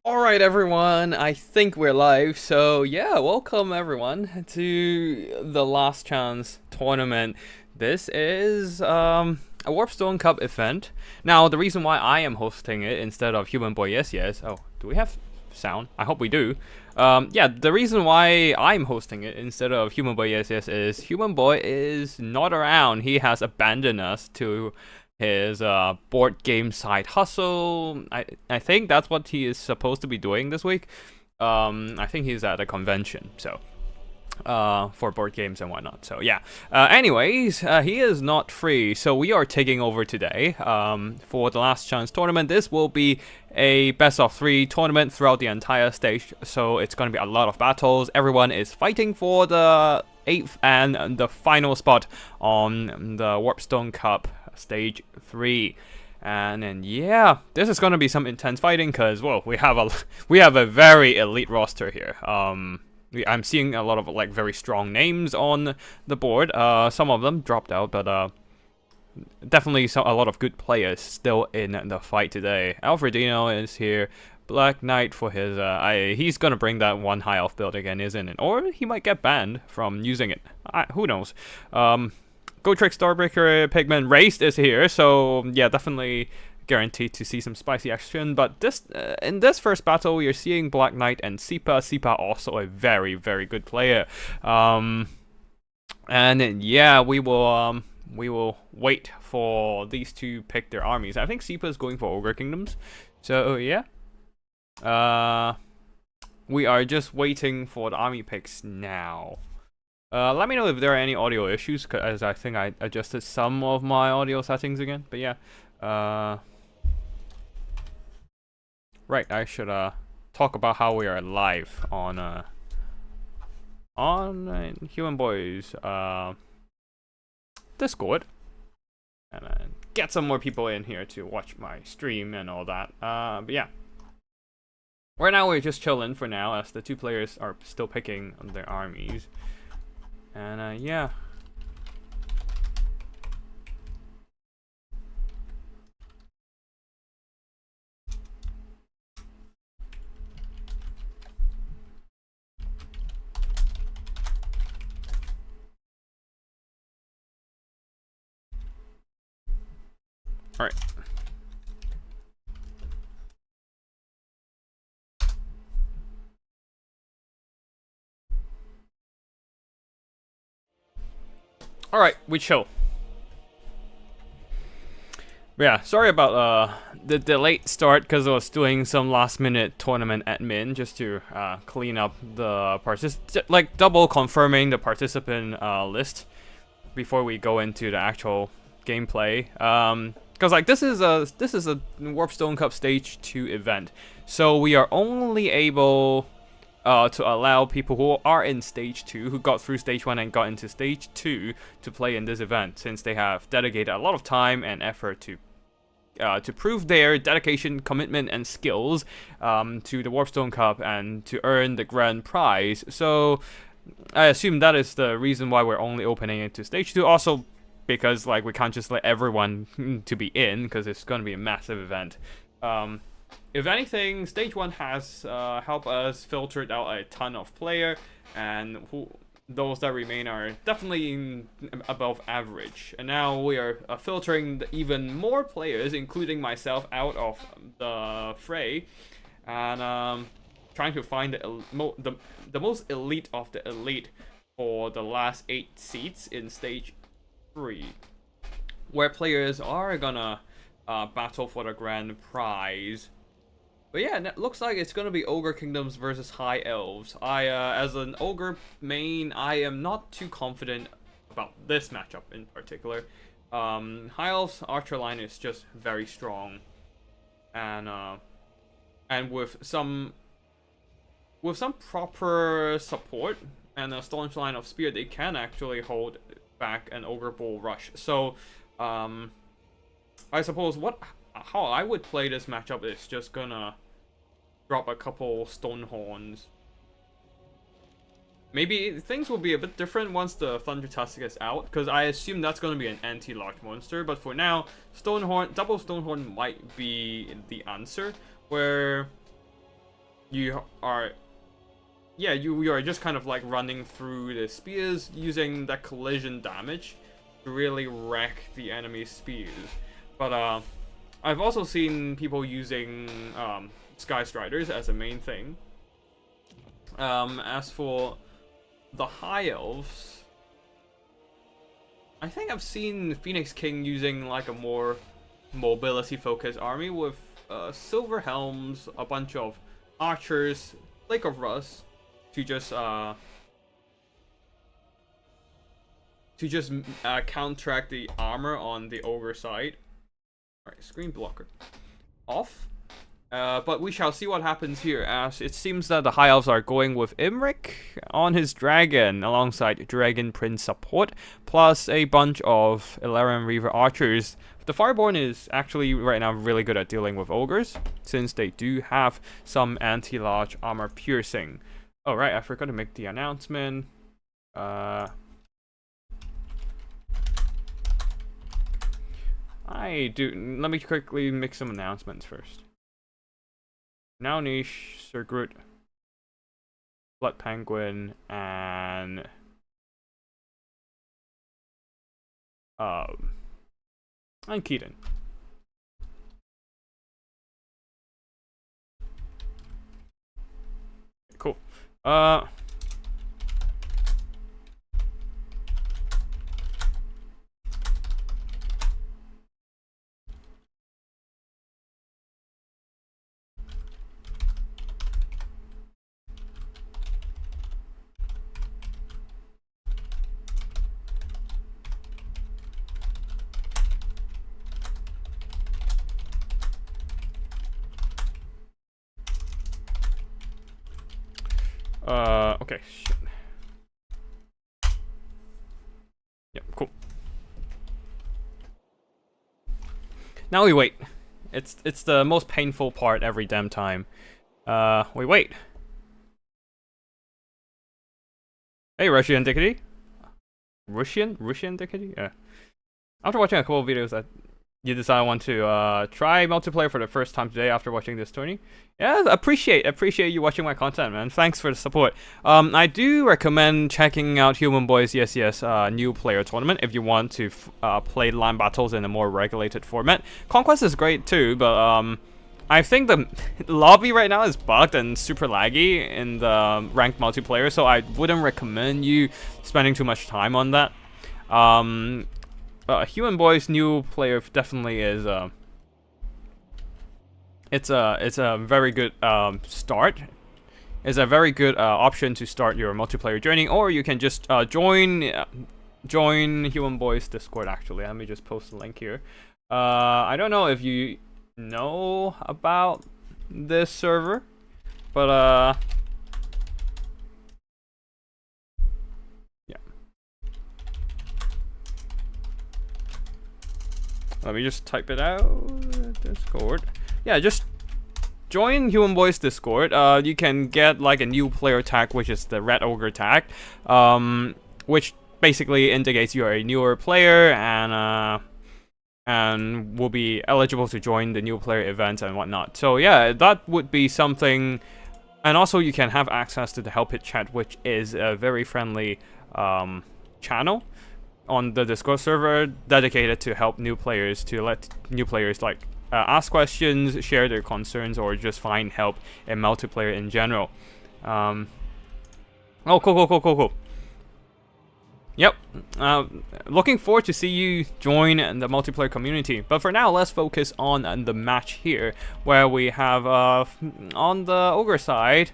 Alright everyone, I think we're live, so yeah, welcome everyone to the Last Chance tournament. This is a Warpstone Cup event. Now, the reason why I am hosting it instead of Human Boy Yes Yes, oh, do we have sound? I hope we do. Yeah, the reason why I'm hosting it instead of Human Boy Yes Yes is Human Boy is not around. He has abandoned us to his board game side hustle. I think that's what he is supposed to be doing this week. I think he's at a convention, so for board games and whatnot. So yeah. Anyways, he is not free, so we are taking over today. For the Last Chance tournament, this will be a best of 3 tournament throughout the entire stage. So it's going to be a lot of battles. Everyone is fighting for the 8th and the final spot on the Warpstone Cup stage 3. And then yeah, this is gonna be some intense fighting because well, we have a very elite roster here. I'm seeing a lot of like very strong names on the board. Some of them dropped out, but definitely a lot of good players still in the fight today. Alfredino is here. Black Knight for his he's gonna bring that one high elf build again, isn't it? Or he might get banned from using it. Who knows? Go Trick Starbreaker Pigman Raced is here, so yeah, definitely guaranteed to see some spicy action. But this in this first battle, we are seeing Black Knight and Sipa. Sipa also a very, very good player. And yeah, we will wait for these two pick their armies. I think Sipa is going for Ogre Kingdoms, so yeah. We are just waiting for the army picks now. Let me know if there are any audio issues, as I think I adjusted some of my audio settings again. But yeah, right, I should talk about how we are live on Human Boy's Discord, and get some more people in here to watch my stream and all that. But yeah, right now we're just chilling for now, as the two players are still picking their armies. And yeah. All right. Alright, we chill. Yeah, sorry about the late start because I was doing some last minute tournament admin just to clean up the like double confirming the participant list before we go into the actual gameplay. Because like this is a Warpstone Cup Stage 2 event, so we are only able to allow people who are in Stage 2, who got through Stage 1 and got into Stage 2 to play in this event, since they have dedicated a lot of time and effort to prove their dedication, commitment, and skills to the Warpstone Cup and to earn the grand prize. So I assume that is the reason why we're only opening it to Stage 2. Also, because like we can't just let everyone to be in, because it's going to be a massive event. If anything, Stage 1 has helped us filtered out a ton of player, and those that remain are definitely above average. And now we are filtering even more players, including myself, out of the fray, and trying to find the most elite of the elite for the last 8 seats in Stage 3, where players are gonna battle for the grand prize. But yeah, it looks like it's gonna be Ogre Kingdoms versus High Elves. As an Ogre main, I am not too confident about this matchup in particular. High Elves Archer line is just very strong, and with some proper support and a staunch line of spear, they can actually hold back an Ogre Bull rush. So, I suppose how I would play this matchup is just gonna drop a couple Stonehorns. Maybe things will be a bit different once the Thunder Tusk is out, because I assume that's going to be an anti-large monster. But for now, double Stonehorn might be the answer, where you are, yeah, you are just kind of like running through the spears using that collision damage to really wreck the enemy's spears. But I've also seen people using Sky Striders as a main thing. As for the High Elves, I think I've seen Phoenix King using like a more mobility-focused army with silver helms, a bunch of archers, Lake of Rust, to just counteract the armor on the ogre side. Alright, screen blocker off. But we shall see what happens here, as it seems that the High Elves are going with Imric on his dragon, alongside Dragon Prince support, plus a bunch of Illyrian Reaver archers. The Fireborn is actually right now really good at dealing with ogres, since they do have some anti-large armor piercing. Oh right, I forgot to make the announcement. Let me quickly make some announcements first. Now Niche, Sir Groot, Blood Penguin, and Keaton. Cool. Okay, shit. Yep, cool. Now we wait. It's the most painful part every damn time. We wait. Hey, Russian Dickety. Russian Dickety? Yeah. After watching a couple of videos that you decide I want to try multiplayer for the first time today after watching this tourney. Yeah, appreciate you watching my content, man. Thanks for the support. I do recommend checking out Human Boys Yes Yes new player tournament if you want to play land battles in a more regulated format. Conquest is great too, but I think the lobby right now is bugged and super laggy in the ranked multiplayer, so I wouldn't recommend you spending too much time on that. Human Boys new player definitely is it's a very good start. It's a very good option to start your multiplayer journey, or you can just join Human Boys Discord. Actually, let me just post the link here. I don't know if you know about this server, but let me just type it out. Discord. Yeah, just join Human Boys Discord. You can get like a new player tag, which is the Red Ogre tag, which basically indicates you are a newer player and will be eligible to join the new player events and whatnot. So yeah, that would be something. And also you can have access to the Help It chat, which is a very friendly channel on the Discord server dedicated to help new players, to let new players like ask questions, share their concerns, or just find help in multiplayer in general. Oh, cool. Yep. Looking forward to see you join the multiplayer community. But for now, let's focus on the match here, where we have on the ogre side,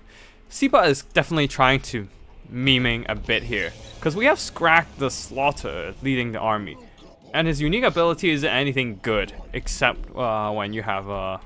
Sipa is definitely trying to meming a bit here, because we have Scrack the Slaughter leading the army, and his unique ability isn't anything good except when you have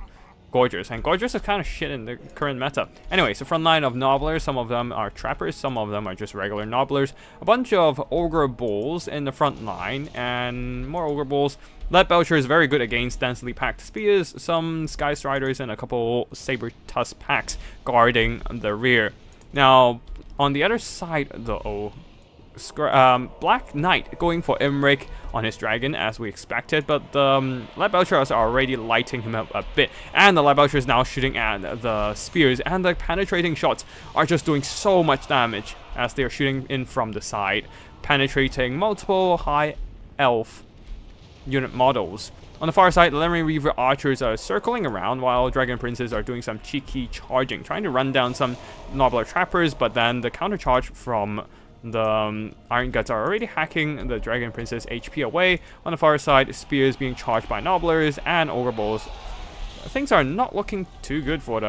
Gorgers, and Gorgers is kind of shit in the current meta. Anyway, so front line of Nobblers, some of them are Trappers, some of them are just regular Nobblers, a bunch of Ogre Bulls in the front line, and more Ogre Bulls. Lead Belcher is very good against densely packed spears, some Sky Striders, and a couple Saber Tusk packs guarding the rear. Now, on the other side, though, Black Knight going for Imrik on his dragon as we expected, but the Light Belchers are already lighting him up a bit, and the Light Belcher is now shooting at the spears, and the penetrating shots are just doing so much damage as they are shooting in from the side, penetrating multiple high elf unit models. On the far side, the Lemon Reaver archers are circling around while Dragon Princes are doing some cheeky charging, trying to run down some Nobbler trappers, but then the countercharge from the Iron Guts are already hacking the Dragon Princess HP away. On the far side, spears being charged by Nobblers and Ogre Balls. Things are not looking too good for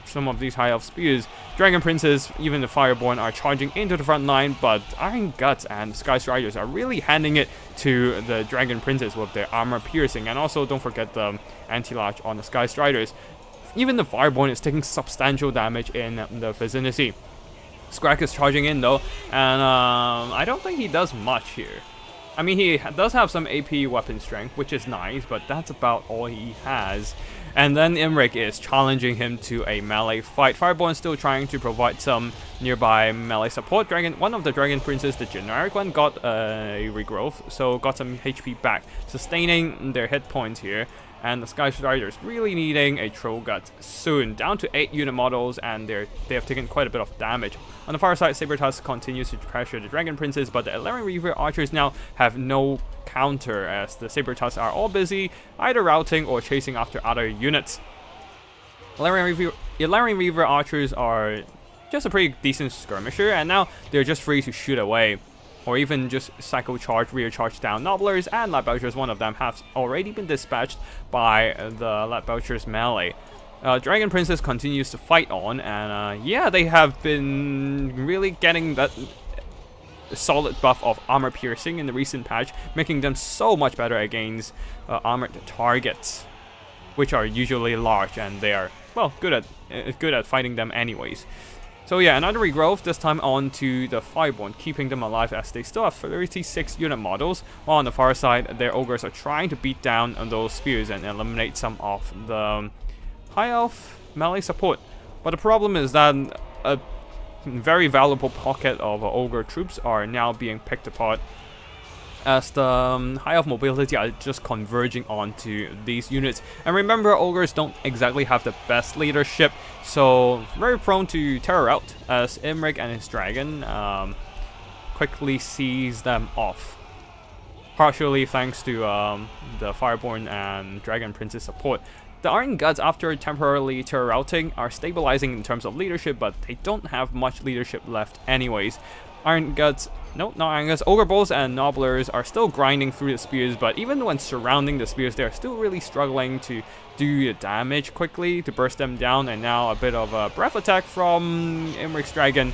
some of these high elf spears. Dragon Princes, even the Fireborn, are charging into the front line, but Iron Guts and Sky Striders are really handing it to the Dragon Princes with their armor piercing, and also don't forget the anti-latch on the Sky Striders. Even the Fireborn is taking substantial damage in the vicinity. Skrak is charging in though, and I don't think he does much here. I mean, he does have some AP weapon strength, which is nice, but that's about all he has. And then Imrik is challenging him to a melee fight. Fireborn still trying to provide some nearby melee support. One of the Dragon Princes, the generic one, got a regrowth, so got some HP back, sustaining their hit points here. And the Sky Striders really needing a Troll Gut soon. Down to 8 unit models, and they have taken quite a bit of damage. On the far side, Sabertusk continues to pressure the Dragon Princes, but the Lemon Reaver archers now have no counter, as the Sabertusks are all busy either routing or chasing after other units. Lemon Reaver archers are just a pretty decent skirmisher, and now they're just free to shoot away, or even just cycle charge, rear charge down Nobblers, and Light Belchers. One of them has already been dispatched by the Light Belchers melee. Dragon Princess continues to fight on, and yeah, they have been really getting that solid buff of armor piercing in the recent patch, making them so much better against armored targets, which are usually large, and they are, well, good at fighting them anyways. So yeah, another regrowth, this time on to the Fireborn, keeping them alive as they still have 36 unit models, while on the far side, their ogres are trying to beat down on those spears and eliminate some of the high elf melee support. But the problem is that a very valuable pocket of ogre troops are now being picked apart, as the high elf mobility are just converging onto these units. And remember, ogres don't exactly have the best leadership, so very prone to terror out, as Imrik and his dragon quickly sees them off, partially thanks to the Fireborn and Dragon Princess support. The Iron Guts, after temporarily terror routing, are stabilizing in terms of leadership, but they don't have much leadership left anyways. Iron Guts, no, not Iron Guts, Ogre Balls and Nobblers are still grinding through the spears, but even when surrounding the spears, they're still really struggling to do the damage quickly, to burst them down, and now a bit of a breath attack from Imrik's dragon,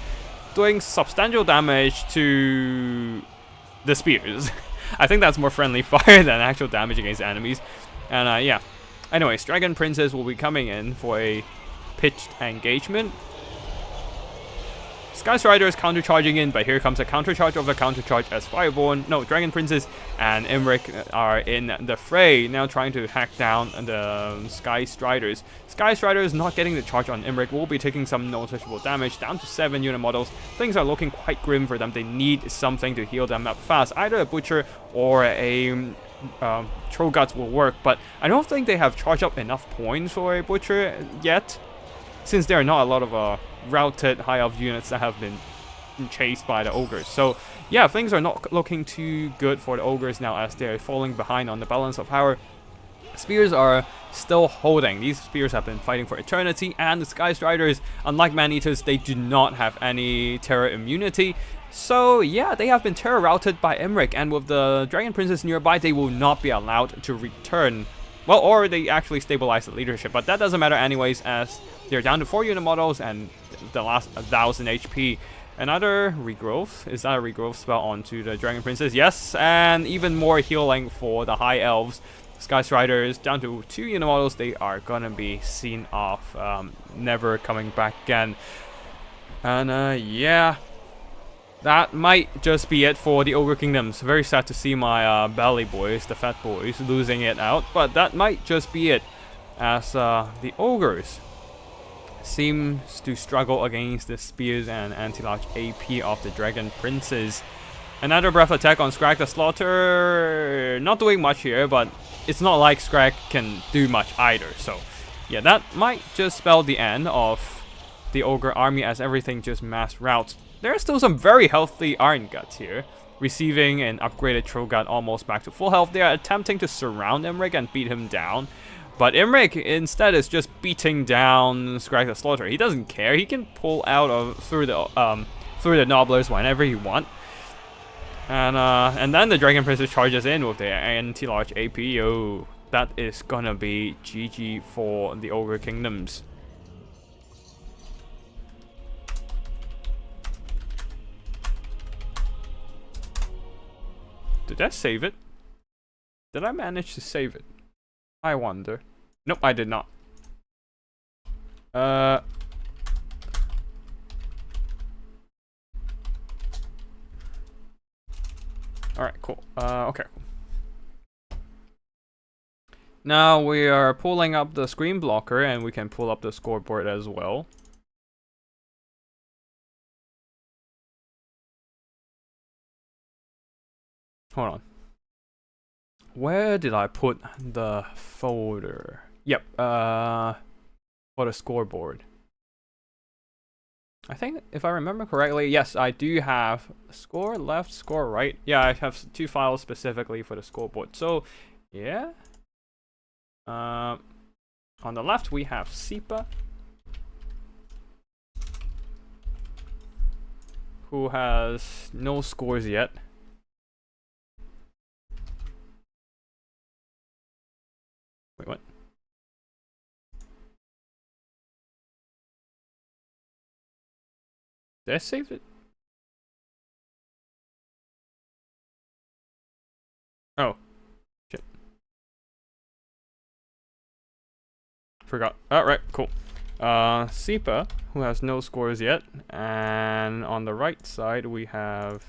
doing substantial damage to the spears. I think that's more friendly fire than actual damage against enemies. And yeah. Anyways, Dragon Princess will be coming in for a pitched engagement. Sky Strider is counter-charging in, but here comes a counter-charge of a counter-charge as Dragon Princess and Imrik are in the fray, now trying to hack down the Sky Striders. Sky Striders not getting the charge on Imrik will be taking some noticeable damage, down to 7 unit models. Things are looking quite grim for them. They need something to heal them up fast. Either a Butcher or a Troll Guts will work, but I don't think they have charged up enough points for a Butcher yet, since there are not a lot of routed high elf units that have been chased by the ogres. So yeah, things are not looking too good for the ogres now, as they're falling behind on the balance of power. Spears are still holding. These spears have been fighting for eternity, and the Sky Striders, unlike Man-Eaters, they do not have any terror immunity. So yeah, they have been terror routed by Imrik, and with the Dragon Princess nearby, they will not be allowed to return. Well, or they actually stabilize the leadership, but that doesn't matter anyways, as they're down to 4 unit models and the last 1000 HP. Another regrowth. Is that a regrowth spell onto the Dragon Princess? Yes, and even more healing for the High Elves. Sky Striders down to 2 unit models. They are gonna be seen off, never coming back again. And yeah, that might just be it for the Ogre Kingdoms. Very sad to see my belly boys, the fat boys, losing it out, but that might just be it, as the Ogres seems to struggle against the spears and anti-large AP of the Dragon Princes. Another breath attack on Scrag the Slaughter. Not doing much here, but it's not like Scrag can do much either. So, yeah, that might just spell the end of the Ogre army as everything just mass routes. There are still some very healthy Iron Guts here. Receiving an upgraded Trogut almost back to full health. They are attempting to surround Imrik and beat him down. But Imrik instead is just beating down Scrag the Slaughter. He doesn't care. He can pull out of through the Nobblers whenever he wants. And then the Dragon Princess charges in with the anti-large AP. Oh, that is gonna be GG for the Ogre Kingdoms. Did I save it? Did I manage to save it? I wonder. Nope, I did not. Alright, cool. Okay. Now we are pulling up the screen blocker and we can pull up the scoreboard as well. Hold on. Where did I put the folder? Yep, for the scoreboard. I think, if I remember correctly, yes, I do have score left, score right. Yeah, I have 2 files specifically for the scoreboard. So, yeah. On the left, we have Sipa, who has no scores yet. Wait, what? Did I save it? Oh. Shit. Forgot. Alright, cool. Sipa, who has no scores yet. And on the right side, we have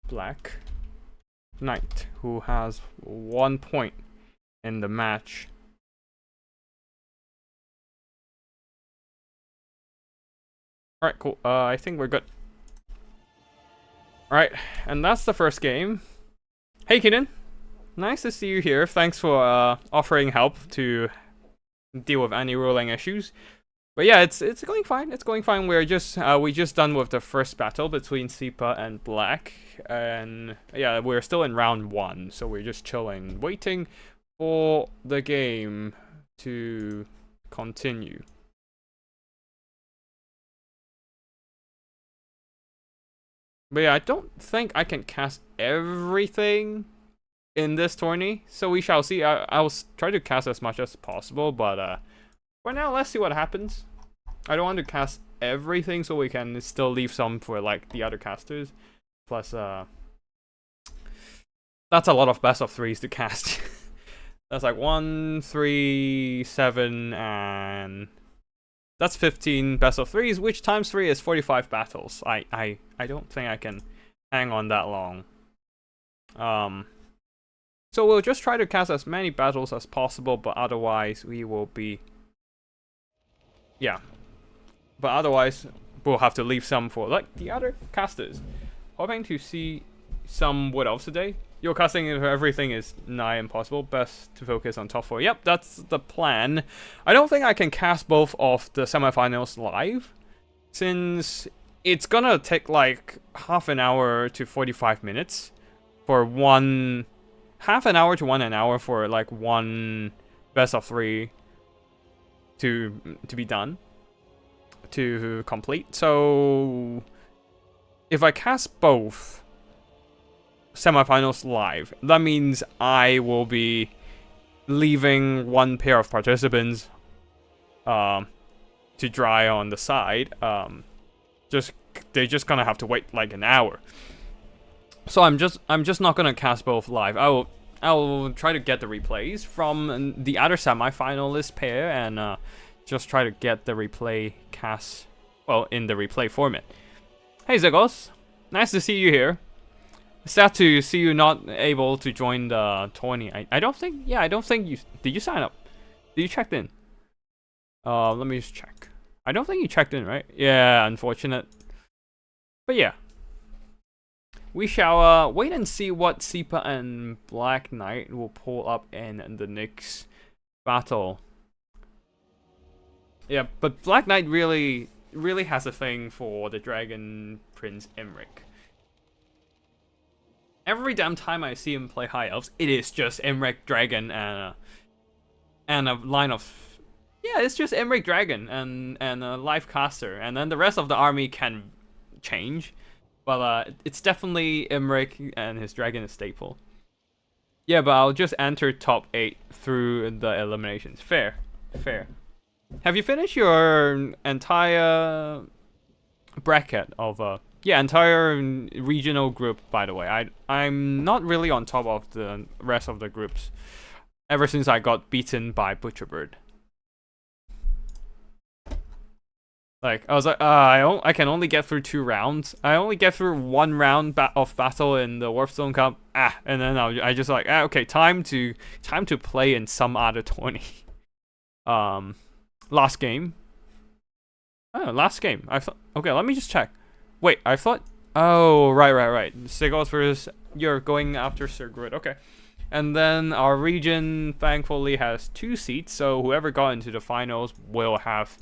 Black Knight, who has 1 point in the match. Alright, cool. I think we're good. Alright, and that's the first game. Hey, Keenan. Nice to see you here. Thanks for offering help to deal with any ruling issues. But yeah, it's going fine. It's going fine. We just done with the first battle between Sipa and Black, and yeah, we're still in round 1, so we're just chilling, waiting for the game to continue. But yeah, I don't think I can cast everything in this tourney, so we shall see. I'll try to cast as much as possible, but for now, let's see what happens. I don't want to cast everything, so we can still leave some for like the other casters. Plus, that's a lot of best of 3s to cast. That's like 1, 3, 7, and that's 15 best of 3s, which times 3 is 45 battles. I don't think I can hang on that long. So we'll just try to cast as many battles as possible, but otherwise we will be... Yeah. But otherwise, we'll have to leave some for, like, the other casters. Hoping to see some Wood Elves today. Your casting if everything is nigh impossible. Best to focus on top 4. Yep, that's the plan. I don't think I can cast both of the semifinals live, since it's gonna take like half an hour to 45 minutes for one... Half an hour to 1 hour for like one best of 3 to be done, to complete. So if I cast both semifinals live, that means I will be leaving one pair of participants to dry on the side. They're just gonna have to wait like an hour. So I'm just not gonna cast both live. I'll try to get the replays from the other semi-finalist pair and just try to get the replay cast, well, in the replay format. Hey Zegos, nice to see you here. Sad to see you not able to join the tourney. I don't think you did. You sign up? Did you check in? Let me just check. I don't think you checked in, right? Yeah, unfortunate. But yeah. We shall wait and see what Sipa and Black Knight will pull up in the next battle. Yeah, but Black Knight really has a thing for the Dragon Prince Imrik. Every damn time I see him play High Elves, it is just Imrik Dragon and a line of... Yeah, it's just Imrik Dragon and a Life Caster, and then the rest of the army can change. But it's definitely Imrik and his dragon is staple. Yeah, but I'll just enter top 8 through the eliminations. Fair. Have you finished your entire bracket of entire regional group, by the way? I'm not really on top of the rest of the groups ever since I got beaten by Butcherbird. Like, I was like, I can only get through 2 rounds. I only get through 1 round of battle in the Warpstone Cup. And then I just like, okay, time to play in some other tourney. Last game. Oh, last game. I thought. Okay, let me just check. Wait, I thought. Oh, right. Sigurd versus you're going after Sigurd. Okay. And then our region thankfully has 2 seats, so whoever got into the finals will have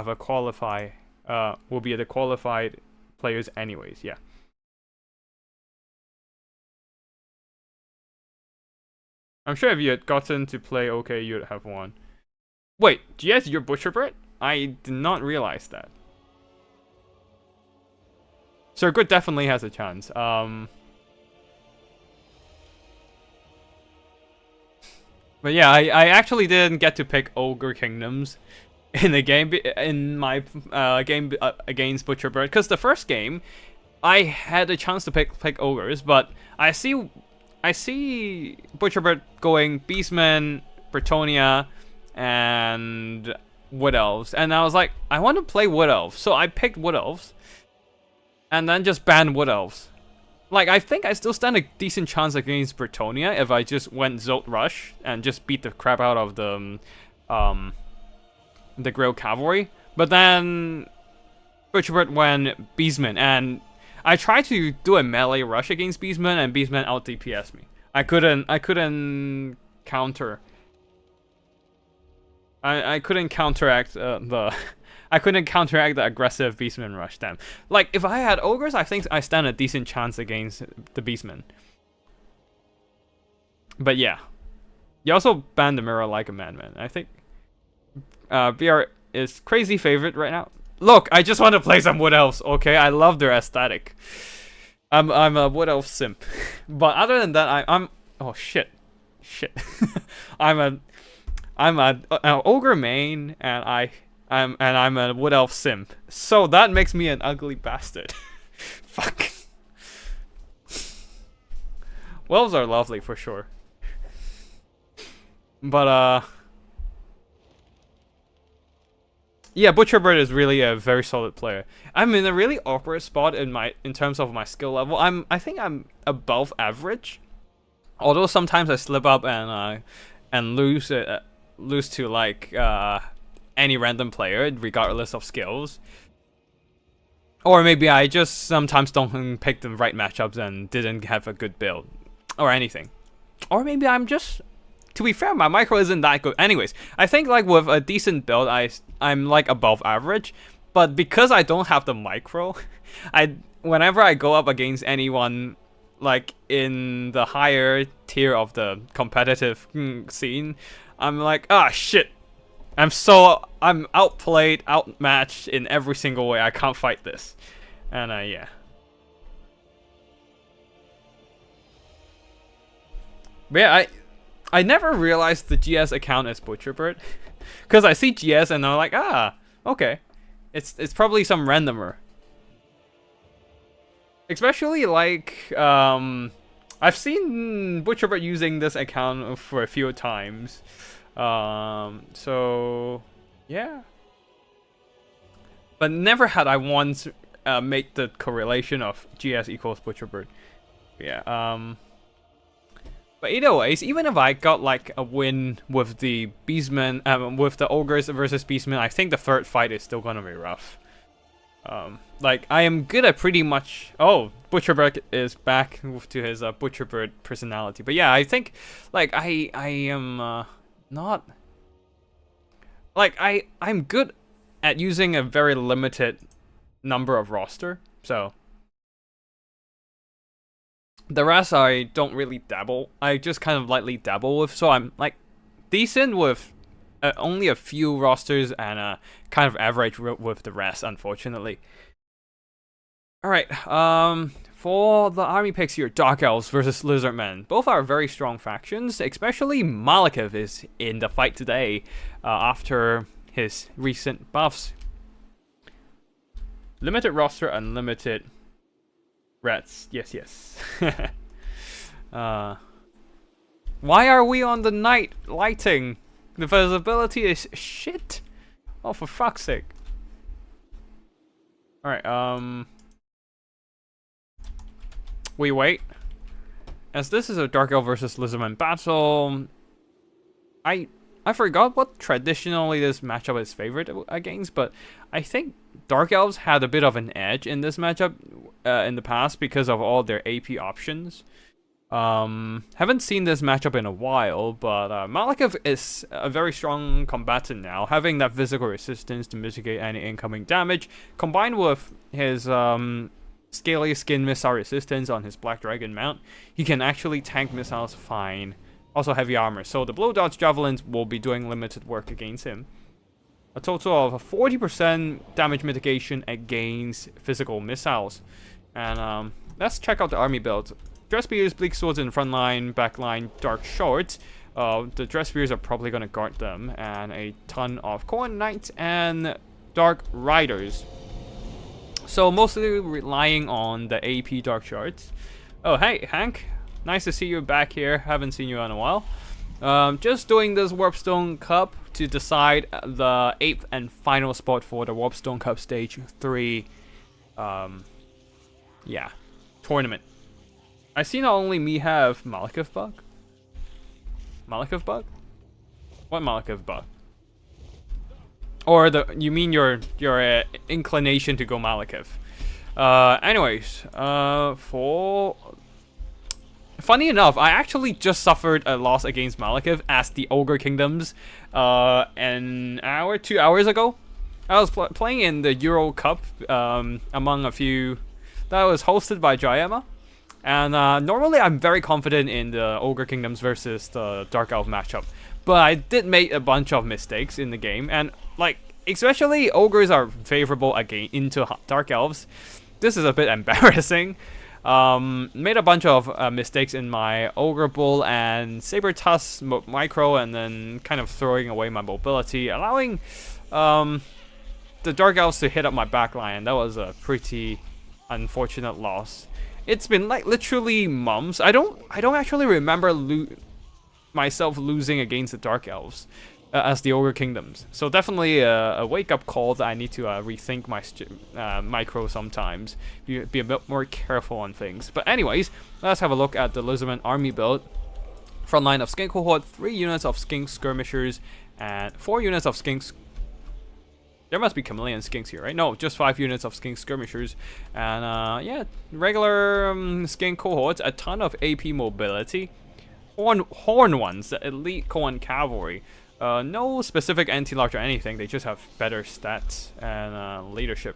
a qualify, will be the qualified players anyways, yeah. I'm sure if you had gotten to play okay, you'd have won. Wait, yes, you're Butcherbird? I did not realize that. Sir Good definitely has a chance. But yeah, I actually didn't get to pick Ogre Kingdoms in the game, in my game against Butcherbird, because the first game I had a chance to pick ogres, but I see Butcherbird going Beastman, Bretonia, and Wood Elves, and I was like, I want to play Wood Elves, so I picked Wood Elves, and then just banned Wood Elves. Like, I think I still stand a decent chance against Bretonia if I just went Zolt Rush and just beat the crap out of the Grail Cavalry, but then Butcherbird went Beastman, and I tried to do a melee rush against Beastman, and Beastman out DPS me. I couldn't counter. I couldn't counteract I couldn't counteract the aggressive Beastman rush. Damn. Like, if I had ogres, I think I stand a decent chance against the Beastman. But yeah, you also banned the Mirror like a madman. I think BR is crazy favorite right now. Look, I just want to play some Wood Elves, okay? I love their aesthetic. I'm a Wood Elf simp. But other than that, I'm oh shit. I'm an ogre main, and I'm a Wood Elf simp. So that makes me an ugly bastard. Fuck. Wolves are lovely for sure. But yeah, Butcherbird is really a very solid player. I'm in a really awkward spot in terms of my skill level. I think I'm above average, although sometimes I slip up and lose to like any random player regardless of skills. Or maybe I just sometimes don't pick the right matchups and didn't have a good build or anything. Or maybe I'm just, to be fair, my micro isn't that good. Anyways, I think like with a decent build, I'm like above average. But because I don't have the micro, whenever I go up against anyone like in the higher tier of the competitive scene, I'm like, shit. I'm outplayed, outmatched in every single way. I can't fight this. And yeah. But yeah, I never realized the GS account is Butcherbird, because I see GS and I'm like, okay, it's probably some randomer. Especially like I've seen Butcherbird using this account for a few times, so yeah. But never had I once make the correlation of GS equals Butcherbird. Yeah. But either ways, even if I got like a win with the Beastmen, with the Ogres versus Beastmen, I think the third fight is still gonna be rough. Like, I am good at pretty much... Oh, Butcherbird is back to his Butcherbird personality. But yeah, I think, like, I am not... Like, I'm good at using a very limited number of roster, so... The rest I don't really dabble. I just kind of lightly dabble with, so I'm, like, decent with only a few rosters and kind of average with the rest, unfortunately. Alright, for the army picks here, Dark Elves versus Lizardmen. Both are very strong factions, especially Malekith is in the fight today after his recent buffs. Limited roster, unlimited rats. Yes, yes. Why are we on the night lighting? The visibility is shit. Oh, for fuck's sake. Alright, we wait. As this is a Dark Elf versus Lizardman battle, I forgot what traditionally this matchup is favored against, but I think Dark Elves had a bit of an edge in this matchup in the past because of all their AP options. Haven't seen this matchup in a while, but Malekith is a very strong combatant now, having that physical resistance to mitigate any incoming damage, combined with his scaly skin missile resistance on his Black Dragon mount. He can actually tank missiles fine. Also heavy armor, so the blow dodge javelins will be doing limited work against him. A total of 40% damage mitigation against physical missiles. And let's check out the army build. Dress Spears, Bleak Swords in front line, back line, Dark Shorts. The Dress Spears are probably going to guard them. And a ton of Khorne Knights and Dark Riders. So mostly relying on the AP Dark Shards. Oh, hey, Hank. Nice to see you back here. Haven't seen you in a while. Just doing this Warpstone Cup to decide the 8th and final spot for the Warpstone Cup Stage 3 yeah, tournament. I see not only me have Malekith bug. Malekith bug? What Malekith bug? Or you mean your inclination to go Malekith? Anyways, for funny enough, I actually just suffered a loss against Malekith as the Ogre Kingdoms an hour, 2 hours ago. I was playing in the Euro Cup among a few that was hosted by Jayama. And normally I'm very confident in the Ogre Kingdoms versus the Dark Elf matchup. But I did make a bunch of mistakes in the game. And like, especially Ogres are favorable into Dark Elves. This is a bit embarrassing. Made a bunch of mistakes in my Ogre Bull and Saber Tusk micro, and then kind of throwing away my mobility, allowing the Dark Elves to hit up my backline. That was a pretty unfortunate loss. It's been like literally months. I don't actually remember myself losing against the Dark Elves as the Ogre Kingdoms. So definitely a wake-up call that I need to rethink my micro sometimes. Be a bit more careful on things. But anyways, let's have a look at the Lizardman army build. Front line of Skink Cohort, 3 units of Skink Skirmishers, and 4 units of Skinks. There must be Chameleon Skinks here, right? No, just 5 units of Skink Skirmishers. And yeah, regular Skink Cohorts, a ton of AP mobility. Horn ones, the elite Khorne Cavalry. No specific anti-large or anything, they just have better stats and leadership.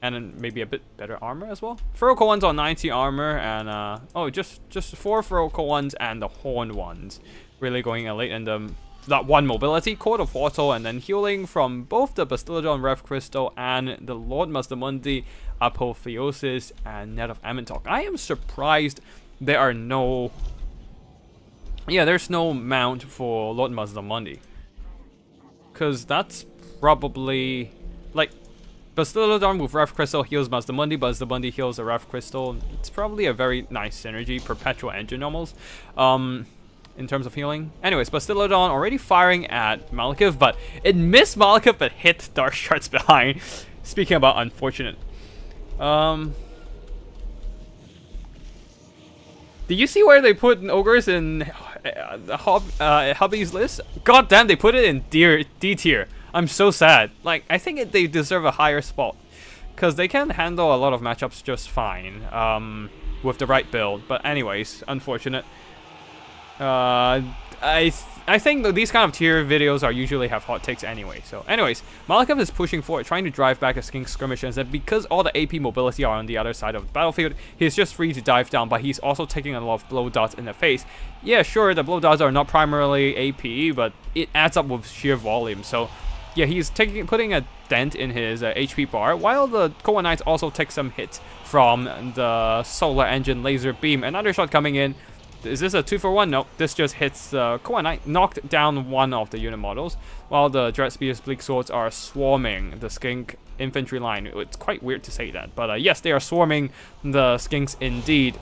And then maybe a bit better armor as well. Ferocal ones on 90 armor, and oh, just 4 Ferocal ones and the Horn ones. Really going elite, and that 1 mobility, Court of Portal, and then healing from both the Bastillodon Rev Crystal and the Lord Mazdamundi Apotheosis and Net of Amentok. I am surprised there are no... Yeah, there's no mount for Lord Mazdamundi. Because that's probably... Like, Bastillodon with Rev Crystal heals Mazdamundi, Mazdamundi heals the Rev Crystal. It's probably a very nice synergy, Perpetual Engine almost. In terms of healing. Anyways, Bastillodon already firing at Malekith, but it missed Malekith but hit Dark Shards behind. Speaking about unfortunate. Did you see where they put ogres in hubby's list? God damn, they put it in D tier. I'm so sad. Like, I think they deserve a higher spot. because they can handle a lot of matchups just fine with the right build. But anyways, unfortunate. I think that these kind of tier videos are usually have hot takes anyway. So anyways, Malekith is pushing forward, trying to drive back a skink skirmishes, and because all the AP mobility are on the other side of the battlefield, he's just free to dive down, but he's also taking a lot of blow dots in the face. Yeah, sure, the blow dots are not primarily AP, but it adds up with sheer volume. So yeah, he's putting a dent in his HP bar, while the Koa Knights also take some hits from the solar engine laser beam. Another shot coming in. Is this a 2-for-1? Nope, this just hits the Koa Knight, knocked down one of the unit models, while the Dread Spears Bleak Swords are swarming the skink infantry line. It's quite weird to say that, but yes, they are swarming the skinks indeed.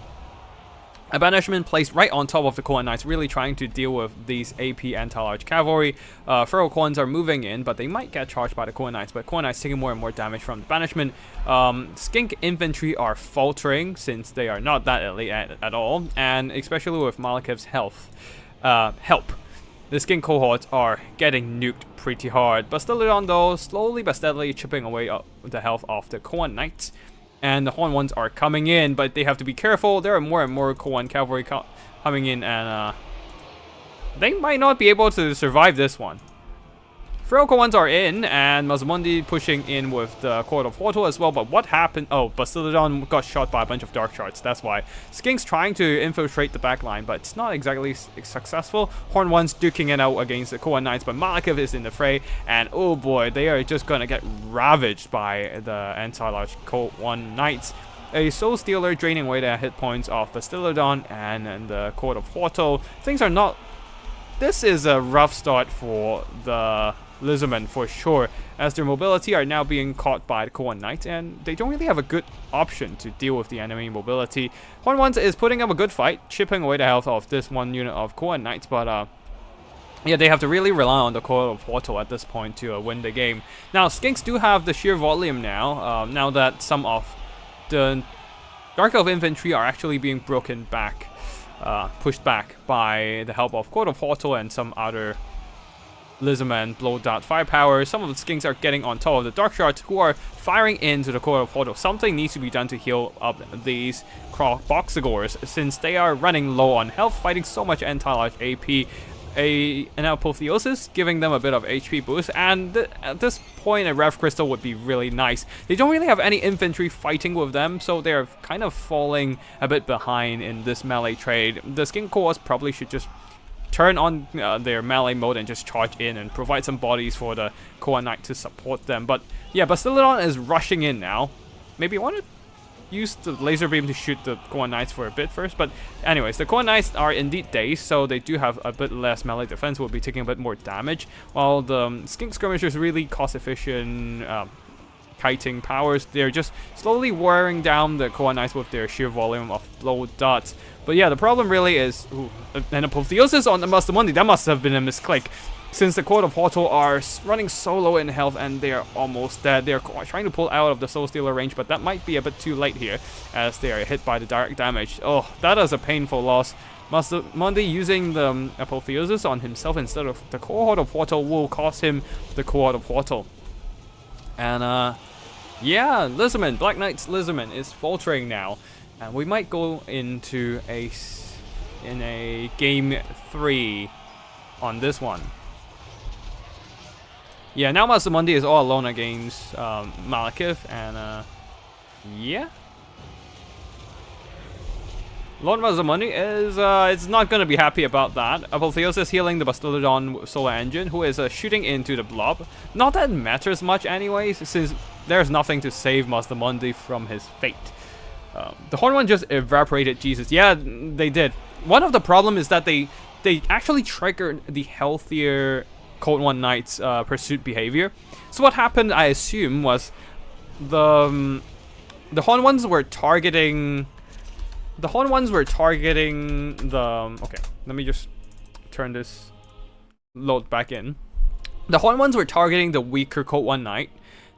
A banishment placed right on top of the Koa Knights, really trying to deal with these AP anti-large cavalry. Feral Khorns are moving in, but they might get charged by the Koa Knights, but Koa Knights taking more and more damage from the banishment. Skink infantry are faltering, since they are not that elite at all, and especially with Malekith's help. The skink cohorts are getting nuked pretty hard, but still on though, slowly but steadily chipping away the health of the Koa Knights. And the Horn ones are coming in, but they have to be careful. There are more and more Koan cavalry coming in, and they might not be able to survive this one. Feral ones are in, and Mazamundi pushing in with the Court of Hortal as well. But what happened? Oh, Bastiladon got shot by a bunch of Dark Shards. That's why. Skink's trying to infiltrate the backline, but it's not exactly successful. Horn ones duking it out against the Koa Knights, but Malekith is in the fray, and oh boy, they are just gonna get ravaged by the anti-large Koa Knights. A Soul Stealer draining away the hit points of Bastiladon and the Court of Hortal. Things are not. This is a rough start for the Lizardmen for sure, as their mobility are now being caught by the Koa Knights, and they don't really have a good option to deal with the enemy mobility. Horn Ones is putting up a good fight, chipping away the health of this one unit of Koa Knights, but yeah, they have to really rely on the Court of Hortal at this point to win the game. Now, Skinks do have the sheer volume now, now that some of the Dark Elf infantry are actually being broken back, pushed back by the help of Court of Hortal and some other Lizardmen blow dart firepower. Some of the skinks are getting on top of the Dark Shards, who are firing into the Court of Hortal. Something needs to be done to heal up these Boxagors, since they are running low on health, fighting so much anti-large AP. An Apotheosis giving them a bit of HP boost, and at this point a Rev Crystal would be really nice. They don't really have any infantry fighting with them, so they're kind of falling a bit behind in this melee trade. The Skink Cores probably should just turn on their melee mode and just charge in and provide some bodies for the Koa Knight to support them. But yeah, Bastiladon is rushing in now. Maybe I want to use the laser beam to shoot the Koa Knights for a bit first. But anyways, the Koa Knights are indeed dazed, so they do have a bit less melee defense, will be taking a bit more damage, while the Skink Skirmishers really cost-efficient kiting powers. They're just slowly wearing down the Koa Knights with their sheer volume of blow dots. But yeah, the problem really is an Apotheosis on the Mastamundi. That must have been a misclick, since the Court of Hortal are running so low in health and they are almost dead. They're trying to pull out of the Soul Stealer range, but that might be a bit too late here, as they are hit by the direct damage. Oh, that is a painful loss. Mastamundi using the Apotheosis on himself instead of the Court of Hortal will cost him the Court of Hortal. And yeah, Lizardman, Black Knight's Lizardman is faltering now. And we might go into a game 3 on this one. Yeah, now Mastamundi is all alone against Malekith, and yeah. Lord Mazamundi is it's not going to be happy about that. Apotheosis healing the Bastiladon Solar Engine, who is shooting into the blob. Not that it matters much anyways, since there's nothing to save Mastamundi from his fate. The Horn one just evaporated Jesus. Yeah, they did. One of the problem is that they actually triggered the healthier Cold One Knight's pursuit behavior. So what happened, I assume, was the Horn ones were targeting. The Horn ones were targeting the. Okay, let me just turn this load back in. The Horn ones were targeting the weaker Cold One Knight.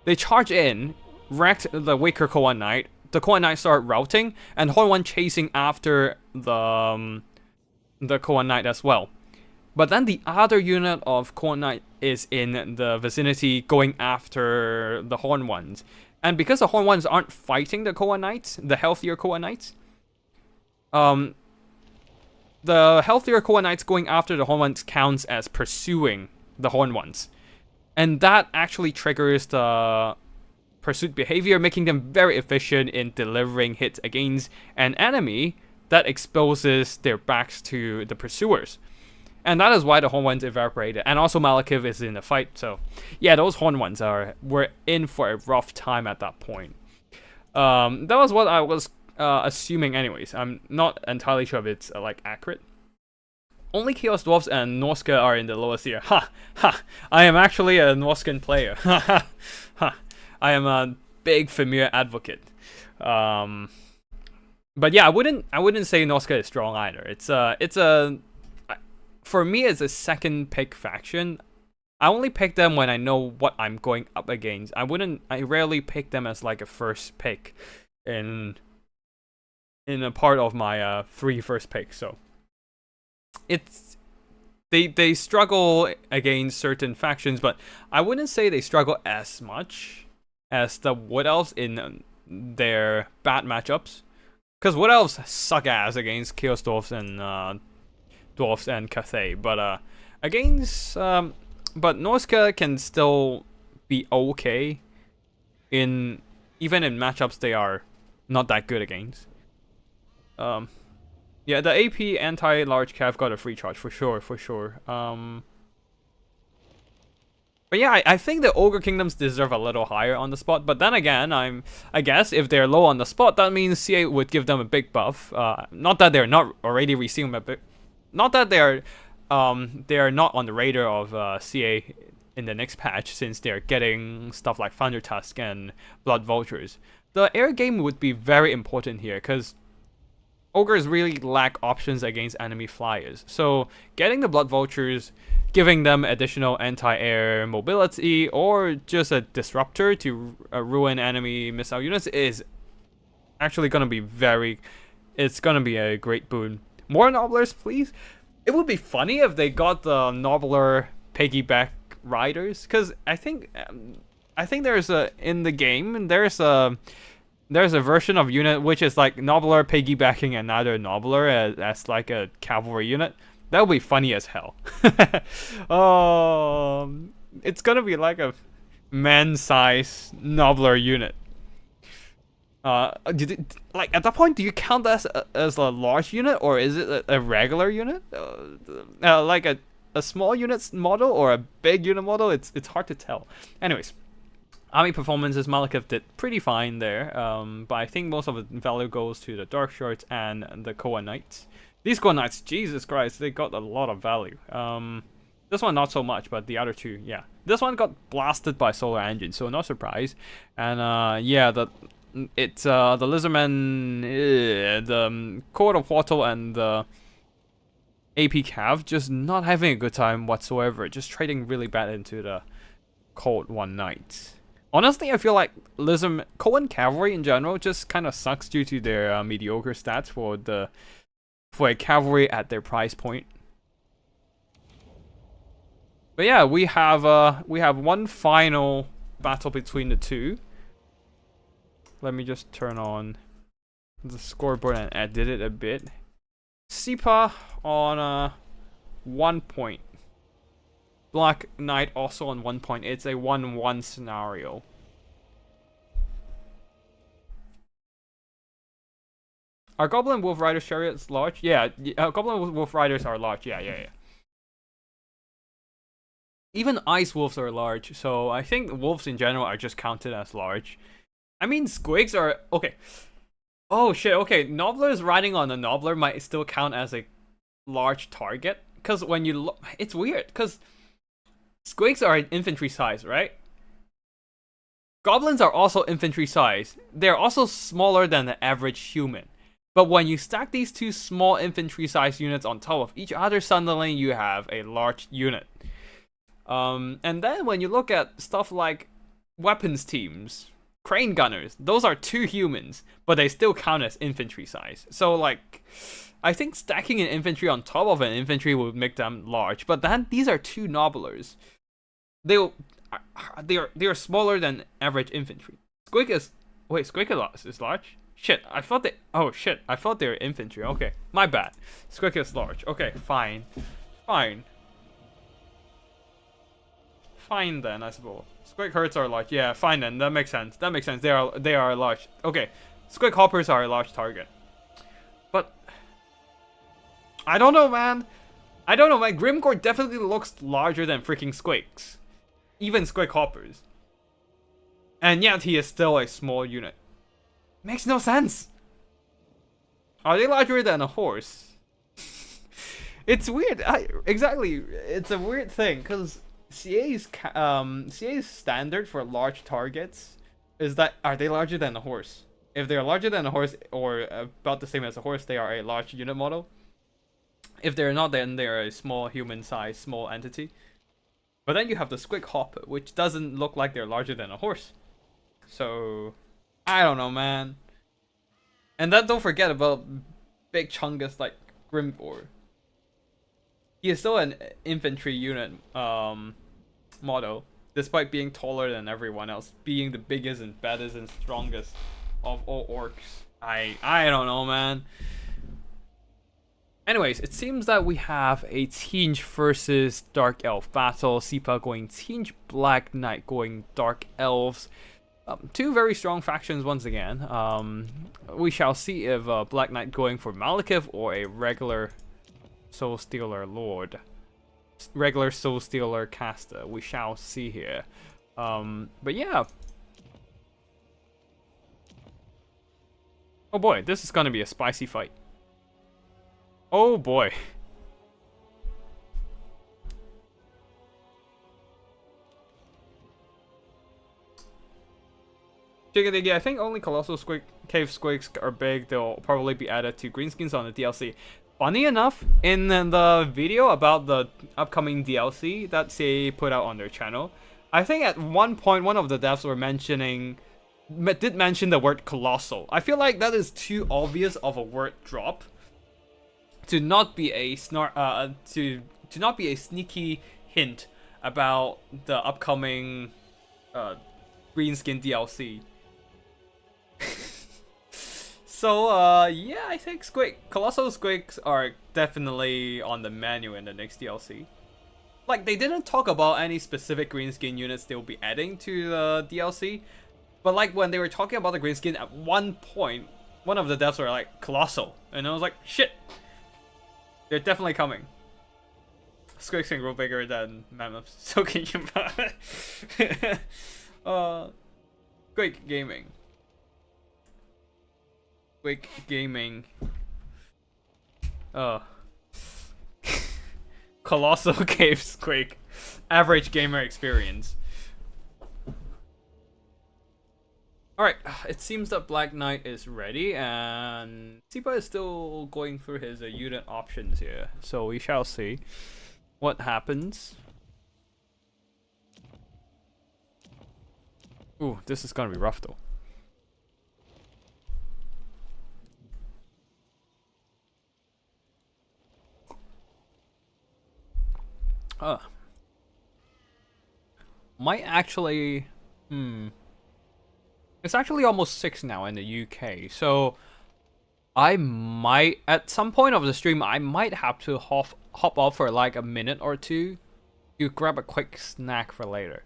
They charge in, wrecked the weaker Cold One Knight. The Koa Knight start routing, and Horn One chasing after the Koa Knight as well. But then the other unit of Koa Knight is in the vicinity going after the Horn Ones. And because the Horned Ones aren't fighting the Koa Knights, the healthier Koa Knights, the healthier Koa Knights going after the Horned Ones counts as pursuing the Horned Ones. And that actually triggers the pursuit behavior, making them very efficient in delivering hits against an enemy that exposes their backs to the pursuers. And that is why the Horned Ones evaporated. And also Malekith is in the fight, so yeah, those Horned Ones were in for a rough time at that point. That was what I was assuming anyways. I'm not entirely sure if it's like accurate. Only Chaos Dwarfs and Norska are in the lowest tier. Ha! Ha! I am actually a Norskan player. Ha ha! Ha! I am a big Fimir advocate. But yeah, I wouldn't say Norska is strong either. It's a for me, it's a second pick faction. I only pick them when I know what I'm going up against. I rarely pick them as like a first pick in a part of my 3 first picks. So it's they struggle against certain factions, but I wouldn't say they struggle as much as the Wood Elves in their bad matchups. Because Wood Elves suck ass against Chaos Dwarfs and Dwarfs and Cathay, but against but Norska can still be okay even in matchups they are not that good against. Yeah, the AP anti-large cav got a free charge for sure. But yeah, I think the Ogre Kingdoms deserve a little higher on the spot. But then again, I guess if they're low on the spot, that means CA would give them a big buff. Not that they're not already receiving a big, not that they're not on the radar of CA in the next patch, since they're getting stuff like Thunder Tusk and Blood Vultures. The air game would be very important here, because Ogres really lack options against enemy flyers. So getting the Blood Vultures, giving them additional anti-air mobility, or just a disruptor to ruin enemy missile units is actually going to be it's going to be a great boon. More Nobblers, please. It would be funny if they got the Nobbler piggyback riders, because I think there's in the game there's a version of unit which is like Nobbler piggybacking another Nobbler as like a cavalry unit. That would be funny as hell. It's gonna be like a man-size Nobbler unit. Like at that point, do you count that as a large unit, or is it a regular unit? Like a small unit model or a big unit model? It's hard to tell. Anyways. Army performances, Malekith did pretty fine there, but I think most of the value goes to the Dark Shorts and the Koa Knights. These Koa Knights, Jesus Christ, they got a lot of value. This one not so much, but the other two, yeah. This one got blasted by Solar Engine, so no surprise. And yeah, the Lizardmen, the Court of Wattle and the AP Cav just not having a good time whatsoever, just trading really bad into the Cold One Knights. Honestly, I feel like Koan Cavalry in general just kind of sucks due to their mediocre stats for a cavalry at their price point. But yeah, we have one final battle between the two. Let me just turn on the scoreboard and edit it a bit. Sipa on 1 point. Black Knight also on 1 point. It's a 1-1 scenario. Are Goblin Wolf Riders chariots large? Yeah, Goblin Wolf Riders are large. Yeah. Even Ice Wolves are large, so I think wolves in general are just counted as large. I mean, Squigs are... Okay. Oh shit, okay. Nobblers riding on a Nobbler might still count as a large target. Because when you look... It's weird, because... Squigs are infantry size, right? Goblins are also infantry size. They're also smaller than the average human. But when you stack these two small infantry size units on top of each other, suddenly you have a large unit. And then when you look at stuff like weapons teams, crane gunners, those are 2 humans, but they still count as infantry size. So like... I think stacking an infantry on top of an infantry would make them large, but then these are 2 Nobblers. They are smaller than average infantry. Squig is... Wait, Squig is large? Shit, I thought they... Oh, shit, I thought they were infantry. Okay, my bad. Squig is large. Okay, fine. Fine. Fine then, I suppose. Squig herds are large. Yeah, fine then. That makes sense. That makes sense. They are large. Okay, Squig hoppers are a large target. But... I don't know, man. I don't know, man. Grimgore definitely looks larger than freaking Squigs. Even Squig hoppers. And yet he is still a small unit. Makes no sense. Are they larger than a horse? It's weird. Exactly. It's a weird thing because CA's standard for large targets is that are they larger than a horse? If they're larger than a horse or about the same as a horse, they are a large unit model. If they're not, then they're a small human-sized small entity. But then you have the Squig Hopper, which doesn't look like they're larger than a horse. So, I don't know, man. And then don't forget about big Chungus like Grimgore. He is still an infantry unit model, despite being taller than everyone else, being the biggest and baddest and strongest of all orcs. I don't know, man. Anyways, it seems that we have a Tinge versus Dark Elf battle. Sipa going Tinge, Black Knight going Dark Elves. Two very strong factions once again. We shall see if Black Knight going for Malekith or a regular Soul Stealer Lord. Regular Soul Stealer caster. We shall see here. But yeah. Oh boy, this is gonna be a spicy fight. Oh boy. Jiggity, I think only Colossal Cave Squigs are big. They'll probably be added to greenskins on the DLC. Funny enough, in the video about the upcoming DLC that CA put out on their channel, I think at one point one of the devs did mention the word colossal. I feel like that is too obvious of a word drop to not be a to not be a sneaky hint about the upcoming greenskin DLC. So yeah, I think Colossal Squigs are definitely on the menu in the next DLC. Like, they didn't talk about any specific greenskin units they'll be adding to the DLC, but like when they were talking about the greenskin, at one point, one of the devs were like, Colossal, and I was like, shit, they're definitely coming. Squigs can grow bigger than mammoths, so can you. Quick Gaming. Quick Gaming. Colossal Cave Squig. Average gamer experience. Alright, it seems that Black Knight is ready, and Sipa is still going through his unit options here. So we shall see what happens. Ooh, this is gonna be rough though. Might actually... It's actually almost 6 now in the UK, so I might, at some point of the stream, I might have to hop off for like a minute or two to grab a quick snack for later.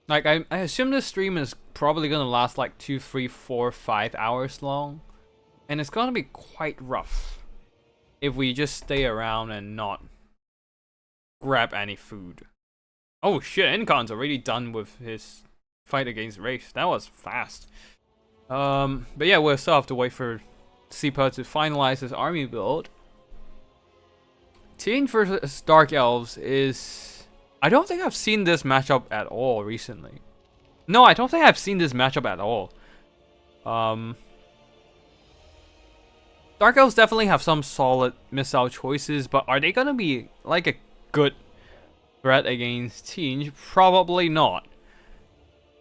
Like, I assume this stream is probably gonna last like 2, 3, 4, 5 hours long. And it's gonna be quite rough if we just stay around and not grab any food. Oh shit, Incon's already done with his fight against Wraith. That was fast. But yeah, we'll still have to wait for Sipa to finalize his army build. Teen versus Dark Elves is... I don't think I've seen this matchup at all recently. No, I don't think I've seen this matchup at all. Dark Elves definitely have some solid missile choices, but are they gonna be like a good threat against Tinge? Probably not.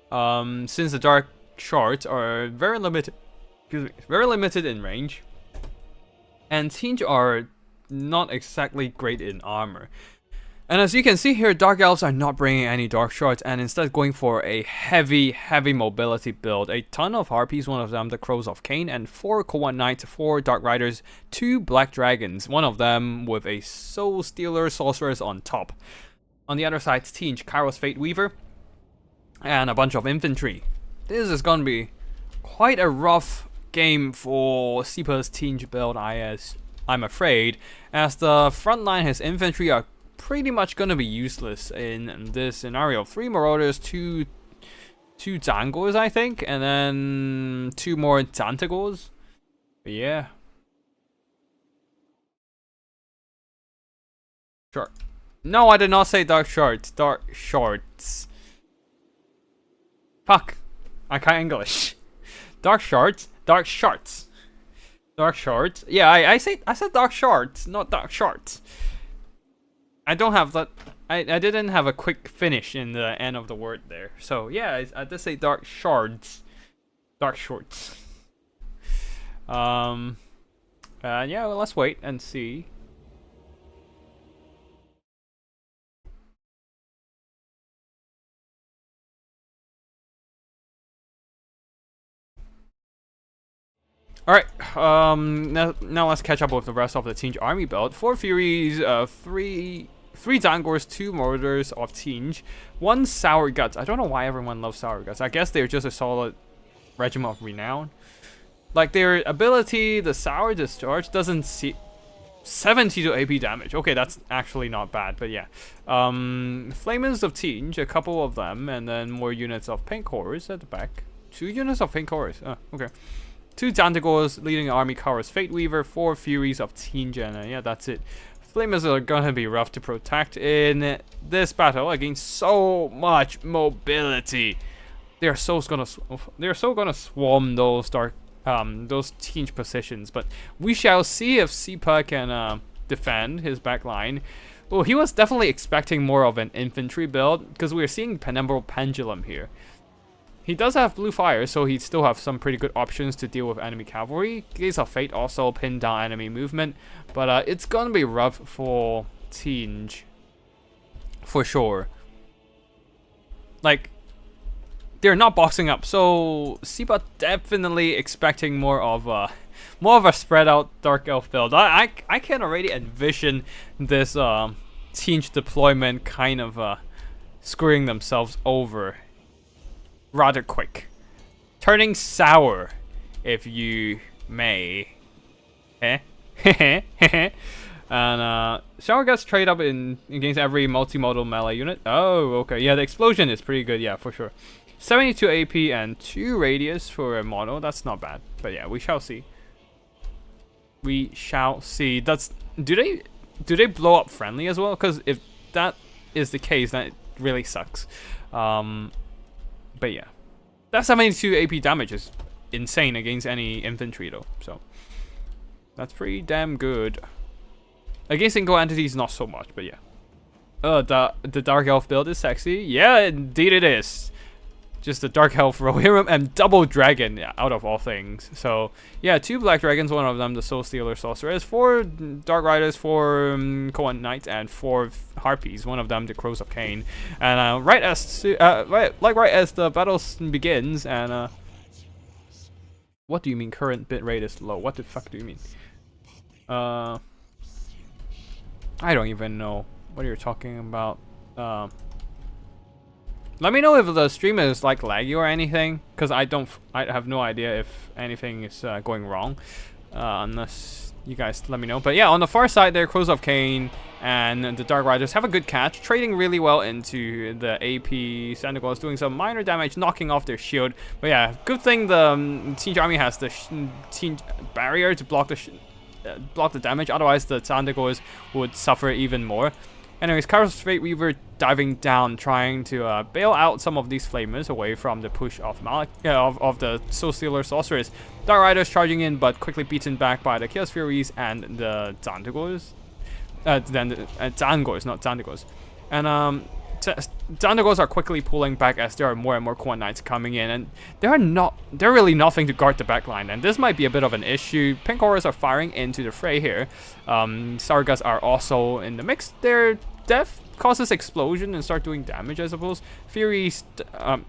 Since the Dark Shards are very limited, very limited in range, and Tinge are not exactly great in armor. And as you can see here, Dark Elves are not bringing any Dark Shards and instead going for a heavy mobility build. A ton of Harpies, one of them the Crows of Cain, and 4 Coat Knights, 4 Dark Riders, 2 Black Dragons, one of them with a Soul Stealer Sorceress on top. On the other side, Tinge, Kairos Fate Weaver, and a bunch of infantry. This is going to be quite a rough game for Seepa's Tinge build, I'm afraid, as the front line, his infantry are pretty much gonna be useless in this scenario. 3 Marauders, 2 Zangors, I think, and then 2 more Tentacles. But yeah. Sure. No, I did not say Dark Shards. Dark Shards. Fuck. I can't English. Dark Shards. Dark Shards. Dark Shards. Yeah, I said Dark Shards, not Dark Shards. I don't have that. I didn't have a quick finish in the end of the word there. So yeah, I did say Dark Shards. Dark Shorts. Yeah, well, let's wait and see. Alright, now let's catch up with the rest of the Tinge army build. 4 Furies, 3 Zangors, 2 Marauders of Tinge, 1 Sour Guts. I don't know why everyone loves Sour Guts. I guess they're just a solid regiment of renown. Like, their ability, the Sour Discharge, doesn't see 70 to AP damage. Okay, that's actually not bad, but yeah. Flamers of Tinge, a couple of them, and then more units of Pink Horrors at the back. 2 units of Pink Horrors. Oh, okay. 2 Tentacles leading the army covers Fate Weaver, 4 Furies of Tinge, and yeah, that's it. Flamers are gonna be rough to protect in this battle against so much mobility. They're so gonna swarm those those Tinge positions, but we shall see if Seepa can defend his back line. Well, he was definitely expecting more of an infantry build because we're seeing Penumbral Pendulum here. He does have blue fire, so he still have some pretty good options to deal with enemy cavalry. Gaze of Fate also pin down enemy movement, but it's gonna be rough for Tinge, for sure. Like, they're not boxing up, so Seepa definitely expecting more of a spread out Dark Elf build. I can already envision this Tinge deployment kind of screwing themselves over rather quick, turning sour, if you may. And Sour Guts trade up against every multimodal melee unit. Oh, okay, yeah, the explosion is pretty good, yeah, for sure. 72 AP and 2 radius for a model. That's not bad, but yeah, we shall see. We shall see. Do they blow up friendly as well? Because if that is the case, then it really sucks. But yeah, that 72 AP damage is insane against any infantry though, so that's pretty damn good. Against single entities, not so much, but yeah. The Dark Elf build is sexy. Yeah, indeed it is. Just the Dark Elf Rohirrim and double dragon, yeah, out of all things. So yeah, 2 Black Dragons, one of them the Soul Stealer Sorceress, 4 Dark Riders, 4 Coat Knights, and 4 Harpies, one of them the Crows of Cain. And right as the battle begins, and what do you mean current bit rate is low? What the fuck do you mean? I don't even know what you're talking about. Let me know if the stream is like laggy or anything, because I have no idea if anything is going wrong, unless you guys let me know. But yeah, on the far side there, Crows of Cain and the Dark Riders have a good catch, trading really well into the AP. Sandoval is doing some minor damage, knocking off their shield. But yeah, good thing the Tinge army has the Tinge barrier to block the damage. Otherwise, the Sandoval would suffer even more. Anyways, Kairos Fate Weaver diving down, trying to bail out some of these flamers away from the push of the Soul Stealer Sorceress. Dark Riders charging in, but quickly beaten back by the Chaos Furies and the Zandagors. Zangors, not Zandagors. And Zandagors are quickly pulling back as there are more and more Coat Knights coming in, and they're really nothing to guard the backline, and this might be a bit of an issue. Pink Horrors are firing into the fray here. Sargas are also in the mix. They're death causes explosion and start doing damage, I suppose. Furies,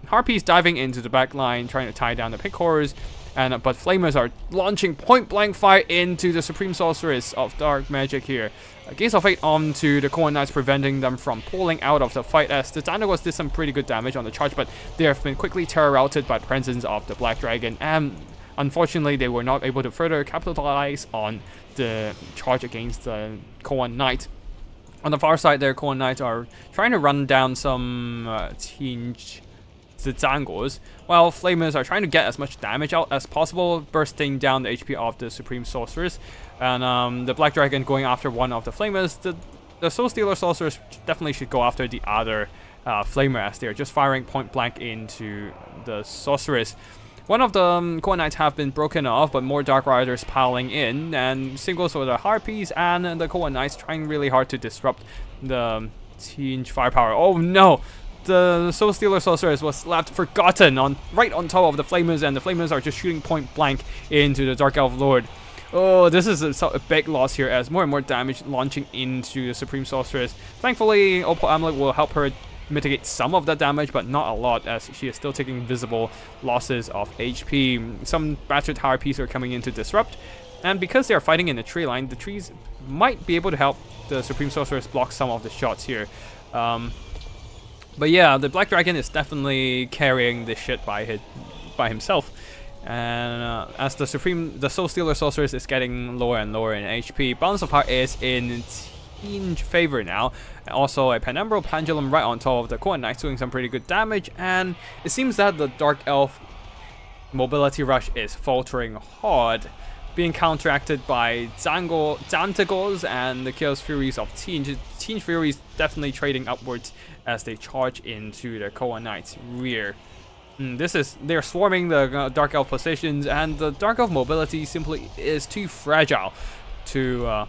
Harpies diving into the back line, trying to tie down the pick horrors, but Flamers are launching point-blank fire into the Supreme Sorceress of Dark Magic here. Gaze of Fate onto the Cohen Knights, preventing them from pulling out of the fight, as the Xanagos did some pretty good damage on the charge, but they have been quickly terror-routed by the presence of the Black Dragon, and unfortunately they were not able to further capitalize on the charge against the Cohen Knight. On the far side there, Cohen Knights are trying to run down some Zangors, while Flamers are trying to get as much damage out as possible, bursting down the HP of the Supreme Sorceress. And the Black Dragon going after one of the Flamers. The Soul Stealer Sorceress definitely should go after the other Flamer, as they're just firing point blank into the Sorceress. One of the Cohen Knights have been broken off, but more Dark Riders piling in, and singles for the Harpies and the Cohen Knights trying really hard to disrupt the Tinge firepower. Oh no! The Soul Stealer Sorceress was left forgotten right on top of the Flamers, and the Flamers are just shooting point blank into the Dark Elf Lord. Oh, this is a big loss here, as more and more damage launching into the Supreme Sorceress. Thankfully, Opal Amulet will help her mitigate some of that damage, but not a lot, as she is still taking visible losses of HP. Some battered Harpies are coming in to disrupt, and because they are fighting in the tree line, the trees might be able to help the Supreme Sorceress block some of the shots here. But yeah, the Black Dragon is definitely carrying this shit by himself. And as the Soul Stealer Sorceress is getting lower and lower in HP, Balance of Heart is in Tinge favor now. Also, a Penumbral Pendulum right on top of the Cohen Knights doing some pretty good damage, and it seems that the Dark Elf mobility rush is faltering hard, being counteracted by Xantagos and the Chaos Furies of Tinge. Tinge Furies definitely trading upwards as they charge into the Cohen Knights' rear. They're swarming the Dark Elf positions, and the Dark Elf mobility simply is too fragile to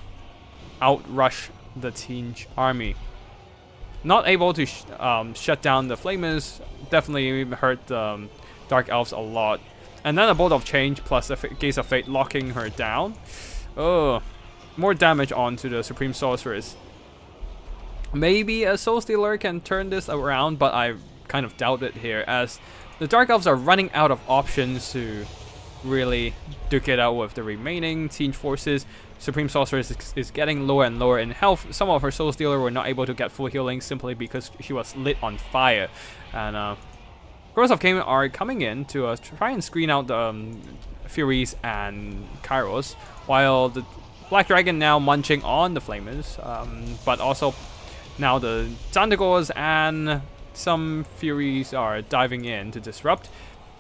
outrush the Tinge army. Not able to shut down the Flamers, definitely hurt the Dark Elves a lot. And then a Bolt of Change plus a Gaze of Fate locking her down. Oh, more damage onto the Supreme Sorceress. Maybe a Soul Stealer can turn this around, but I kind of doubt it here, as the Dark Elves are running out of options to really duke it out with the remaining Tinge forces. Supreme Sorceress is getting lower and lower in health. Some of her Soul Stealer were not able to get full healing simply because she was lit on fire. And Crows of Cayman are coming in to try and screen out the Furies and Kairos, while the Black Dragon now munching on the Flamers, but also now the Xantagos and some Furies are diving in to disrupt.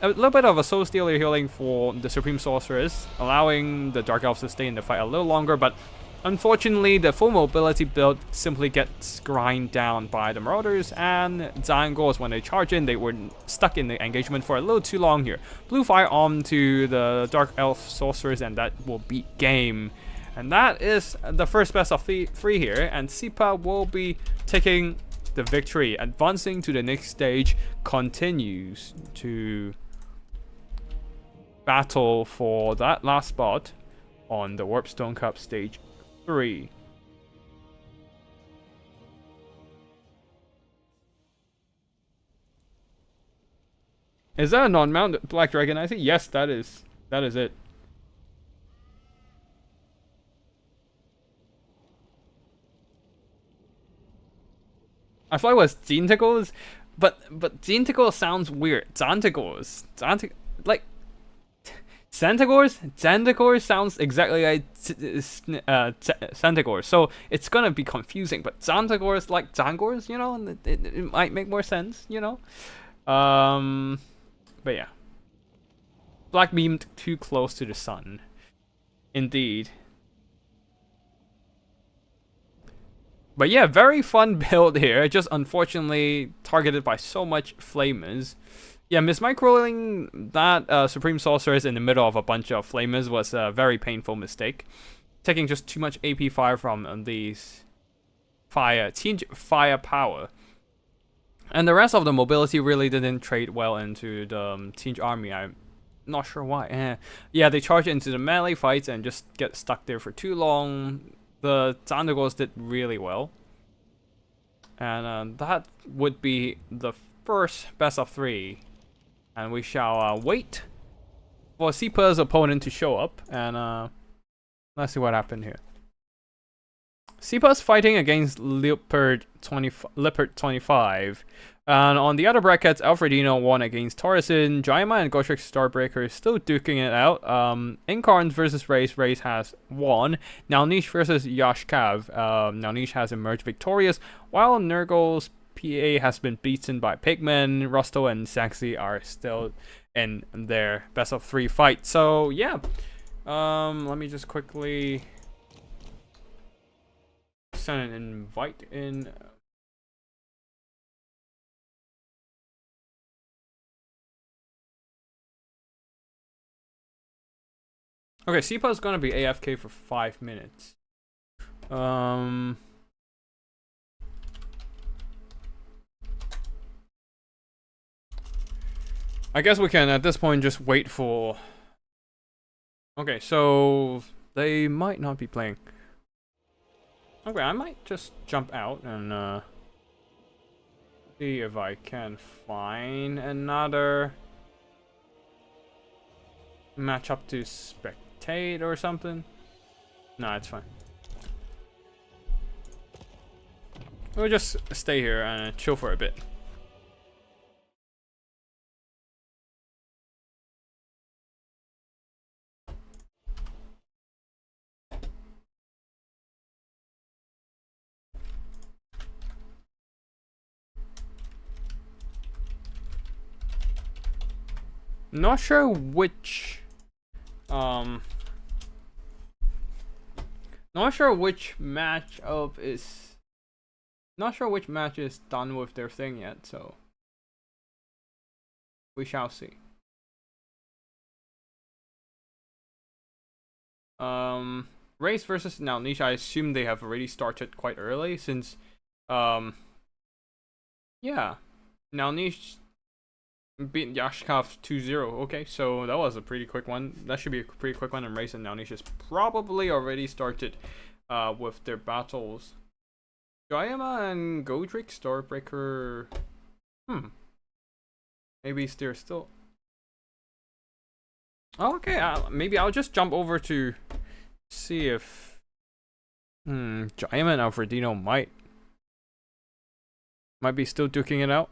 A little bit of a Soul Stealer healing for the Supreme Sorceress, allowing the Dark Elves to stay in the fight a little longer, but unfortunately the full mobility build simply gets grind down by the Marauders, and Xangors, when they charge in, they were stuck in the engagement for a little too long here. Blue fire onto the Dark Elf Sorceress, and that will beat game. And that is the first best of three here, and Sipa will be taking the victory. Advancing to the next stage, continues to battle for that last spot on the Warpstone Cup stage 3. Is that a non-mounted Black Dragon? I think yes, that is it. I thought it was Xantagos, but Xantagos sounds weird. Xantagos, like Xantagos sounds exactly like Xantagos, so it's gonna be confusing. But Xantagos, like Xangors, you know, it might make more sense, you know. But yeah, Black beamed too close to the sun, indeed. But yeah, very fun build here, just unfortunately targeted by so much Flamers. Yeah, mismicroing that Supreme Sorceress in the middle of a bunch of Flamers was a very painful mistake. Taking just too much AP fire from these Tinge firepower. And the rest of the mobility really didn't trade well into the Tinge army. I'm not sure why. Yeah, they charge into the melee fights and just get stuck there for too long. The Xantagos did really well. and that would be the first best of 3. And we shall wait for Sipa's opponent to show up, and let's see what happened here. Sipa's fighting against Leopard 25. And on the other brackets, Alfredino won against Torreson. Jaima and Gotrek Starbreaker is still duking it out. Incarns versus Race. Race has won. Nalnish versus Yashkav. Nalnish has emerged victorious, while Nurgle's PA has been beaten by Pigman. Rusto and Saxy are still in their best of 3 fight. So yeah, let me just quickly send an invite in. Okay, Sipa's gonna be AFK for 5 minutes. I guess we can at this point just wait for. Okay, so they might not be playing. Okay, I might just jump out and see if I can find another match up to spectate or something. No, it's fine. We'll just stay here and chill for a bit. Not sure which not sure which match is done with their thing yet, so we shall see. Race versus Nalnish, I assume they have already started quite early since yeah, Nalnish beat Yashkov 2-0. Okay, so that was a pretty quick one. That should be a pretty quick one. And Race and Nalnish has probably already started with their battles. Jayama and Godric Starbreaker. Maybe they're still. Oh, okay, maybe I'll just jump over to see if Jayama and Alfredino might be still duking it out.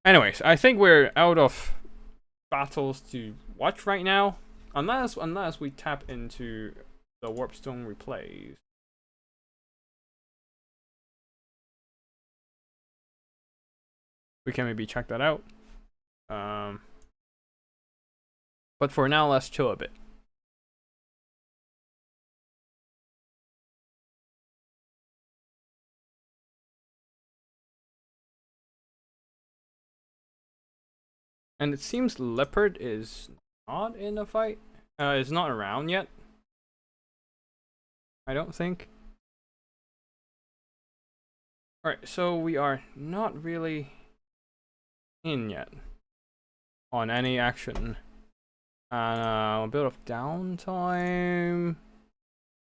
Anyways, I think we're out of battles to watch right now, unless we tap into the Warpstone replays. We can maybe check that out. But for now, let's chill a bit. And it seems Leopard is not in a fight. Is not around yet. I don't think. Alright, so we are not really in yet on any action. And a bit of downtime.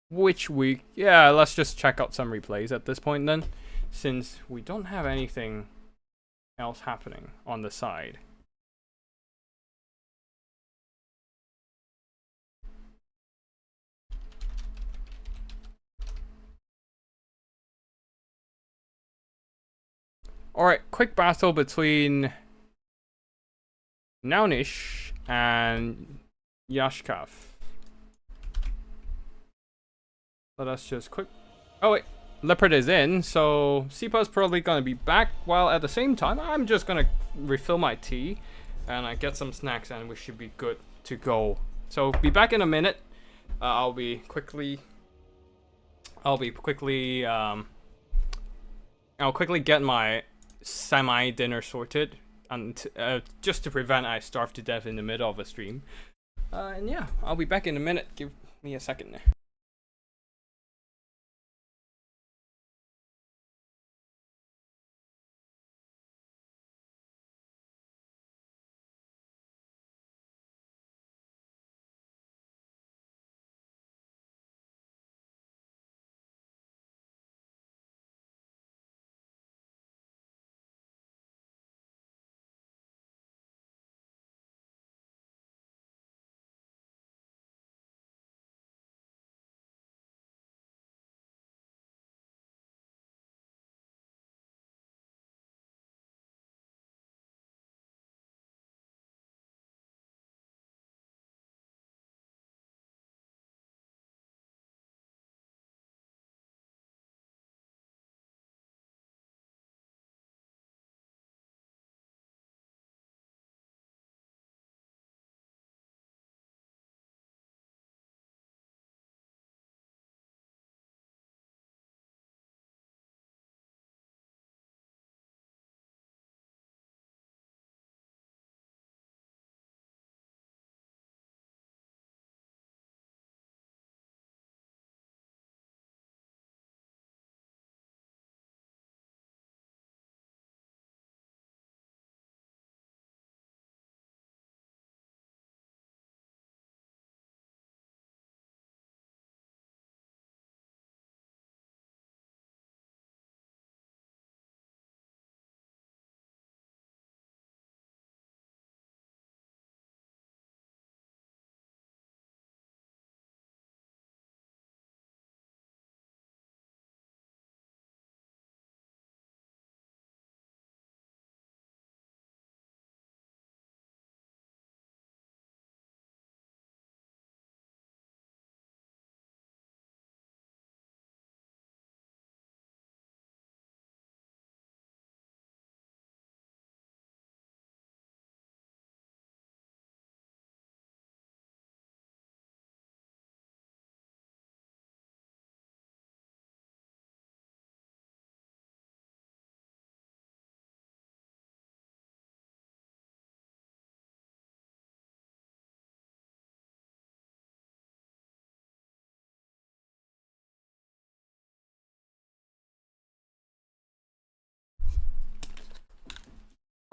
Which week? Yeah, let's just check out some replays at this point then, since we don't have anything else happening on the side. Alright, quick battle between Nalnish and Yashkov. Let us just quick. Oh wait, Leopard is in, so Sipa's probably gonna be back. While at the same time, I'm just gonna refill my tea, and I get some snacks, and we should be good to go. So be back in a minute. I'll quickly get my semi-dinner sorted, and just to prevent I starve to death in the middle of a stream. And yeah, I'll be back in a minute. Give me a second there.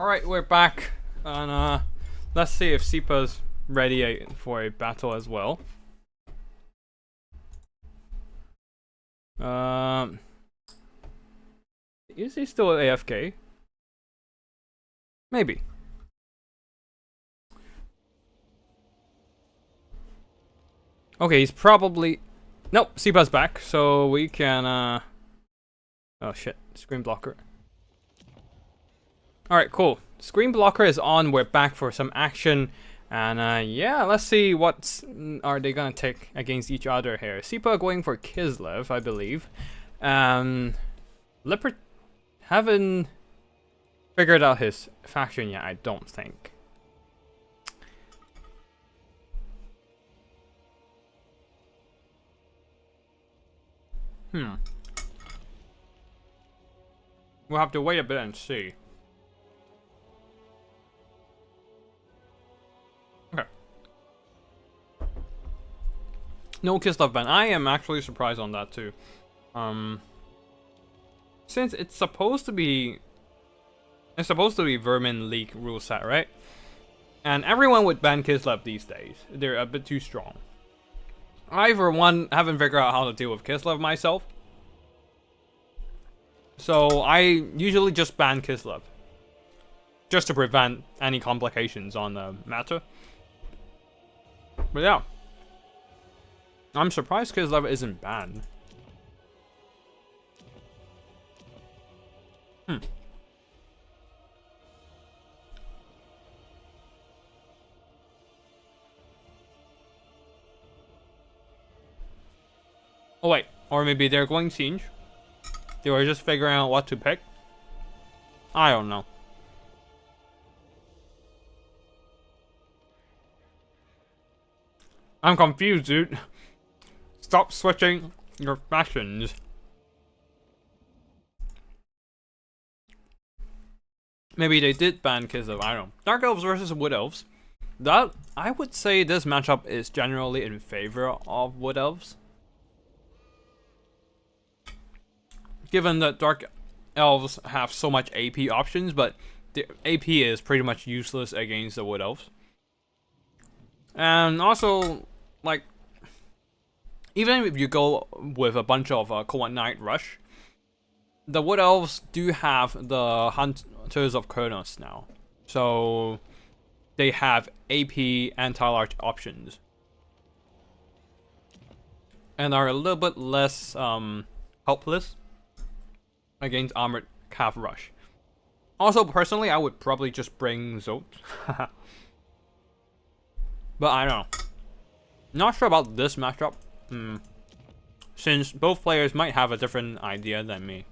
Alright, we're back. And let's see if Sipa's ready for a battle as well. Is he still AFK? Maybe. Okay, he's probably... Nope, Sipa's back, so we can, Oh shit, screen blocker. Alright, cool. Screen blocker is on, we're back for some action. And yeah, let's see what are they gonna take against each other here. Sipa going for Kislev, I believe. Leopard haven't figured out his faction yet, I don't think. We'll have to wait a bit and see. Okay. No Kislev ban. I am actually surprised on that too. Since it's supposed to be Vermin League rule set, right? And everyone would ban Kislev these days. They're a bit too strong. I, for one, haven't figured out how to deal with Kislev myself. So I usually just ban Kislev. Just to prevent any complications on the matter. But yeah. I'm surprised Kislev isn't banned. Oh wait, or maybe they're going siege. They were just figuring out what to pick. I don't know. I'm confused, dude. Stop switching your factions. Maybe they did ban Kislev, I don't know. Dark Elves versus Wood Elves. That, I would say this matchup is generally in favor of Wood Elves. Given that Dark Elves have so much AP options, but the AP is pretty much useless against the Wood Elves. And also, like, even if you go with a bunch of Cold Knight Rush, the Wood Elves do have the Hunters of Kurnos now. So, they have AP anti-large options. And are a little bit less helpless against Armored Cav Rush. Also, personally, I would probably just bring Zolt. But I don't know. Not sure about this matchup. Since both players might have a different idea than me.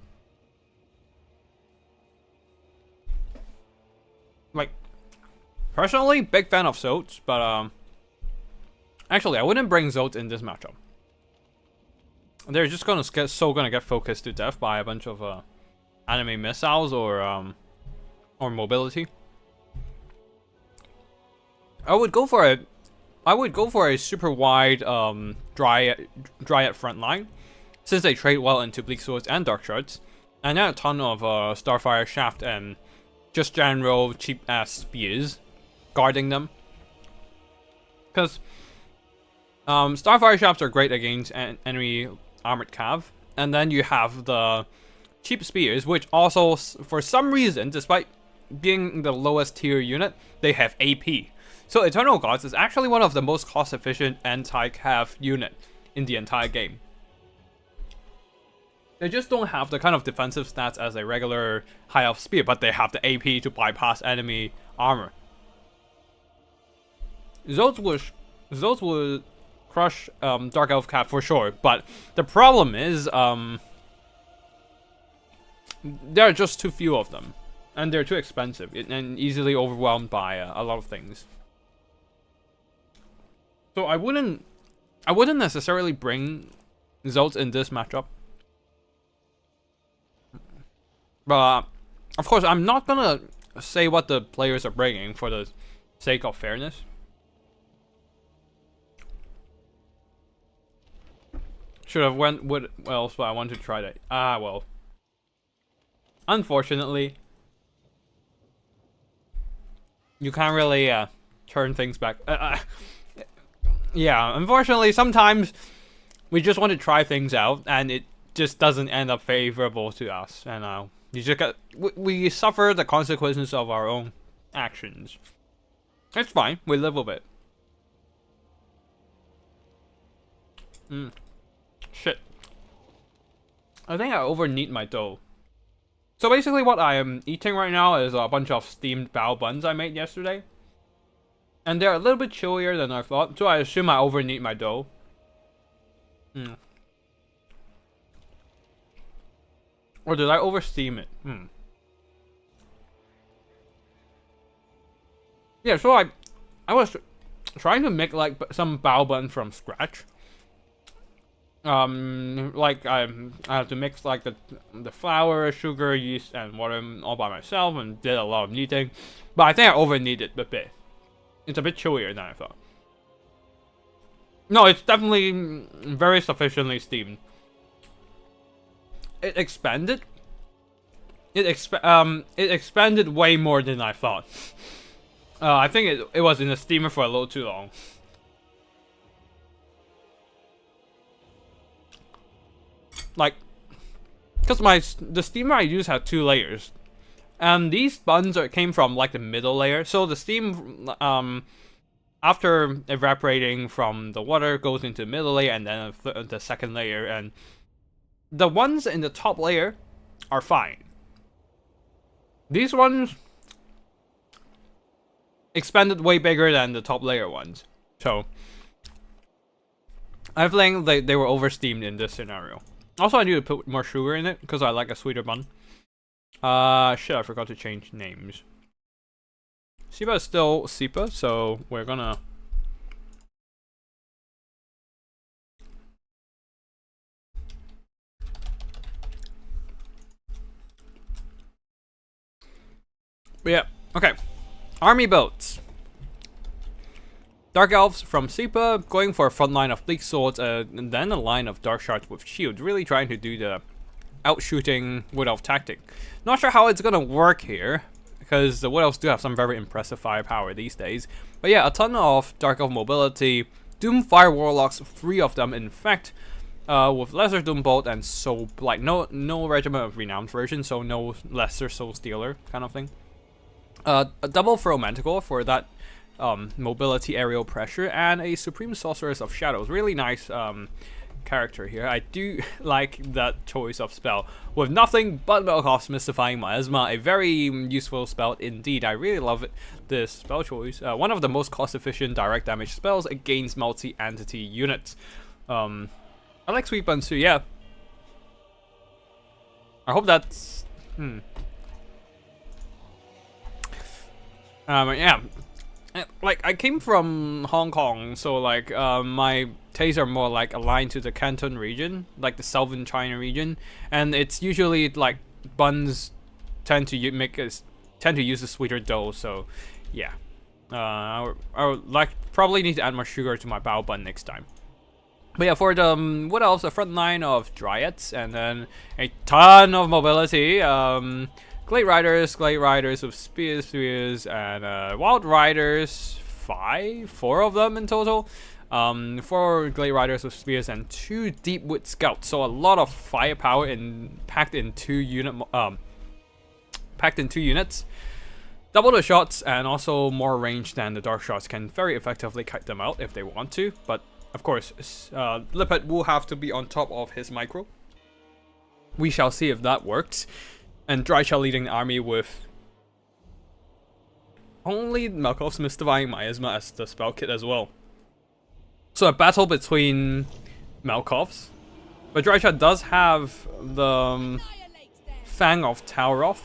Like, personally, big fan of Zolt, but actually, I wouldn't bring Zolt in this matchup. They're just gonna get focused to death by a bunch of enemy missiles or mobility. I would go for a super wide Dryad front line, since they trade well into Bleak Swords and Dark Shards, and then a ton of Starfire Shaft and just general cheap ass spears guarding them. Because Starfire Shafts are great against enemy Armored Cav, and then you have the cheap spears, which also, for some reason, despite being the lowest tier unit, they have AP. So Eternal Gods is actually one of the most cost-efficient anti-cav unit in the entire game. They just don't have the kind of defensive stats as a regular High Elf Spear, but they have the AP to bypass enemy armor. Zolt would crush Dark Elf Cav for sure, but the problem is there are just too few of them, and they're too expensive and easily overwhelmed by a lot of things. So I wouldn't necessarily bring Zolt in this matchup. But of course, I'm not gonna say what the players are bringing for the sake of fairness. Should have went with else, but I want to try that. Well. Unfortunately, you can't really turn things back. Yeah, unfortunately, sometimes we just want to try things out, and it just doesn't end up favorable to us. And you just got we suffer the consequences of our own actions. It's fine. We live with it. Shit. I think I overknead my dough. So basically what I am eating right now is a bunch of steamed bao buns I made yesterday. And they're a little bit chillier than I thought, so I assume I overknead my dough. Or did I oversteam it? Yeah, so I was trying to make like some bao bun from scratch. Like I have to mix like the flour, sugar, yeast, and water all by myself, and did a lot of kneading. But I think I over kneaded a bit. It's a bit chillier than I thought. No, it's definitely very sufficiently steamed. It expanded. It expanded way more than I thought. I think it was in the steamer for a little too long. Like, because the steamer I use had 2 layers, and these buns came from like the middle layer. So the steam, after evaporating from the water, goes into the middle layer and then the second layer, and the ones in the top layer are fine. These ones expanded way bigger than the top layer ones, so I think they were oversteamed in this scenario. Also, I need to put more sugar in it because I like a sweeter bun. Shit, I forgot to change names. Sipa is still Sipa, so we're gonna... Yeah, okay. Army boats. Dark Elves from Sipa, going for a front line of bleak swords, and then a line of dark shards with shields, really trying to do the out-shooting Wood Elf tactic. Not sure how it's gonna work here, because the Wood Elves do have some very impressive firepower these days. But yeah, a ton of Dark Elf mobility, Doom Fire Warlocks, 3 of them in fact, with Lesser Doom Bolt and Soul, like no Regiment of Renowned version, so no Lesser Soul Stealer kind of thing. A double Throw Manticore for that mobility aerial pressure, and a Supreme Sorceress of Shadows. Really nice character here. I do like that choice of spell. With nothing but Melkoth's Mystifying Miasma, a very useful spell indeed. I really love it. This spell choice. One of the most cost-efficient direct damage spells against multi-entity units. I like Sweet Buns too, yeah. I hope that's... yeah. Like, I came from Hong Kong, so like my tastes are more like aligned to the Canton region, like the southern China region, and it's usually like buns tend to use a sweeter dough. So yeah, I would like probably need to add more sugar to my bao bun next time. But yeah, for the what else? A front line of dryads, and then a ton of mobility. Glade Riders with spears, and Wild Riders, 4 of them in total. 4 Glade Riders with spears and 2 Deepwood Scouts. So a lot of firepower packed in 2 units. Double the shots, and also more range than the dark shots can very effectively kite them out if they want to. But of course, Lipet will have to be on top of his micro. We shall see if that works. And Drycha leading the army with only Melkoth's Mystifying Miasma as the spell kit as well. So a battle between Melkoths. But Drycha does have the Fang of Tauroth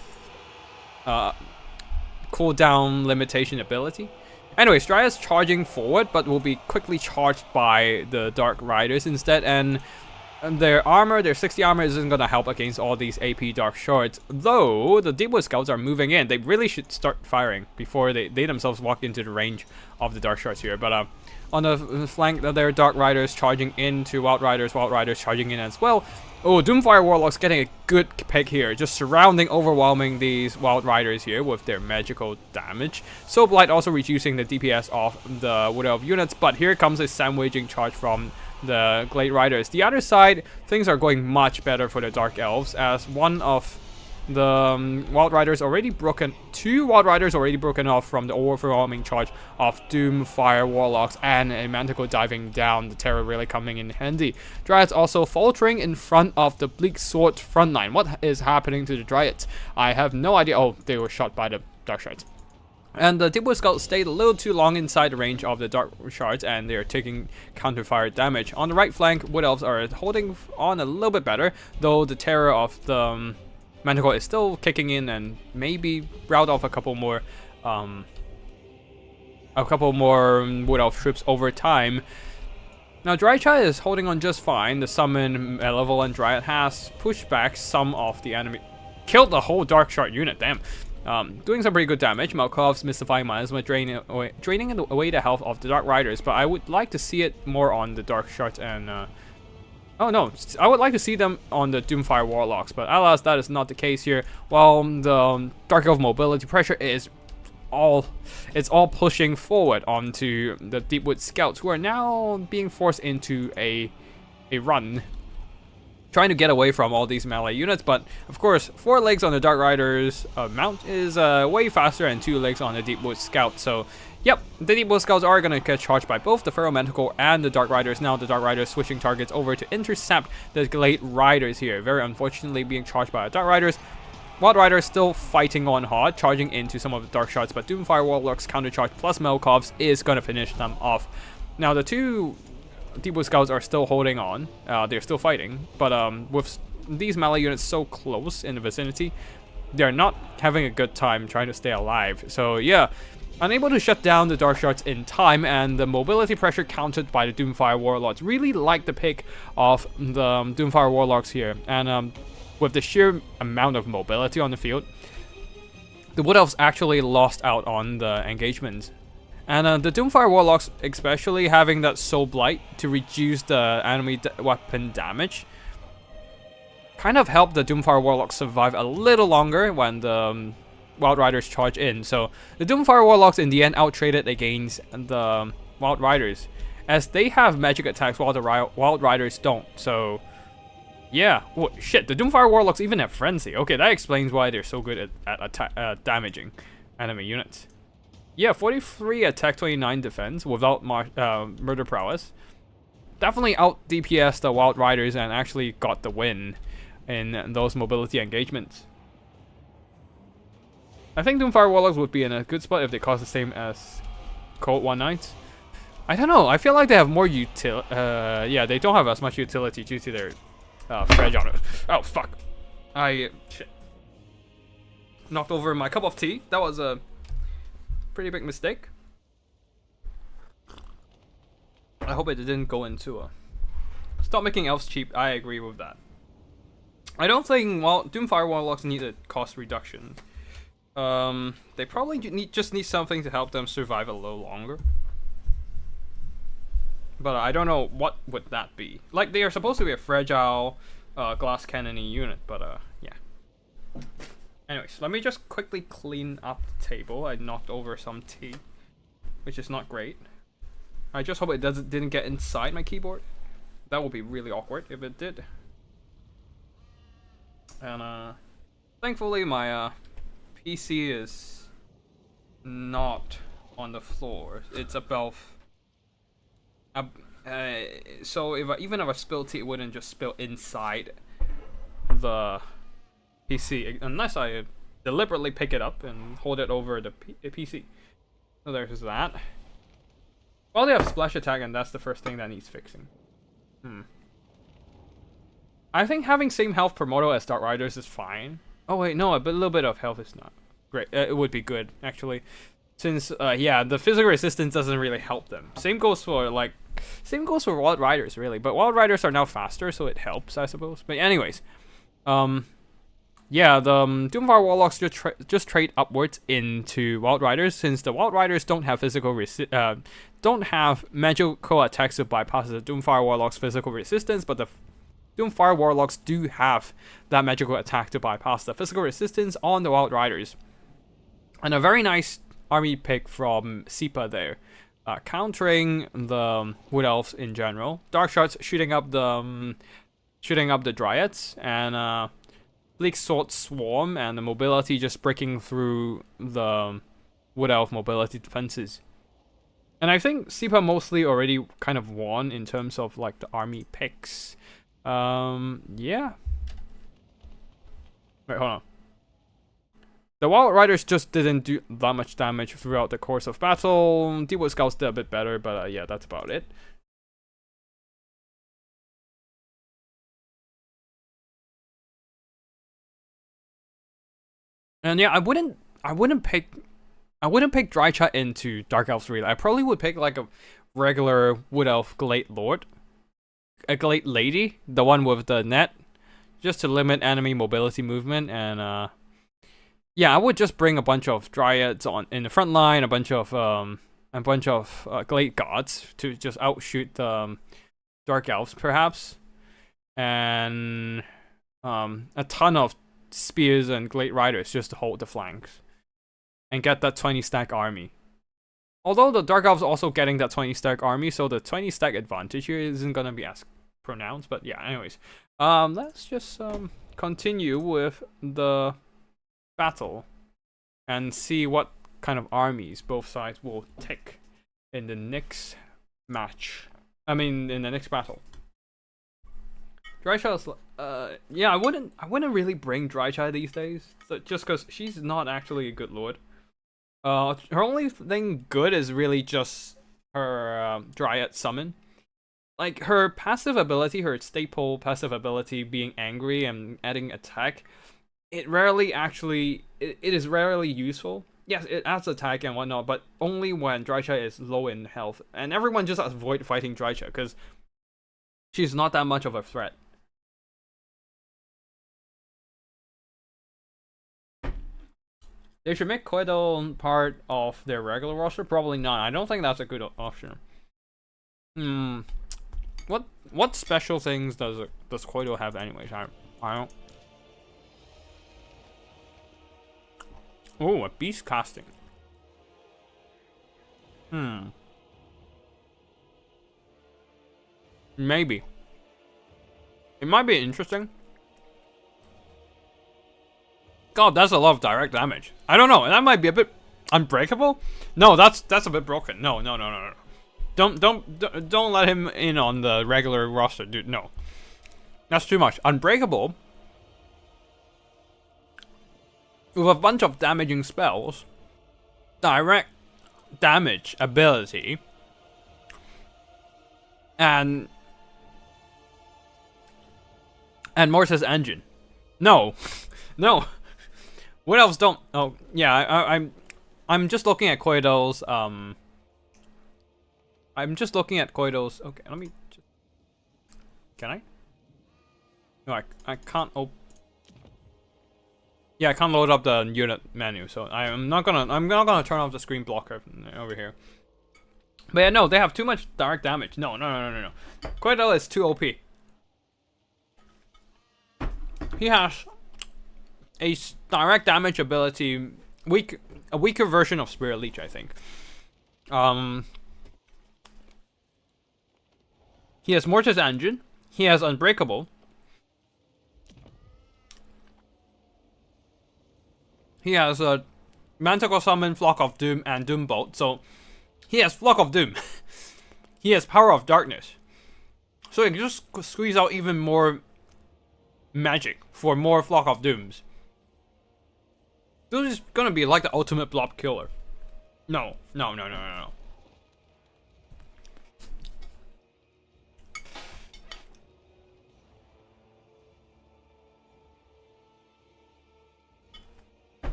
cooldown limitation ability. Anyway, Strya's charging forward, but will be quickly charged by the Dark Riders instead, and And their armor, their 60 armor isn't going to help against all these AP Dark Shards. Though, the Deepwood Scouts are moving in. They really should start firing before they themselves walk into the range of the Dark Shards here. But on the flank, there are Dark Riders charging into Wild Riders charging in as well. Oh, Doomfire Warlocks getting a good pick here. Just surrounding, overwhelming these Wild Riders here with their magical damage. Soul Blight also reducing the DPS of the Wood Elf units. But here comes a sandwiching charge from the Glade Riders. The other side, things are going much better for the Dark Elves, as one of the Wild Riders already broken, two Wild Riders already broken off from the overwhelming charge of Doomfire Warlocks, and a Manticore diving down, the Terror really coming in handy. Dryads also faltering in front of the Bleak Sword frontline. What is happening to the Dryads? I have no idea. Oh, they were shot by the Dark Shards. And the Deepwood Scouts stayed a little too long inside the range of the Dark Shards, and they are taking counter-fire damage. On the right flank, Wood Elves are holding on a little bit better, though the terror of the Manticore is still kicking in and maybe rout off a couple more Wood Elf troops over time. Now, Drycha is holding on just fine. The Summon, Malevolent Dryad has pushed back some of the enemy. Killed the whole Dark Shard unit, damn. Doing some pretty good damage. Malkov's Mystifying Miasma draining away the health of the Dark Riders, but I would like to see it more on the Dark Shards and... oh no, I would like to see them on the Doomfire Warlocks, but alas, that is not the case here. While the Dark Elf mobility pressure is all pushing forward onto the Deepwood Scouts, who are now being forced into a run, trying to get away from all these melee units. But of course, 4 legs on the Dark Riders mount is way faster than 2 legs on the Deepwood Scout. So yep, the Deepwood Scouts are going to get charged by both the Feral Manticore and the Dark Riders. Now the Dark Riders switching targets over to intercept the Glade Riders here. Very unfortunately being charged by the Dark Riders. Wild Riders still fighting on hard, charging into some of the Dark Shards, but Doomfire Warlocks countercharge plus Melkovs is going to finish them off. Now the 2 Deepwood Scouts are still holding on. They're still fighting, but with these melee units so close in the vicinity, they're not having a good time trying to stay alive. So yeah, unable to shut down the Dark Shards in time, and the mobility pressure countered by the Doomfire Warlocks. Really like the pick of the Doomfire Warlocks here, and with the sheer amount of mobility on the field, the Wood Elves actually lost out on the engagement. And the Doomfire Warlocks, especially having that Soul Blight to reduce the enemy weapon damage, kind of helped the Doomfire Warlocks survive a little longer when the Wild Riders charge in. So the Doomfire Warlocks in the end outtraded against the Wild Riders, as they have magic attacks while the Wild Riders don't. So yeah, well, shit, the Doomfire Warlocks even have Frenzy. Okay, that explains why they're so good at damaging enemy units. Yeah, 43 attack, 29 defense without murder prowess. Definitely out DPS the Wild Riders and actually got the win in those mobility engagements. I think Doomfire Warlocks would be in a good spot if they cost the same as Cold One Knights. I don't know, I feel like they have more utility. Yeah, they don't have as much utility due to their fragile. Oh, fuck. Shit. Knocked over my cup of tea. That was a pretty big mistake. I hope it didn't go into a... Stop making elves cheap. I agree with that. I don't think Doomfire Warlocks need a cost reduction. They probably just need something to help them survive a little longer. But I don't know what would that be. Like, they are supposed to be a fragile glass cannon-y unit, but yeah. Anyways, let me just quickly clean up the table. I knocked over some tea, which is not great. I just hope it didn't get inside my keyboard. That would be really awkward if it did. And thankfully my PC is not on the floor. It's above. So even if I spill tea, it wouldn't just spill inside the PC, unless I deliberately pick it up and hold it over the PC. So there's that. Well, they have splash attack, and that's the first thing that needs fixing. I think having same health per model as Dark Riders is fine. Oh wait, no, a little bit of health is not great. It would be good, actually, since yeah, the physical resistance doesn't really help them. Same goes for like Same goes for Wild Riders, really. But Wild Riders are now faster, so it helps, I suppose. But anyways, yeah, the Doomfire Warlocks just trade upwards into Wild Riders, since the Wild Riders don't have don't have magical attacks to bypass the Doomfire Warlocks' physical resistance, but the Doomfire Warlocks do have that magical attack to bypass the physical resistance on the Wild Riders. And a very nice army pick from Sipa there, countering the Wood Elves in general. Dark Shards shooting up the Dryads, and Bleak Sword Swarm and the mobility just breaking through the Wood Elf mobility defenses. And I think Sipa mostly already kind of won in terms of like the army picks. Yeah. Wait, hold on. The Wild Riders just didn't do that much damage throughout the course of battle. Deepwood Scouts did a bit better, but yeah, that's about it. And yeah, I wouldn't pick Drycha into Dark Elves really. I probably would pick like a regular Wood Elf Glade Lord, a Glade Lady, the one with the net, just to limit enemy mobility movement. And yeah, I would just bring a bunch of Dryads in the front line, a bunch of Glade Gods to just outshoot the Dark Elves perhaps, and a ton of Spears and Glade Riders just to hold the flanks and get that 20 stack army. Although the Dark Elves also getting that 20 stack army, so the 20 stack advantage here isn't gonna be as pronounced. But yeah, anyways, let's just continue with the battle and see what kind of armies both sides will take in the next match. I mean, in the next battle. Drycha's, yeah, I wouldn't really bring Drycha these days, so just because she's not actually a good lord. Her only thing good is really just her Dryad summon. Like her passive ability, her staple passive ability, being angry and adding attack. It is rarely useful. Yes, it adds attack and whatnot, but only when Drycha is low in health, and everyone just avoid fighting Drycha because she's not that much of a threat. They should make Koido part of their regular roster? Probably not. I don't think that's a good option. What special things does Koido have anyways? I don't. Oh, a beast casting. Maybe. It might be interesting. God, that's a lot of direct damage. I don't know. That might be a bit unbreakable. No, that's a bit broken. No. Don't let him in on the regular roster, dude. No, that's too much. Unbreakable with a bunch of damaging spells, direct damage ability, and Mortis engine. No, no. What else don't? Oh yeah, I'm just looking at Koido's. I'm just looking at Koido's. Okay, let me. Can I? No, I can't open. Yeah, I can't load up the unit menu, so I'm not gonna turn off the screen blocker over here. But yeah, no, they have too much direct damage. No. Koido is too OP. He has a direct damage ability, a weaker version of Spirit Leech, I think. He has Mortis Engine. He has Unbreakable. He has a Manticore Summon, Flock of Doom, and Doom Bolt. So he has Flock of Doom. He has Power of Darkness. So he can just squeeze out even more magic for more Flock of Dooms. This is gonna be like the ultimate blob killer. No.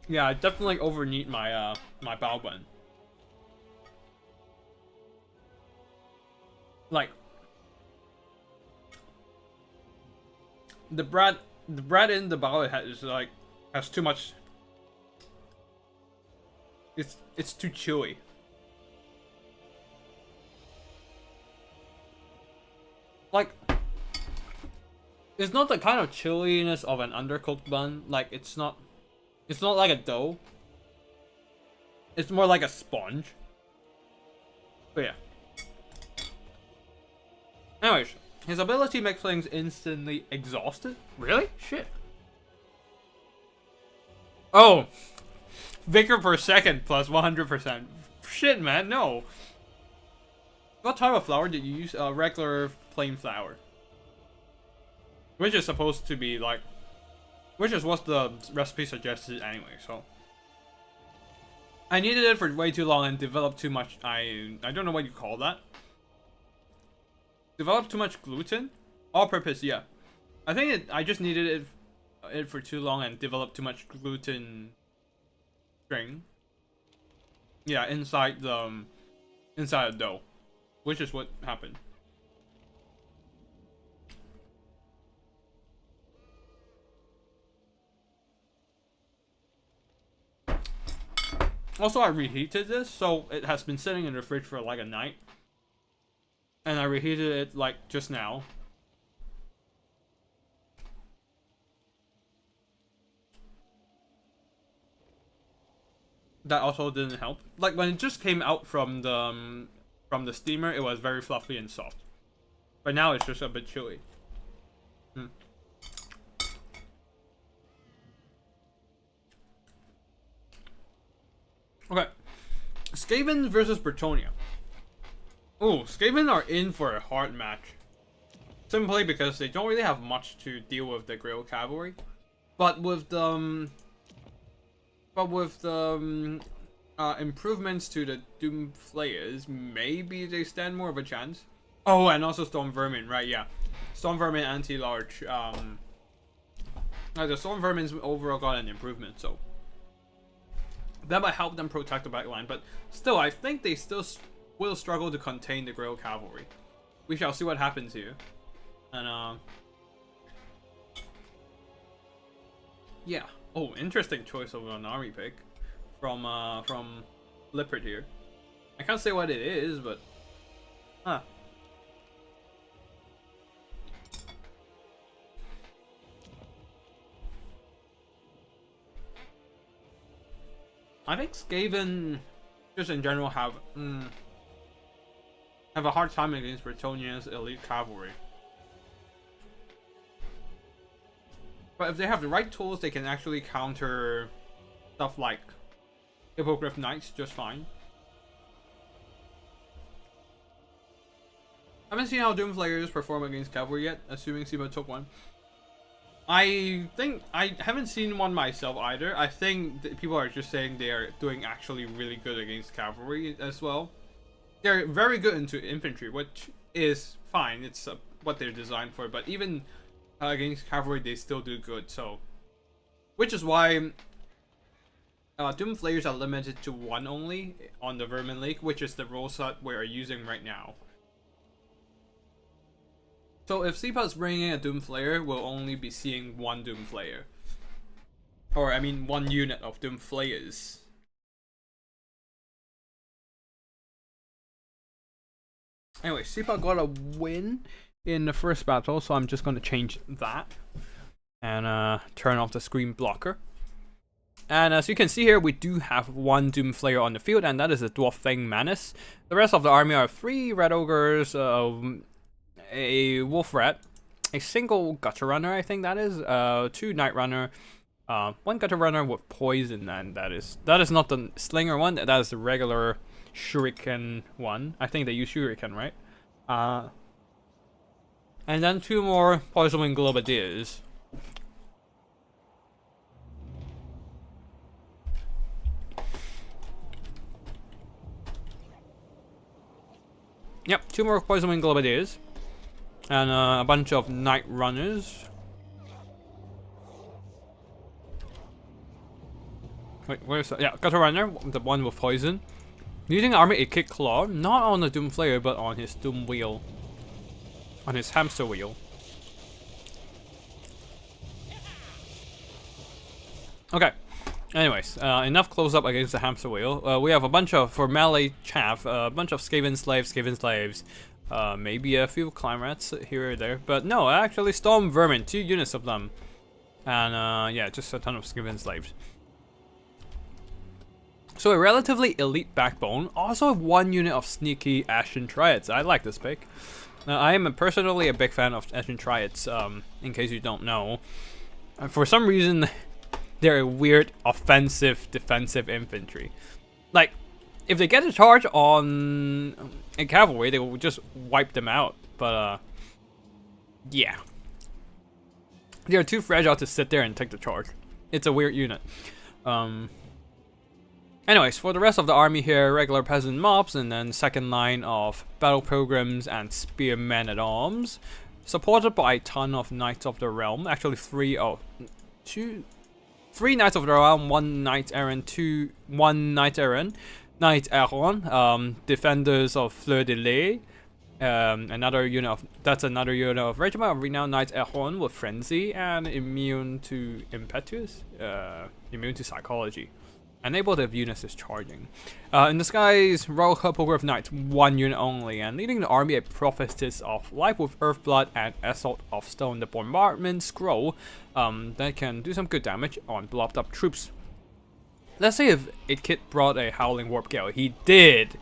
Yeah, I definitely overneat my my bow button. Like the bread in the bow is like has too much. It's too chewy. Like it's not the kind of chilliness of an undercooked bun. Like it's not like a dough. It's more like a sponge. But yeah. Anyways, his ability makes things instantly exhausted. Really? Shit. Oh, vigor per second plus 100%. Shit, man, no. What type of flour did you use? Regular plain flour. Which is supposed to be like, which is what the recipe suggested anyway. So I needed it for way too long and developed too much. I don't know what you call that. Developed too much gluten? All-purpose, yeah. I think I just needed it for too long and developed too much gluten string. Yeah, inside the dough, which is what happened. Also, I reheated this, so it has been sitting in the fridge for like a night. And I reheated it like just now. That also didn't help. Like when it just came out from the steamer, it was very fluffy and soft. But now it's just a bit chewy. Okay, Skaven versus Bretonnia. Oh, Skaven are in for a hard match. Simply because they don't really have much to deal with the Grail Cavalry. But with the improvements to the Doom Flayers, maybe they stand more of a chance. Oh, and also Storm Vermin, right? Yeah, Storm Vermin anti-large. The Storm Vermin's overall got an improvement, so that might help them protect the backline. But still, I think they still will struggle to contain the Grail Cavalry. We shall see what happens here. And yeah. Oh, interesting choice of an army pick from Lippert here. I can't say what it is, but huh. I think Skaven just in general have a hard time against Bretonnia's elite cavalry. But if they have the right tools, they can actually counter stuff like Hippogriff Knights just fine. I haven't seen how Doomflayers perform against cavalry yet, assuming Siba took one. I think I haven't seen one myself either. I think that people are just saying they are doing actually really good against cavalry as well. They're very good into infantry, which is fine. It's what they're designed for. But even against cavalry, they still do good. So, which is why Doomflayers are limited to one only on the Vermin Lake, which is the role set we are using right now. So if Sipa's bringing a Doomflayer, we'll only be seeing one Doomflayer. Or, I mean, one unit of Doomflayers. Anyway, Sipa got a win in the first battle, so I'm just going to change that. And turn off the screen blocker. And as you can see here, we do have one Doomflayer on the field, and that is a Dwarf Thing Manus. The rest of the army are 3 Red Ogres, a Wolf Rat, a single Gutter Runner, I think that is, 2 Night Runner, 1 Gutter Runner with Poison, and that is not the Slinger one, that is the regular Shuriken one. I think they use Shuriken, right? And then 2 more Poison Wing Globadiers. Yep, 2 more Poison Wing Globadiers. And a bunch of Night Runners. Wait, where's that? Yeah, got a runner, the one with poison. Using army a kick claw, not on the Doom Flayer, but on his Doom wheel. On his hamster wheel. Okay. Anyways, enough close up against the hamster wheel. We have a bunch of, for melee chaff, a bunch of Skaven slaves. Maybe a few climb rats here or there. But no, actually storm vermin, 2 units of them. And yeah, just a ton of Skaven slaves. So a relatively elite backbone, also 1 unit of sneaky Ashen Triads. I like this pick. I am personally a big fan of Ashen Triads, in case you don't know. For some reason, they're a weird offensive, defensive infantry. Like, if they get a charge on a cavalry, they will just wipe them out. But, yeah. They are too fragile to sit there and take the charge. It's a weird unit. Anyways, for the rest of the army here, regular peasant mobs, and then second line of battle pilgrims and spearmen at arms, supported by a ton of knights of the realm. Actually, 3 knights of the realm, 1 knight errant, 1 knight errant, defenders of Fleur de Lis. Another unit of regiment of renowned knights errant with frenzy and immune to impetus, immune to psychology. Enable the units is charging. In the skies, Royal Hippogriff Knights, 1 unit only, and leading the army a Prophetess of Life with Earthblood and Assault of Stone, the Bombardment Scroll, that can do some good damage on blobbed up troops. Let's see if Kit brought a Howling Warp Gale. He did!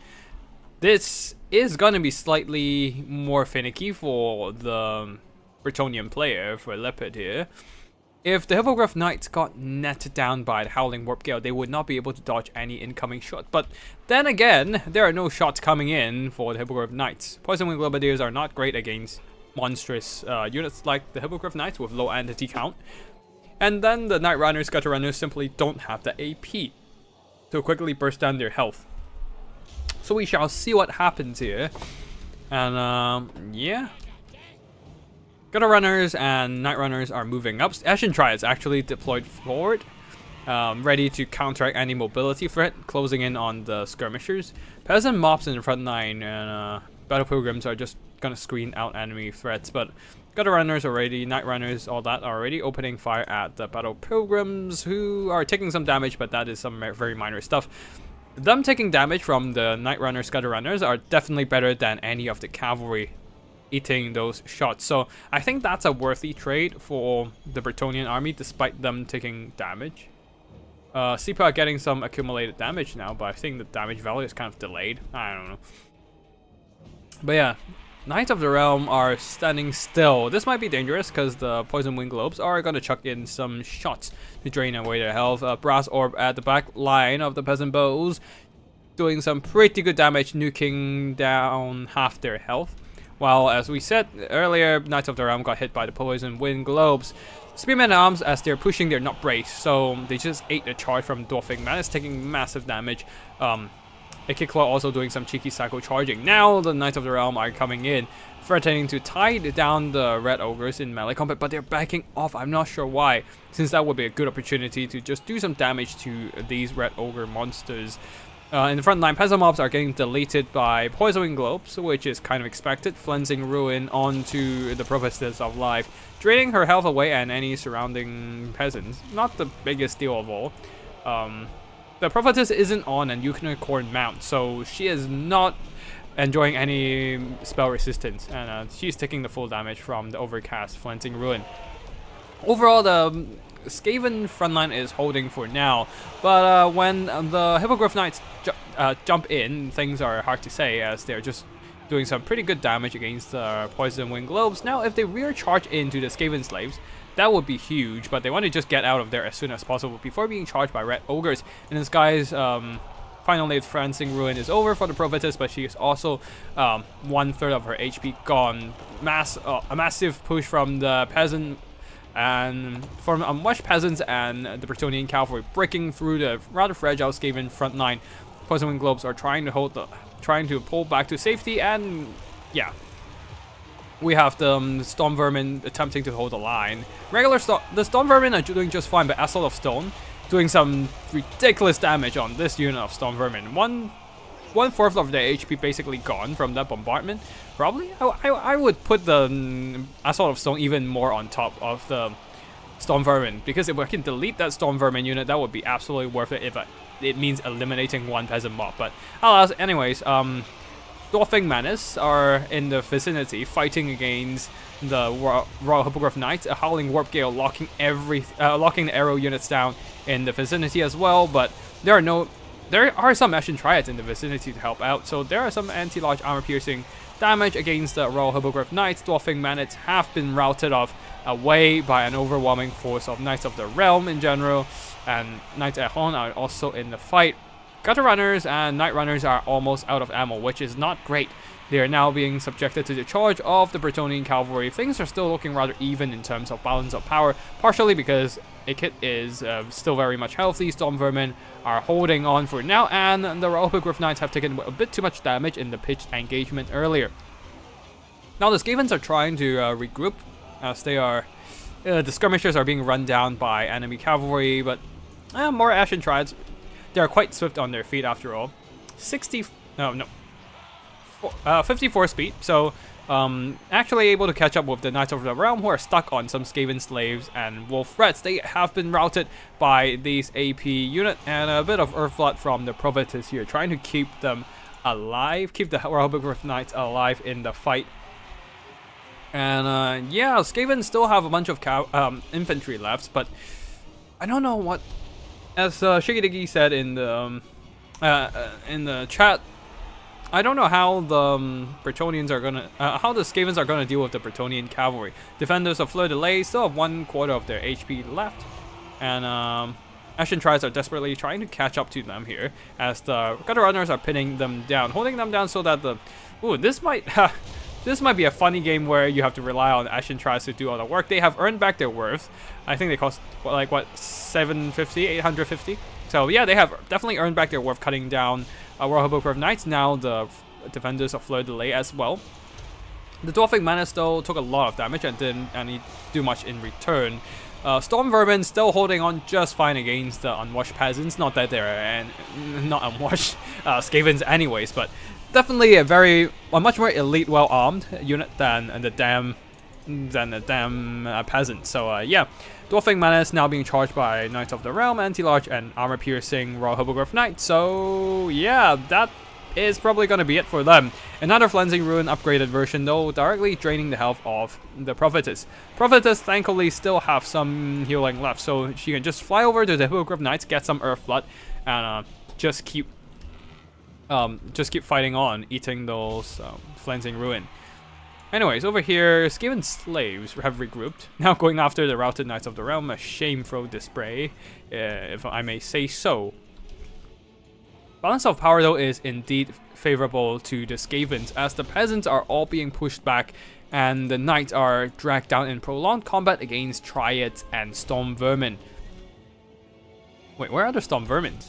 This is gonna be slightly more finicky for the Bretonnian player, for Leopard here. If the Hippogriff Knights got netted down by the Howling Warp Gale, they would not be able to dodge any incoming shot. But then again, there are no shots coming in for the Hippogriff Knights. Poison Wing Globadiers are not great against monstrous units like the Hippogriff Knights with low entity count. And then the Night Runners, Gutter Runners simply don't have the AP to quickly burst down their health. So we shall see what happens here. And yeah. Gutter Runners and Night Runners are moving up. Ashen Triads actually deployed forward, ready to counteract any mobility threat, closing in on the skirmishers. Peasant mobs in the front line and Battle Pilgrims are just gonna screen out enemy threats, but Gutter Runners already, Night Runners, all that are already opening fire at the Battle Pilgrims, who are taking some damage, but that is some very minor stuff. Them taking damage from the Night Runners, Gutter Runners are definitely better than any of the cavalry eating those shots. So I think that's a worthy trade for the Bretonnian army, despite them taking damage. Sipa are getting some accumulated damage now, but I think the damage value is kind of delayed. I don't know. But yeah, Knights of the Realm are standing still. This might be dangerous because the Poison Wing Globes are going to chuck in some shots to drain away their health. Brass Orb at the back line of the Peasant Bows, doing some pretty good damage, nuking down half their health. While, as we said earlier, Knights of the Realm got hit by the Poison Wind Globes. Spearmen at Arms, as they're pushing, they're not braced, so they just ate the charge from Dwarfing Menace, taking massive damage. AK Claw also doing some cheeky cycle charging. Now the Knights of the Realm are coming in, threatening to tie down the Red Ogres in melee combat, but they're backing off. I'm not sure why, since that would be a good opportunity to just do some damage to these Red Ogre monsters. In the front line, Peasant mobs are getting deleted by Poisoning Globes, which is kind of expected. Flensing Ruin onto the Prophetess of Life, draining her health away and any surrounding peasants. Not the biggest deal of all. The Prophetess isn't on an Unicorn mount, so she is not enjoying any spell resistance, and she's taking the full damage from the Overcast Flensing Ruin. Overall, the Skaven frontline is holding for now, but when the Hippogriff Knights jump in, things are hard to say, as they're just doing some pretty good damage against the Poison Wing Globes. Now, if they rear charge into the Skaven slaves, that would be huge, but they want to just get out of there as soon as possible before being charged by Red Ogres. And this guy's finally, the Flensing Ruin is over for the Prophetess, but she is also 1/3 of her HP gone. A massive push from the Peasant and from Welsh Peasants and the Bretonnian Cavalry, breaking through the rather fragile Skaven front line. Poison Wing Globes are trying to pull back to safety, and yeah, we have the Storm Vermin attempting to hold the line. The Storm Vermin are doing just fine, but Assault of Stone doing some ridiculous damage on this unit of Storm Vermin. One fourth of their HP basically gone from that bombardment. Probably, I would put the Assault of Stone even more on top of the Storm Vermin, because if I can delete that Storm Vermin unit, that would be absolutely worth it if it means eliminating one peasant mob. But alas, anyways, Dwarfing Menace are in the vicinity fighting against the Royal Hippogriff Knights. A Howling Warp Gale locking the arrow units down in the vicinity as well, but there are some Ashen Triads in the vicinity to help out, so there are some anti-large armor-piercing damage against the Royal Hippogriff Knights. Dwarfing Menace have been routed off away by an overwhelming force of Knights of the Realm in general, and Knights Errant are also in the fight. Gutter Runners and Night Runners are almost out of ammo, which is not great. They are now being subjected to the charge of the Bretonnian Cavalry. Things are still looking rather even in terms of balance of power, partially because Ikit is still very much healthy. Storm Vermin are holding on for now, and the Royal Hippogriff Knights have taken a bit too much damage in the pitched engagement earlier. Now the Skavens are trying to regroup, as they are the skirmishers are being run down by enemy cavalry, but more Ashen Triads. They are quite swift on their feet after all. 54 speed, so actually able to catch up with the Knights of the Realm, who are stuck on some Skaven slaves and wolf rats. They have been routed by these AP unit, and a bit of Earthblood from the Prophetess here, trying to keep them alive, keep the Royal Hippogriff Knights alive in the fight. And yeah, Skaven still have a bunch of infantry left, but I don't know what. As Shigidigi said in the chat, I don't know how the Bretonnians are gonna, how the Skavens are gonna deal with the Bretonnian cavalry. Defenders of Fleur de Lis still have 1/4 of their HP left, and Ashen Triads are desperately trying to catch up to them here, as the Gutter Runners are pinning them down, holding them down so that the, this might be a funny game where you have to rely on Ashen Triads to do all the work. They have earned back their worth. I think they cost, like, what, 750, 850? So yeah, they have definitely earned back their worth, cutting down Royal Hippogriff Knights, now the defenders of Fleur de Lis as well. The Dwarfing Menace though took a lot of damage and didn't do much in return. Storm Vermin still holding on just fine against the unwashed peasants. Not that they're not unwashed Skavens anyways, but definitely a much more elite, well-armed unit than the damn peasant. So yeah, Dwarfing Menace now being charged by Knights of the Realm, anti-large and armor-piercing Royal Hippogriff Knight. So yeah, that is probably going to be it for them. Another Flensing Ruin upgraded version though, directly draining the health of the Prophetess. Prophetess thankfully still have some healing left, so she can just fly over to the Hippogriff Knights, get some Earthblood, and just keep fighting on, eating those Flensing Ruin. Anyways, over here, Skaven slaves have regrouped, now going after the routed Knights of the Realm. A shameful display, if I may say so. Balance of power though is indeed favorable to the Skavens, as the peasants are all being pushed back and the knights are dragged down in prolonged combat against Triads and Storm Vermin. Wait, where are the Storm Vermins?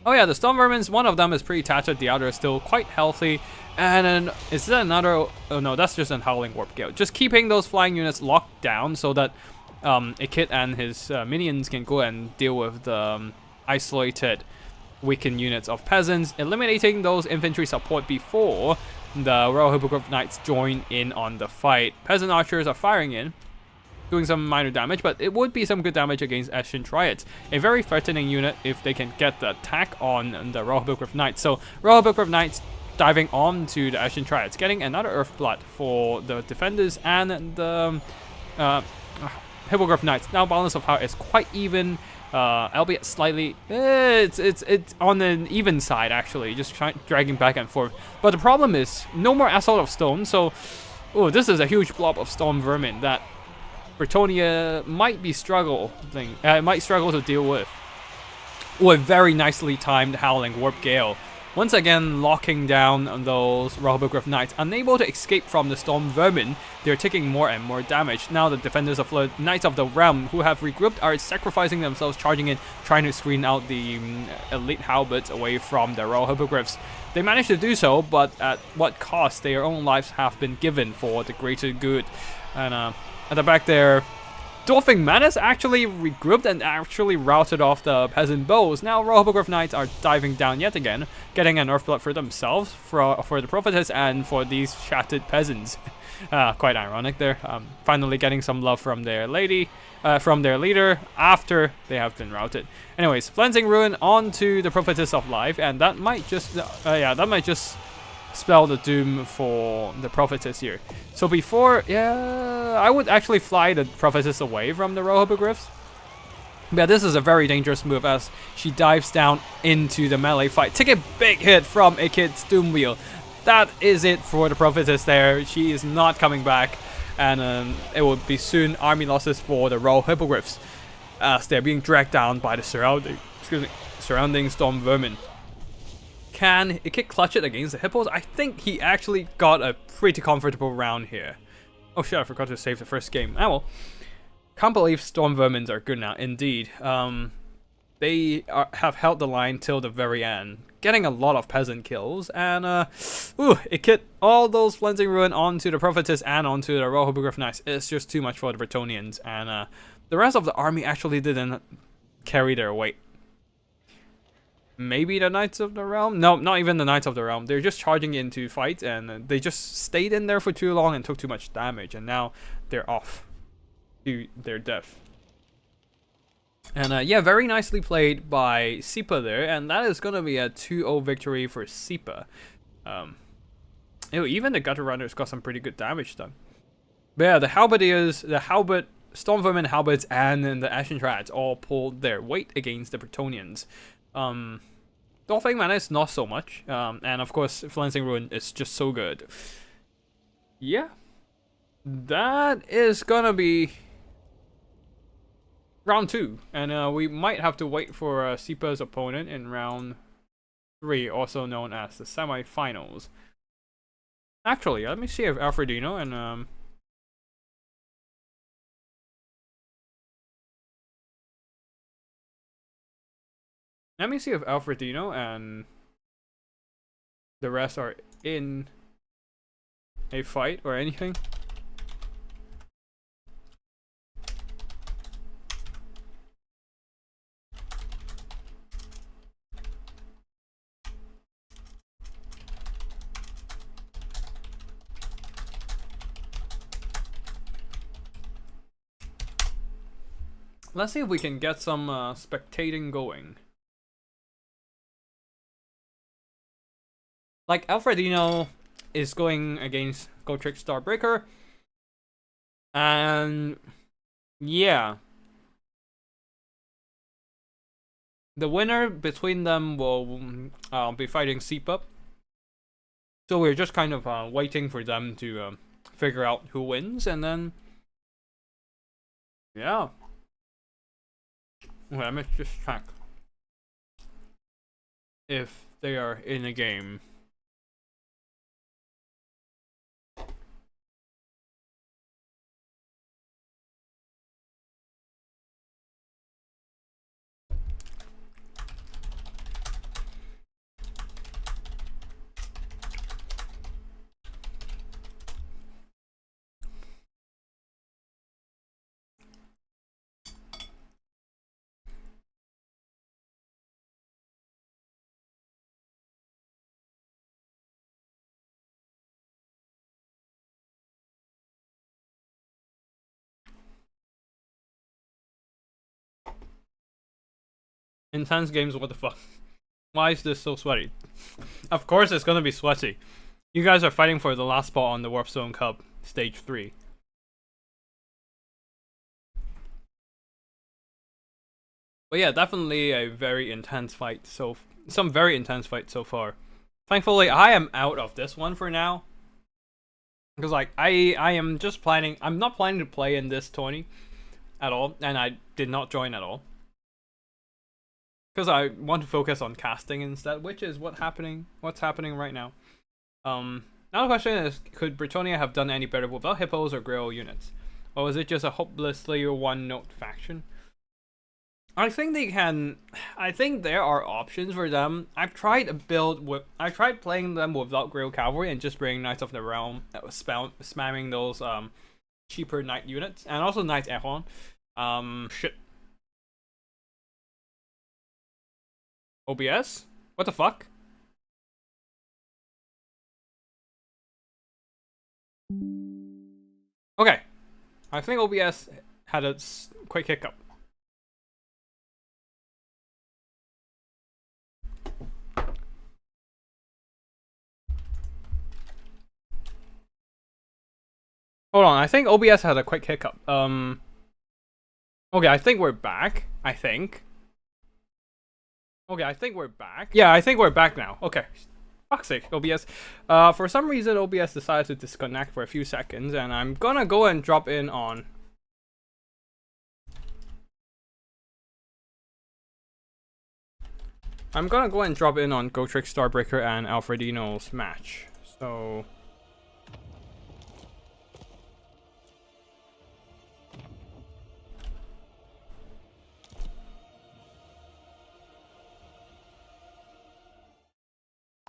Oh yeah, the Storm Vermins, one of them is pretty tattered, the other is still quite healthy. And then, is that another? Oh no, that's just an Howling Warp Gale. Just keeping those flying units locked down so that Ikit and his minions can go and deal with the isolated, weakened units of peasants, eliminating those infantry support before the Royal Hippogriff Knights join in on the fight. Peasant archers are firing in, doing some minor damage, but it would be some good damage against Ashen Triads. A very threatening unit if they can get the attack on the Royal Hippogriff Knights. So Royal Hippogriff Knights diving on to the Ashen Triads, getting another Earthblood for the defenders, and the Hippogriff Knights. Now balance of power is quite even, albeit slightly, it's on an even side actually, just dragging back and forth. But the problem is no more Assault of Stone, so this is a huge blob of Storm Vermin that Bretonnia might struggle to deal with. A very nicely timed Howling Warp Gale, once again locking down those Royal Hippogriff Knights. Unable to escape from the Storm Vermin, they're taking more and more damage. Now the defenders of the Knights of the Realm, who have regrouped, are sacrificing themselves, charging in, trying to screen out the elite halberds away from the Royal Hippogriffs. They managed to do so, but at what cost? Their own lives have been given for the greater good. And at the back there, Dwarfing Menace actually regrouped and actually routed off the peasant bows. Now Royal Hippogriff Knights are diving down yet again, getting an Earthblood for themselves, for the Prophetess, and for these shattered peasants. Quite ironic there. Finally getting some love from their lady, from their leader after they have been routed. Anyways, Cleansing Ruin onto the Prophetess of Life, and that might just, spell the doom for the Prophetess here. So before, I would actually fly the Prophetess away from the Royal Hippogriffs. Yeah, this is a very dangerous move as she dives down into the melee fight. Take a big hit from a kid's Doom Wheel. That is it for the Prophetess there. She is not coming back, and it will be soon army losses for the Royal Hippogriffs as they're being dragged down by the surrounding Storm Vermin. Can Ikit clutch it against the Hippos? I think he actually got a pretty comfortable round here. Oh shit, I forgot to save the first game. Ah well. Can't believe Storm Vermins are good now, indeed. They have held the line till the very end, getting a lot of peasant kills, and Ikit, all those Cleansing Ruin onto the Prophetess and onto the Royal Hippogriff Knights is just too much for the Bretonnians, and the rest of the army actually didn't carry their weight. Maybe the Knights of the Realm? No, not even the Knights of the Realm. They're just charging into fight, and they just stayed in there for too long and took too much damage, and now they're off to their death. And yeah, very nicely played by Sipa there, and that is gonna be a 2-0 victory for Sipa. Even the Gutter Runners got some pretty good damage done. But yeah, the Halberdiers, Storm Vermin Halberds, and then the Ashen Triads all pulled their weight against the Bretonnians. Dwarfing Menace not so much, and of course Cleansing Ruin is just so good. Yeah, that is gonna be round 2, and we might have to wait for Sipa's opponent in round 3, also known as the semifinals. Actually, let me see if Alfredino and let me see if Alfredino and the rest are in a fight or anything. Let's see if we can get some spectating going. Like, Alfredino is going against Gotrek Starbreaker. And yeah. The winner between them will be fighting Sipa. So we're just kind of waiting for them to figure out who wins, and then yeah. Let me just check if they are in a game. Intense games, what the fuck? Why is this so sweaty? Of course it's gonna be sweaty. You guys are fighting for the last spot on the Warpstone Cup, Stage 3. But yeah, definitely a very intense fight, some very intense fights so far. Thankfully, I am out of this one for now. Because like, I am just planning, I'm not planning to play in this tourney at all, and I did not join at all. Because I want to focus on casting instead, which is what's happening right now. Now the question is, could Bretonnia have done any better without hippos or Grail units? Or was it just a hopelessly one-note faction? I think they can. I think there are options for them. I've tried playing them without Grail Cavalry and just bringing Knights of the Realm, spamming those cheaper Knight units, and also Knights Ehon. Shit. OBS? What the fuck? Okay. I think OBS had a quick hiccup. Hold on, I think OBS had a quick hiccup. Okay, I think we're back. I think. Okay, I think we're back. Yeah, I think we're back now. Okay. Fuck's sake, OBS. For some reason, OBS decided to disconnect for a few seconds, and I'm gonna go and drop in on... Gotrek, Starbreaker, and Alfredino's match. So...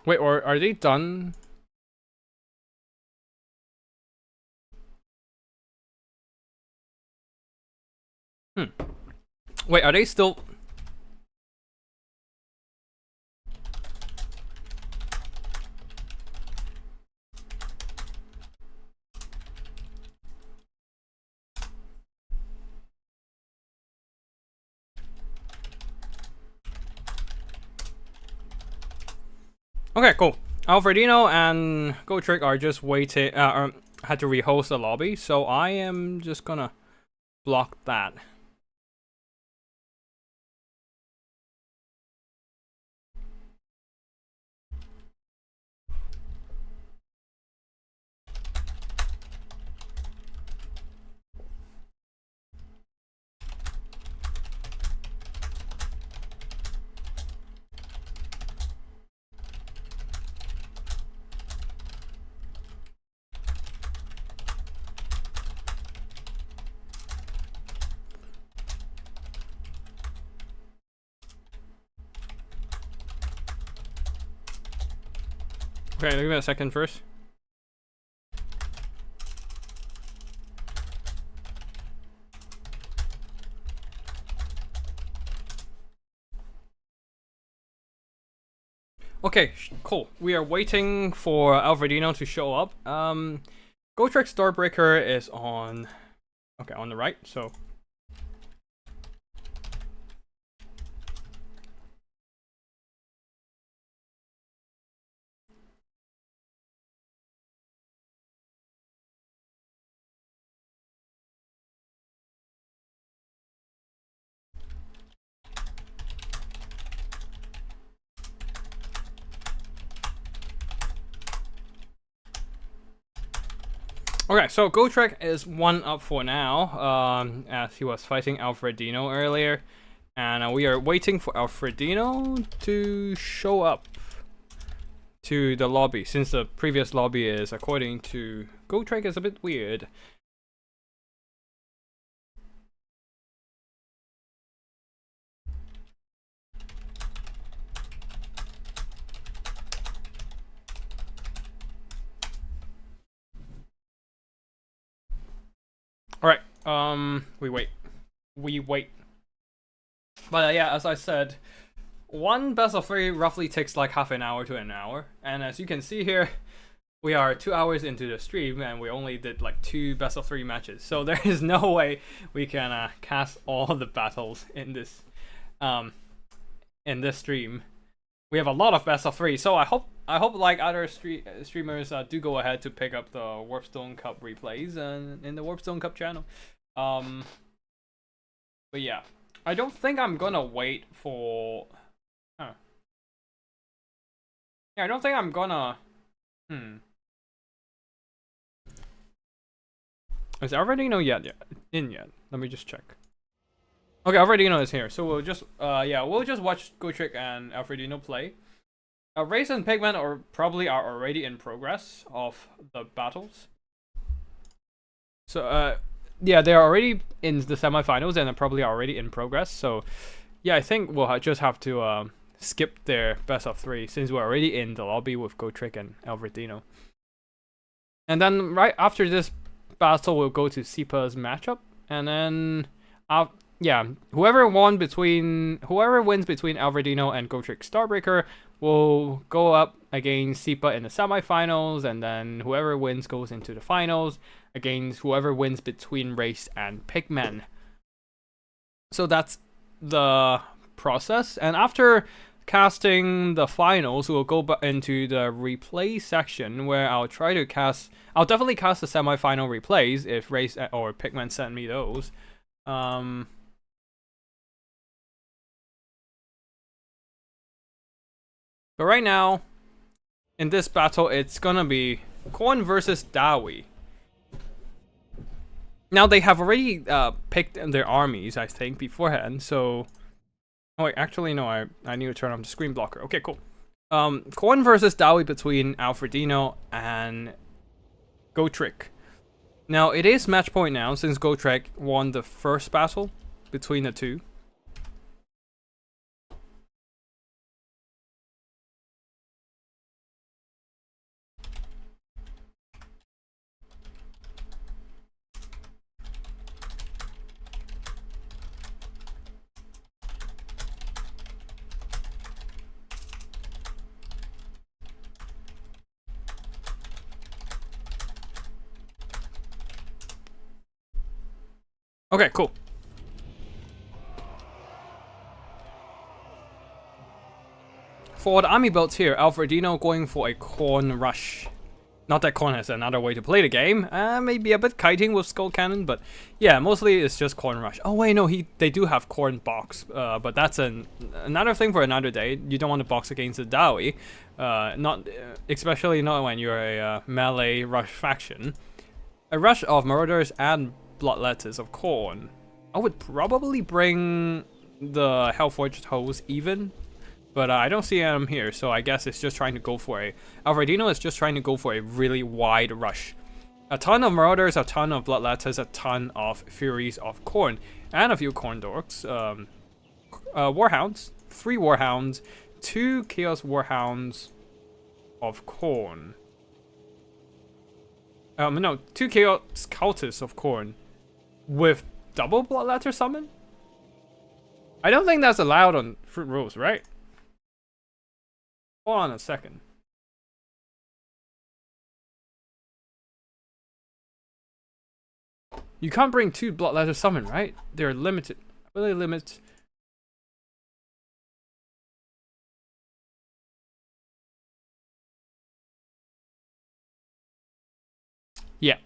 Wait, or are they done? Wait, are they still... Okay, cool. Alfredino and Gotrek are just waiting, had to rehost the lobby, so I am just gonna block that. Okay, give me a second first. Okay, cool. We are waiting for Alfredino to show up. Gotrek Starbreaker is on... Okay, on the right, so... Okay, so Gotrek is 1 up for now, as he was fighting Alfredino earlier. And we are waiting for Alfredino to show up to the lobby, since the previous lobby is, according to Gotrek, is a bit weird. Alright, we wait. But yeah, as I said, one best of 3 roughly takes like half an hour to an hour. And as you can see here, we are 2 hours into the stream and we only did like 2 best of 3 matches. So there is no way we can cast all the battles in this stream. We have a lot of best of 3, so I hope like other streamers do go ahead to pick up the Warpstone Cup replays and in the Warpstone Cup channel. But yeah, I don't think I'm gonna wait for. Yeah, I don't think I'm gonna. Is Alfredino yet in yet? Let me just check. Okay, Alfredino is here, so we'll just we'll just watch Gotrek and Alfredino play. Race and Pigman are already in progress of the battles. So yeah, they are already in the semifinals and are probably already in progress. So yeah, I think we'll just have to skip their best of 3 since we're already in the lobby with Gotrek and Alfredino. And then right after this battle, we'll go to Sipa's matchup, and then Yeah, whoever wins between Alverdino and Gotrek Starbreaker will go up against Sipa in the semifinals, and then whoever wins goes into the finals against whoever wins between Race and Pigmen. So that's the process, and after casting the finals, we'll go into the replay section where I'll definitely cast the semifinal replays if Race or Pigmen send me those. But right now, in this battle, it's gonna be Korn versus Dawi. Now, they have already picked their armies, I think, beforehand, so... Oh, wait, actually, no, I need to turn on the screen blocker. Okay, cool. Korn versus Dawi between Alfredino and Gotrek. Now, it is match point now, since Gotrek won the first battle between the two. Okay, cool. For the army builds here, Alfredino going for a Korn rush. Not that Korn has another way to play the game. Maybe a bit kiting with Skull Cannon, but yeah, mostly it's just Korn rush. Oh wait, no, they do have Korn box, but that's another thing for another day. You don't want to box against the Dawi, especially not when you're a melee rush faction. A rush of Marauders and Bloodletters of Korn. I would probably bring the Hellforged Host even, but I don't see him here, so I guess it's just trying to go for Alfredino is just trying to go for a really wide rush. A ton of Marauders, a ton of Bloodletters, a ton of Furies of Korn, and a few Korn Dorks. Warhounds, 3 Warhounds, 2 Chaos Warhounds of Korn. No, 2 Chaos Cultists of Korn with double Bloodletter summon? I don't think that's allowed on Fruit Rules, right? Hold on a second. You can't bring 2 Bloodletter summon, right? They're limited. Really limit. Yeah.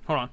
Hold on.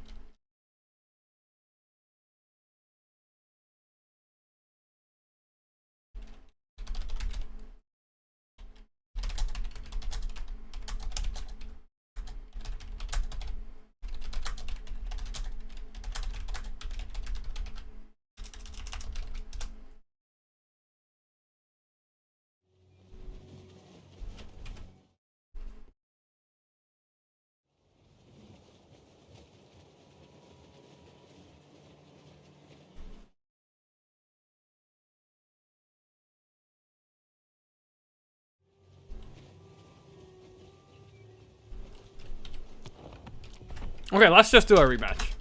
Okay, let's just do a rematch.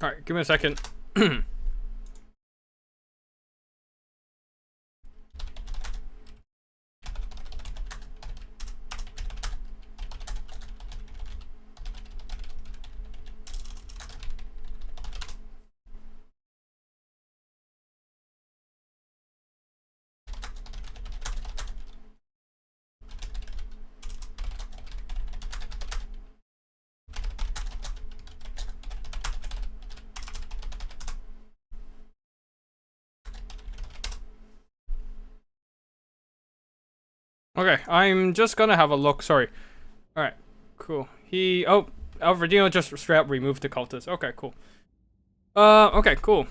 Alright, give me a second. Okay, I'm just gonna have a look. Sorry. All right, cool. Alfredino just straight up removed the cultist. Okay, cool. Okay, cool.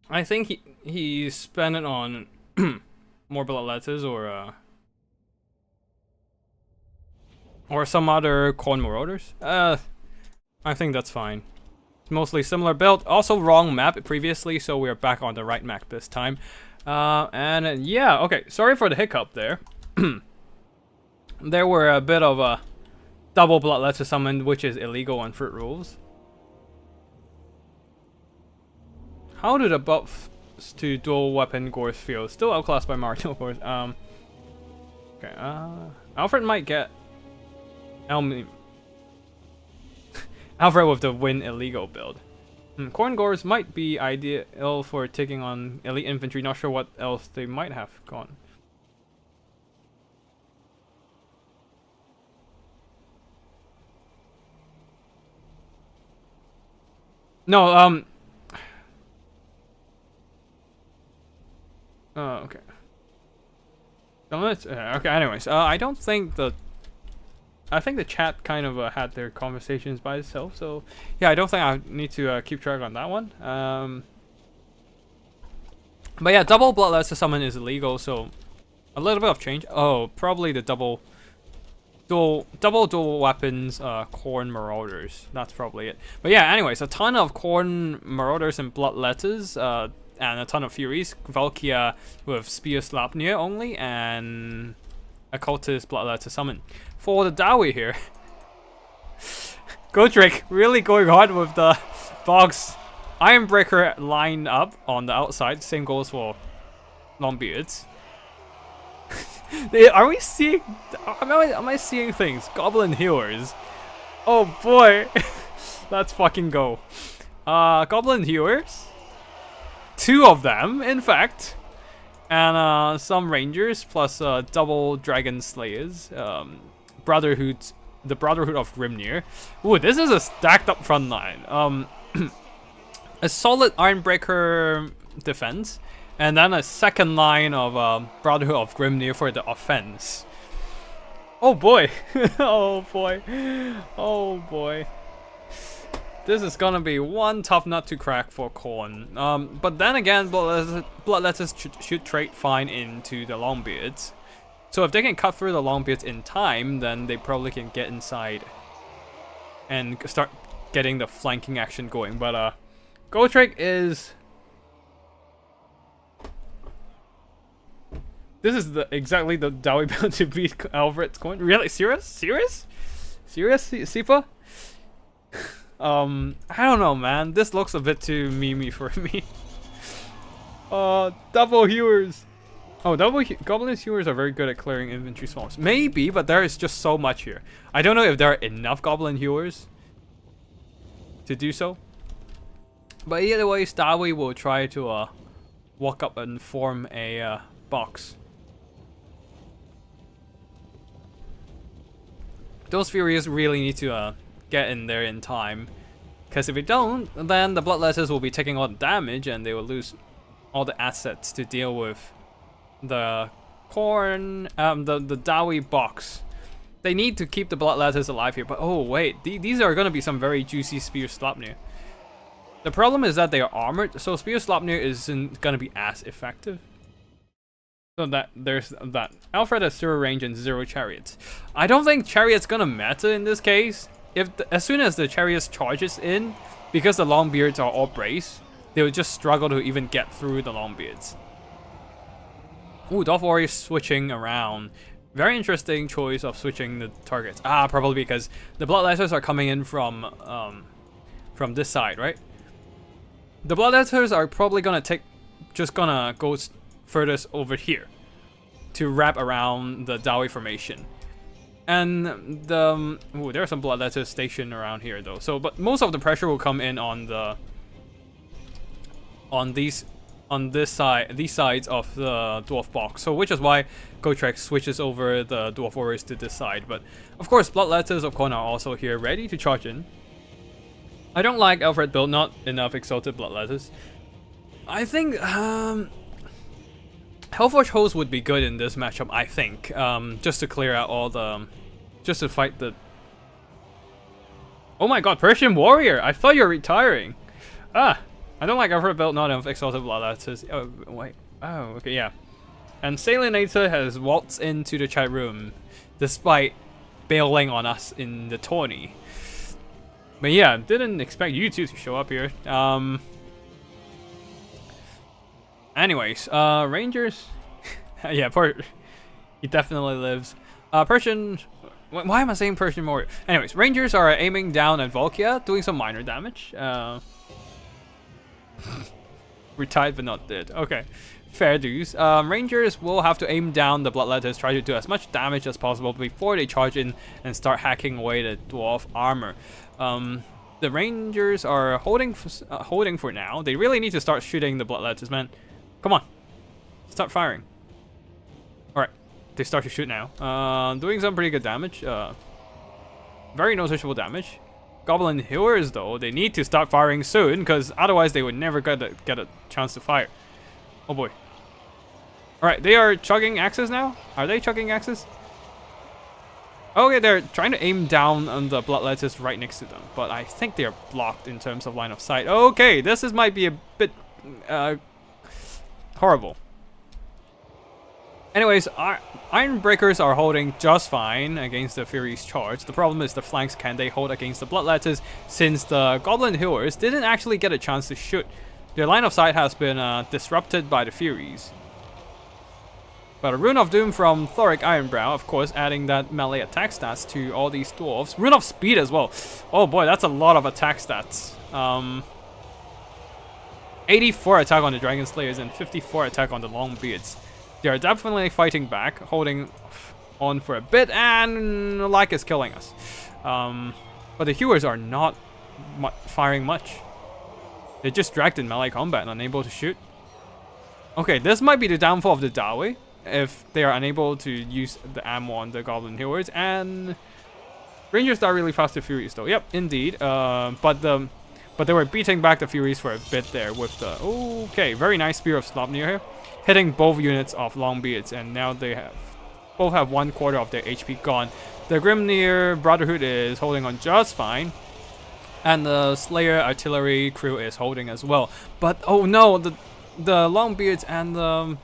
I think he spent it on more bloodletters or some other corn marauders. I think that's fine. It's mostly similar build. Also wrong map previously, so we're back on the right map this time. Yeah, okay. Sorry for the hiccup there. There were a bit of a double bloodletter summon, which is illegal on fruit rules. How do the buffs to dual weapon Gores feel? Still outclassed by Mario, of course. Okay, Alfred might get Alfred with the win illegal build. Corn Gores might be ideal for taking on elite infantry. Not sure what else they might have gone. No, okay. Okay, anyways, I don't think I think the chat kind of had their conversations by itself, so yeah, I don't think I need to keep track on that one. But yeah, double bloodletter summon is illegal, so a little bit of change. Oh, probably the double dual weapons corn marauders. That's probably it. But yeah, anyways, a ton of corn marauders and bloodletters, and a ton of furies. Valkia with spear Slapnir only, and a cultist bloodletter summon. For the Dowie here, Godric really going hard with the box. Ironbreaker lined up on the outside. Same goes for Longbeards. Are we seeing? Am I seeing things? Goblin healers. Oh boy, let's fucking go. Goblin healers. 2 of them, in fact, and some rangers plus double dragon slayers. The Brotherhood of Grimnir. Ooh, this is a stacked up front line. A solid Ironbreaker defense, and then a second line of Brotherhood of Grimnir for the offense. Oh boy, oh boy, oh boy. This is gonna be one tough nut to crack for Khorne. But then again, bloodletters should trade fine into the Longbeards. So if they can cut through the Longbeards in time, then they probably can get inside and start getting the flanking action going. But Gotrek is... This is exactly the Dowie build to beat Alfred's coin. Really? Serious? Serious? Serious, Sipa? I don't know, man. This looks a bit too memey for me. Double hewers. Oh, Goblin hewers are very good at clearing infantry swarms. Maybe, but there is just so much here. I don't know if there are enough Goblin hewers to do so. But either way, Dowie will try to walk up and form a box. Those Furies really need to get in there in time, because if they don't, then the bloodletters will be taking all the damage and they will lose all the assets to deal with the the Dowie box. They need to keep the bloodletters alive here, but oh wait, these are gonna be some very juicy Spear Slapnir. The problem is that they are armored, so Spear Slapnir isn't gonna be as effective. So there's that. Alfred has 0 range and 0 chariots. I don't think chariot's gonna matter in this case. As soon as the chariots charges in, because the Longbeards are all braced, they will just struggle to even get through the Longbeards. Ooh, Dwarf Warriors switching around. Very interesting choice of switching the targets. Probably because the bloodletters are coming in from this side, right? The bloodletters are probably gonna go furthest over here to wrap around the Dowie formation. And there are some bloodletters stationed around here though. So, but most of the pressure will come in on these sides of the dwarf box. So, which is why Gotrek switches over the dwarf warriors to this side. But of course, bloodletters of Khorne are also here, ready to charge in. I don't like Alfred build, not enough exalted bloodletters. I think Hellforge Host would be good in this matchup, I think. Just to clear out all the... Just to fight the... Oh my god, Persian Warrior! I thought you were retiring! Ah! I don't like I've built not enough exalted bloodletters. Oh, wait. Oh, okay, yeah. And Salinator has waltzed into the chat room, despite bailing on us in the tourney. But yeah, didn't expect you two to show up here. Anyways, Rangers... yeah, he definitely lives. Persian... Why am I saying Persian Warrior? Anyways, Rangers are aiming down at Volkia, doing some minor damage. Retired but not dead. Okay, fair dues. Rangers will have to aim down the bloodletters, try to do as much damage as possible before they charge in and start hacking away the dwarf armor. The Rangers are holding for now. They really need to start shooting the bloodletters, man. Come on, start firing. All right, they start to shoot now. Doing some pretty good damage. Very noticeable damage. Goblin Hewers, though, they need to start firing soon, because otherwise they would never get a chance to fire. Oh boy. Alright, they are chugging axes now? Are they chugging axes? Okay, they're trying to aim down on the bloodletters right next to them, but I think they are blocked in terms of line of sight. Okay, might be a bit horrible. Anyways, Ironbreakers are holding just fine against the Fury's charge. The problem is the flanks, can they hold against the Bloodletters, since the Goblin Hewers didn't actually get a chance to shoot. Their line of sight has been disrupted by the Furies. But a Rune of Doom from Thoric Ironbrow, of course, adding that melee attack stats to all these dwarves. Rune of Speed as well. Oh boy, that's a lot of attack stats. 84 attack on the Dragon Slayers and 54 attack on the Longbeards. They are definitely fighting back, holding on for a bit, and Lack is killing us. But the Hewers are not firing much. They're just dragged in melee combat and unable to shoot. Okay, this might be the downfall of the Dawi, if they are unable to use the ammo on the Goblin Hewers, and Rangers die really fast to Furies though. Yep, indeed. But they were beating back the Furies for a bit there with the... Okay, very nice Spear of Slopnir here, hitting both units of Longbeards, and now they both have 1/4 of their HP gone. The Grimnir Brotherhood is holding on just fine, and the Slayer Artillery crew is holding as well. But oh no, the Longbeards and the...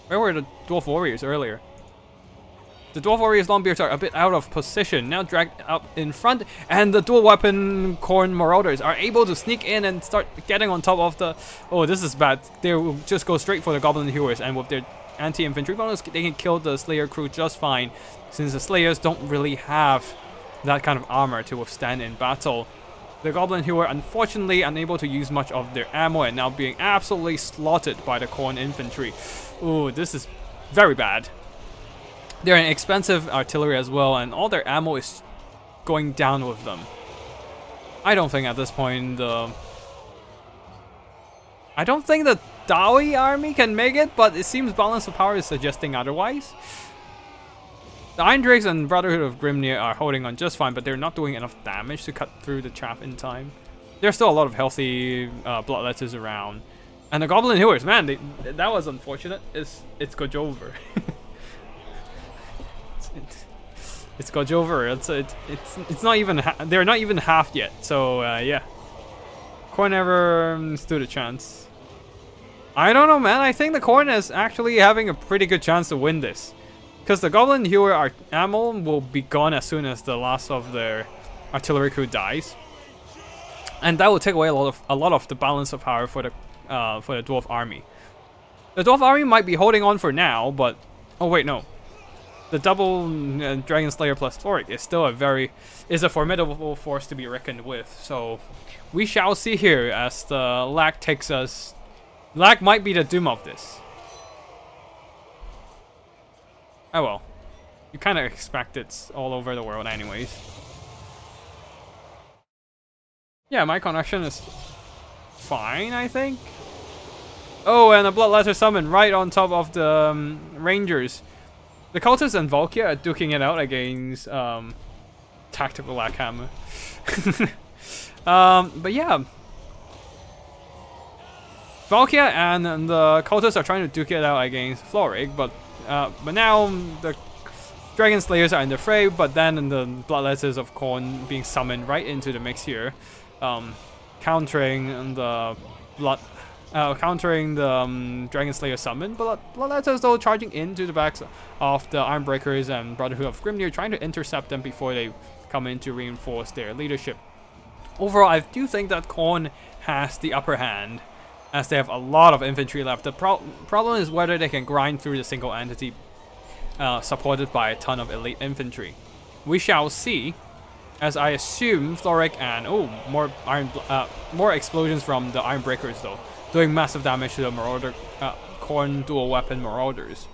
Where were the Dwarf Warriors earlier? The Dwarf Warriors Longbeards are a bit out of position, now dragged up in front, and the dual weapon Khorne Marauders are able to sneak in and start getting on top of the... Oh, this is bad. They will just go straight for the Goblin Hewers, and with their anti-infantry bonus, they can kill the Slayer crew just fine, since the Slayers don't really have that kind of armor to withstand in battle. The Goblin Hewer, unfortunately, unable to use much of their ammo, and now being absolutely slaughtered by the Khorne infantry. Ooh, this is very bad. They're an expensive artillery as well, and all their ammo is going down with them. I don't think at this point I don't think the Dawi army can make it, but it seems balance of power is suggesting otherwise. The Iron Drakes and Brotherhood of Grimnir are holding on just fine, but they're not doing enough damage to cut through the chaff in time. There's still a lot of healthy Bloodletters around. And the Goblin Hewers, man, that was unfortunate. It's Gojover. It's Gojover. It's not even they're not even halved yet. So yeah, Khorne never stood a chance. I don't know, man. I think the Khorne is actually having a pretty good chance to win this, because the Goblin Hewer ammo will be gone as soon as the last of their artillery crew dies, and that will take away a lot of the balance of power for the Dwarf army. The Dwarf army might be holding on for now, but oh wait, no. The double Dragon Slayer plus Thoric is still a formidable force to be reckoned with. So we shall see here as the Lack takes us. Lack might be the doom of this. Oh well, you kind of expect it all over the world anyways. Yeah, my connection is fine, I think. Oh, and a Bloodletter summon right on top of the Rangers. The Cultists and Volkia are duking it out against Tactical Lackhammer. But yeah. Valkia and the cultists are trying to duke it out against Florig, but now the Dragon Slayers are in the fray, but then the Bloodletters of Khorne being summoned right into the mix here, countering the Dragon Slayer summon. But Bloodletters though charging into the backs of the Ironbreakers and Brotherhood of Grimnir, trying to intercept them before they come in to reinforce their leadership. Overall, I do think that Khorne has the upper hand, as they have a lot of infantry left. The problem is whether they can grind through the single entity supported by a ton of elite infantry. We shall see, as I assume Thoric and more explosions from the Ironbreakers though, doing massive damage to the Marauder Khorne dual weapon Marauders.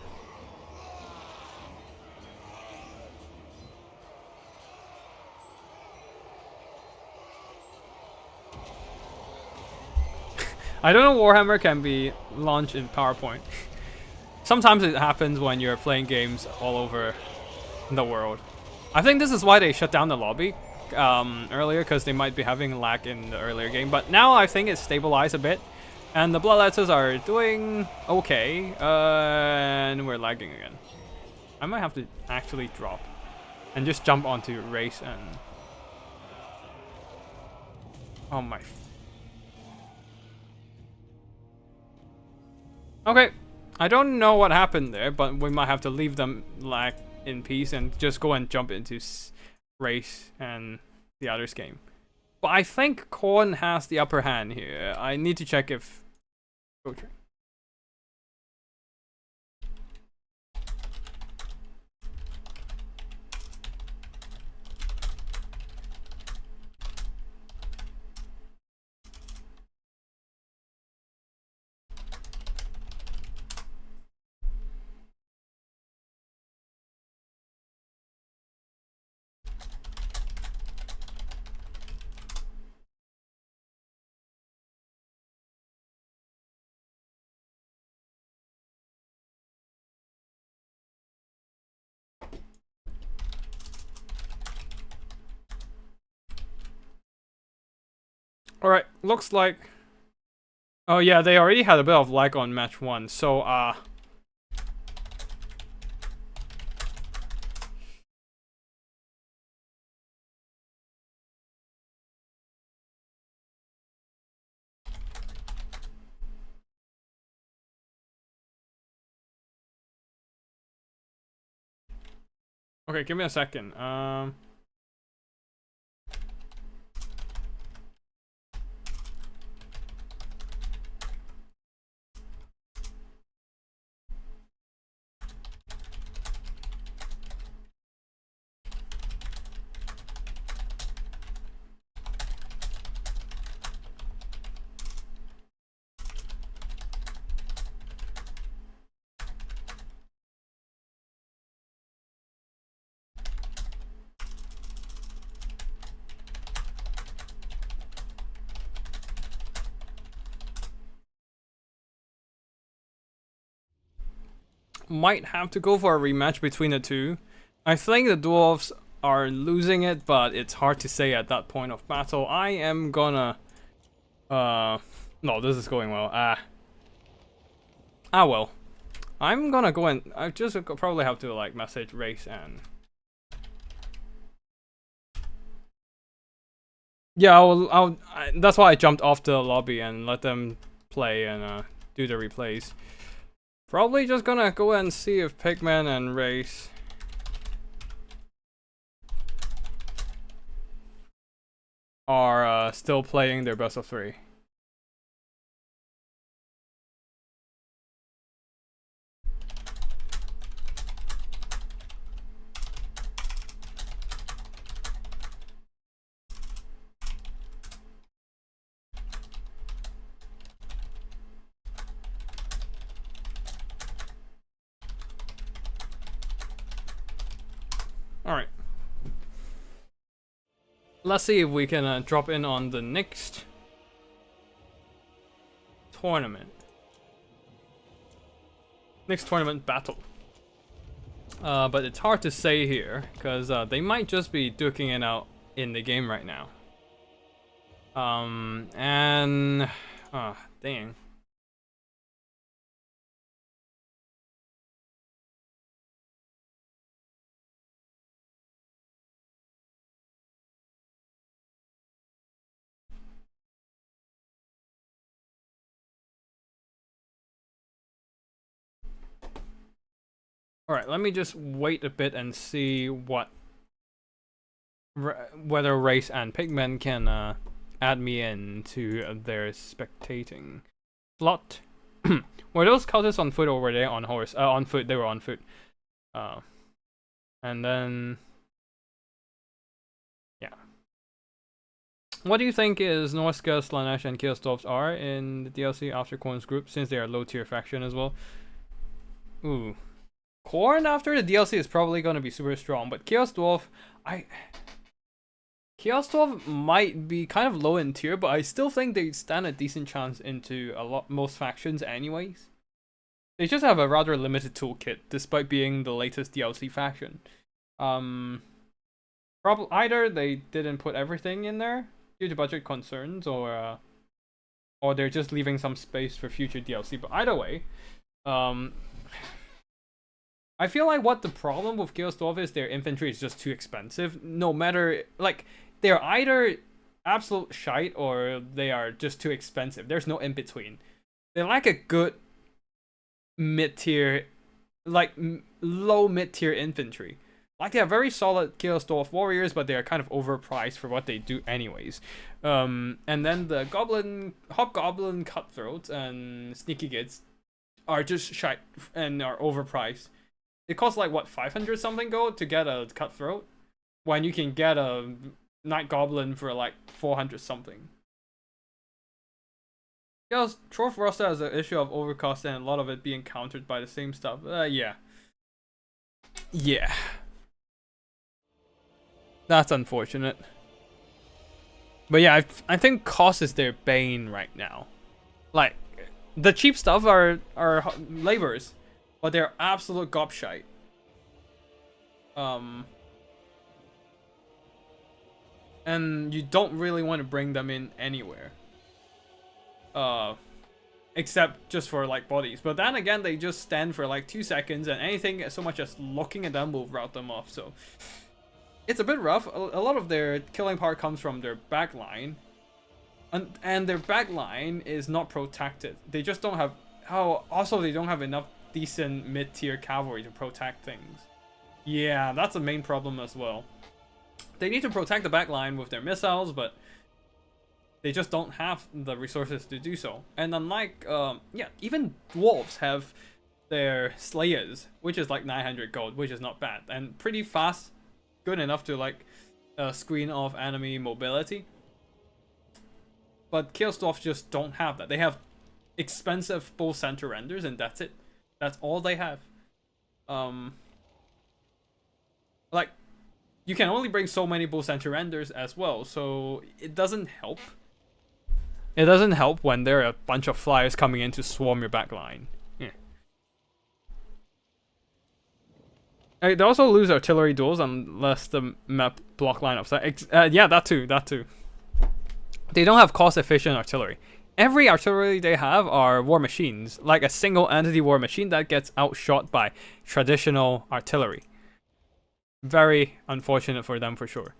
I don't know Warhammer can be launched in PowerPoint. Sometimes it happens when you're playing games all over the world. I think this is why they shut down the lobby earlier, because they might be having lag in the earlier game. But now I think it's stabilized a bit, and the Bloodletters are doing okay, and we're lagging again. I might have to actually drop and just jump onto race and... Oh my... Okay, I don't know what happened there, but we might have to leave them lag in peace and just go and jump into race and the others game. But I think Khorne has the upper hand here. I need to check if... Okay. Alright, looks like... Oh yeah, they already had a bit of lag on match 1, so okay, give me a second. Might have to go for a rematch between the two. I think the dwarves are losing it, but it's hard to say at that point of battle. I am gonna... No, this is going well. Well. I'm gonna go and... I just probably have to, like, message race and... Yeah, that's why I jumped off the lobby and let them play and do the replays. Probably just gonna go and see if Pigman and Race are still playing their best of 3. Alright. Let's see if we can drop in on the next tournament. Next tournament battle. But it's hard to say here, because they might just be duking it out in the game right now. Dang. Alright, let me just wait a bit and see what whether Race and Pigman can add me into their spectating slot. Were those cultists on foot or were they on horse? On foot, they were on foot. And then... yeah. What do you think is Norska, Slanesh, and Killstorps are in the DLC after Korn's group, since they are low tier faction as well? Ooh. Korn after the DLC is probably going to be super strong, but Chaos Dwarf might be kind of low in tier, but I still think they stand a decent chance into most factions anyways. They just have a rather limited toolkit, despite being the latest DLC faction. Probably either they didn't put everything in there due to budget concerns, or they're just leaving some space for future DLC. But either way, I feel like what the problem with Chaos Dwarf is, their infantry is just too expensive. No matter, like, they're either absolute shite or they are just too expensive. There's no in between. They lack a good mid-tier, like low mid-tier infantry. Like, they have very solid Chaos Dwarf warriors, but they are kind of overpriced for what they do anyways. And then the Hobgoblin Cutthroats and Sneaky Kids are just shite and are overpriced. It costs like, what, 500 something gold to get a Cutthroat? When you can get a Night Goblin for like 400 something. Yes, Troll Roster has an issue of overcost and a lot of it being countered by the same stuff. Yeah. Yeah. That's unfortunate. But yeah, I think cost is their bane right now. Like, the cheap stuff are labors, but they're absolute gobshite. And you don't really want to bring them in anywhere. Except just for like bodies. But then again, they just stand for like 2 seconds, and anything so much as looking at them will rout them off. So it's a bit rough. A lot of their killing power comes from their backline, and their backline is not protected. They just don't have. Also, they don't have enough decent mid-tier cavalry to protect things. Yeah, that's a main problem as well. They need to protect the backline with their missiles, but they just don't have the resources to do so. And unlike, yeah, even dwarves have their slayers, which is like 900 gold, which is not bad and pretty fast, good enough to like screen off enemy mobility. But Chaos Dwarfs just don't have that. They have expensive bull center renders, and that's it. That's all they have. Like, you can only bring so many bull center renders as well, so it doesn't help. It doesn't help when there are a bunch of flyers coming in to swarm your backline. Yeah. They also lose artillery duels unless the map block line upside. Yeah, that too. They don't have cost-efficient artillery. Every artillery they have are war machines, like a single entity war machine that gets outshot by traditional artillery. Very unfortunate for them for sure.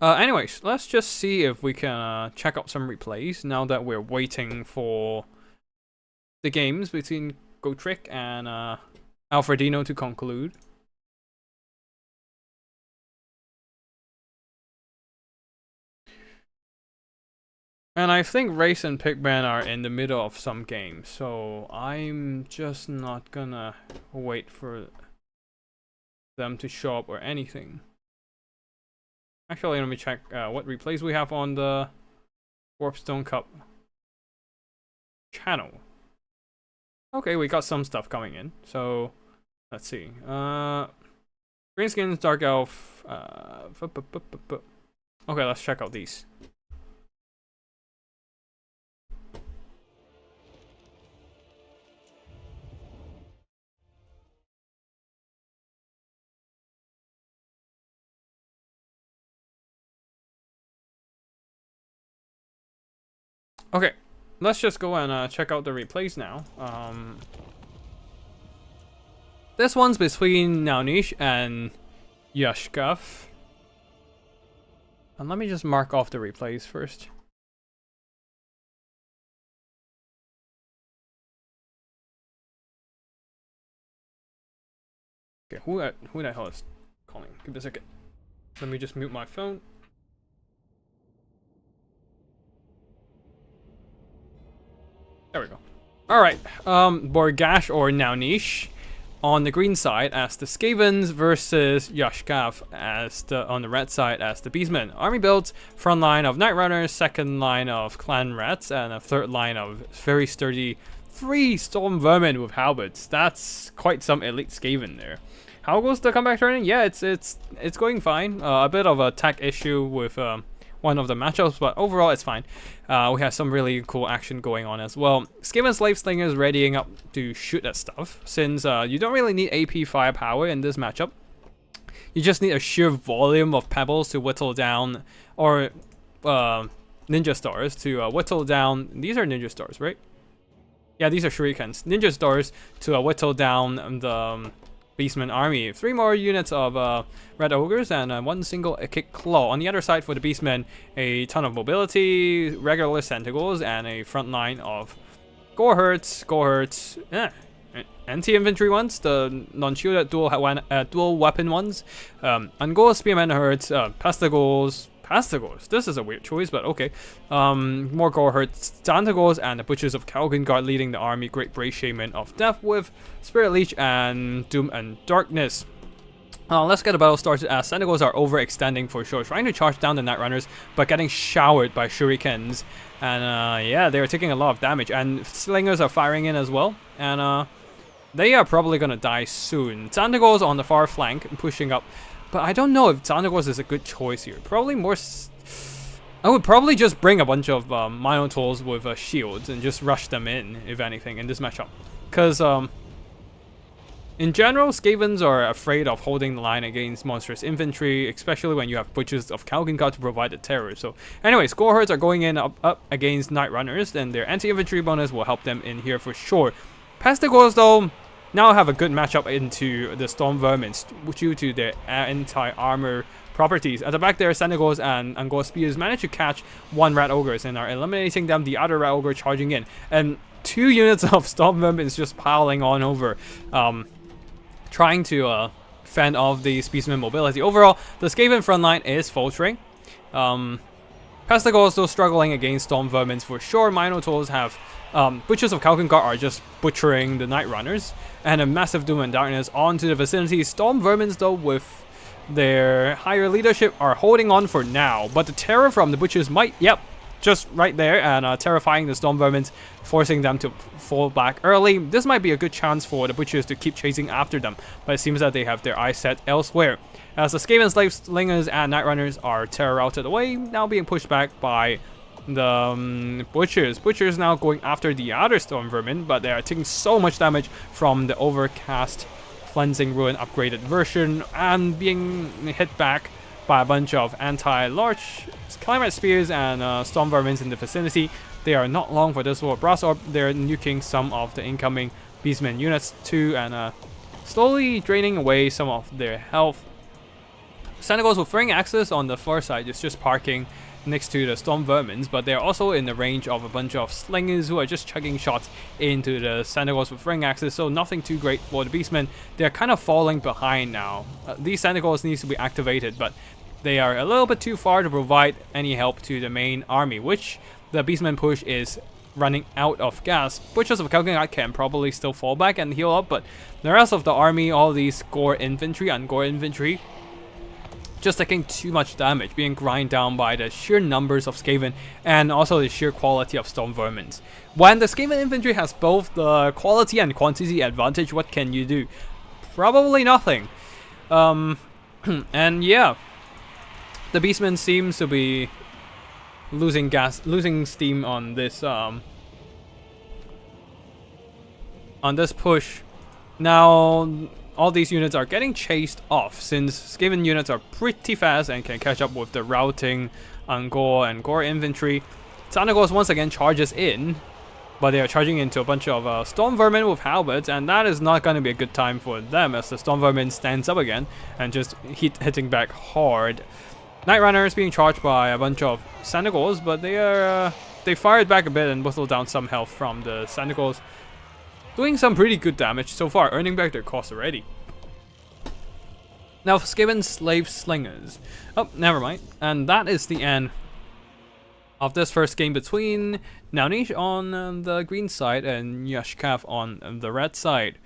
Anyways, let's just see if we can check out some replays now that we're waiting for the games between Gotrick and Alfredino to conclude. And I think Race and Pigman are in the middle of some games, so I'm just not gonna wait for them to show up or anything. Actually, let me check what replays we have on the Warpstone Cup channel. Okay, we got some stuff coming in, so let's see. Greenskins, Dark Elf. Okay, let's check out these. Okay, let's just go and check out the replays now. This one's between Naunish and Yashkov. And let me just mark off the replays first. Okay, who the hell is calling? Give me a second. Let me just mute my phone. There we go. Alright, Borgash or Naunish on the green side as the Skavens versus Yashkav as on the red side as the Beastmen. Army builds, front line of Night Runners, second line of Clan Rats, and a third line of very sturdy 3 Storm Vermin with halberds. That's quite some elite Skaven there. How goes the comeback turning? Yeah, it's going fine. A bit of a tech issue with one of the matchups, but overall it's fine. We have some really cool action going on as well. Skaven Slave Slingers readying up to shoot at stuff, since you don't really need AP firepower in this matchup. You just need a sheer volume of pebbles to whittle down, or ninja stars to whittle down. These are ninja stars, right? Yeah, these are shurikens. Ninja stars to whittle down the Beastman army. 3 more units of Red Ogres and 1 single kick claw. On the other side for the Beastmen, a ton of mobility, regular Sentinels, and a front line of Gorehurts, anti-infantry ones, the non-shielded dual weapon ones, Angor Spearman Herds, Pastigors. This is a weird choice, but okay. More Gorehurts, Tantagors, and the Butchers of Kalgengard leading the army. Great Brave Shaman of Death with Spirit Leech and Doom and Darkness. Let's get the battle started as Sentinels are overextending for sure, trying to charge down the Night Runners, but getting showered by shurikens. And yeah, they're taking a lot of damage, and Slingers are firing in as well. And they are probably gonna die soon. Tantagors on the far flank, pushing up. But I don't know if Tantagors is a good choice here. Probably more... I would probably just bring a bunch of Minotaurs with shields and just rush them in, if anything, in this matchup. Because, in general, Skavens are afraid of holding the line against monstrous infantry, especially when you have Butchers of Kalgengard to provide the terror. So, anyways, Gorehurts are going in up against Night Runners, and their anti-infantry bonus will help them in here for sure. Pastigors, though, now have a good matchup into the Storm Vermin due to their anti-armor properties. At the back there, Sentinels and Angor Spears manage to catch 1 Rat Ogres and are eliminating them, the other Rat Ogre charging in. And 2 units of Storm Vermin just piling on over, trying to fend off the Spearsman mobility. Overall, the Skaven front line is faltering. Pastigors still struggling against Storm Vermins for sure. Minotaurs have... Butchers of Kalgengard are just butchering the Night Runners, and a massive Doom and Darkness onto the vicinity. Storm Vermins, though, with their higher leadership, are holding on for now, but the terror from the Butchers might, yep, just right there, and terrifying the Storm Vermins, forcing them to fall back early. This might be a good chance for the Butchers to keep chasing after them, but it seems that they have their eyes set elsewhere. As the Skaven Slave Slingers and Night Runners are terror routed away, now being pushed back by the Butchers now going after the other Storm Vermin, but they are taking so much damage from the Overcast Cleansing Ruin upgraded version and being hit back by a bunch of anti-large Climate Spears and Storm Vermins in the vicinity. They are not long for this war. Brass Orb, they're nuking some of the incoming Beastmen units too, and slowly draining away some of their health. Sentinels with Fring Axes on the far side is just parking next to the Storm Vermins, but they're also in the range of a bunch of Slingers who are just chugging shots into the Sentinels with Ring Axes, so nothing too great for the Beastmen. They're kind of falling behind now. These Sentinels needs to be activated, but they are a little bit too far to provide any help to the main army, which the Beastmen push is running out of gas. Butchers of Kalgengard can probably still fall back and heal up, but the rest of the army, all these Gore infantry and Gore infantry, just taking too much damage, being grind down by the sheer numbers of Skaven and also the sheer quality of Storm Vermins. When the Skaven infantry has both the quality and quantity advantage, what can you do? Probably nothing. And yeah, the Beastmen seems to be losing steam on this push. Now, all these units are getting chased off since Skaven units are pretty fast and can catch up with the routing Angor and Gore infantry. Tantagors once again charges in, but they are charging into a bunch of Storm Vermin with halberds, and that is not going to be a good time for them as the Storm Vermin stands up again and just hitting back hard. Night Runners being charged by a bunch of Sentinels, but they fired back a bit and whistled down some health from the Sentinels, doing some pretty good damage so far, earning back their cost already. Now, for Skaven Slave Slingers. Oh, never mind. And that is the end of this first game between Naunish on the green side and Yashkav on the red side.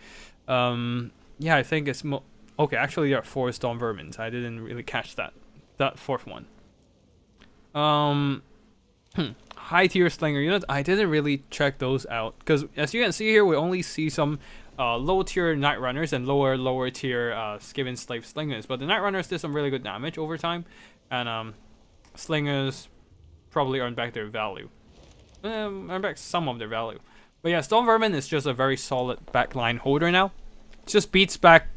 Yeah, I think it's okay, actually there are 4 Storm Vermins. I didn't really catch that fourth one. High tier Slinger units, I didn't really check those out. Because as you can see here, we only see some low tier Night Runners and lower tier Skaven Slave Slingers. But the Night Runners did some really good damage over time. And Slingers probably earn back their value. Earn back some of their value. But yeah, Storm Vermin is just a very solid backline holder now. It just beats back...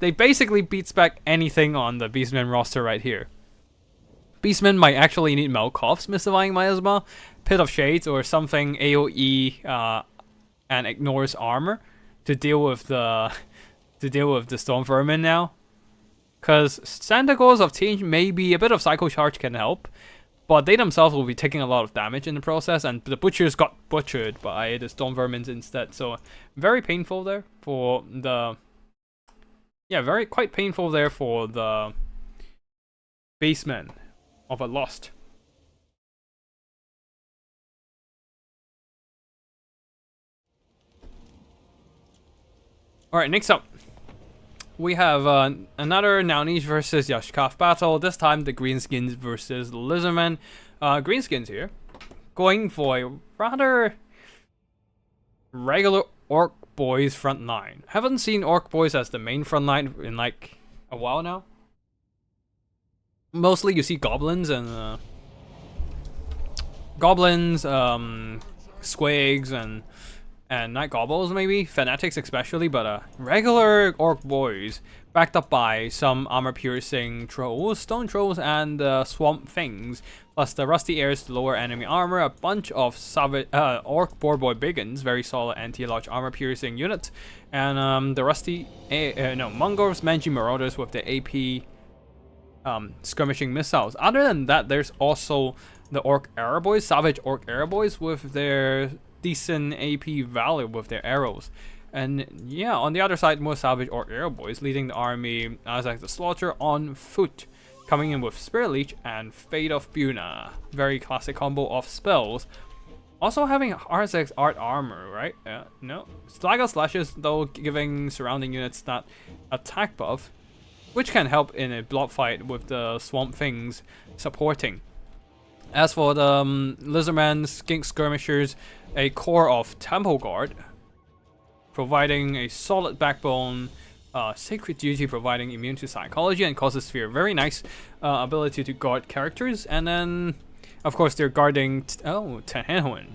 they basically beats back anything on the Beastman roster right here. Beastmen might actually need Melkoff's Mystifying Miasma, Pit of Shades, or something AoE and ignores armor to deal with the Storm Vermin now. Cause Santacles of Change, maybe a bit of Psycho Charge can help, but they themselves will be taking a lot of damage in the process, and the butchers got butchered by the Storm Vermins instead. So very painful there for the quite painful there for the Beastmen of a lost. Alright, next up, we have another Naunish versus Yashkav battle. This time the Greenskins versus Lizardmen. Greenskins here, going for a rather regular Orc Boys front line. Haven't seen Orc Boys as the main front line in like a while now. Mostly you see goblins and squigs and night gobbles, maybe fanatics especially, but regular Orc Boys backed up by some armor piercing trolls, stone trolls, and swamp things, plus the rusty airs to lower enemy armor, a bunch of Orc Boar Boy Biggins, very solid anti-large armor piercing units, and the rusty Mongols Manji Marauders with the AP skirmishing missiles. Other than that, there's also the Orc Arrow Boys, Savage Orc Arrow Boys with their decent AP value with their arrows. And yeah, on the other side, more Savage Orc Arrow Boys leading the army as like the Slaughter on foot, coming in with Spirit Leech and Fate of Buna. Very classic combo of spells. Also having RSX Art Armor, right? No. Stagger Slashes, though, giving surrounding units that attack buff, which can help in a block fight with the Swamp Things supporting. As for the Lizardmen, Skink Skirmishers, a core of Temple Guard, providing a solid backbone, Sacred Duty providing immune to psychology and causes sphere. Very nice ability to guard characters. And then, of course, they're guarding... Tenhenhuin.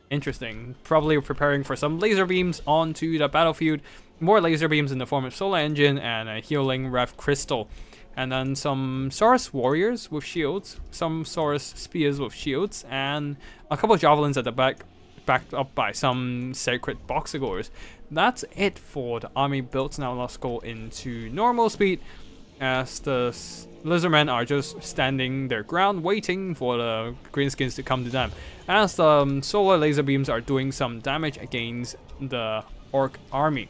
Interesting. Probably preparing for some laser beams onto the battlefield. More laser beams in the form of Solar Engine and a healing Rev Crystal. And then some Saurus Warriors with shields, some Saurus Spears with shields, and a couple of Javelins at the back, backed up by some Sacred Boxagors. That's it for the army builds. Now let's go into normal speed, as the Lizardmen are just standing their ground, waiting for the Greenskins to come to them. As the Solar Laser Beams are doing some damage against the Orc army.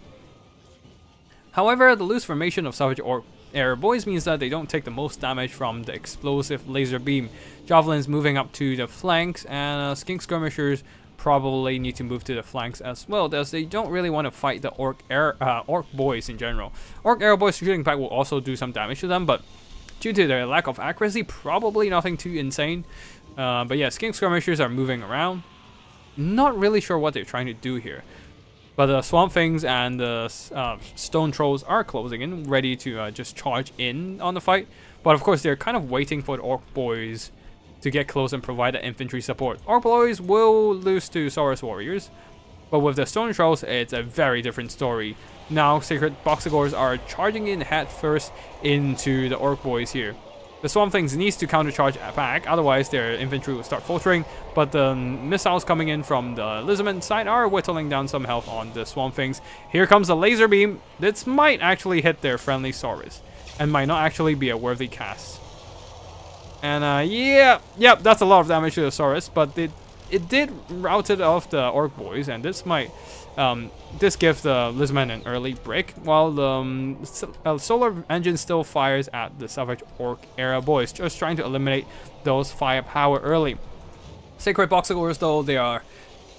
However, the loose formation of Savage Orc Arrow Boys means that they don't take the most damage from the explosive laser beam. Javelins moving up to the flanks, and Skink Skirmishers probably need to move to the flanks as well, as they don't really want to fight the Orc Boys in general. Orc Arrow Boys shooting back will also do some damage to them, but due to their lack of accuracy, probably nothing too insane. But yeah, Skink Skirmishers are moving around. Not really sure what they're trying to do here. But the Swamp Things and the Stone Trolls are closing in, ready to just charge in on the fight. But of course, they're kind of waiting for the Orc Boys to get close and provide the infantry support. Orc Boys will lose to Saurus Warriors, but with the Stone Trolls, it's a very different story. Now, Sacred Boxagors are charging in head first into the Orc Boys here. The Swamp Things needs to countercharge back, otherwise their infantry will start faltering, but the missiles coming in from the Lizardman side are whittling down some health on the Swamp Things. Here comes the laser beam. This might actually hit their friendly Saurus, and might not actually be a worthy cast. And yep, that's a lot of damage to the Saurus, but it did routed off the Orc boys, and this might this gives the Lizman an early break, while the Solar Engine still fires at the Savage Orc era boys, just trying to eliminate those firepower early. Sacred Boxagors, though, they are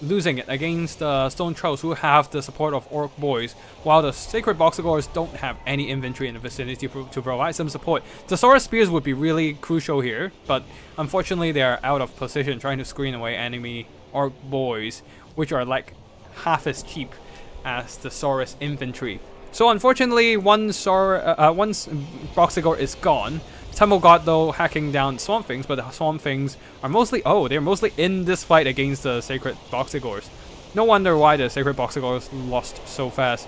losing it against the Stone Trolls, who have the support of Orc boys, while the Sacred Boxagors don't have any infantry in the vicinity to provide some support. The Saurus Spears would be really crucial here, but unfortunately they are out of position, trying to screen away enemy Orc boys, which are like half as cheap as the Saurus infantry. So unfortunately, one Boxagor is gone. Temple God, though, hacking down Swamp Things, but the Swamp Things are mostly, they're mostly in this fight against the Sacred Boxagors. No wonder why the Sacred Boxagors lost so fast.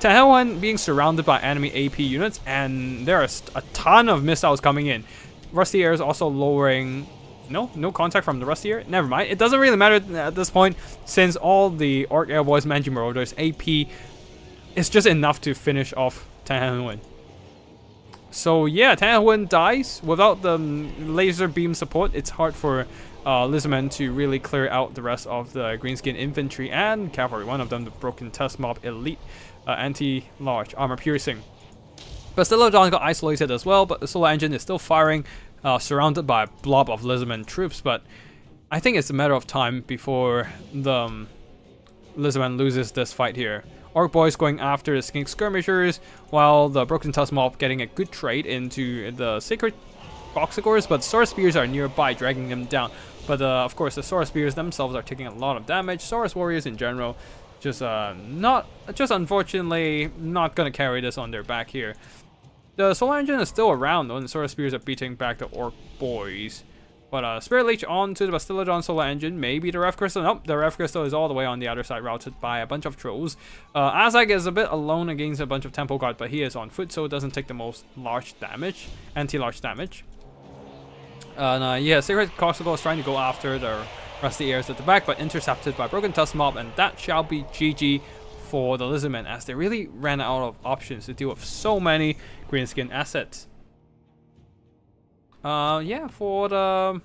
Tahelwan being surrounded by enemy AP units, and there are a ton of missiles coming in. Rusty Air is also lowering... No contact from the Rusty Air? Never mind. It doesn't really matter at this point, since all the Orc Airboys, Manji Marauders, AP is just enough to finish off Tahelwan. So yeah, Tahelwan dies. Without the laser beam support, it's hard for Lizman to really clear out the rest of the Greenskin infantry and cavalry. One of them, the Broken Tusk Mob Elite anti-large armor piercing. Bastillodon got isolated as well, but the Solar Engine is still firing, surrounded by a blob of Lizman troops. But I think it's a matter of time before the Lizman loses this fight here. Orc boys going after the Skink Skirmishers, while the Broken Tusk Mob getting a good trade into the Sacred Boxagors, but Saurus Spears are nearby, dragging them down. But of course, the Saurus Spears themselves are taking a lot of damage. Saurus Warriors in general, just unfortunately not gonna carry this on their back here. The Solar Engine is still around though, and the Saurus Spears are beating back the Orc boys. But Spirit Leech onto the Bastillodon Solar Engine, maybe the Ref Crystal. Nope, the Ref Crystal is all the way on the other side, routed by a bunch of Trolls. Azag is a bit alone against a bunch of Temple Guard, but he is on foot, so it doesn't take the most large damage, anti-large damage. Yeah, Sacred Boxagor is trying to go after the Rusty Airs at the back, but intercepted by Broken Tusk Mob, and that shall be GG for the Lizardmen, as they really ran out of options to deal with so many Greenskin assets. Yeah, for the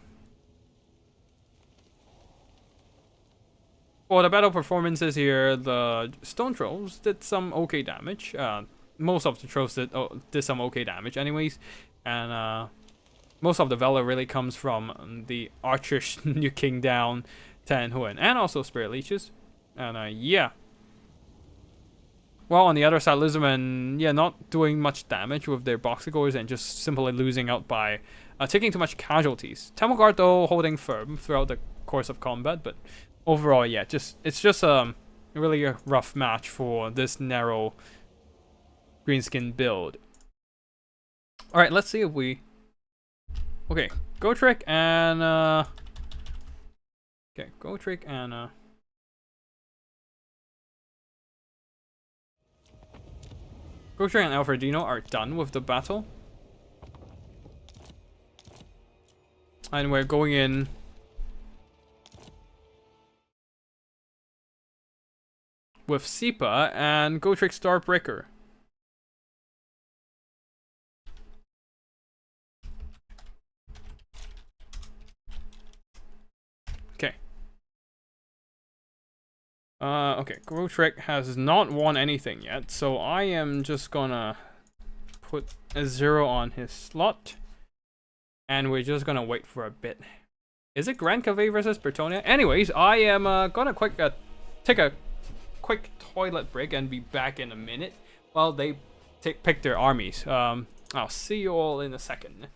battle performances here, the Stone Trolls did some okay damage. Most of the Trolls did some okay damage anyways, and most of the valor really comes from the archers nuking down Tahelwan, and also Spirit Leeches. And yeah. Well, on the other side, Lizardmen, yeah, not doing much damage with their Boxagors and just simply losing out by taking too much casualties. Temple Guard, though, holding firm throughout the course of combat, but overall, yeah, it's just really a rough match for this narrow Greenskin build. Alright, let's see if we... Okay, Gotrek and... Okay, Gotrek and... Gotrek and Alfredino are done with the battle. And we're going in with Sipa and Gotrek Starbreaker. Okay. Okay, Gotrek has not won anything yet, so I am just gonna put a 0 on his slot. And we're just gonna wait for a bit. Is it Grand Cave versus Bretonia? Anyways, I am gonna take a quick toilet break and be back in a minute while they pick their armies. I'll see you all in a second.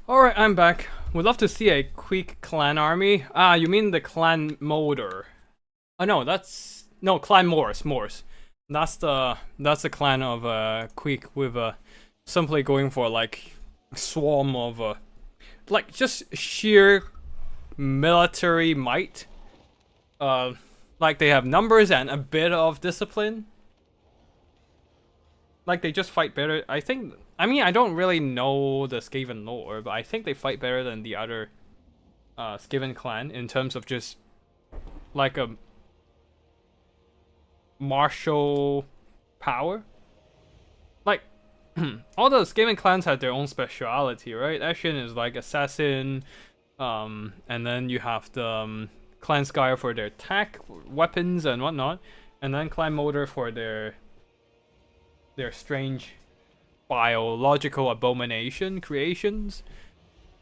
Alright, I'm back. Would love to see a quick clan army. Ah, you mean the clan Molder. Oh no, no, clan Morse. That's the clan of Queek with simply going for like swarm of like just sheer military might. Like they have numbers and a bit of discipline. Like they just fight better. I mean, I don't really know the Skaven lore, but I think they fight better than the other Skaven clan in terms of just like a martial power. Like all the Skaven clans have their own speciality, right? Ashen is like assassin, and then you have the Clan Skyer for their attack, weapons, and whatnot, and then Clan Molder for their strange biological abomination creations,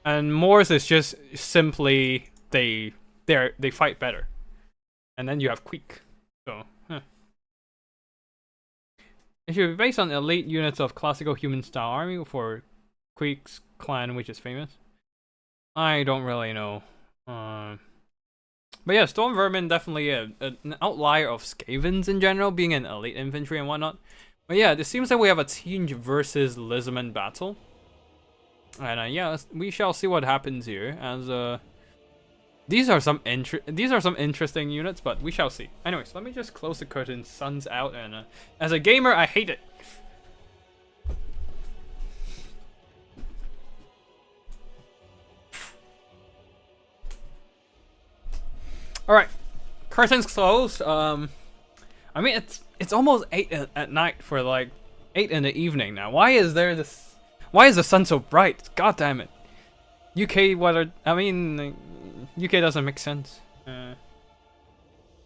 and Morse is just simply they fight better, and then you have Queek. So it should be based on elite units of classical human style army for Queek's clan, which is famous. I don't really know. But yeah, Storm Vermin definitely an outlier of Skavens in general, being an elite infantry and whatnot. But yeah, it seems like we have a Tinge versus Lizardman battle. And yeah, we shall see what happens here. As these are some interesting units, but we shall see. Anyways, let me just close the curtain. Sun's out, and as a gamer, I hate it. All right, curtains closed. I mean, it's almost 8 at night for like 8 in the evening now. Why is the sun so bright? God damn it. UK weather, I mean, UK doesn't make sense.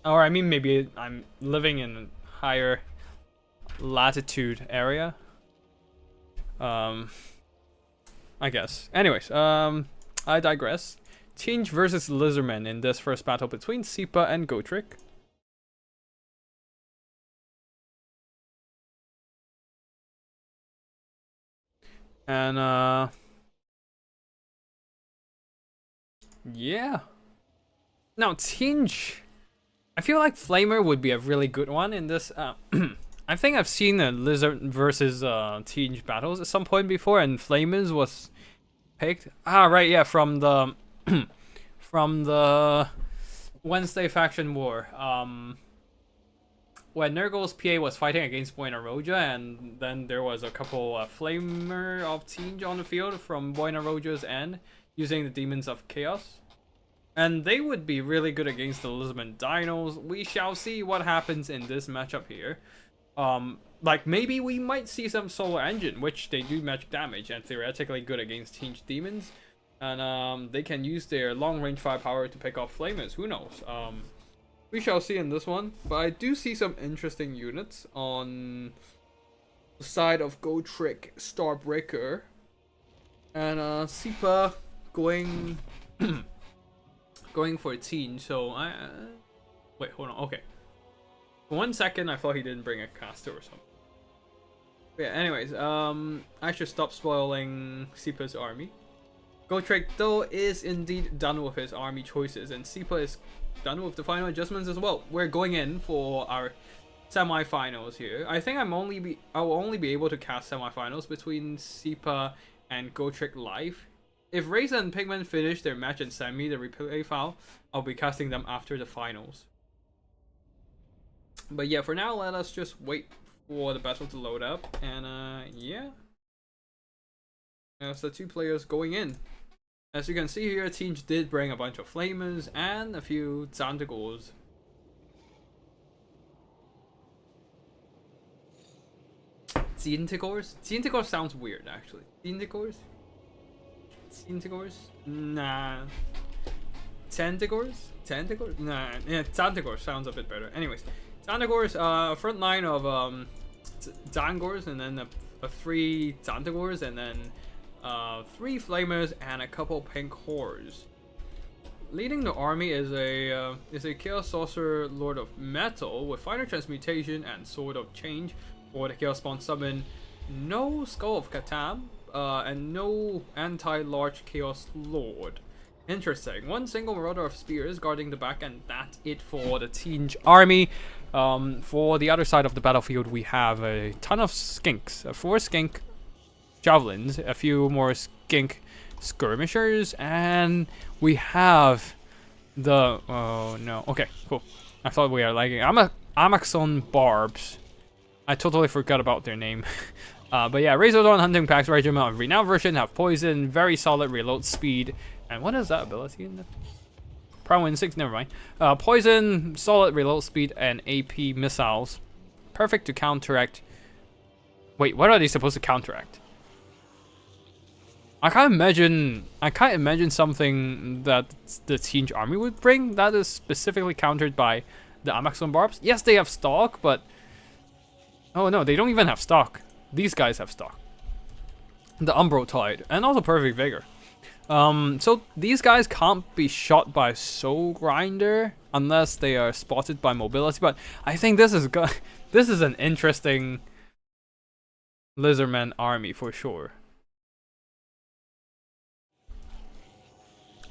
Or I mean, maybe I'm living in a higher latitude area. I guess. Anyways, I digress. Tinge versus Lizardman in this first battle between Sipa and Gotrek. And yeah. Now Tinge, I feel like Flamer would be a really good one in this. I think I've seen a Lizard versus Tinge battles at some point before, and Flamers was picked. Ah, right, yeah, from the from the Wednesday faction war. When Nurgle's PA was fighting against Buena Roja, and then there was a couple Flamer of Tinge on the field from Buena Roja's end, using the Demons of Chaos. And they would be really good against the Lizardman Dinos. We shall see what happens in this matchup here. Like maybe we might see some Solar Engine, which they do magic damage and theoretically good against Tinge Demons. And they can use their long range firepower to pick off Flamers. Who knows? We shall see in this one, but I do see some interesting units on the side of Gotrek Starbreaker. And Sipa going going for a Tinge, so wait, hold on, okay. For 1 second I thought he didn't bring a caster or something. But yeah, anyways, I should stop spoiling Sipa's army. Gotrek though is indeed done with his army choices, and Sipa is done with the final adjustments as well. We're going in for our semi-finals here. I think I will only be able to cast semi-finals between Sipa and Gotrek live. If Reza and Pigman finish their match and send me the replay file, I'll be casting them after the finals. But yeah, for now, let us just wait for the battle to load up, and yeah. That's the two players going in. As you can see here, Tinge did bring a bunch of Flamers and a few Xantigors. Xantigors? Xantigors sounds weird, actually. Xantigors? Xantigors? Nah. Xantigors? Xantigors? Nah. Yeah, Xantigors sounds a bit better. Anyways, Xantigors, front line of Zangors, and then a 3 Xantigors, and then 3 Flamers and a couple pink horrors. Leading the army is a Chaos Sorcerer Lord of Metal with Final Transmutation and Sword of Change, or the Chaos Spawn summon no Skull of Katam, and no anti-large chaos lord. Interesting. One single marauder of spears guarding the back, and that's it for the Teenage Army. For the other side of the battlefield, we have a ton of skinks. 4 skink javelins, a few more skink skirmishers, and we have the... Oh, no. Okay, cool. I thought we were lagging. Amaxon Barbs. I totally forgot about their name. But yeah, Razordawn Hunting Packs Regiment of Renowned version have poison, very solid reload speed. And what is that ability in the... Prime Wind 6, never mind. Poison, solid reload speed, and AP missiles. Perfect to counteract... Wait, what are they supposed to counteract? I can't imagine something that the Teenage Army would bring that is specifically countered by the Amaxon Barbs. Yes, they have stock, but... Oh no, they don't even have stock. These guys have stock. The Umbro Tide, and also Perfect Vigor. So these guys can't be shot by Soul Grinder unless they are spotted by mobility, but I think this is this is an interesting Lizardman army for sure.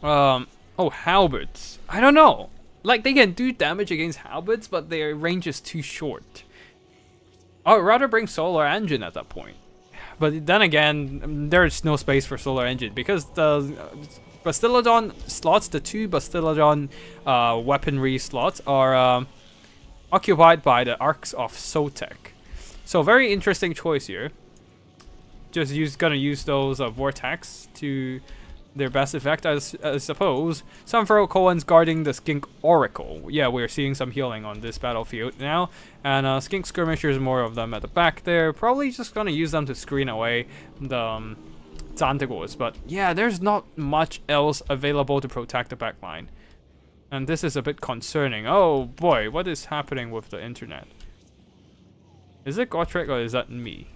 Oh, halberds. I don't know. Like, they can do damage against halberds, but their range is too short. I would rather bring Solar Engine at that point. But then again, there's no space for Solar Engine because the Bastillodon slots, the 2 Bastillodon weaponry slots are occupied by the Arcs of Sotek. So very interesting choice here. Just gonna use those Vortex to their best effect, I suppose. Sunfurrow Cohen's guarding the Skink Oracle. Yeah, we're seeing some healing on this battlefield now. And Skink Skirmishers, more of them at the back there. Probably just gonna use them to screen away the Zantigors. But yeah, there's not much else available to protect the backline. And this is a bit concerning. Oh boy, what is happening with the internet? Is it Gotrek or is that me?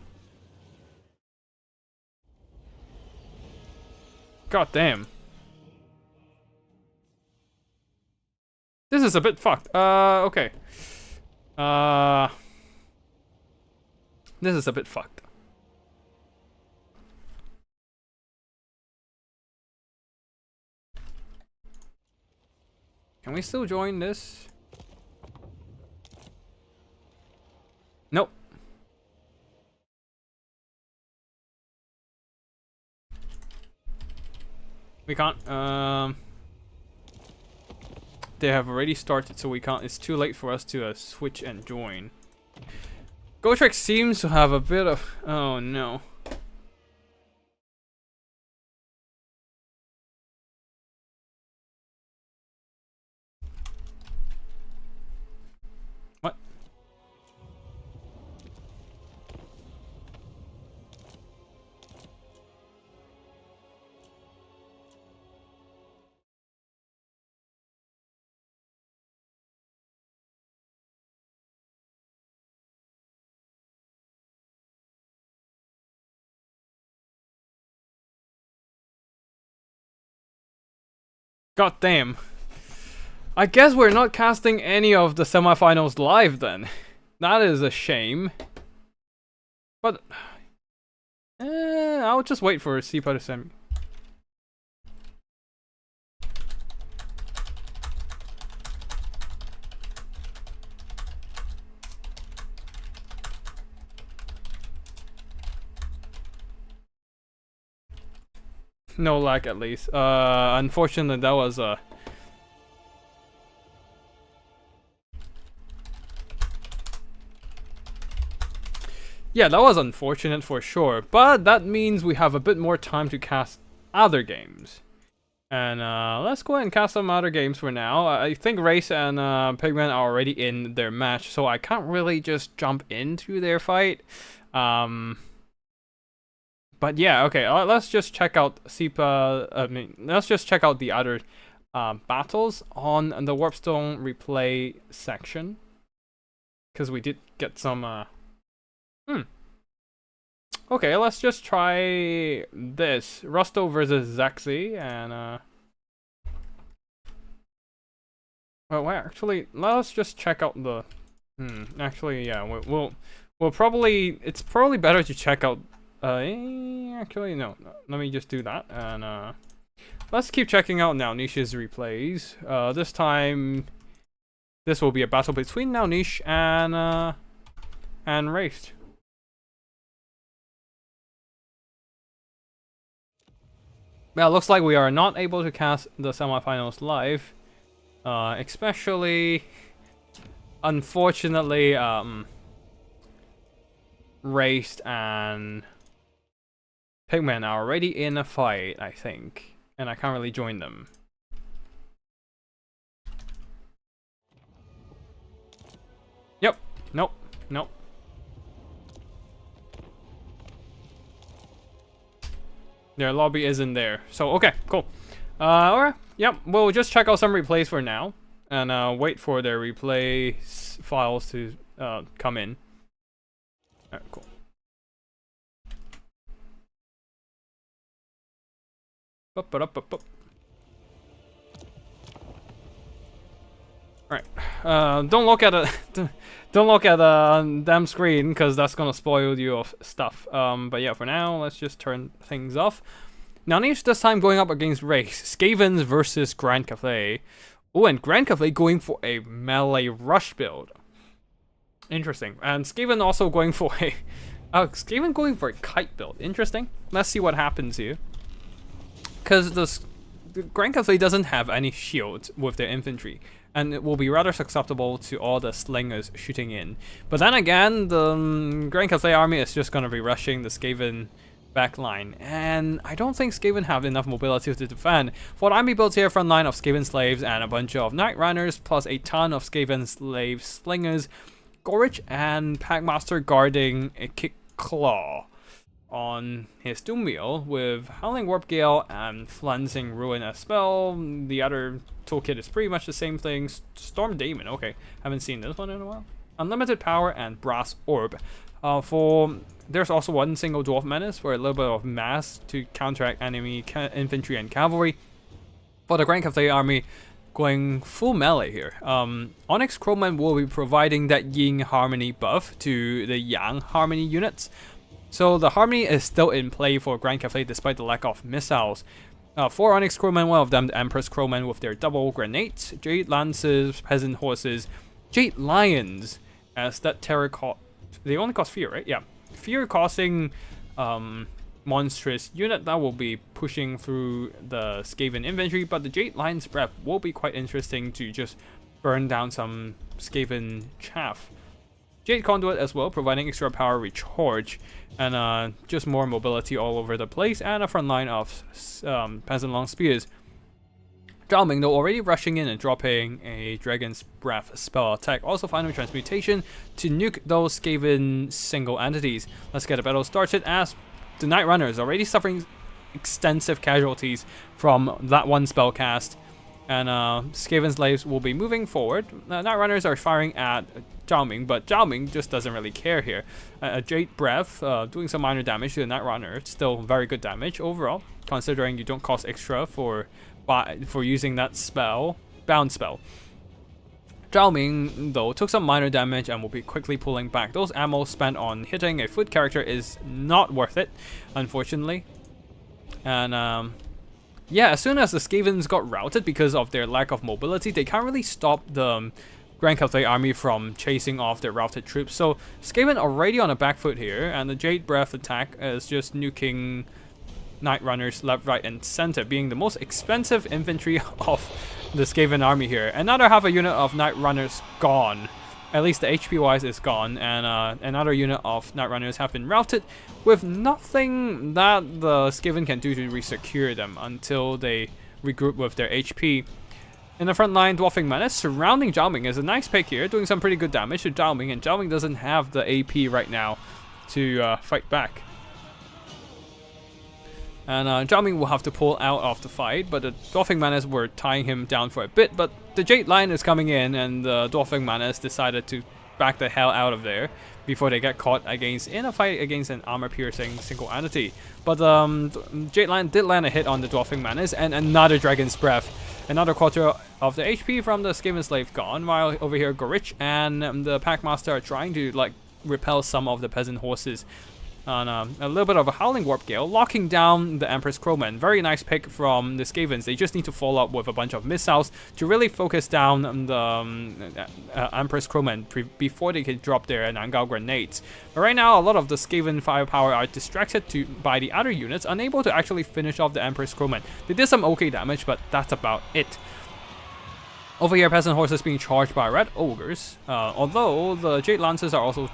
God damn. This is a bit fucked. Okay. This is a bit fucked. Can we still join this? Nope. We can't, they have already started, so we can't, it's too late for us to switch and join. Gotrek seems to have a bit of, oh no. What? God damn. I guess we're not casting any of the semifinals live then. That is a shame. But I'll just wait for SEPA to send me. No lag at least. Unfortunately that was yeah, that was unfortunate for sure, but that means we have a bit more time to cast other games. And let's go ahead and cast some other games for now. I think Race and Pigman are already in their match, so I can't really just jump into their fight. But yeah, okay, let's just check out let's just check out the other battles on the Warpstone replay section. Because we did get some, Okay, let's just try this. Rusto versus Zaxi, and well, actually, let's just check out the... actually, yeah, we'll probably... It's probably better to check out Actually, no. Let me just do that, and let's keep checking out Naunish's replays. This time, this will be a battle between Naunish and Wraith. Well, looks like we are not able to cast the semifinals live, especially, unfortunately, Wraith and Pigmen are already in a fight, I think, and I can't really join them. Yep. Nope. Nope. Their lobby isn't there. So, okay, cool. Alright. Yep, we'll just check out some replays for now. And wait for their replay files to come in. Alright, cool. Alright. Don't look at a damn screen, because that's gonna spoil you of stuff. But yeah, for now, let's just turn things off. Naunish this time going up against Wraith. Skavens versus Grand Cafe. Oh, and Grand Cafe going for a melee rush build. Interesting. And Skaven also going for a Skaven going for a kite build. Interesting. Let's see what happens here. Because the Grand Cafe doesn't have any shields with their infantry, and it will be rather susceptible to all the slingers shooting in. But then again, the Grand Cafe army is just going to be rushing the Skaven backline, and I don't think Skaven have enough mobility to defend. For the army builds here, front line of Skaven slaves and a bunch of Night Runners, plus a ton of Skaven slave slingers, Gorich and Packmaster guarding a Kick Claw on his Doom Wheel with Howling Warp Gale and Flensing Ruin as spell. The other toolkit is pretty much the same thing. Storm Daemon, okay. Haven't seen this one in a while. Unlimited Power and Brass Orb. There's also one single Dwarf Menace for a little bit of mass to counteract enemy infantry and cavalry. For the Grand Cafe army, going full melee here. Onyx Crowman will be providing that Yin Harmony buff to the Yang Harmony units. So the Harmony is still in play for Grand Cafe despite the lack of missiles. 4 Onyx Crowmen, one of them the Empress Crowmen with their double grenades, Jade Lances, Peasant Horses, Jade Lions as that terror they only cost fear, right? Yeah. Fear causing monstrous unit that will be pushing through the Skaven infantry, but the Jade Lion's Breath will be quite interesting to just burn down some Skaven chaff. Jade Conduit as well, providing extra power recharge and just more mobility all over the place, and a front line of Peasant Long Spears. Zhao Ming, though, already rushing in and dropping a Dragon's Breath spell attack, also final transmutation to nuke those Skaven single entities. Let's get a battle started as the Night Runners already suffering extensive casualties from that one spell cast. And Skaven slaves will be moving forward. Night Runners are firing at Zhao Ming, but Zhao Ming just doesn't really care here. Jade Breath doing some minor damage to the Night Runner. It's still very good damage overall, considering you don't cost extra for using that spell, bound spell. Zhao Ming, though, took some minor damage and will be quickly pulling back. Those ammo spent on hitting a foot character is not worth it, unfortunately. And yeah, as soon as the Skavens got routed because of their lack of mobility, they can't really stop the Grand Cafe army from chasing off their routed troops. So Skaven already on a back foot here, and the Jade Breath attack is just nuking Night Runners left, right, and center, being the most expensive infantry of the Skaven army here. Another half a unit of Night Runners gone. At least the HP wise is gone, and another unit of Night Runners have been routed with nothing that the Skaven can do to resecure them until they regroup with their HP. In the front line, Dwarfing Menace surrounding Zhao Ming is a nice pick here, doing some pretty good damage to Zhao Ming, and Zhao Ming doesn't have the AP right now to fight back. And Zhao Ming will have to pull out of the fight, but the Dwarfing Menace were tying him down for a bit, but the Jade Lion is coming in, and the Dwarfing Menace decided to back the hell out of there before they get caught in a fight against an armor-piercing single entity. But Jade Lion did land a hit on the Dwarfing Menace, and another Dragon's Breath. Another quarter of the HP from the Skaven Slave gone, while over here Gorich and the Packmaster are trying to repel some of the Peasant Horses. on a little bit of a Howling Warp Gale, locking down the Empress Crowman. Very nice pick from the Skavens. They just need to follow up with a bunch of missiles to really focus down the Empress Crowman before they can drop their Nangao grenades. But right now, a lot of the Skaven firepower are distracted by the other units, unable to actually finish off the Empress Crowman. They did some okay damage, but that's about it. Over here, Peasant Horses being charged by Red Ogres, although the Jade Lancers are also...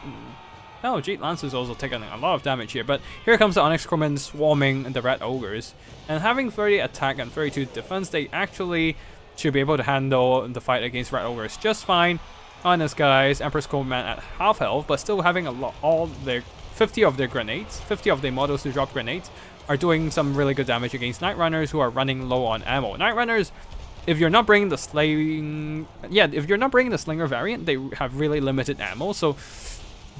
No, Jade Lancers also taking a lot of damage here, but here comes the Onyx Crowmen swarming the Red Ogres. And having 30 attack and 32 defense, they actually should be able to handle the fight against Red Ogres just fine. Honest guys, Empress Crowman at half health, but still having all their 50 of their grenades, 50 of their models to drop grenades, are doing some really good damage against Night Runners who are running low on ammo. Night Runners, if you're not bringing the Slinger variant, they have really limited ammo, so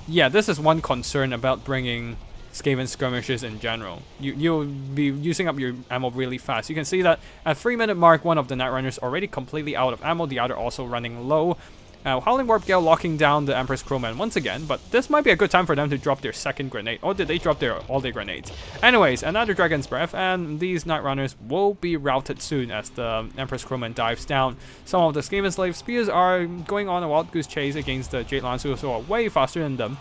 yeah, this is one concern about bringing Skaven skirmishers in general. You'll be using up your ammo really fast. You can see that at 3-minute mark, one of the Night Runners already completely out of ammo, the other also running low. Howling Warp Gale locking down the Empress Crowman once again, but this might be a good time for them to drop their second grenade. Or did they drop all their grenades? Anyways, another Dragon's Breath, and these Night Runners will be routed soon as the Empress Crowman dives down. Some of the Skaven Slave Spears are going on a wild goose chase against the Jade Lancers, who are way faster than them.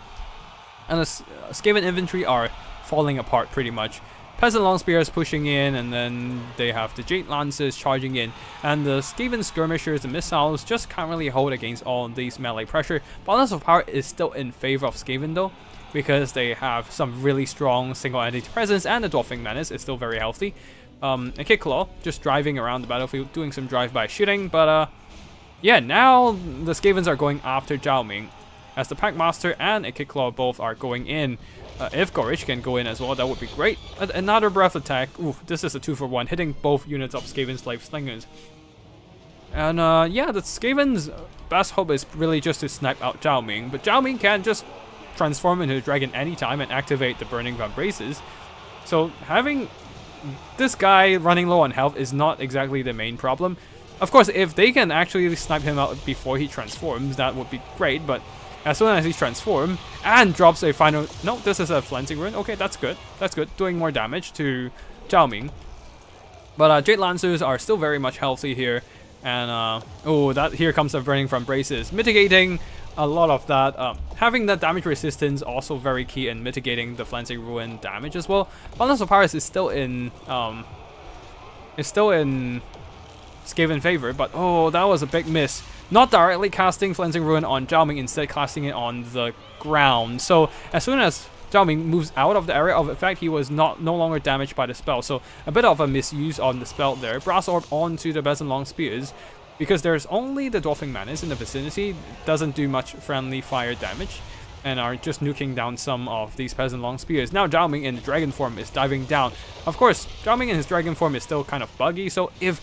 And the Skaven infantry are falling apart pretty much. Peasant Long Spears pushing in, and then they have the Jade Lancers charging in. And the Skaven Skirmishers, the missiles, just can't really hold against all of these melee pressure. Balance of power is still in favor of Skaven though, because they have some really strong single entity presence, and the Dwarfing Menace is still very healthy. A Kid Claw just driving around the battlefield, doing some drive-by shooting, but yeah, now the Skavens are going after Zhao Ming, as the Packmaster and a Kid Claw both are going in. If Gorich can go in as well, that would be great. Another breath attack. Ooh, this is a 2-for-1, hitting both units of Skaven Slave Slingers. And yeah, the Skaven's best hope is really just to snipe out Zhao Ming, but Zhao Ming can just transform into a dragon anytime and activate the Burning Vambraces. So having this guy running low on health is not exactly the main problem. Of course, if they can actually snipe him out before he transforms, that would be great, but as soon as he's transformed and drops a final... No, this is a Flensing Rune. Okay, that's good. That's good. Doing more damage to Zhao Ming. But Jade Lancers are still very much healthy here. And, oh, here comes the Burning Vambraces. Mitigating a lot of that. Having that damage resistance also very key in mitigating the Flensing Rune damage as well. Balance of Powers is still in... Skaven favor, but oh, that was a big miss. Not directly casting Flensing Ruin on Zhao Ming, instead casting it on the ground. So as soon as Zhao Ming moves out of the area of effect, he was no longer damaged by the spell. So a bit of a misuse on the spell there. Brass Orb onto the Peasant Long Spears, because there's only the Dwarfing Menace in the vicinity, doesn't do much friendly fire damage, and are just nuking down some of these Peasant Long Spears. Now Zhao Ming in the dragon form is diving down. Of course, Zhao Ming in his dragon form is still kind of buggy, so if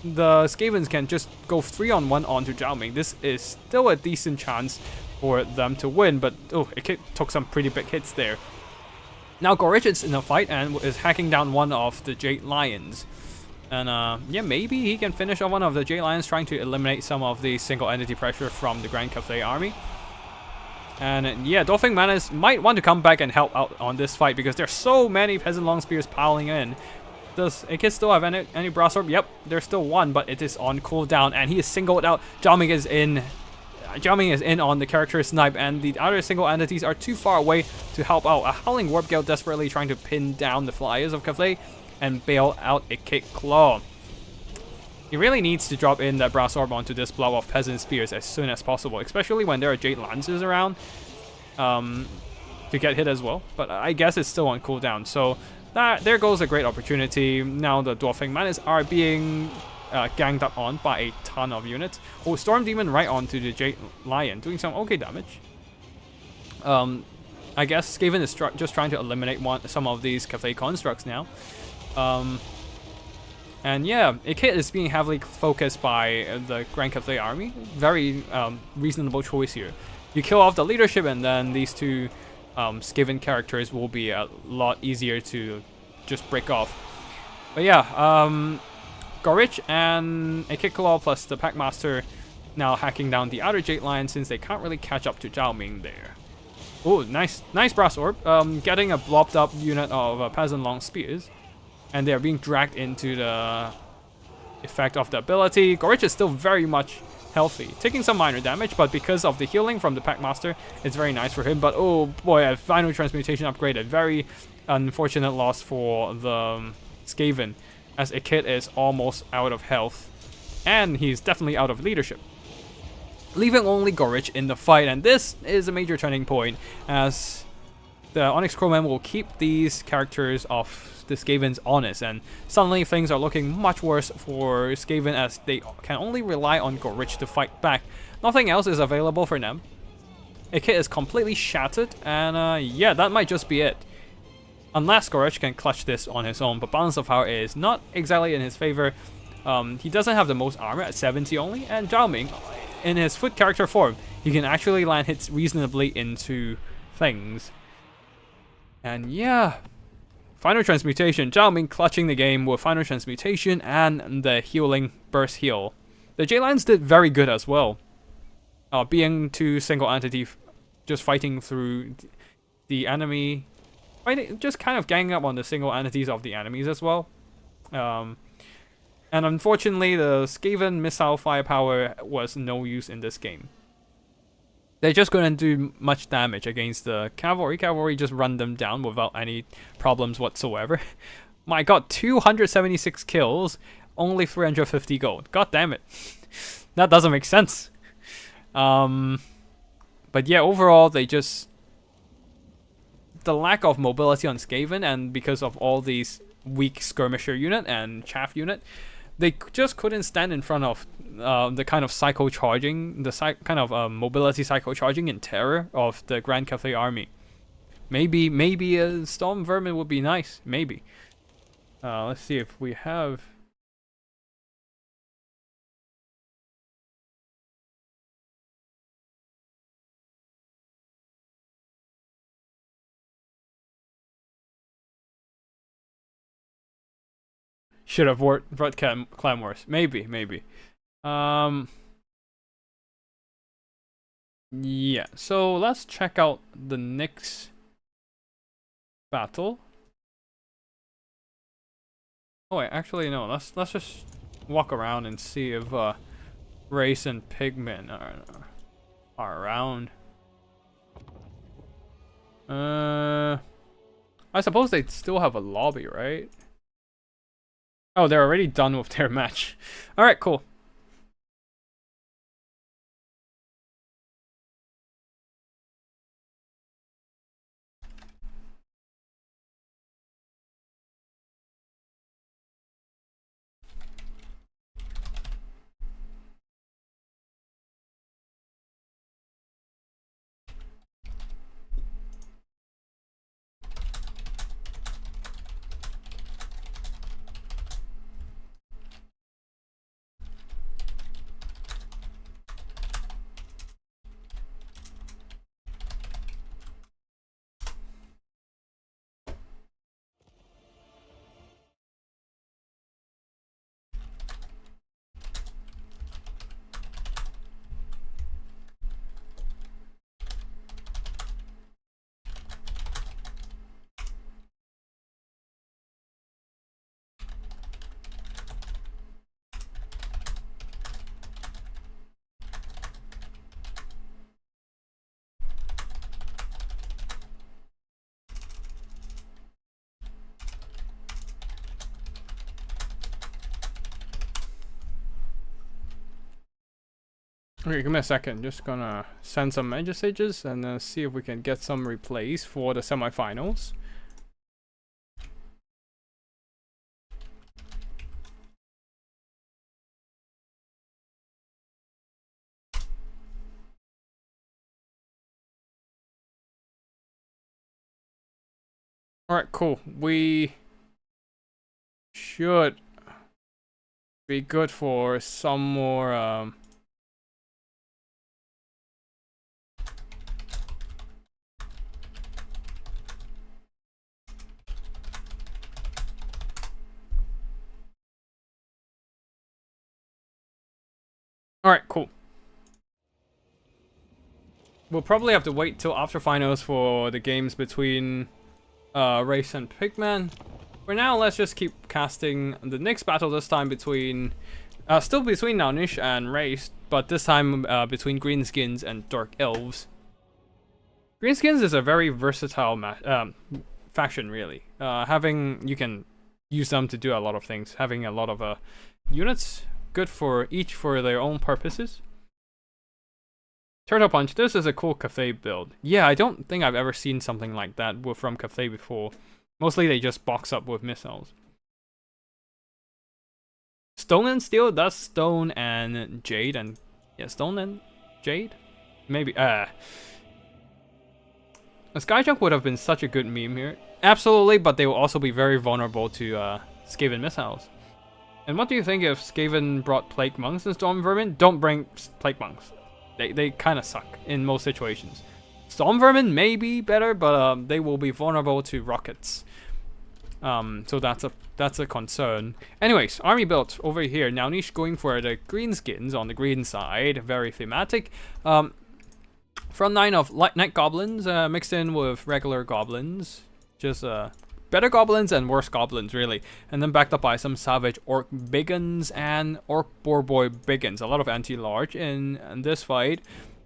the Skavens can just go 3-on-1 onto Zhao Ming, this is still a decent chance for them to win, but oh, it took some pretty big hits there. Now Gorich is in a fight and is hacking down one of the Jade Lions. And yeah, maybe he can finish off one of the Jade Lions, trying to eliminate some of the single entity pressure from the Grand Cathay army. And yeah, Dwarfing Menace might want to come back and help out on this fight, because there's so many Peasant Long Spears piling in. Does AK still have any Brass Orb? Yep, there's still one, but it is on cooldown, and he is singled out. Zhao Ming is in. Zhao Ming is in on the character snipe, and the other single entities are too far away to help out. A Howling Warp Gale desperately trying to pin down the Flyers of Cathay and bail out a Kick Claw. He really needs to drop in that Brass Orb onto this blob of Peasant Spears as soon as possible, especially when there are Jade Lancers around to get hit as well. But I guess it's still on cooldown, so there goes a great opportunity. Now the Dwarfing Menace are being ganged up on by a ton of units. Oh, Storm Demon right onto the Jade Lion, doing some okay damage. I guess Skaven is just trying to eliminate some of these Cathay constructs now. And yeah, AK is being heavily focused by the Grand Cathay army. Very reasonable choice here. You kill off the leadership, and then these two Skaven characters will be a lot easier to just break off. But yeah, Gorich and a Kick Claw plus the Packmaster now hacking down the other Jade Lion, since they can't really catch up to Zhao Ming there. Oh, nice brass orb. Getting a blobbed up unit of peasant long spears, and they are being dragged into the effect of the ability. Gorich is still very much healthy, taking some minor damage, but because of the healing from the Packmaster, it's very nice for him. But oh boy, a final transmutation upgrade, a very unfortunate loss for the Skaven, as Ikit is almost out of health, and he's definitely out of leadership, leaving only Gorich in the fight. And this is a major turning point, as the Onyx Crowman will keep these characters of the Skavens honest, and suddenly things are looking much worse for Skaven, as they can only rely on Gorich to fight back. Nothing else is available for them. Ikit is completely shattered, and yeah, that might just be it. Unless Gorich can clutch this on his own, but balance of power is not exactly in his favor. He doesn't have the most armor at 70 only, and Zhao Ming, in his foot character form, he can actually land hits reasonably into things. And yeah, final transmutation. Zhao Ming clutching the game with final transmutation and the healing burst heal. The J-Lines did very good as well. Being two single entity, just fighting through the enemy, just kind of ganging up on the single entities of the enemies as well. And unfortunately, the Skaven missile firepower was no use in this game. They just couldn't do much damage against the cavalry. Cavalry just run them down without any problems whatsoever. My god, 276 kills, only 350 gold. God damn it. That doesn't make sense. But yeah, overall, they just... the lack of mobility on Skaven, and because of all these weak skirmisher unit and chaff unit, they just couldn't stand in front of the kind of psycho charging, kind of mobility psycho charging and terror of the Grand Cathay army. Maybe a Storm Vermin would be nice. Maybe. Let's see if we have. Should have brought Clan Wars. Maybe. Yeah, so let's check out the next battle. Oh wait, actually no, let's just walk around and see if Race and Pigmen are around. I suppose they still have a lobby, right? Oh, they're already done with their match. Alright, cool. Okay, give me a second. Just gonna send some messages and see if we can get some replays for the semifinals. Alright, cool. We should be good for some more Alright, cool. we'll probably have to wait till after finals for the games between Race and Pigman. For now, let's just keep casting the next battle, this time between still between Naunish and Race, but this time between Greenskins and Dark Elves. Greenskins is a very versatile faction, really. You can use them to do a lot of things. Having a lot of units, good for each for their own purposes. Turtle Punch, this is a cool Cathay build. Yeah, I don't think I've ever seen something like that from Cathay before. Mostly they just box up with missiles. Stone and Steel, that's Stone and Jade, and yeah, Stone and Jade? Maybe, A Skyjump would have been such a good meme here. Absolutely, but they will also be very vulnerable to Skaven missiles. And what do you think if Skaven brought Plague Monks and Storm Vermin? Don't bring Plague Monks. They kind of suck in most situations. Storm Vermin may be better, but they will be vulnerable to rockets. So that's a concern. Anyways, army built over here. Now Niche going for the greenskins on the green side. Very thematic. Front line of Night Goblins mixed in with regular goblins. Just better goblins and worse goblins, really. And then backed up by some Savage Orc Biggins and Orc Boarboy Biggins. A lot of anti-large in this fight.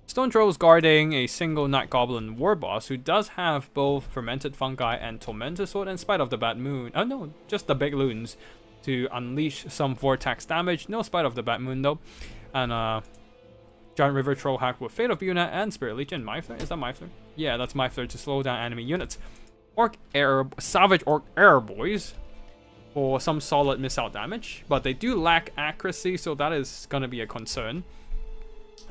Stone Trolls guarding a single Night Goblin War Boss who does have both Fermented Fungi and Tormentor Sword in spite of the Bad Moon. Oh no, just the big loons to unleash some Vortex damage. No spite of the Bad Moon though. And Giant River Troll hack with Fate of Buna and Spirit Legion. Mifler? Is that Mifler? Yeah, that's Mifler to slow down enemy units. Savage Orc Air Boys for some solid missile damage, but they do lack accuracy, so that is gonna be a concern.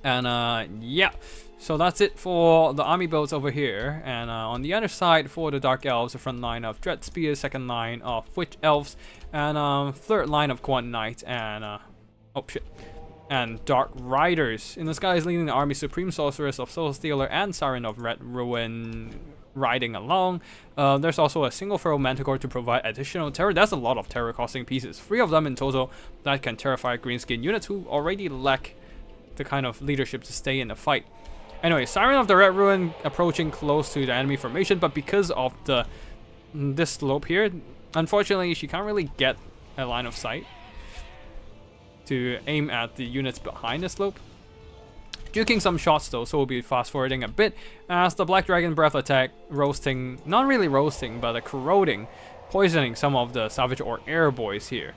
And yeah, so that's it for the army builds over here. And on the other side for the Dark Elves, the front line of Dread Spears, second line of Witch Elves, and third line of Quant Knight and oh shit, and Dark Riders. In the skies leading the army, Supreme Sorceress of Soul Stealer and Siren of Red Ruin riding along. There's also a single Feral Manticore to provide additional terror. That's a lot of terror costing pieces. 3 of them in total that can terrify greenskin units who already lack the kind of leadership to stay in the fight. Anyway, Siren of the Red Ruin approaching close to the enemy formation, but because of this slope here, unfortunately she can't really get a line of sight to aim at the units behind the slope. Juking some shots though, so we'll be fast forwarding a bit as the Black Dragon Breath attack roasting, not really roasting, but corroding, poisoning some of the Savage Orc Air Boys here.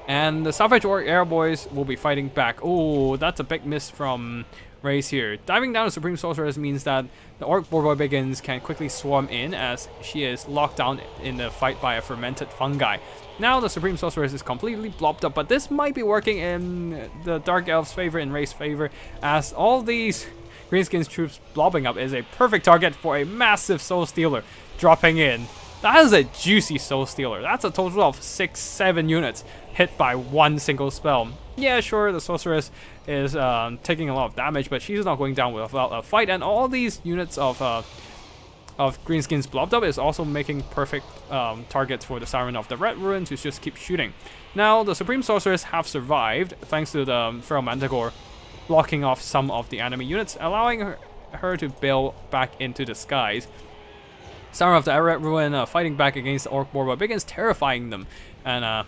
And the Savage Orc Air Boys will be fighting back. Oh, that's a big miss from Race here. Diving down the Supreme Sorceress means that the Orc Boarboy Biggins can quickly swarm in as she is locked down in the fight by a Fermented Fungi. Now the Supreme Sorceress is completely blobbed up, but this might be working in the Dark Elves' favor, in Race's favor, as all these Greenskins troops blobbing up is a perfect target for a massive Soul Stealer dropping in. That is a juicy Soul Stealer. That's a total of 6-7 units hit by one single spell. Yeah, sure, the Sorceress is taking a lot of damage, but she's not going down without a fight, and all these units of Greenskins blobbed up is also making perfect targets for the Siren of the Red Ruin to just keep shooting. Now, the Supreme Sorceress have survived thanks to the Feral Manticore blocking off some of the enemy units, allowing her to bail back into the skies. Siren of the Red Ruin fighting back against the Orc Boarboy Biggins, terrifying them. And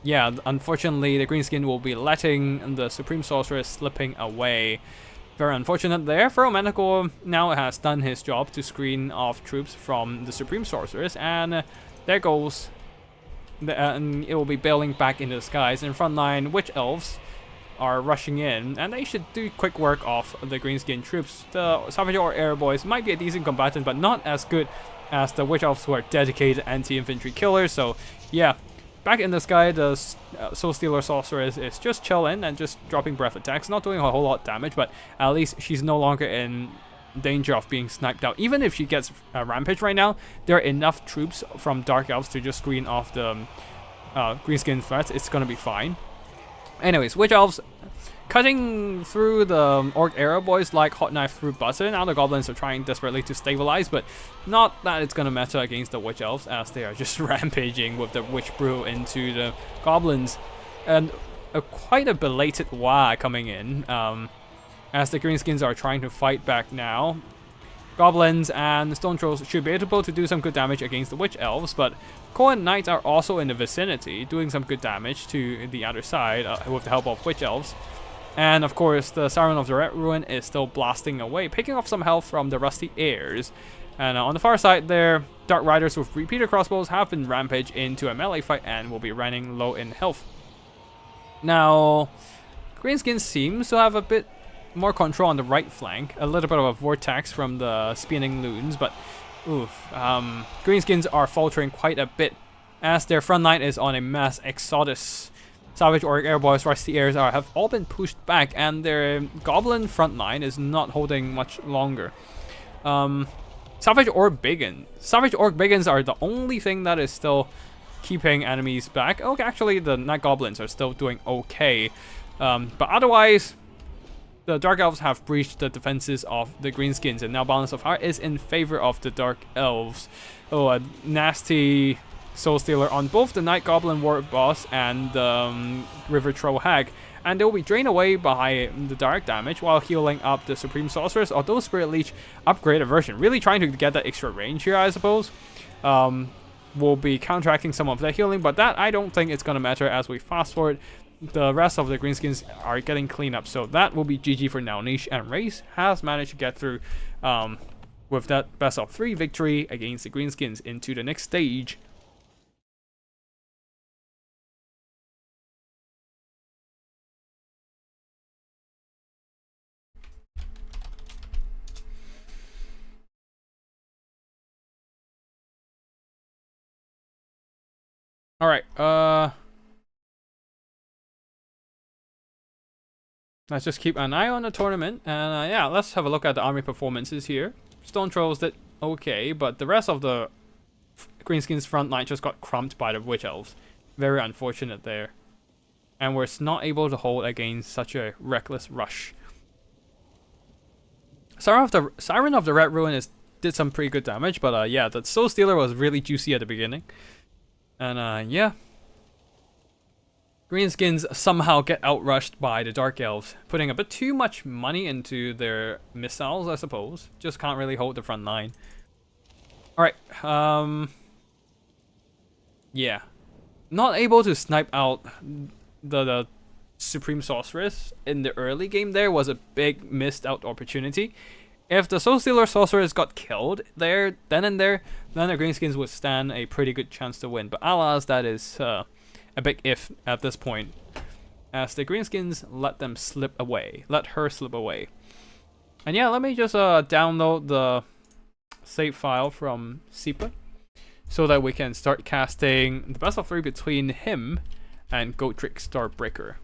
yeah, unfortunately the Greenskin will be letting the Supreme Sorceress slipping away. Very unfortunate there. Feral Manticore now has done his job to screen off troops from the Supreme Sorceress, and there goes. And it will be bailing back into the skies. In front line, Witch Elves are rushing in, and they should do quick work off the Greenskin troops. The Savage Orc Air Boys might be a decent combatant, but not as good as the Witch Elves, who are dedicated anti-infantry killers. So yeah, back in the sky, the Soul Stealer Sorceress is just chilling and just dropping breath attacks, not doing a whole lot of damage, but at least she's no longer in danger of being sniped out. Even if she gets a rampage right now, there are enough troops from Dark Elves to just screen off the Greenskin threats. It's gonna be fine. Anyways, Witch Elves cutting through the Orc Arrow Boys like hot knife through butter. Now the Goblins are trying desperately to stabilize, but not that it's gonna matter against the Witch Elves, as they are just rampaging with the Witch Brew into the Goblins. And quite a belated Wah coming in. as the greenskins are trying to fight back now. Goblins and stone trolls should be able to do some good damage against the witch elves, but Cohen knights are also in the vicinity, doing some good damage to the other side with the help of witch elves. And of course, the Siren of the Red Ruin is still blasting away, picking off some health from the Rusty Airs. And on the far side there, Dark Riders with repeater crossbows have been rampaged into a melee fight and will be running low in health. Now, Greenskin seems to have a bit more control on the right flank, a little bit of a vortex from the spinning loons, but Greenskins are faltering quite a bit as their front line is on a mass exodus. Savage Orc Airboys, Rusty Airs have all been pushed back, and their Goblin front line is not holding much longer. Savage Orc Biggins are the only thing that is still keeping enemies back. Okay, actually the Night Goblins are still doing okay. But otherwise, the Dark Elves have breached the defenses of the Greenskins, and now Balance of Heart is in favor of the Dark Elves. Oh, a nasty Soul Stealer on both the Night Goblin War Boss and the River Troll Hag, and they will be drained away by the direct damage while healing up the Supreme Sorceress, although Spirit Leech upgraded version. Really trying to get that extra range here, I suppose. Will be counteracting some of the healing, but that I don't think it's going to matter as we fast forward. The rest of the Greenskins are getting cleaned up, so that will be GG for now. Niche and Race has managed to get through with that best of 3 victory against the Greenskins into the next stage. Alright, let's just keep an eye on the tournament, and yeah, let's have a look at the army performances here. Stone Trolls did okay, but the rest of the Greenskins front line just got crumped by the Witch Elves. Very unfortunate there. And we're not able to hold against such a reckless rush. Siren of the Red Ruin did some pretty good damage, but yeah, the Soul Stealer was really juicy at the beginning. And yeah. Greenskins somehow get outrushed by the Dark Elves, putting a bit too much money into their missiles, I suppose. Just can't really hold the front line. Alright, yeah. Not able to snipe out the Supreme Sorceress in the early game there was a big missed out opportunity. If the Soul Stealer Sorceress got killed there, then the Greenskins would stand a pretty good chance to win. But alas, that is a big if at this point, as the Greenskins let her slip away. And yeah, let me just download the save file from SIPA so that we can start casting the best of 3 between him and Goatrick Starbreaker.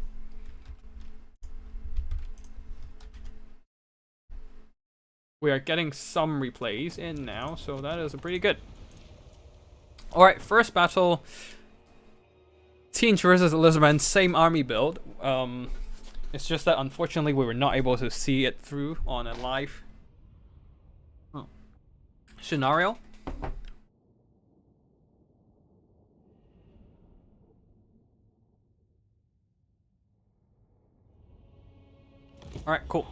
We are getting some replays in now, so that is pretty good. Alright, first battle. Teench versus Elizabeth, same army build. It's just that unfortunately we were not able to see it through on a live scenario. Alright, cool.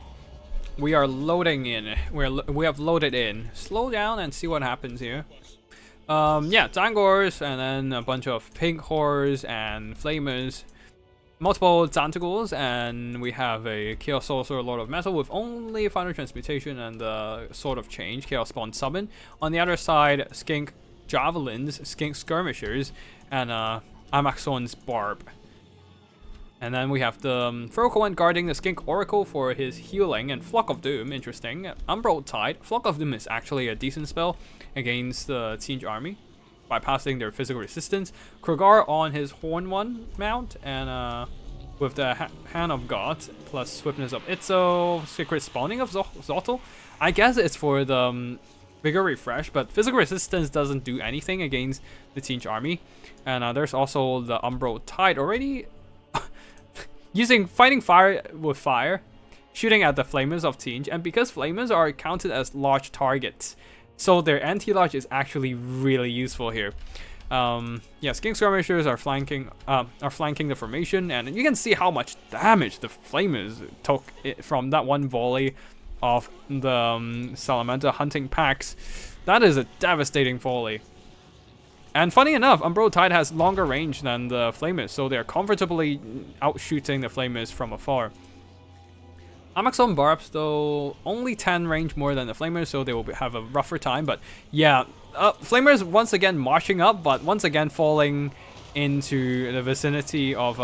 We are loading in. We have loaded in. Slow down and see what happens here. Yeah, Dangors, and then a bunch of pink horrors and flamers. Multiple Zantigals, and we have a Chaos Sorcerer Lord of Metal with only Final Transmutation and the Sword of Change, Chaos Spawn Summon. On the other side, Skink Javelins, Skink Skirmishers, and Amaxon's Barb. And then we have the Furcoen guarding the Skink Oracle for his healing, and Flock of Doom, interesting. Umbral Tide. Flock of Doom is actually a decent spell against the Teench army, bypassing their physical resistance. Krogar on his Horn 1 mount, and with the Hand of God, plus Swiftness of Itzo, Secret Spawning of Zottel. I guess it's for the Vigor Refresh, but physical resistance doesn't do anything against the Teench army. And there's also the Umbral Tide already fighting fire with fire, shooting at the Flamers of Teench, and because Flamers are counted as large targets, so their anti-large is actually really useful here. Yeah, skink skirmishers are flanking the formation, and you can see how much damage the flamers took from that one volley of the salamander hunting packs. That is a devastating volley. And funny enough, Umbral Tide has longer range than the flamers, so they're comfortably outshooting the flamers from afar. Amazon Barbs, though, only 10 range more than the flamers, so they will have a rougher time. But yeah, flamers once again marching up, but once again falling into the vicinity of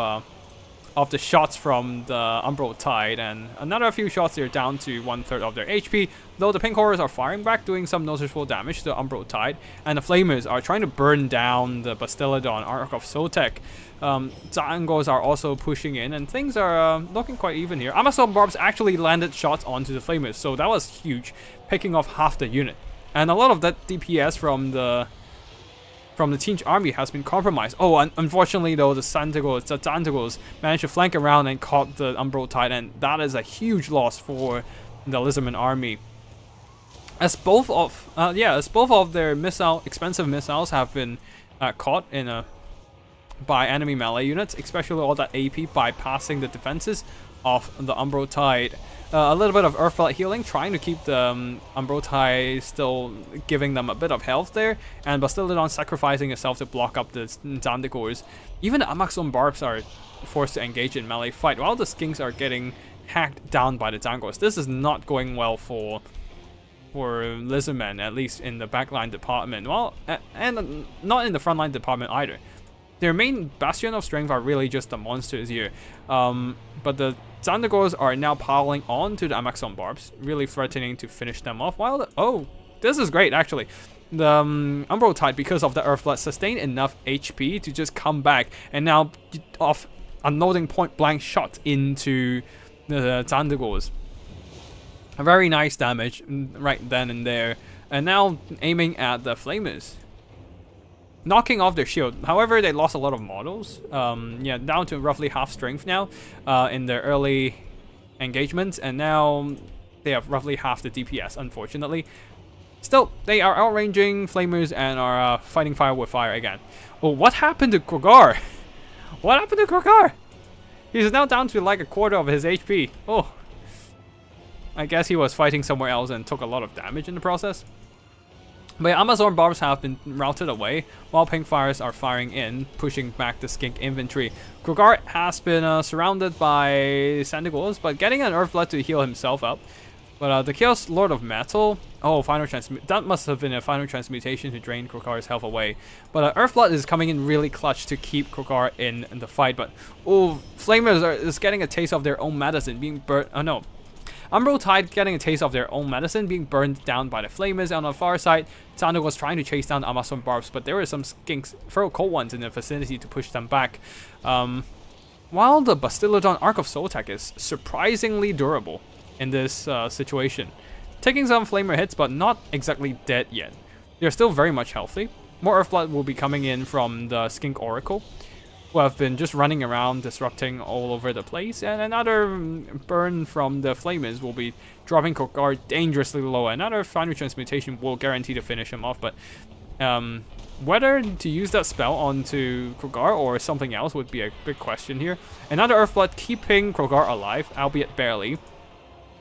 the shots from the Umbral Tide, and another few shots, they're down to 1/3 of their HP, though the pink horrors are firing back, doing some noticeable damage to the Umbral Tide, and the flamers are trying to burn down the Bastillodon Ark of Sotek. Zangos are also pushing in, and things are looking quite even here. Amazon Barbs actually landed shots onto the flamers, so that was huge, picking off half the unit, and a lot of that DPS from the Tinge army has been compromised. Oh, and unfortunately though, the Zantagos managed to flank around and caught the Umbral Tide, and that is a huge loss for the Lizardman army. As both of their expensive missiles have been caught by enemy melee units, especially all that AP bypassing the defenses of the Umbral Tide. A little bit of Earthflight healing, trying to keep the Umbral Tide still giving them a bit of health there, and Bastillodon sacrificing itself to block up the Zandagors. Even the Amazon Barbs are forced to engage in melee fight, while the Skinks are getting hacked down by the Zangos. This is not going well for Lizardmen, at least in the backline department. Well, and not in the frontline department either. Their main bastion of strength are really just the monsters here. But the Zandagors are now piling on to the Amazon Barbs, really threatening to finish them off. Oh, this is great actually. The Umbral Tide, because of the Earthflood, sustained enough HP to just come back, and now off unloading point blank shot into the Zandagors. A very nice damage right then and there, and now aiming at the flamers, knocking off their shield. However, they lost a lot of models. Yeah, down to roughly half strength now in their early engagements, and now they have roughly half the DPS, unfortunately. Still, they are outranging flamers and are fighting fire with fire again. Oh, what happened to Krogar? What happened to Krogar? He's now down to like a quarter of his HP. Oh, I guess he was fighting somewhere else and took a lot of damage in the process. But yeah, Amazon Barbs have been routed away, while Pink Fires are firing in, pushing back the Skink infantry. Krogar has been surrounded by Zandagors, but getting an Earthblood to heal himself up. But the Chaos Lord of Metal, oh, that must have been a final transmutation to drain Krogar's health away. But Earthblood is coming in really clutch to keep Krogar in the fight. But oh, Flamers is getting a taste of their own medicine, being burnt. Oh no. Umbral Tide getting a taste of their own medicine, being burned down by the Flamers. On the far side, Zandagor was trying to chase down the Amazon Barbs, but there were some Skinks, throw cold ones in the vicinity to push them back. While the Bastillodon Ark of Sotek is surprisingly durable in this situation, taking some Flamer hits, but not exactly dead yet. They're still very much healthy. More Earthblood will be coming in from the Skink Oracle, who have been just running around, disrupting all over the place, and another burn from the Flamers will be dropping Krogar dangerously low. Another final transmutation will guarantee to finish him off, but whether to use that spell onto Krogar or something else would be a big question here. Another Earthblood keeping Krogar alive, albeit barely,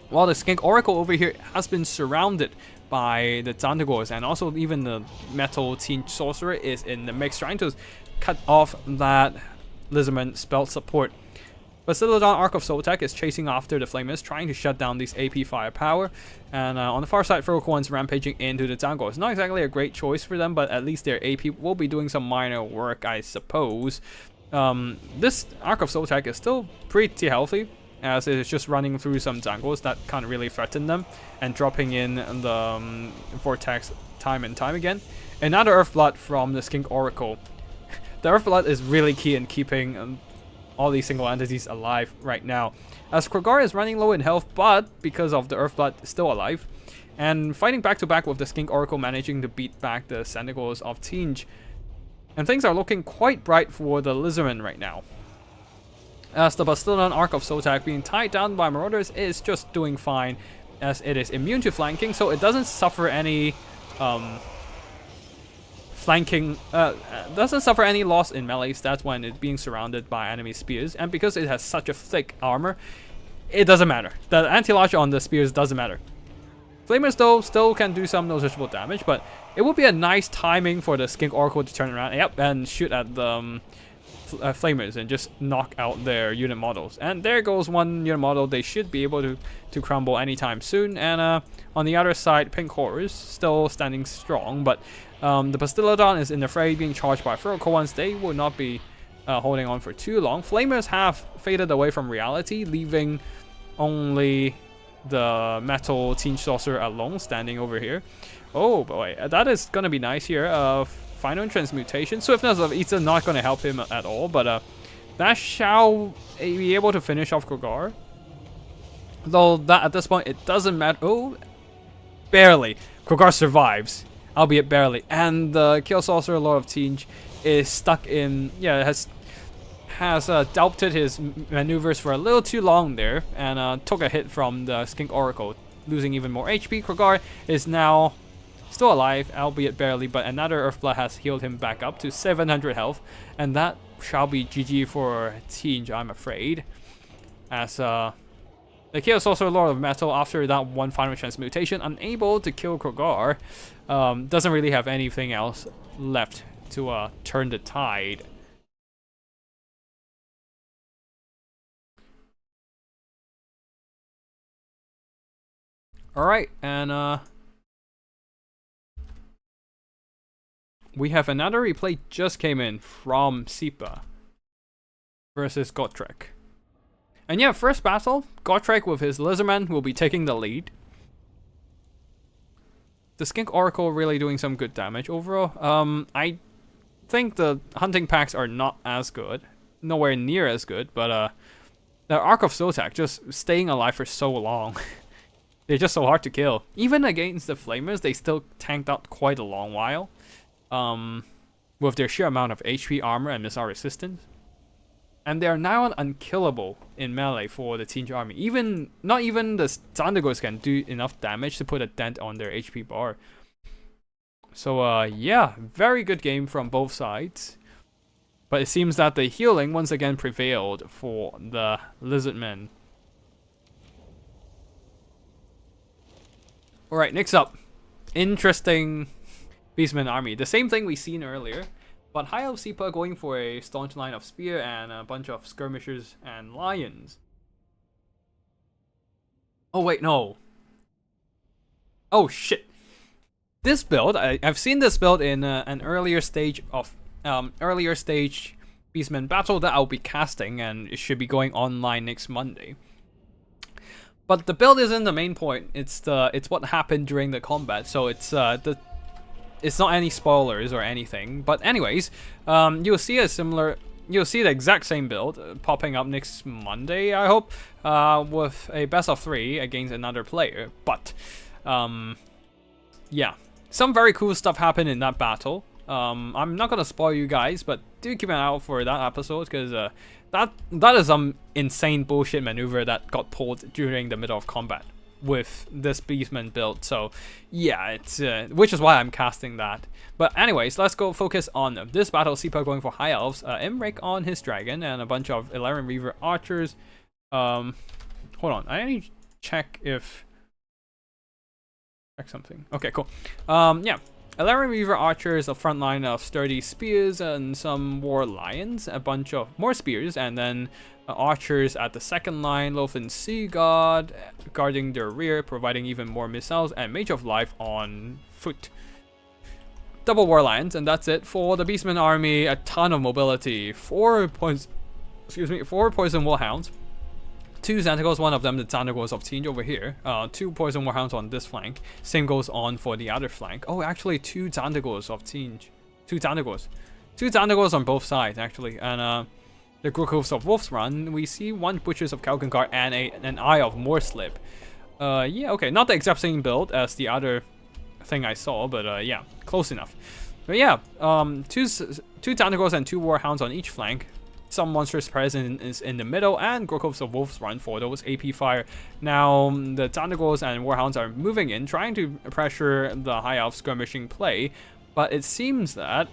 while the Skink Oracle over here has been surrounded by the Zandagors, and also even the Metal Teen Sorcerer is in the mix, trying to cut off that Lizardman spell support. Bastillodon Ark of Sotek is chasing after the Flamers, trying to shut down these AP firepower. And on the far side, Ferox one's rampaging into the Zangos. Not exactly a great choice for them, but at least their AP will be doing some minor work, I suppose. This Ark of Sotek is still pretty healthy, as it is just running through some Zangos that can't really threaten them, and dropping in the Vortex time and time again. Another Earthblood from the Skink Oracle. The Earthblood is really key in keeping all these single entities alive right now, as Krogar is running low in health, but because of the Earthblood, still alive, and fighting back to back with the Skink Oracle, managing to beat back the Zandagors of Tinge. And things are looking quite bright for the Lizardmen right now, as the Bastillodon Ark of Sotek, being tied down by Marauders, is just doing fine, as it is immune to flanking, so it doesn't suffer any flanking, doesn't suffer any loss in melee stats when it's being surrounded by enemy spears, and because it has such a thick armor, it doesn't matter. The anti-large on the spears doesn't matter. Flamers though still can do some noticeable damage, but it would be a nice timing for the Skink Oracle to turn around, and shoot at the flamers and just knock out their unit models. And there goes one unit model. They should be able to crumble anytime soon. And on the other side, Pink Horrors still standing strong, but the Bastillodon is in the fray, being charged by Ferocal ones. They will not be holding on for too long. Flamers have faded away from reality, leaving only the Metal Teen Sorcerer alone standing over here. Oh boy, that is gonna be nice here. Final Transmutation. Swiftness of Ether not going to help him at all, but that shall be able to finish off Krogar. Though that at this point it doesn't matter. Oh, barely. Krogar survives, albeit barely, and the Kill Sorcerer Lord of Tinge is stuck in. Yeah, has doubted his maneuvers for a little too long there, and took a hit from the Skink Oracle, losing even more HP. Krogar is now still alive, albeit barely, but another Earthblood has healed him back up to 700 health, and that shall be GG for Tinge, I'm afraid. As the Chaos Sorcerer Lord of Metal, after that one final transmutation, unable to kill Krogar, doesn't really have anything else left to turn the tide. Alright, and we have another replay just came in from Sipa versus Gotrek. And yeah, first battle, Gotrek with his Lizardman will be taking the lead. The Skink Oracle really doing some good damage overall. I think the hunting packs are not as good, nowhere near as good, but the Arc of Zotac just staying alive for so long. They're just so hard to kill. Even against the Flamers, they still tanked out quite a long while. With their sheer amount of HP, armor, and missile resistance. And they are now unkillable in melee for the Tinge army. Not even the Zandigos can do enough damage to put a dent on their HP bar. So yeah, very good game from both sides. But it seems that the healing once again prevailed for the Lizardmen. Alright, next up. Interesting Beastman army. The same thing we seen earlier, but High Elf Sipa going for a staunch line of spear and a bunch of skirmishers and lions. Oh wait, no. Oh shit. This build, I've seen this build in an earlier stage of Beastman battle that I'll be casting, and it should be going online next Monday. But the build isn't the main point. It's what happened during the combat. So it's not any spoilers or anything. But anyways, you'll see the exact same build popping up next Monday, I hope, with a best of 3 against another player. But yeah, some very cool stuff happened in that battle. I'm not gonna spoil you guys, but do keep an eye out for that episode, because that is some insane bullshit maneuver that got pulled during the middle of combat with this Beastman build. So yeah, it's which is why I'm casting that. But anyways, let's go focus on this battle. Sipa going for High Elves, Imrik on his dragon, and a bunch of Elaren Reaver archers. Hold on, I need to check something. Okay, cool. Yeah, Elaren Reaver archers, a front line of sturdy spears, and some war lions, a bunch of more spears, and then archers at the second line, Lothan Sea God guarding their rear, providing even more missiles, and Mage of Life on foot. Double war lions, and that's it for the Beastman army. A ton of mobility. 4 poison warhounds, 2 Xanthagos, one of them the Xanthagos of Tinge over here. 2 poison warhounds on this flank. Same goes on for the other flank. Oh, actually 2 Xanthagos of Tinge. 2 Xanthagos on both sides actually, and the Grookhoofs of Wolf's Run, we see 1 Butchers of Kalkankar and an Eye of Moorslip. Yeah, okay, not the exact same build as the other thing I saw, but yeah, close enough. But yeah, 2 Xanthagos and 2 Warhounds on each flank. Some monstrous presence is in the middle, and Grookhoofs of Wolf's Run for those AP fire. Now, the Xanthagos and Warhounds are moving in, trying to pressure the High Elf skirmishing play, But it seems that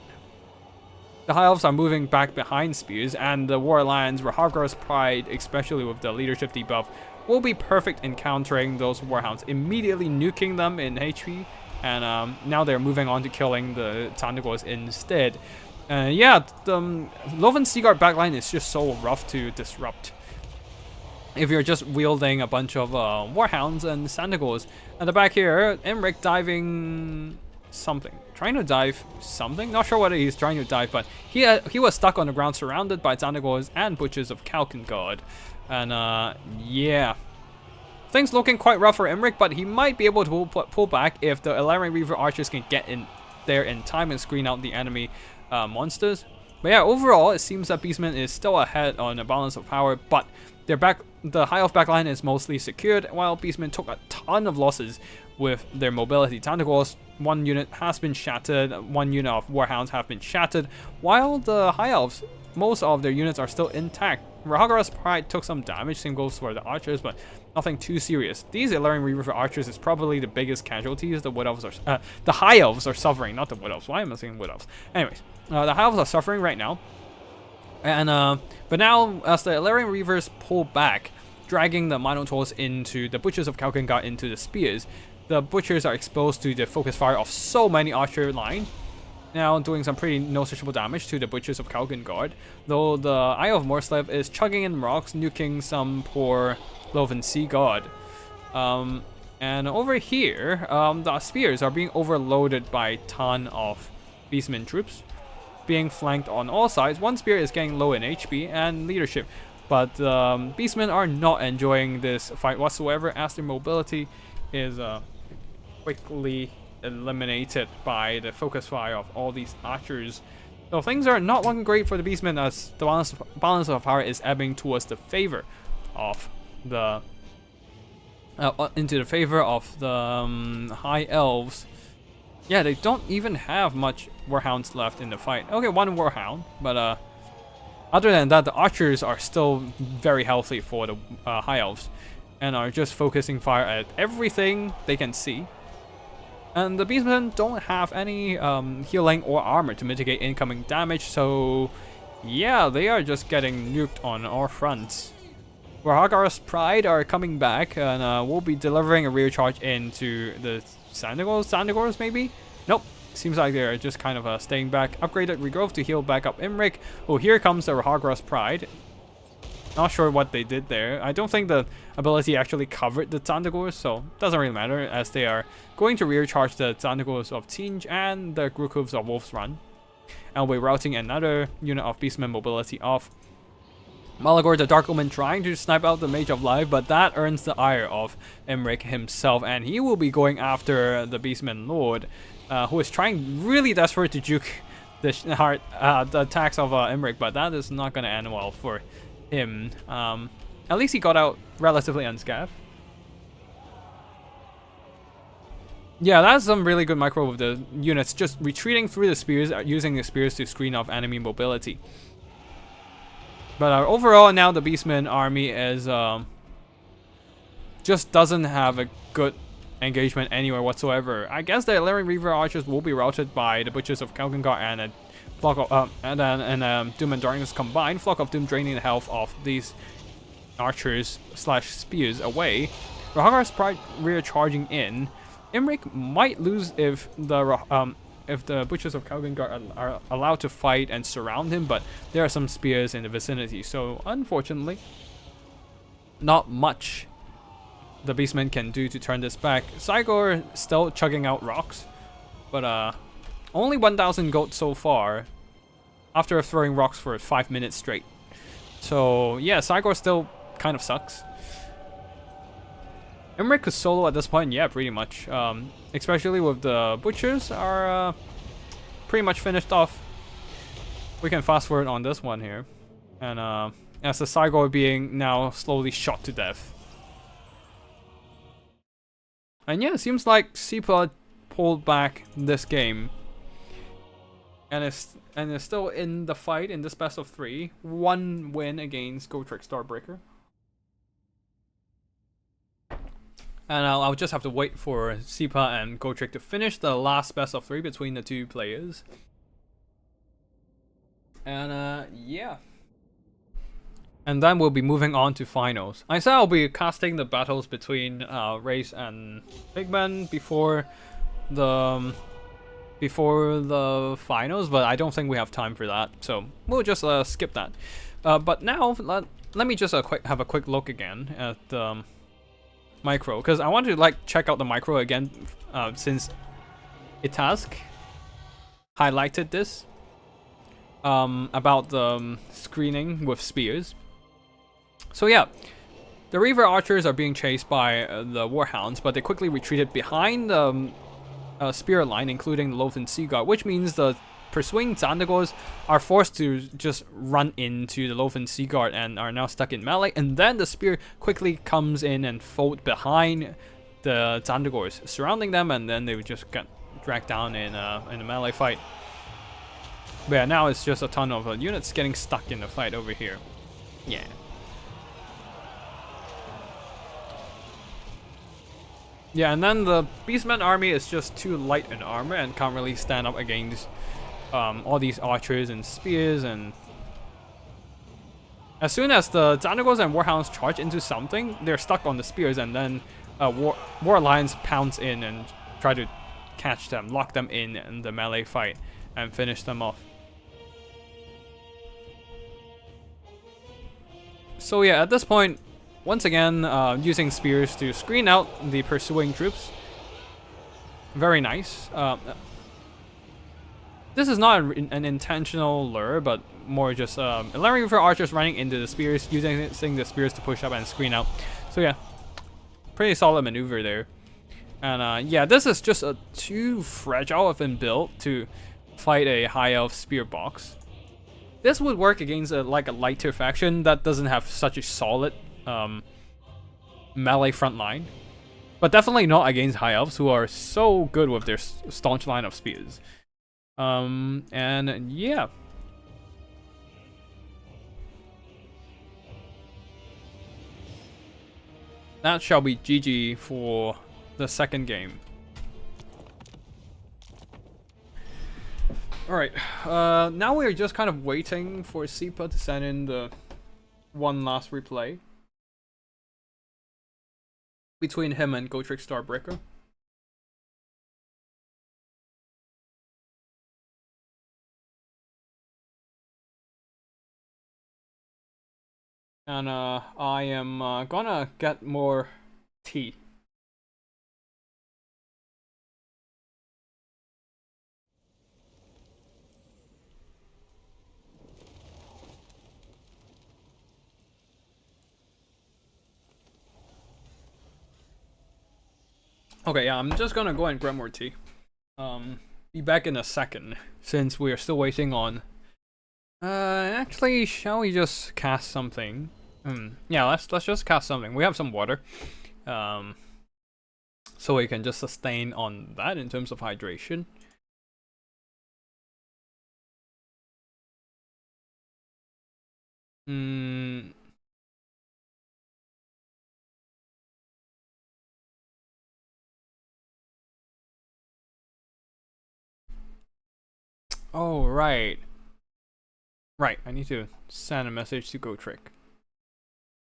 the High Elves are moving back behind Spears, and the War Alliance, Warhammer's Pride, especially with the leadership debuff, will be perfect in countering those Warhounds, immediately nuking them in HP, and now they're moving on to killing the Tentacles instead. Yeah, the Loven Seaguard backline is just so rough to disrupt if you're just wielding a bunch of Warhounds and Tentacles. At the back here, Imric diving something. Trying to dive something? Not sure what he's trying to dive, but he was stuck on the ground surrounded by Tentacles and Butchers of Kalkengard. And yeah. Things looking quite rough for Imric, but he might be able to pull back if the Elaren Reaver archers can get in there in time and screen out the enemy monsters. But yeah, overall, it seems that Beastman is still ahead on the balance of power, but the High Elf backline is mostly secured, while Beastmen took a ton of losses with their mobility. Tentacles, one unit has been shattered, one unit of Warhounds have been shattered, while the High Elves, most of their units are still intact. Rahagara's Pride took some damage, same goes for the archers, but nothing too serious. These Elaren Reaver archers is probably the biggest casualties the Wood Elves are, the High Elves are suffering, not the Wood Elves. Why am I saying Wood Elves? Anyways, the High Elves are suffering right now. And but now, as the Elaren Reavers pull back, dragging the Minotaurs into the Butchers of Kalkengard into the Spears, the Butchers are exposed to the focus fire of so many archer line, now doing some pretty noticeable damage to the Butchers of Kalkengard, though the Eye of Morslave is chugging in rocks, nuking some poor Loven Sea God. And over here, the Spears are being overloaded by a ton of Beastmen troops, being flanked on all sides. One Spear is getting low in HP and leadership, but Beastmen are not enjoying this fight whatsoever, as their mobility is quickly eliminated by the focus fire of all these archers. So things are not looking great for the Beastmen, as the balance of power is ebbing towards the favor of the into the favor of the High Elves. Yeah, they don't even have much Warhounds left in the fight. Okay, one Warhound, but other than that, the archers are still very healthy for the High Elves, and are just focusing fire at everything they can see. And the Beastmen don't have any healing or armor to mitigate incoming damage, so yeah, they are just getting nuked on all fronts. Warhammer's Pride are coming back, and we'll be delivering a rear charge into the Sandagors maybe? Nope. Seems like they're just kind of staying back. Upgraded Regrowth to heal back up Imric. Oh, here comes the Warhammer's Pride. Not sure what they did there. I don't think the ability actually covered the Sandagors, so it doesn't really matter, as they are going to rear charge the Sandagors of Tinge and the Grookhooves of Wolf's Run. And we're routing another unit of Beastman mobility off. Malagor the Dark Omen trying to snipe out the Mage of Life, but that earns the ire of Imric himself, and he will be going after the Beastman Lord, who is trying really desperate to juke the attacks of Imric, but that is not going to end well for him. At least he got out relatively unscathed. Yeah, that's some really good micro with the units just retreating through the spears, using the spears to screen off enemy mobility. But overall, now the Beastman army is just doesn't have a good engagement anywhere whatsoever. I guess the Elaren Reaver archers will be routed by the Butchers of Kalkengard and a flock of Doom and Darkness combined. Flock of Doom draining the health of these archers / spears away. Rahagara's Pride rear charging in. Imric might lose if the Butchers of Kalkengard are allowed to fight and surround him, but there are some spears in the vicinity, so unfortunately, not much the Beastmen can do to turn this back. Cygor still chugging out rocks, but only 1,000 gold so far, after throwing rocks for 5 minutes straight. So yeah, Cygor still kind of sucks. Imric is solo at this point, yeah, pretty much. Especially with the Butchers are pretty much finished off. We can fast forward on this one here. And as the Cygor being now slowly shot to death. And yeah, it seems like Seapod pulled back this game. And is still in the fight in this best of 3. 1 win against Gotrek Starbreaker. And I'll just have to wait for Sipa and Gotrick to finish the last best of 3 between the two players. And yeah. And then we'll be moving on to finals. I said I'll be casting the battles between Race and Pigman before the finals, but I don't think we have time for that, so we'll just skip that. But now let me just have a quick look again at the micro, because I want to like check out the micro again since Itask highlighted this about the screening with spears. So yeah, the Reaver Archers are being chased by the Warhounds, but they quickly retreated behind the spear line, including the Loathsome Sea Guard, which means the pursuing Zandagors are forced to just run into the Loathsome Sea Guard and are now stuck in melee, and then the spear quickly comes in and fold behind the Zandagors, surrounding them, and then they would just get dragged down in a melee fight. But yeah, now it's just a ton of units getting stuck in the fight over here. Yeah. Yeah, and then the Beastman army is just too light in armor and can't really stand up against all these archers and spears. And as soon as the Xanagors and Warhounds charge into something, they're stuck on the spears, and then War Lions pounce in and try to catch them, lock them in the melee fight, and finish them off. So yeah, at this point, once again, using spears to screen out the pursuing troops. Very nice. This is not an intentional lure, but more just allowing for archers running into the spears, using the spears to push up and screen out. So yeah, pretty solid maneuver there. And yeah, this is just too fragile of a build to fight a high elf spear box. This would work against like a lighter faction that doesn't have such a solid melee front line, but definitely not against high elves who are so good with their staunch line of spears. And yeah, that shall be GG for the second game. Alright, now we're just kind of waiting for Sipa to send in the one last replay between him and Gotrick Starbreaker. And I am gonna get more tea. Okay, yeah, I'm just gonna go and grab more tea. Be back in a second, since we are still waiting on... actually, shall we just cast something? Yeah, let's just cast something. We have some water. So we can just sustain on that in terms of hydration. Oh, right. Right, I need to send a message to Gotrick.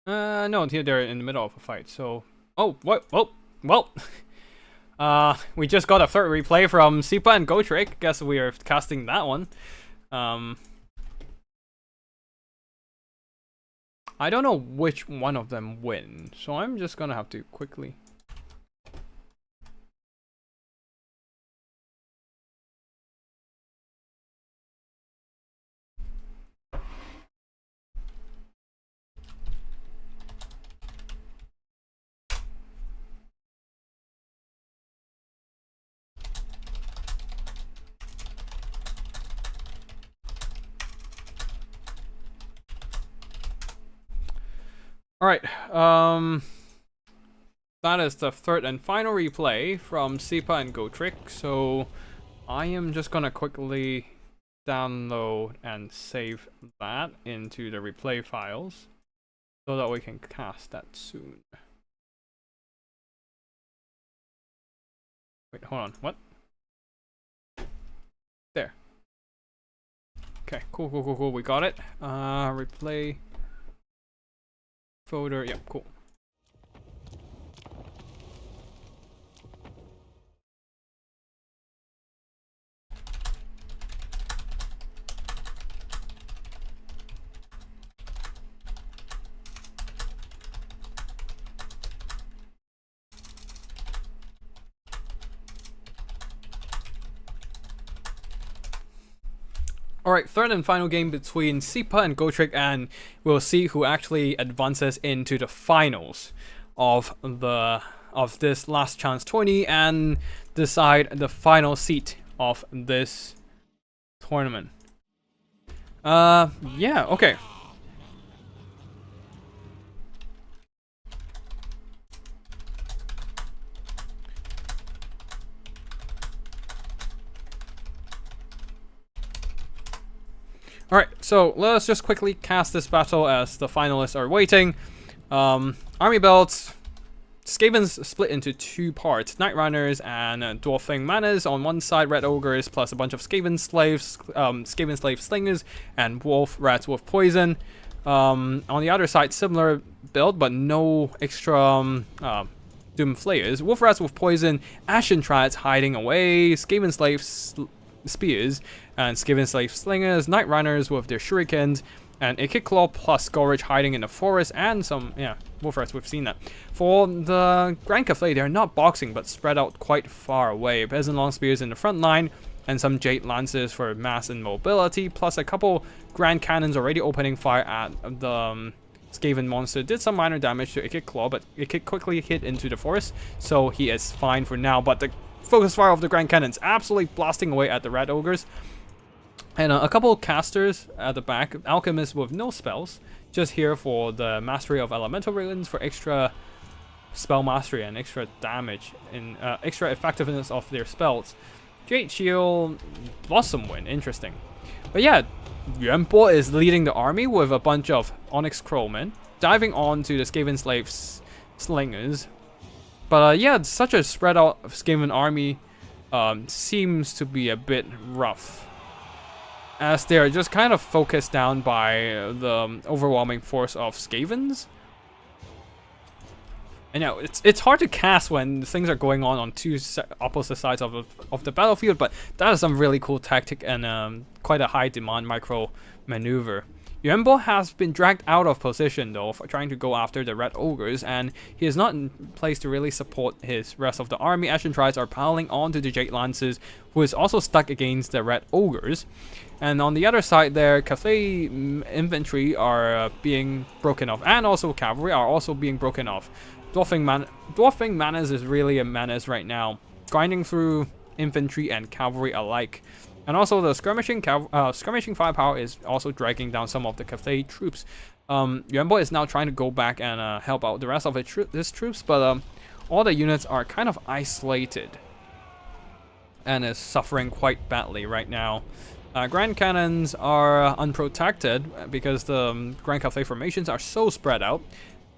No, here they're in the middle of a fight, so... Oh, what? Oh, well... we just got a third replay from Sipa and Gotrick. Guess we are casting that one. I don't know which one of them win, so I'm just gonna have to quickly... Alright, that is the third and final replay from Sipa and Gotrick, so I am just gonna quickly download and save that into the replay files so that we can cast that soon. Wait, hold on. What? There. Okay, cool. We got it. Replay. Folder. Yep, cool. Alright, third and final game between Sipa and Gotrek, and we'll see who actually advances into the finals of this last chance tourney and decide the final seat of this tournament. Yeah, okay. Alright, so let us just quickly cast this battle as the finalists are waiting. Army belts. Skavens split into two parts. Night Runners and Dwarfing Manas on one side, Red Ogres plus a bunch of Skaven slaves, Skaven slave slingers, and Wolf Rats with poison. On the other side, similar build, but no extra Doom Flayers. Wolf Rats with poison, Ashen Triads hiding away, Skaven slaves spears, and Skaven slave slingers, Night Runners with their shurikens, and a Claw plus Gorage hiding in the forest, and some, Wolf Rats, we've seen that. For the Grand Cafe, they're not boxing, but spread out quite far away. Peasant Long Spears in the front line, and some Jade Lances for mass and mobility, plus a couple Grand Cannons already opening fire at the Skaven monster. Did some minor damage to Ikit Claw, but Ikit quickly hit into the forest, so he is fine for now. But the focus fire of the Grand Cannons absolutely blasting away at the Red Ogres. And a couple casters at the back, alchemists with no spells, just here for the mastery of elemental runes for extra spell mastery and extra damage and extra effectiveness of their spells. Jade Shield, Blossom Wind, interesting. But yeah, Yuan Bo is leading the army with a bunch of Onyx Crowmen, diving on to the Skaven slaves slingers. But yeah, such a spread out Skaven army seems to be a bit rough, as they're just kind of focused down by the overwhelming force of Skavens. And yeah, it's hard to cast when things are going on two opposite sides of the battlefield, but that is some really cool tactic and quite a high demand micro maneuver. Yuan Bo has been dragged out of position though for trying to go after the Red Ogres, and he is not in place to really support his rest of the army. Ashen Triads are piling onto the Jade Lances, who is also stuck against the Red Ogres. And on the other side there, Cafe infantry are being broken off, and also cavalry are also being broken off. Dwarfing Manas is really a menace right now, grinding through infantry and cavalry alike. And also the skirmishing firepower is also dragging down some of the Cathay troops. Yuan Bo is now trying to go back and help out the rest of his troops, but all the units are kind of isolated and is suffering quite badly right now. Grand Cannons are unprotected because the Grand Cathay formations are so spread out,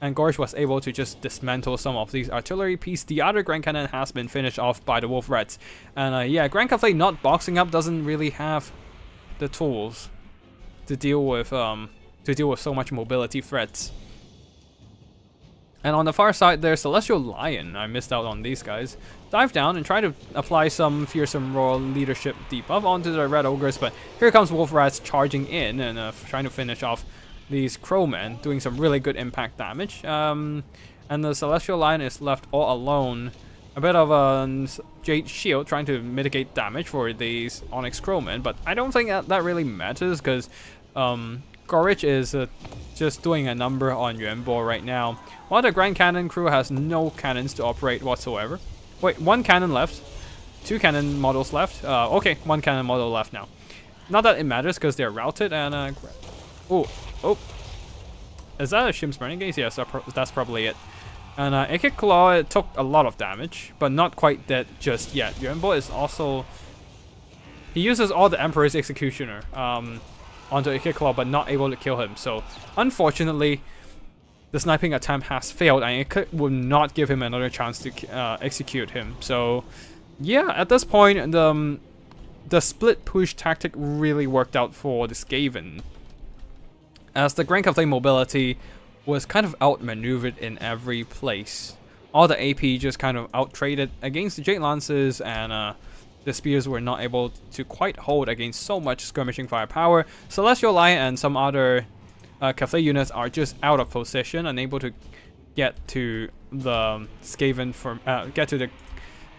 and Gorge was able to just dismantle some of these artillery pieces. The other Grand Cannon has been finished off by the Wolf Rats. And yeah, Grand Cathay not boxing up doesn't really have the tools to deal with so much mobility threats. And on the far side there's Celestial Lion. I missed out on these guys. Dive down and try to apply some fearsome royal leadership debuff onto the Red Ogres, but here comes Wolf Rats charging in and trying to finish off these Crowmen, doing some really good impact damage. And the Celestial Lion is left all alone. A bit of a Jade Shield trying to mitigate damage for these Onyx Crowmen, but I don't think that really matters because Gorich is just doing a number on Yuan Bo right now, while the Grand Cannon crew has no cannons to operate whatsoever. Wait, one cannon left, two cannon models left. Okay, one cannon model left now. Not that it matters because they're routed and Oh, is that a Shim's Burning Gaze? Yes, that's probably it. And Ikit Claw took a lot of damage, but not quite dead just yet. Yuan Bo is also... He uses all the Emperor's Executioner onto Ikit Claw, but not able to kill him. So, unfortunately, the sniping attempt has failed, and it will not give him another chance to execute him. So, yeah, at this point, the split push tactic really worked out for the Skaven, as the Grand Cafe mobility was kind of outmaneuvered in every place. All the AP just kind of out-traded against the Jade Lances, and the Spears were not able to quite hold against so much skirmishing firepower. Celestial Lion and some other Cafe units are just out of position, unable to get to the Skaven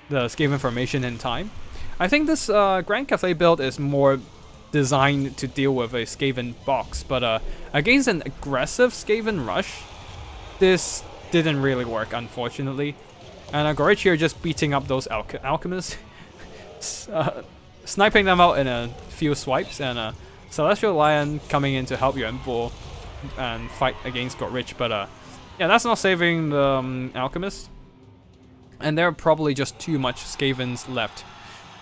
the Skaven formation in time. I think this Grand Cafe build is more designed to deal with a Skaven box, but against an aggressive Skaven rush, this didn't really work, unfortunately. And Gorich here just beating up those alchemists, sniping them out in a few swipes, and Celestial Lion coming in to help Yuanbo and fight against Gorich, but yeah, that's not saving the alchemists. And there are probably just too much Skavens left.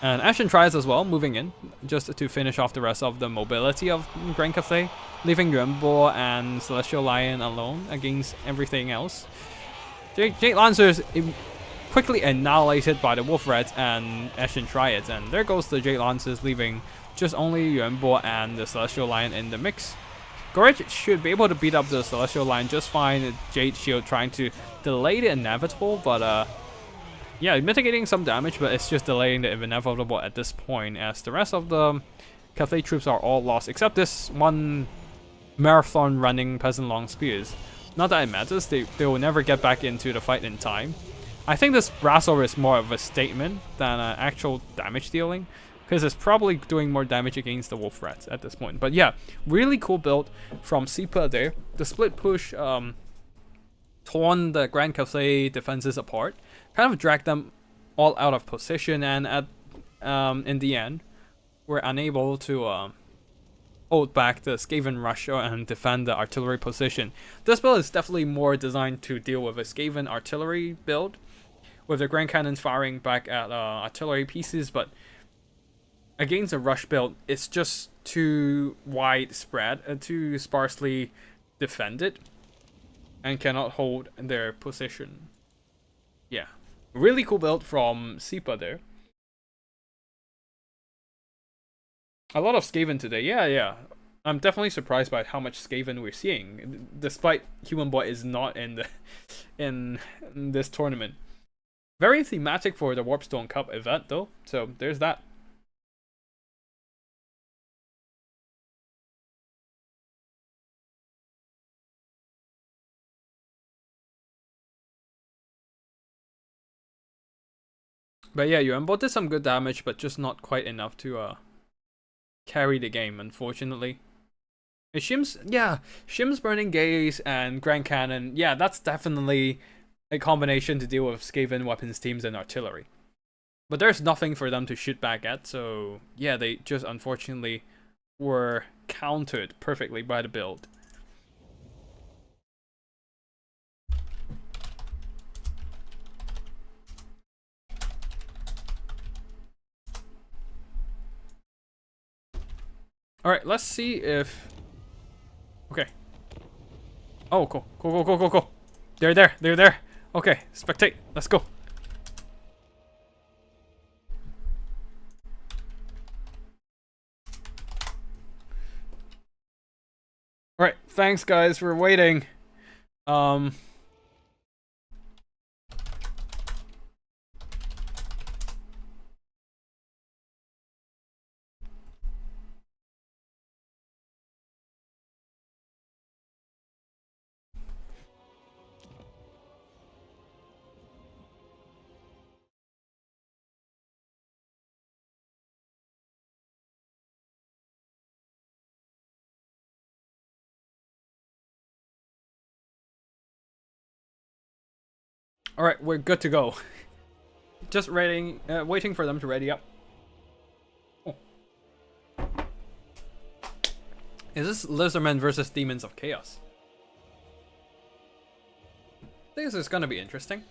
And Ashen tries as well, moving in, just to finish off the rest of the mobility of Grand Cafe, leaving Yuanbo and Celestial Lion alone against everything else. Jade Lancers quickly annihilated by the Wolf Reds and Ashen Triads, and there goes the Jade Lancers, leaving just only Yuanbo and the Celestial Lion in the mix. Gorich should be able to beat up the Celestial Lion just fine. Jade Shield trying to delay the inevitable, but yeah, mitigating some damage, but it's just delaying the inevitable at this point, as the rest of the Cafe troops are all lost, except this one marathon running Peasant Long Spears. Not that it matters, they will never get back into the fight in time. I think this Brasor is more of a statement than actual damage dealing, because it's probably doing more damage against the Wolf Rats at this point. But yeah, really cool build from Sipa there. The split push torn the Grand Cafe defenses apart, kind of dragged them all out of position, and at in the end, we're unable to hold back the Skaven rush and defend the artillery position. This build is definitely more designed to deal with a Skaven artillery build, with the Grand Cannons firing back at artillery pieces, but against a rush build, it's just too widespread, too sparsely defended, and cannot hold their position. Yeah, really cool build from Sipa there. A lot of Skaven today, yeah. I'm definitely surprised by how much Skaven we're seeing, despite Human Boy is not in the in this tournament. Very thematic for the Warpstone Cup event though, so there's that. But yeah, Yuanbo did some good damage, but just not quite enough to carry the game, unfortunately. Shim's Burning Gaze and Grand Cannon, yeah, that's definitely a combination to deal with Skaven weapons teams and artillery. But there's nothing for them to shoot back at, so yeah, they just unfortunately were countered perfectly by the build. Alright, let's see if... Okay. Oh, cool. They're there. Okay, spectate, let's go. Alright, thanks guys for waiting. Alright, we're good to go. Just waiting for them to ready up. Oh. Is this Lizardmen versus Demons of Chaos? This is gonna be interesting.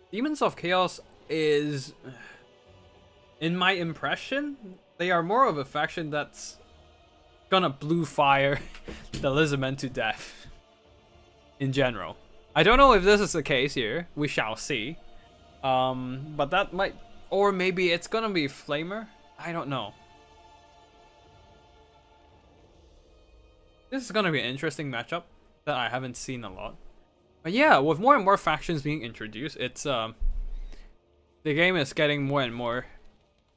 Demons of Chaos is, in my impression, they are more of a faction that's gonna blue fire the Lizardmen to death. In general. I don't know if this is the case here. We shall see. But that might, or maybe it's gonna be Flamer. I don't know. This is gonna be an interesting matchup that I haven't seen a lot. But yeah, with more and more factions being introduced, it's the game is getting more and more,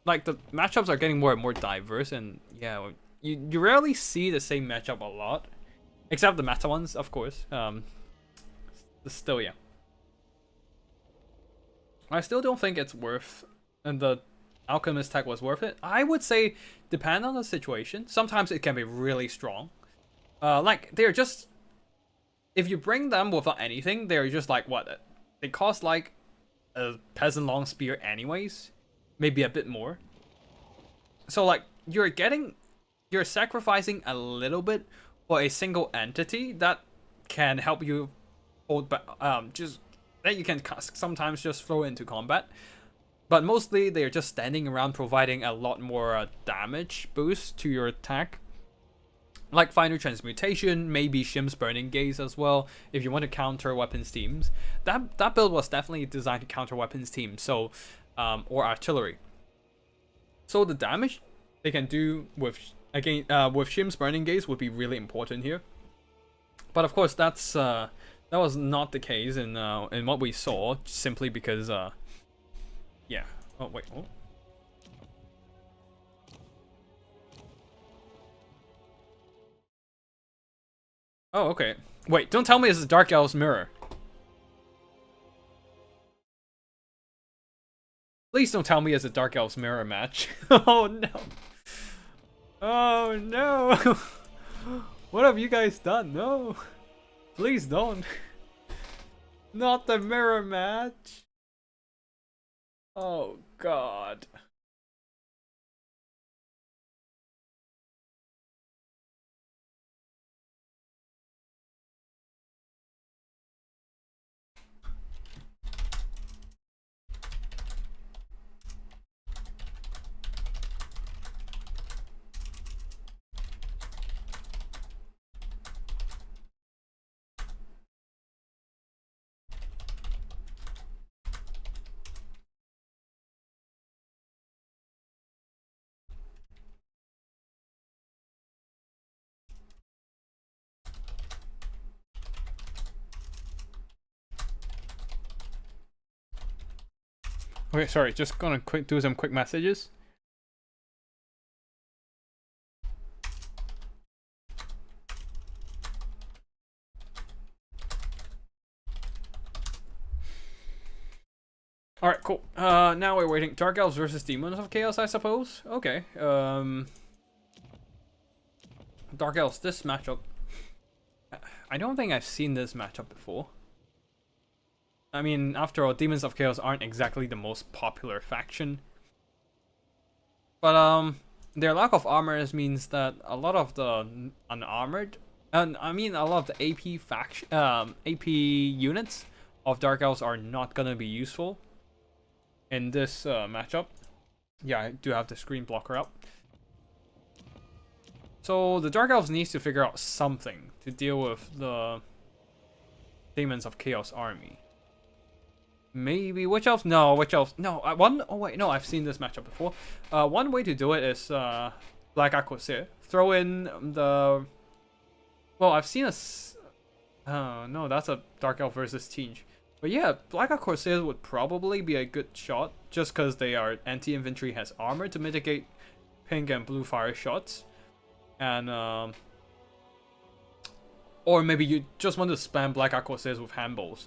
like the matchups are getting more and more diverse, and yeah, you rarely see the same matchup a lot, except the meta ones, of course. Still, yeah. I still don't think it's worth, and the Alchemist tech was worth it. I would say, depend on the situation. Sometimes it can be really strong. Like they're just, if you bring them without anything, they're just like what? They cost like a peasant long spear anyways, maybe a bit more. So like you're sacrificing a little bit for a single entity that can help you hold back, just that you can sometimes just throw into combat. But mostly they're just standing around providing a lot more damage boost to your attack. Like Final Transmutation, maybe Shim's Burning Gaze as well, if you want to counter weapons teams. That build was definitely designed to counter weapons teams, so or artillery. So the damage they can do with Shim's Burning Gaze would be really important here. But of course that was not the case in what we saw, simply because yeah. Oh wait. Oh. Oh, okay. Wait, don't tell me it's a Dark Elf's Mirror. Please don't tell me it's a Dark Elf's Mirror match. Oh no. Oh no. What have you guys done? No. Please don't. Not the mirror match. Oh god. Okay, sorry, just gonna do some quick messages. Alright, cool. Now we're waiting. Dark Elves versus Demons of Chaos, I suppose. Okay. Dark Elves, this matchup. I don't think I've seen this matchup before. I mean, after all, Demons of Chaos aren't exactly the most popular faction. But their lack of armor means that a lot of the unarmored, and I mean a lot of the AP faction, AP units of Dark Elves are not gonna be useful in this matchup. Yeah, I do have the screen blocker up. So the Dark Elves needs to figure out something to deal with the Demons of Chaos army. Maybe Witch Elves? No, Witch Elves. No, one. Oh wait, no, I've seen this matchup before. One way to do it is Black Corsair. Throw in the. Well, I've seen a. Oh no, that's a Dark Elf versus Tinge. But yeah, Black Corsair would probably be a good shot, just because they are anti-infantry, has armor to mitigate pink and blue fire shots, and or maybe you just want to spam Black Corsairs with handballs,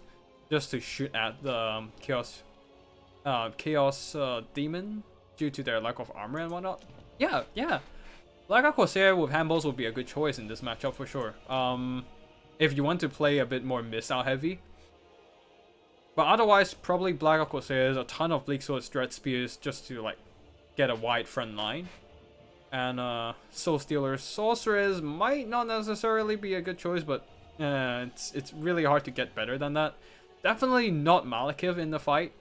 just to shoot at the chaos demon due to their lack of armor and whatnot. Yeah. Black Corsair with handballs would be a good choice in this matchup for sure. If you want to play a bit more missile heavy. But otherwise, probably Black Corsairs, a ton of Bleak Swords, Dread Spears, just to like get a wide front line. And Soul Stealers, Sorcerers might not necessarily be a good choice, but it's really hard to get better than that. Definitely not Malekith in the fight,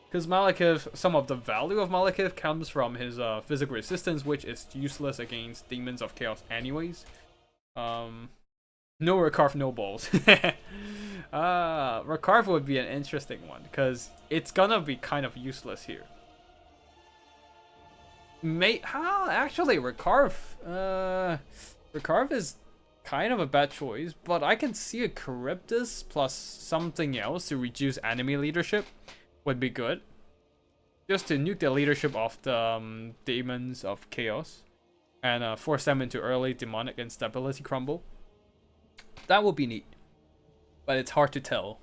because Malekith, some of the value of Malekith comes from his physical resistance, which is useless against Demons of Chaos anyways. No Recarve, no balls. Recarve would be an interesting one because it's gonna be kind of useless here. Actually, Recarve. Recarve is kind of a bad choice, but I can see a Charybdis plus something else to reduce enemy leadership would be good. Just to nuke the leadership of the demons of chaos and force them into early demonic instability crumble. That would be neat, but it's hard to tell.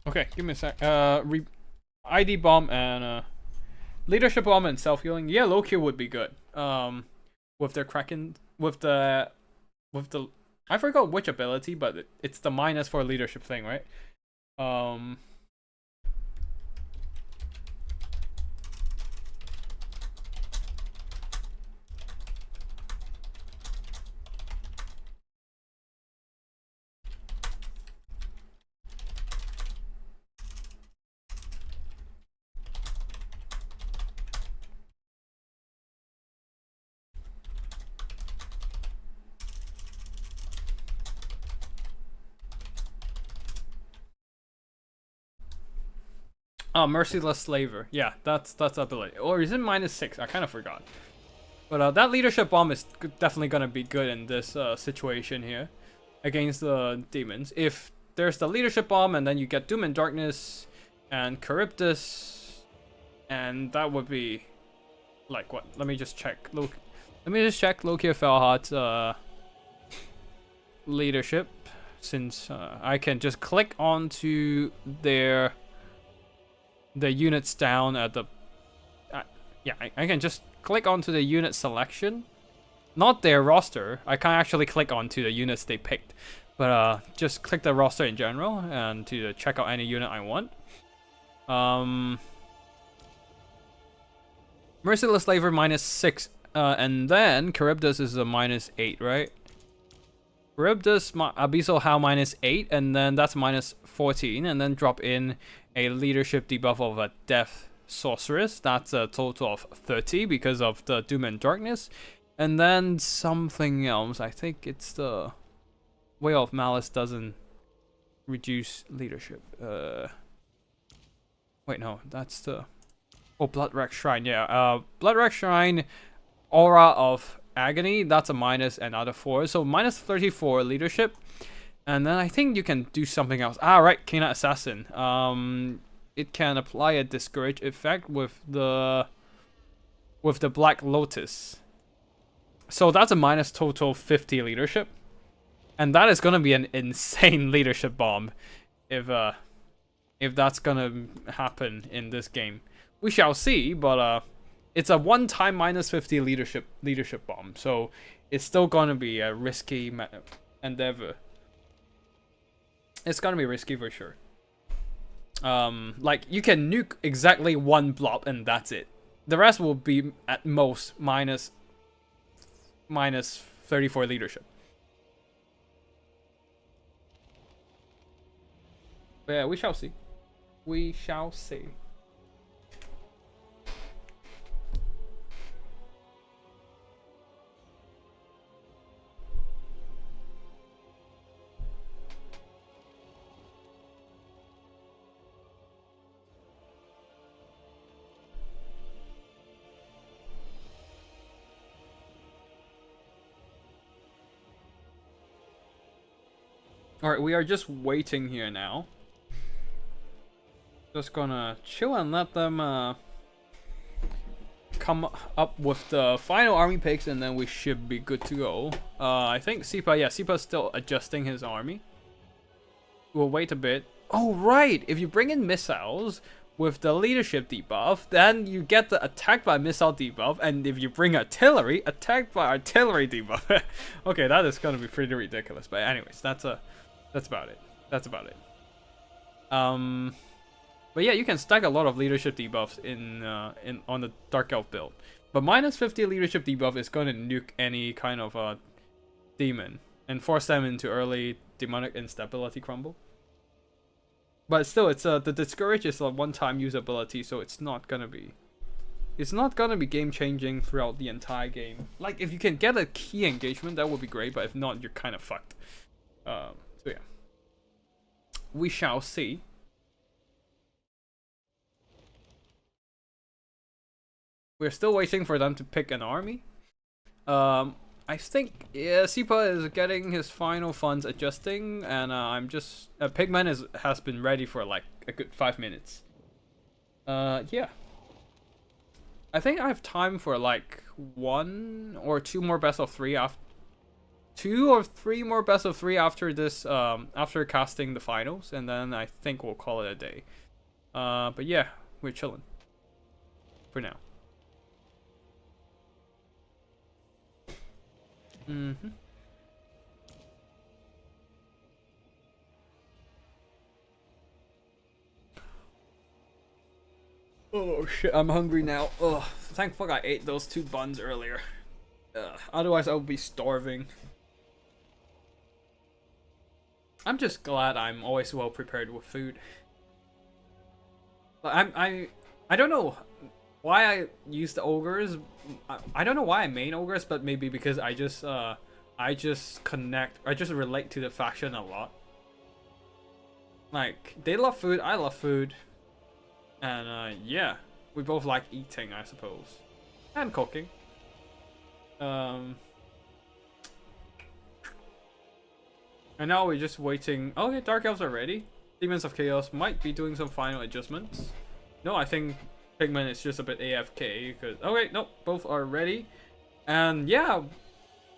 Okay, give me a sec. ID bomb and leadership bomb and self healing. Yeah, low Q would be good. With their Kraken, with the I forgot which ability, but it's the minus for leadership thing, right? Oh, Merciless Slaver. Yeah, that's ability. Or is it -6? I kind of forgot. But that leadership bomb is definitely gonna be good in this situation here against the demons. If there's the leadership bomb and then you get Doom and Darkness and Charybdis, and that would be like what? Let me just check. Let me just check Loki Felhat's leadership, since I can just click onto the units down at the yeah, I can just click onto the unit selection, not their roster. I can't actually click onto the units they picked, but just click the roster in general and to check out any unit I want. Merciless Slaver -6, and then Charybdis is a -8, right? Charybdis Abyssal Howl -8, and then that's -14, and then drop in a leadership debuff of a Death Sorceress. That's a total of 30 because of the Doom and Darkness. And then something else. I think it's the Way of Malice doesn't reduce leadership. Wait, no, that's the... Oh, Bloodwreck Shrine, yeah. Bloodwreck Shrine, Aura of Agony, that's a minus another 4. So -34 leadership. And then I think you can do something else. Ah, right, Kena Assassin. It can apply a discourage effect with the Black Lotus. So that's a minus total 50 leadership. And that is gonna be an insane leadership bomb if that's gonna happen in this game. We shall see, but it's a one-time -50 leadership bomb, so it's still gonna be a risky endeavor. It's gonna be risky for sure. Like, you can nuke exactly one blob and that's it. The rest will be at most minus 34 leadership. But yeah, we shall see. We shall see. Alright, we are just waiting here now. Just gonna chill and let them come up with the final army picks, and then we should be good to go. I think Sipa's still adjusting his army. We'll wait a bit. Oh, right! If you bring in missiles, with the leadership debuff, then you get the attack by missile debuff, and if you bring artillery, attack by artillery debuff. Okay, that is gonna be pretty ridiculous. But anyways, that's about it. That's about it. But yeah, you can stack a lot of leadership debuffs in on the Dark Elf build. But minus 50 leadership debuff is gonna nuke any kind of demon and force them into early demonic instability crumble. But still, it's the discourage is a one-time usability, so it's not gonna be game changing throughout the entire game. Like if you can get a key engagement, that would be great. But if not, you're kind of fucked. So yeah, we shall see. We're still waiting for them to pick an army. I think Sipa is getting his final funds adjusting, and I'm just Pigman has been ready for like a good 5 minutes. Yeah. I think I have time for like 1 or 2 more best of 3 after 2 or 3 more best of 3 after this after casting the finals, and then I think we'll call it a day. But yeah, we're chilling for now. Mm-hmm. Oh shit, I'm hungry now. Ugh, thank fuck I ate those 2 buns earlier. Otherwise I would be starving. I'm just glad I'm always well prepared with food. I don't know why I use the ogres. I don't know why I main ogres, but maybe because I just relate to the faction a lot. Like they love food, I love food, and yeah, we both like eating, I suppose, and cooking. And now we're just waiting. Okay, Dark Elves are ready. Demons of Chaos might be doing some final adjustments. No, I think Pigman is just a bit AFK because okay, nope, both are ready. And yeah,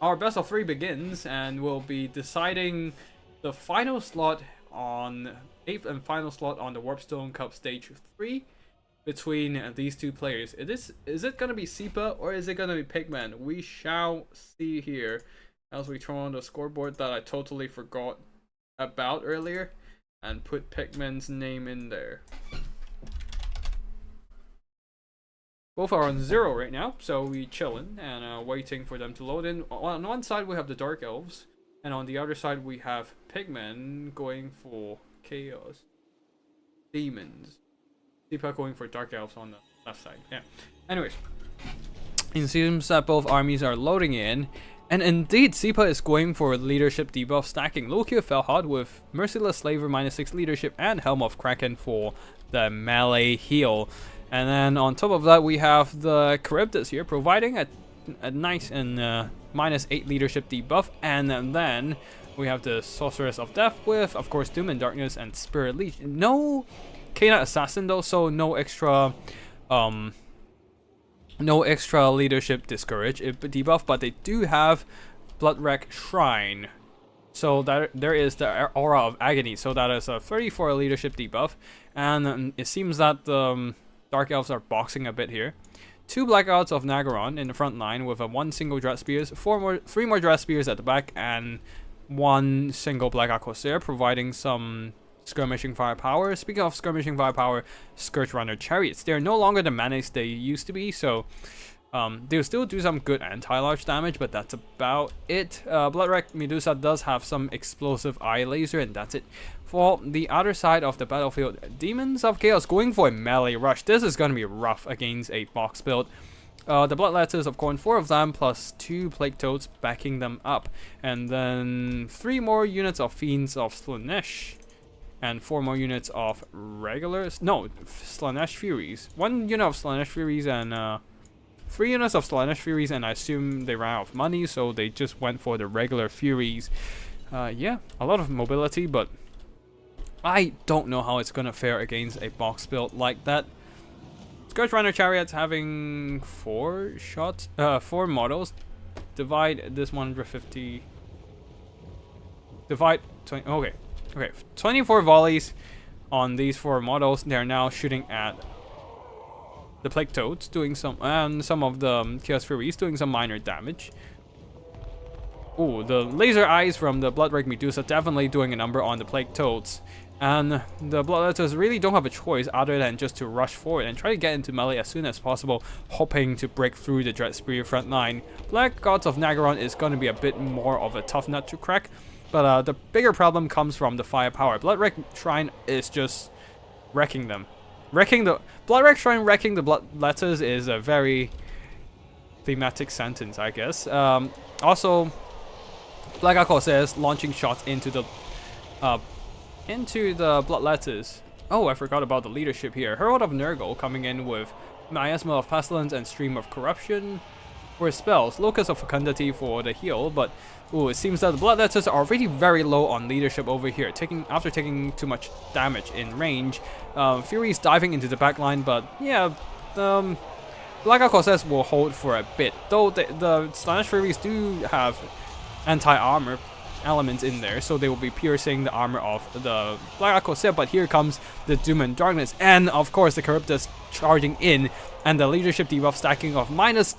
our best of 3 begins, and we'll be deciding the final slot on 8th and final slot on the Warpstone Cup stage 3 between these 2 players. Is it gonna be Sipa or is it gonna be Pigman? We shall see here as we turn on the scoreboard that I totally forgot about earlier and put Pigman's name in there. Both are on 0 right now, so we chillin' and waiting for them to load in. On one side we have the Dark Elves, and on the other side we have Pigmen going for Chaos Demons. Sipa going for Dark Elves on the left side. Yeah. Anyways, it seems that both armies are loading in, and indeed Sipa is going for leadership debuff, stacking Loki of Felhard with Merciless Slaver -6 leadership and Helm of Kraken for the melee heal. And then on top of that, we have the Charybdis here, providing a nice and -8 leadership debuff. And then we have the Sorceress of Death with, of course, Doom and Darkness and Spirit Leech. No Kena Assassin though, so no extra leadership discourage debuff. But they do have Bloodwreck Shrine. So there is the Aura of Agony. So that is a 34 leadership debuff. And it seems that the Dark Elves are boxing a bit here. 2 Blackouts of Nagaron in the front line with a 1 single Dread Spears, 3 more Dread Spears at the back, and 1 single Blackout Corsair, providing some skirmishing firepower. Speaking of skirmishing firepower, Scourge Runner Chariots. They're no longer the menace they used to be, so they'll still do some good anti-large damage, but that's about it. Bloodwreck Medusa does have some explosive eye laser, and that's it. For the other side of the battlefield, Demons of Chaos going for a melee rush. This is going to be rough against a box build. The Bloodletters of Corn, 4 of them, plus 2 Plague Toads backing them up. And then 3 more units of Fiends of Slanesh. And 4 more units of regulars. No, Slanesh Furies. 1 unit of Slanesh Furies and 3 units of Slanesh Furies, and I assume they ran out of money, so they just went for the regular Furies. Yeah, a lot of mobility, but I don't know how it's gonna fare against a box build like that. Scourge Runner Chariots having 4 shots, 4 models. Divide this 150. Divide 20. Okay, 24 volleys. on these 4 models. They're now shooting at the Plague Toads, doing some, and some of the Chaos Furies doing some minor damage. Ooh, the laser eyes from the Bloodwreck Medusa definitely doing a number on the Plague Toads. And the Bloodletters really don't have a choice other than just to rush forward and try to get into melee as soon as possible, hoping to break through the Dread Spear front line. Black Gods of Nagaron is going to be a bit more of a tough nut to crack, but the bigger problem comes from the firepower. Bloodwreck Shrine is just wrecking them. Bloodwreck Shrine wrecking the Bloodletters is a very thematic sentence, I guess. Also, Black Alcohol says launching shots into the Bloodletters. Oh, I forgot about the leadership here. Herald of Nurgle coming in with Miasma of Pestilence and Stream of Corruption for spells. Locus of Fecundity for the heal, but ooh, it seems that the Bloodletters are already very low on leadership over here, after taking too much damage in range. Fury's diving into the backline, but yeah, Black Alcohol says will hold for a bit. Though the Slaanesh Furies do have anti-armor elements in there, so they will be piercing the armor of the Black Alcohol, but here comes the Doom and Darkness, and of course the Charybdis charging in, and the leadership debuff stacking of minus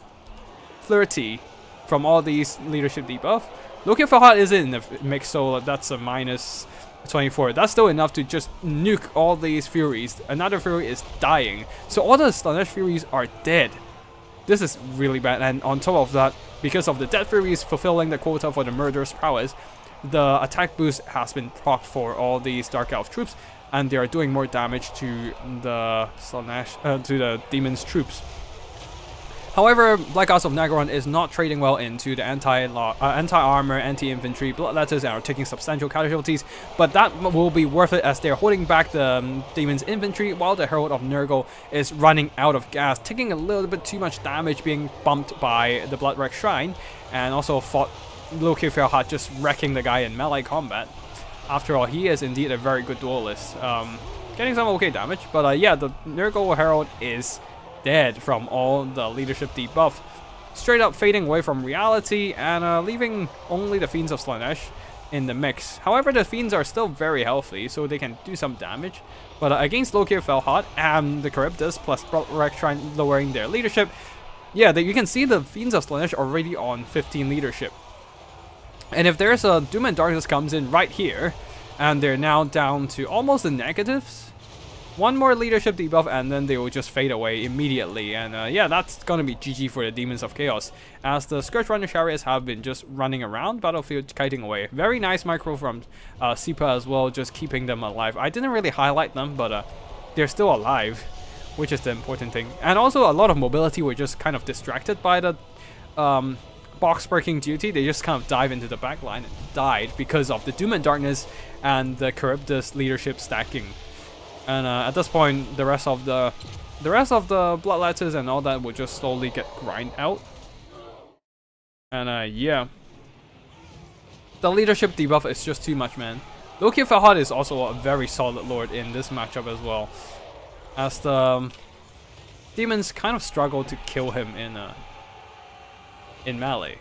30 from all these leadership debuff. Looking for Hot is in the mix, so that's a minus 24. That's still enough to just nuke all these Furies. Another Fury is dying, so all the Slaanesh Furies are dead. This is really bad, and on top of that, because of the Dead Furies fulfilling the quota for the Murderous Prowess, the attack boost has been procced for all these Dark Elf troops, and they are doing more damage to the to the Demon's troops. However, Black Gods of Nagaron is not trading well into the anti-armor, anti-infantry Bloodletters and are taking substantial casualties, but that will be worth it as they're holding back the Demon's infantry while the Herald of Nurgle is running out of gas, taking a little bit too much damage, being bumped by the Bloodwreck Shrine, and also fought Loki Fairheart just wrecking the guy in melee combat. After all, he is indeed a very good duelist, getting some okay damage, but yeah, the Nurgle Herald is dead from all the leadership debuff, straight up fading away from reality and leaving only the Fiends of Slaanesh in the mix. However, the Fiends are still very healthy, so they can do some damage, but against Loki Felhot and the Charybdis plus Bloodwreck Shrine lowering their leadership, yeah, you can see the Fiends of Slaanesh already on 15 leadership. And if there's a Doom and Darkness comes in right here, and they're now down to almost the negatives, one more leadership debuff and then they will just fade away immediately, and yeah, that's gonna be GG for the Demons of Chaos, as the Scourge Runner Chariots have been just running around battlefield kiting away. Very nice micro from Sipa as well, just keeping them alive. I didn't really highlight them, but they're still alive, which is the important thing. And also a lot of mobility were just kind of distracted by the box breaking duty. They just kind of dive into the backline and died because of the Doom and Darkness and the Charybdis leadership stacking. And at this point, the rest of the Bloodletters and all that will just slowly get grind out. And yeah, the leadership debuff is just too much, man. Loki Fahad is also a very solid lord in this matchup as well, as the demons kind of struggle to kill him in melee.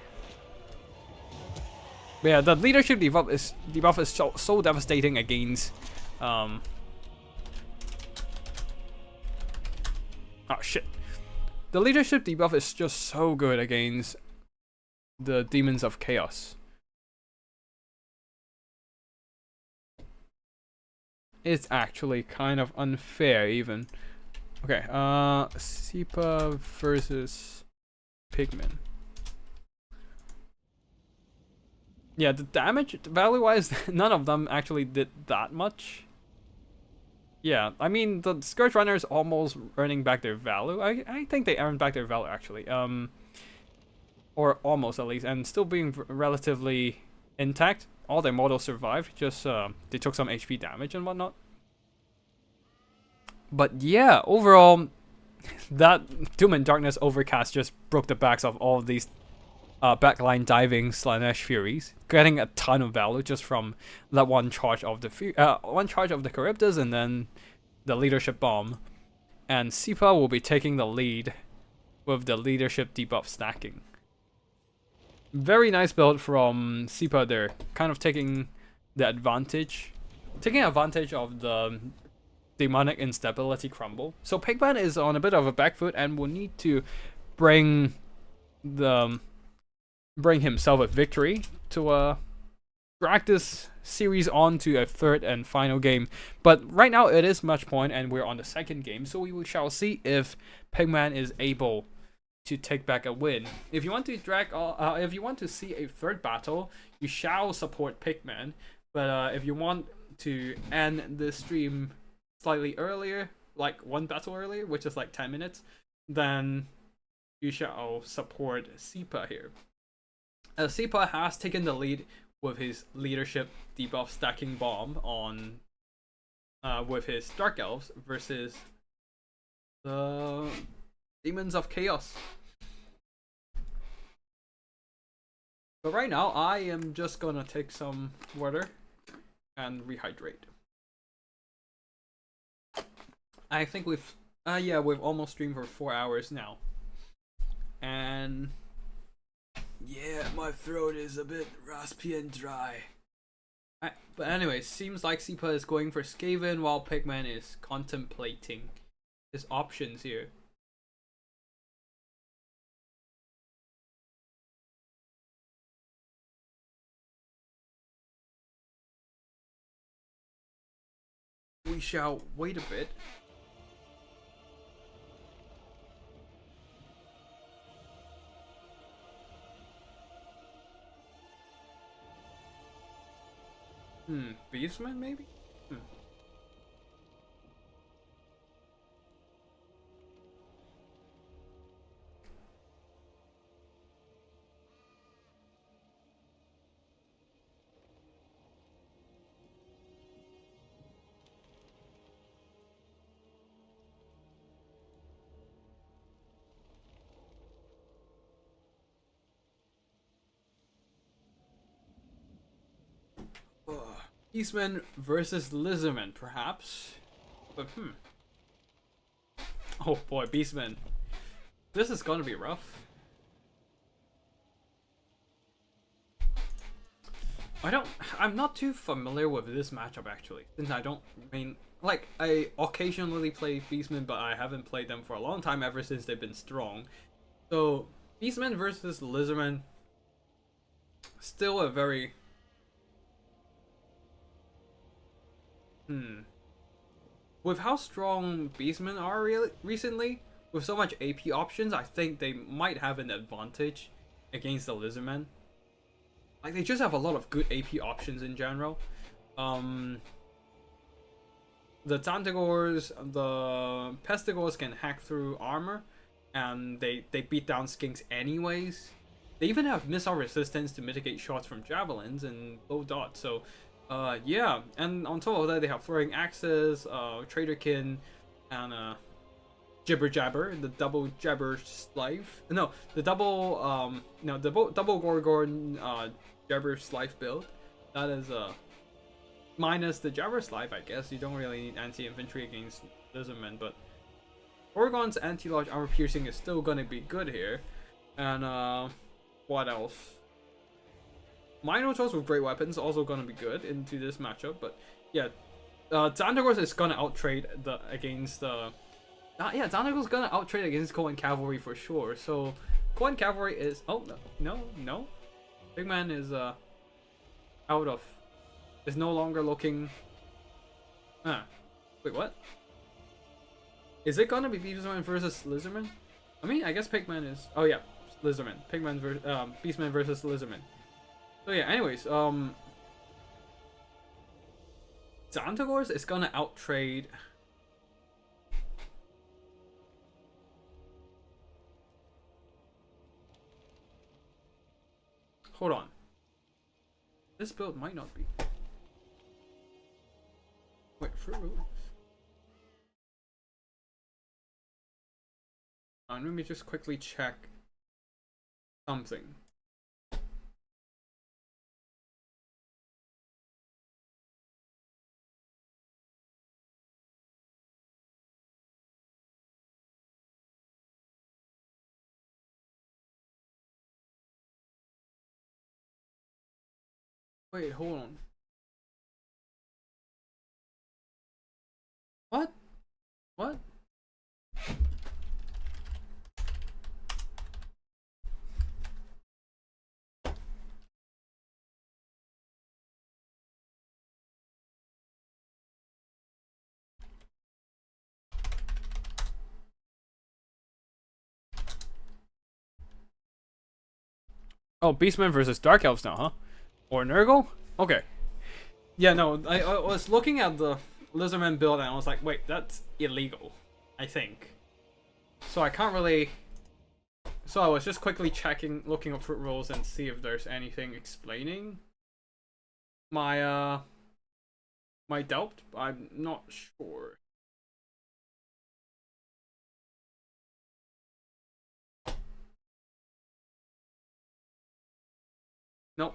But yeah, the leadership debuff is so devastating against oh shit. The leadership debuff is just so good against the Demons of Chaos. It's actually kind of unfair even. Okay, Sipa versus Pigman. Yeah, the damage value-wise, none of them actually did that much. Yeah, I mean, the Scourge Runner is almost earning back their value. I think they earned back their value, actually. Or almost, at least. And still being relatively intact. All their models survived. Just, they took some HP damage and whatnot. But yeah, overall, that Doom and Darkness Overcast just broke the backs of all of these backline diving Slaanesh Furies, getting a ton of value just from that one charge of the Charybdis and then the leadership bomb. And Sipa will be taking the lead with the leadership debuff stacking. Very nice build from Sipa there, kind of taking advantage of the demonic instability crumble. So Pigman is on a bit of a back foot and will need to bring the bring himself a victory to drag this series on to a third and final game. But right now it is match point and we're on the second game, so we shall see if Pigman is able to take back a win. If you want to if you want to see a third battle, you shall support Pigman. But if you want to end the stream slightly earlier, like one battle earlier, which is like 10 minutes, then you shall support Sipa here. Sipa has taken the lead with his leadership debuff stacking bomb on with his Dark Elves versus the Demons of Chaos. But right now, I am just gonna take some water and rehydrate. I think we've almost streamed for 4 hours now. And yeah, my throat is a bit raspy and dry. But anyway, seems like Sipa is going for Skaven while Pigman is contemplating his options here. We shall wait a bit. Beastman maybe? Beastman versus Lizardman, perhaps. But oh boy, Beastman. This is gonna be rough. I'm not too familiar with this matchup actually, since I occasionally play Beastmen, but I haven't played them for a long time ever since they've been strong. So Beastman versus Lizardman, still a very with how strong Beastmen are recently, with so much AP options, I think they might have an advantage against the Lizardmen. Like, they just have a lot of good AP options in general. The Tantagors, the Pestigors can hack through armor, and they beat down skinks anyways. They even have missile resistance to mitigate shots from javelins and low dot, so yeah. And on top of that, they have throwing axes, Traderkin, and Jibber Jabber, the double Jabber Slife. No, the double double Gorgon Jabber Slife build. That is minus the Jabber Slife, I guess. You don't really need anti-infantry against Lizardmen, but Gorgon's anti-large armor piercing is still gonna be good here. And what else? Minotaurs with great weapons also gonna be good into this matchup, but yeah, Xandargos is gonna outtrade against Xandargos gonna outtrade against Cohen Cavalry for sure. So Cohen Cavalry is no, Pigman is is no longer looking. Wait, what? Is it gonna be Beastman versus Lizardman? I mean, I guess Pigman is. Oh yeah, Lizardman. Pigman versus Beastman versus Lizardman. So yeah, anyways, Xantagors is gonna outtrade. Hold on. This build might not be. Wait, fruit rules. Let me just quickly check something. Wait, hold on. What? What? Oh, Beastman versus Dark Elves now, huh? Or Nurgle? Okay. Yeah, no, I was looking at the Lizardman build and I was like, wait, that's illegal, I think. So I can't really... So I was just quickly looking up fruit rules and see if there's anything explaining my, my doubt. I'm not sure. Nope.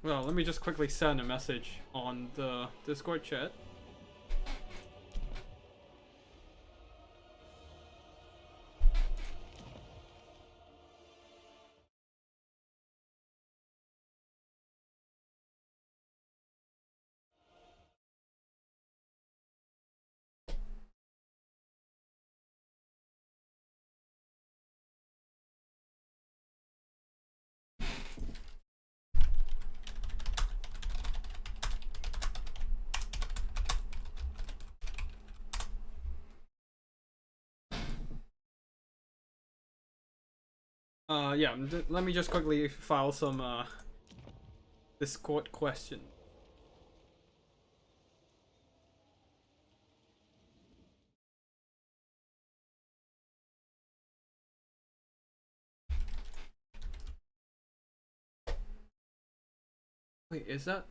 Well, let me just quickly send a message on the Discord chat. Yeah, let me just quickly file some, Discord question. Wait, is that...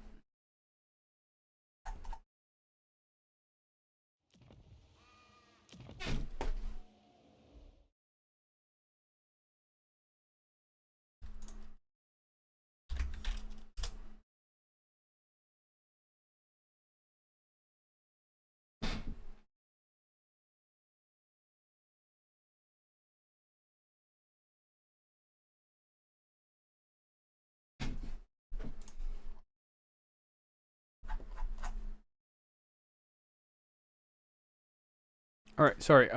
Alright, sorry,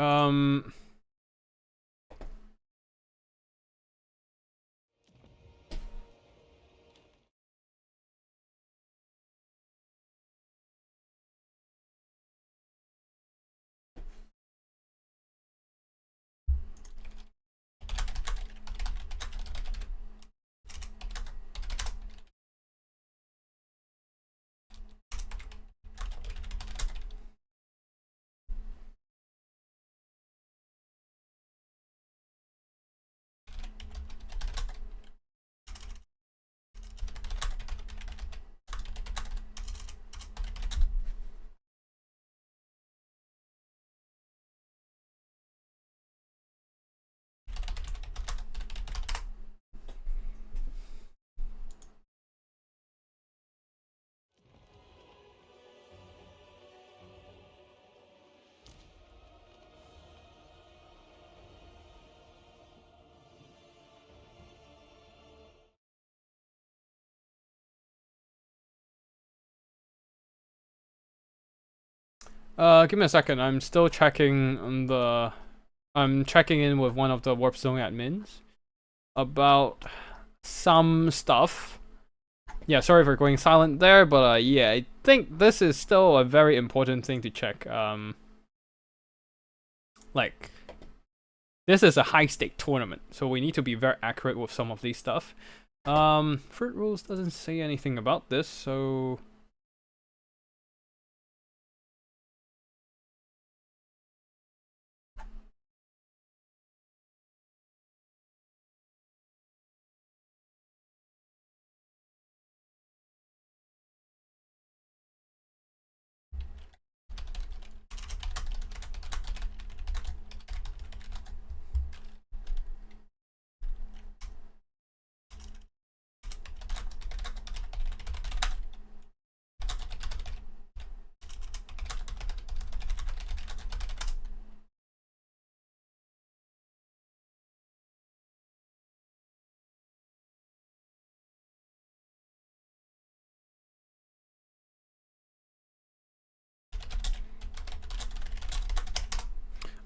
give me a second. I'm still checking on the... I'm checking in with one of the Warpstone admins about some stuff. Yeah, sorry for going silent there, but yeah, I think this is still a very important thing to check. Like, this is a high-stake tournament, so we need to be very accurate with some of these stuff. Fruit rules doesn't say anything about this, so...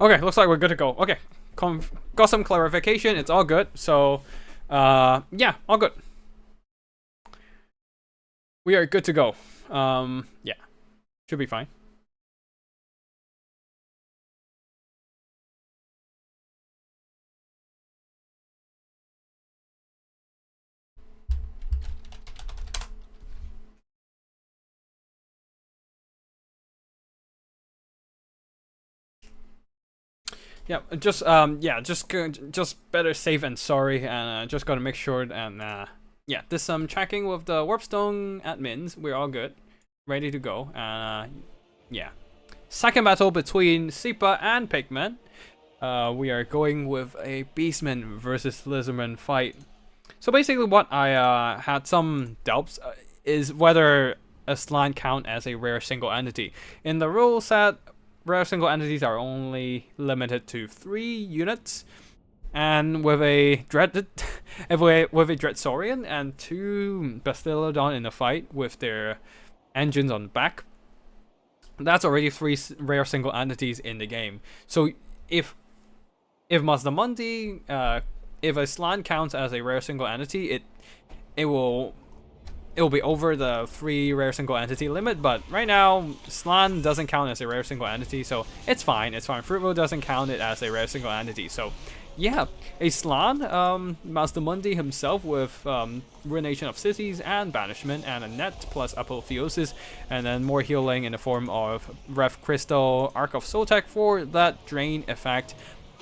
Okay, looks like we're good to go. Okay, got some clarification. It's all good. So, yeah, all good. We are good to go. Yeah, should be fine. Yeah, just better safe and sorry, and just gotta make sure. And yeah, there's some checking with the Warpstone admins. We're all good, ready to go. Yeah, second battle between Sipa and Pigman. We are going with a Beastman versus Lizardman fight. So basically, what I had some doubts is whether a slant count as a rare single entity. In the rule set, rare single entities are only limited to 3 units, and with a dreaded, with a Dreadsaurian and 2 Bastillodon in the fight with their engines on the back, that's already 3 rare single entities in the game. So if Mazdamundi, if a slant counts as a rare single entity, it will be over the 3 rare single entity limit, but right now Slan doesn't count as a rare single entity, so it's fine. Fruitville doesn't count it as a rare single entity, so yeah, a Slan, Mazdamundi himself with Ruination of Cities and Banishment and a net plus Apotheosis, and then more healing in the form of Rev Crystal, Arc of Sotek for that drain effect,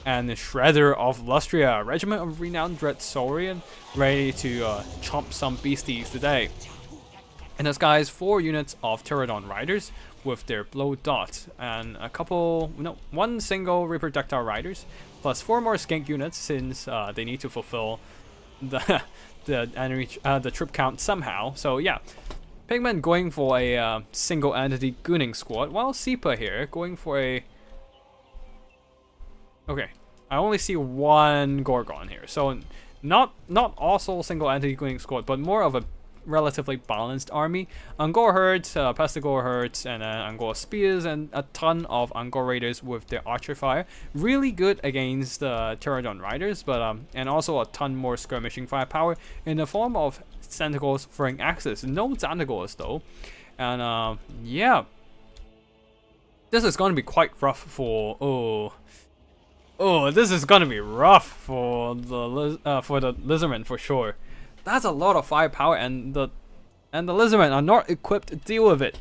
and the Shredder of Lustria, Regiment of Renowned Dreadsaurian, ready to chomp some beasties today. And this guy's 4 units of Pterodon Riders with their Blow Dot, and one single Reproductile Riders, plus 4 more Skink units since they need to fulfill the the troop count somehow. So yeah, Pigman going for a single entity Gooning squad, while Sipa here going for a... Okay, I only see 1 Gorgon here, so not also single entity Gooning squad, but more of a relatively balanced army. Angor herds, Pestigore herds, and Angor spears, and a ton of Angor raiders with their archer fire. Really good against the Pterodon riders, but and also a ton more skirmishing firepower in the form of Tentacles throwing axes. No Tentacles though, and yeah, this is gonna be quite rough for this is gonna be rough for the Lizardmen for sure. That's a lot of firepower, and the Lizardmen are not equipped to deal with it.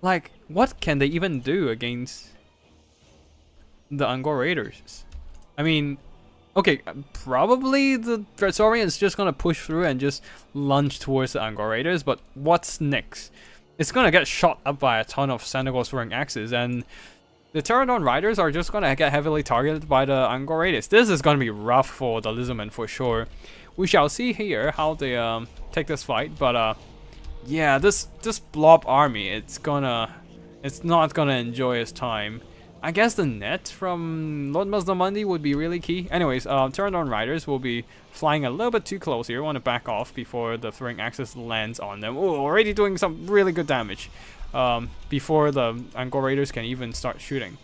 Like, what can they even do against the Angor Raiders? I mean, okay, probably the Dreadsaurian is just gonna push through and just lunge towards the Angor Raiders, but what's next? It's gonna get shot up by a ton of Tentacles throwing axes, and the Pterodon Riders are just gonna get heavily targeted by the Angor Raiders. This is gonna be rough for the Lizardmen for sure. We shall see here how they take this fight, but yeah, this blob army, it's not gonna enjoy its time. I guess the net from Lord Mazdamundi would be really key. Anyways, Pterodon Riders will be flying a little bit too close here. Want to back off before the throwing axis lands on them. Oh, already doing some really good damage before the Angor Raiders can even start shooting.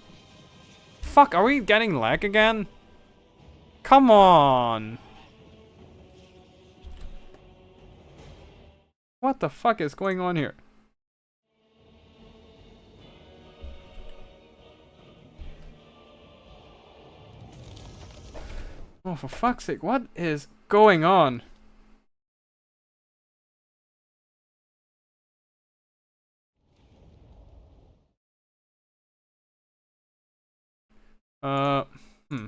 Fuck, are we getting lag again? Come on! What the fuck is going on here? Oh, for fuck's sake, what is going on? Hmm.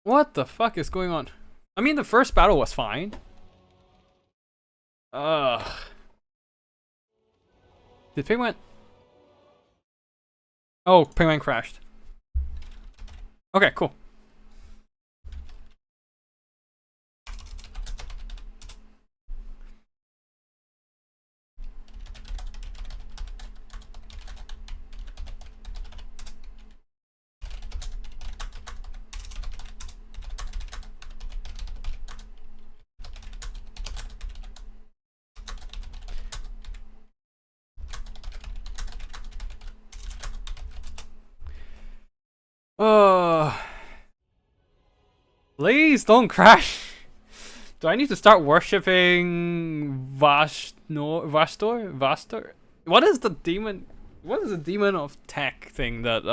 What the fuck is going on? I mean, the first battle was fine. Ugh. Did Pigman... Oh, pingman crashed. Okay, cool. Oh, please don't crash. Do I need to start worshipping Vastor? What is the demon? What is the demon of tech thing that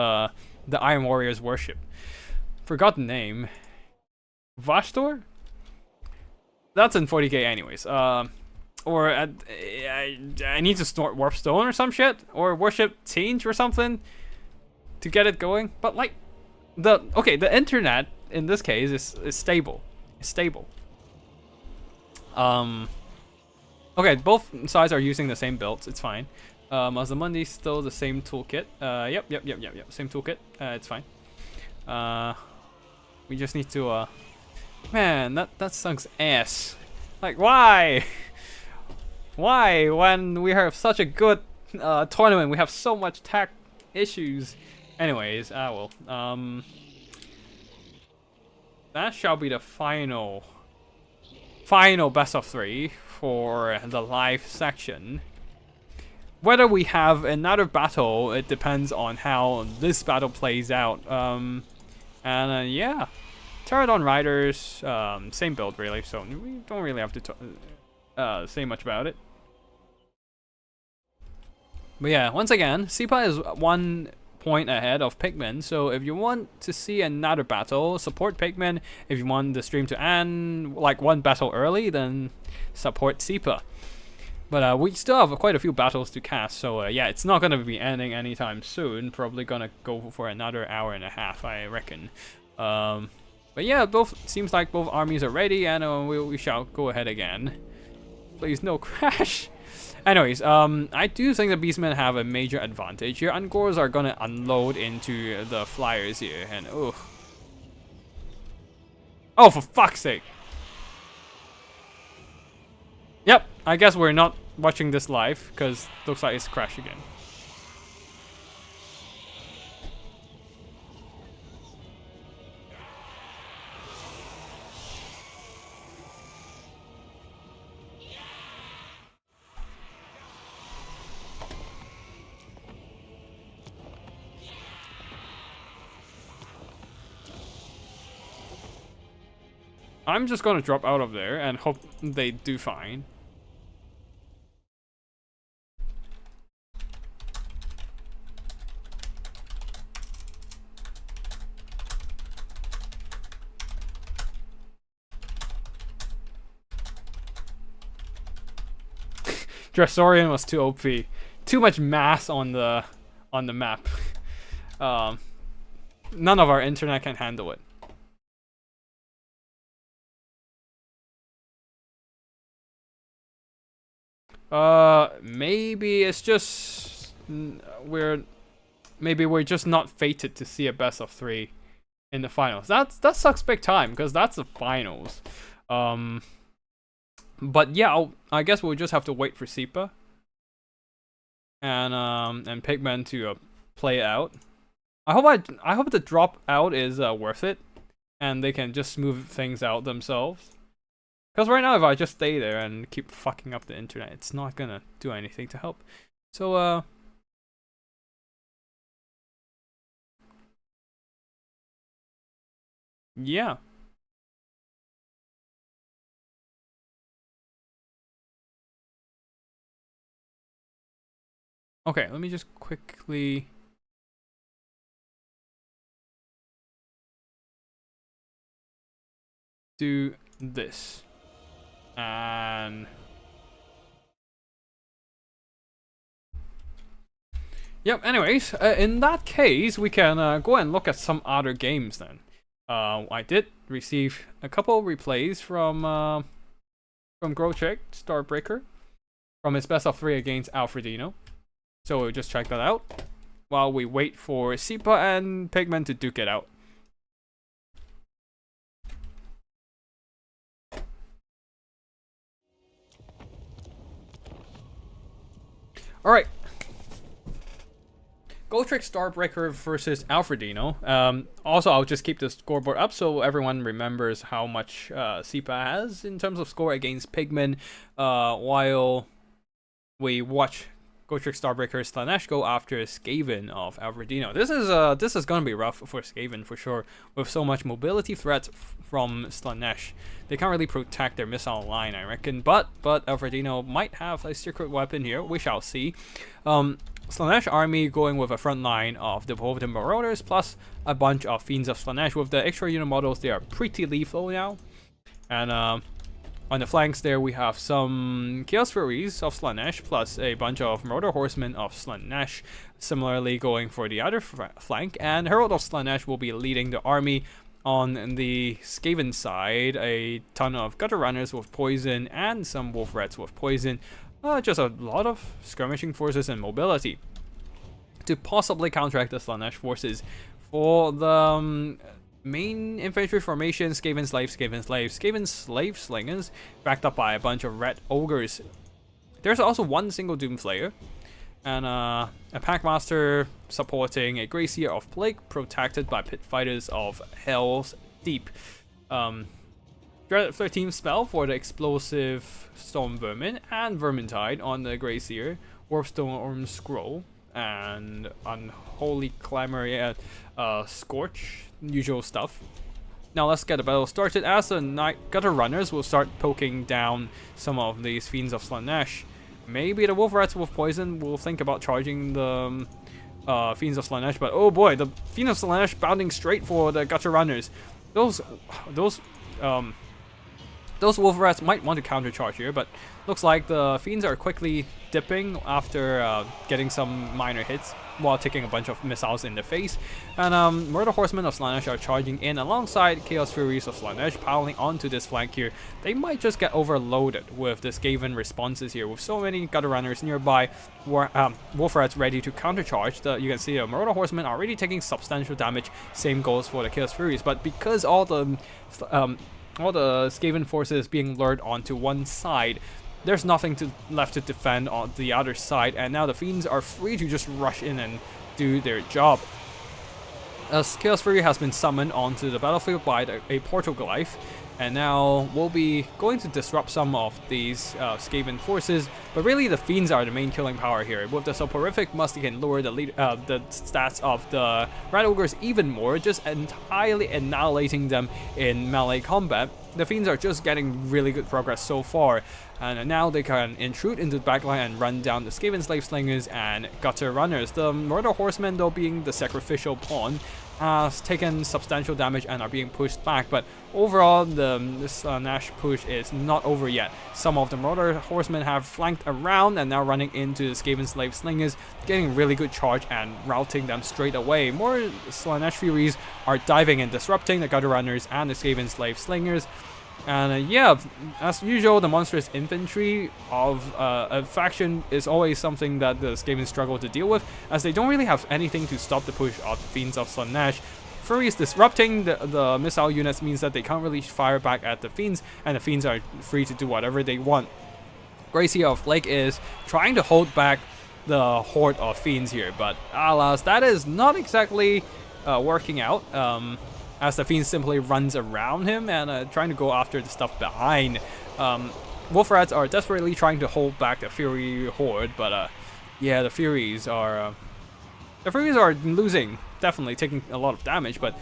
the Iron Warriors worship? Forgot the name. Vastor? That's in 40k anyways. Or I need to snort Warpstone or some shit, or worship Change or something to get it going. But like, the internet in this case is stable. It's stable. Okay, both sides are using the same builds. It's fine. Mazamundi's still the same toolkit. Yep. Same toolkit. It's fine. We just need to. Man, that sucks ass. Like, why? Why, when we have such a good tournament, we have so much tech issues? Anyways, well. That shall be the final best of 3 for the live section. Whether we have another battle, it depends on how this battle plays out. Yeah. Pterodon Riders, same build really, so we don't really have to say much about it. But yeah, once again, Sipa is 1 point ahead of Pikmin, so if you want to see another battle, support Pikmin. If you want the stream to end like 1 battle early, then support Sipa. But we still have quite a few battles to cast, so yeah, it's not gonna be ending anytime soon. Probably gonna go for another hour and a half, I reckon. But yeah, seems like both armies are ready, and we shall go ahead again. Please, no crash. Anyways, I do think the Beastmen have a major advantage here. Ungors are gonna unload into the flyers here, and oh, for fuck's sake! Yep, I guess we're not watching this live because looks like it's crashed again. I'm just gonna drop out of there and hope they do fine. Dressorian was too OP. Too much mass on the map. None of our internet can handle it. Maybe it's just we're just not fated to see a best of 3 in the finals. That sucks big time because that's the finals. But yeah, I guess we'll just have to wait for Sipa and Pigman to play out. I hope the drop out is worth it, and they can just smooth things out themselves. Because right now, if I just stay there and keep fucking up the internet, it's not gonna do anything to help. So, yeah. Okay, let me just quickly... do this. And... yep, anyways, in that case, we can go and look at some other games then. I did receive a couple replays from Grochick, Starbreaker, from his best of 3 against Alfredino. So we'll just check that out. while we wait for Sipa and Pigman to duke it out. Alright. Gotrek Starbreaker versus Alfredino. Also, I'll just keep the scoreboard up so everyone remembers how much Sipa has in terms of score against Pigman while we watch Gotrek Starbreaker Slanesh go after Skaven of Alfredino. This is gonna be rough for Skaven for sure, with so much mobility threats from Slanesh. They can't really protect their missile line, I reckon, but Alfredino might have a secret weapon here. We shall see. Slanesh army going with a front line of Devoted Marauders plus a bunch of Fiends of Slanesh. With the extra unit models, they are pretty lethal now. And on the flanks there, we have some Chaos Furies of Slanesh plus a bunch of Marauder Horsemen of Slanesh, similarly going for the other flank. And Herald of Slanesh will be leading the army. On the Skaven side, a ton of Gutter Runners with poison and some Wolf Rats with poison. Just a lot of skirmishing forces and mobility to possibly counteract the Slanesh forces. For the main infantry formation, Skaven Slave Slingers, backed up by a bunch of Red Ogres. There's also one single Doomslayer, and a Packmaster supporting a Gracier of Plague, protected by Pit Fighters of Hell's Deep. Dread 13 spell for the explosive Storm Vermin and Vermintide on the Gracier, Warpstone Scroll, and Unholy Clamor, Scorch, usual stuff. Now let's get the battle started as the Night Gutter Runners will start poking down some of these Fiends of Slanesh. Maybe the Wolf Rats with poison will think about charging the Fiends of Slanesh, but oh boy, the Fiends of Slanesh bounding straight for the Gutter Runners. Those Wolf Rats might want to countercharge here, but looks like the Fiends are quickly dipping after getting some minor hits while taking a bunch of missiles in the face. And Murder Horsemen of Slanesh are charging in alongside Chaos Furies of Slanesh, piling onto this flank here. They might just get overloaded with the Skaven responses here, with so many Gutter Runners nearby, Wolf Rats ready to countercharge. You can see the Murder Horsemen are already taking substantial damage. Same goes for the Chaos Furies, but because all the Skaven forces being lured onto one side, there's nothing left to defend on the other side, and now the Fiends are free to just rush in and do their job. As Chaos Fury has been summoned onto the battlefield by a Portoglyph, and now we'll be going to disrupt some of these Skaven forces, but really the Fiends are the main killing power here. With the Soporific Musk, you can lower the stats of the Rat Ogres even more, just entirely annihilating them in melee combat. The Fiends are just getting really good progress so far, and now they can intrude into the backline and run down the Skaven Slave Slingers and Gutter Runners. The Murder Horsemen, though, being the sacrificial pawn, has taken substantial damage and are being pushed back, but overall the Slanesh push is not over yet. Some of the Murder Horsemen have flanked around and now running into the Skaven Slave Slingers, getting really good charge and routing them straight away. More Slanesh Furies are diving and disrupting the Gutter Runners and the Skaven Slave Slingers. And yeah, as usual, the monstrous infantry of a faction is always something that the Skaven struggle to deal with, as they don't really have anything to stop the push of the Fiends of Slanesh. Furies disrupting the missile units means that they can't really fire back at the Fiends, and the Fiends are free to do whatever they want. Gracier of Lake is trying to hold back the horde of Fiends here, but alas, that is not exactly working out. As the Fiend simply runs around him and trying to go after the stuff behind. Wolf Rats are desperately trying to hold back the Fury horde, but yeah, the Furies are losing, definitely taking a lot of damage, but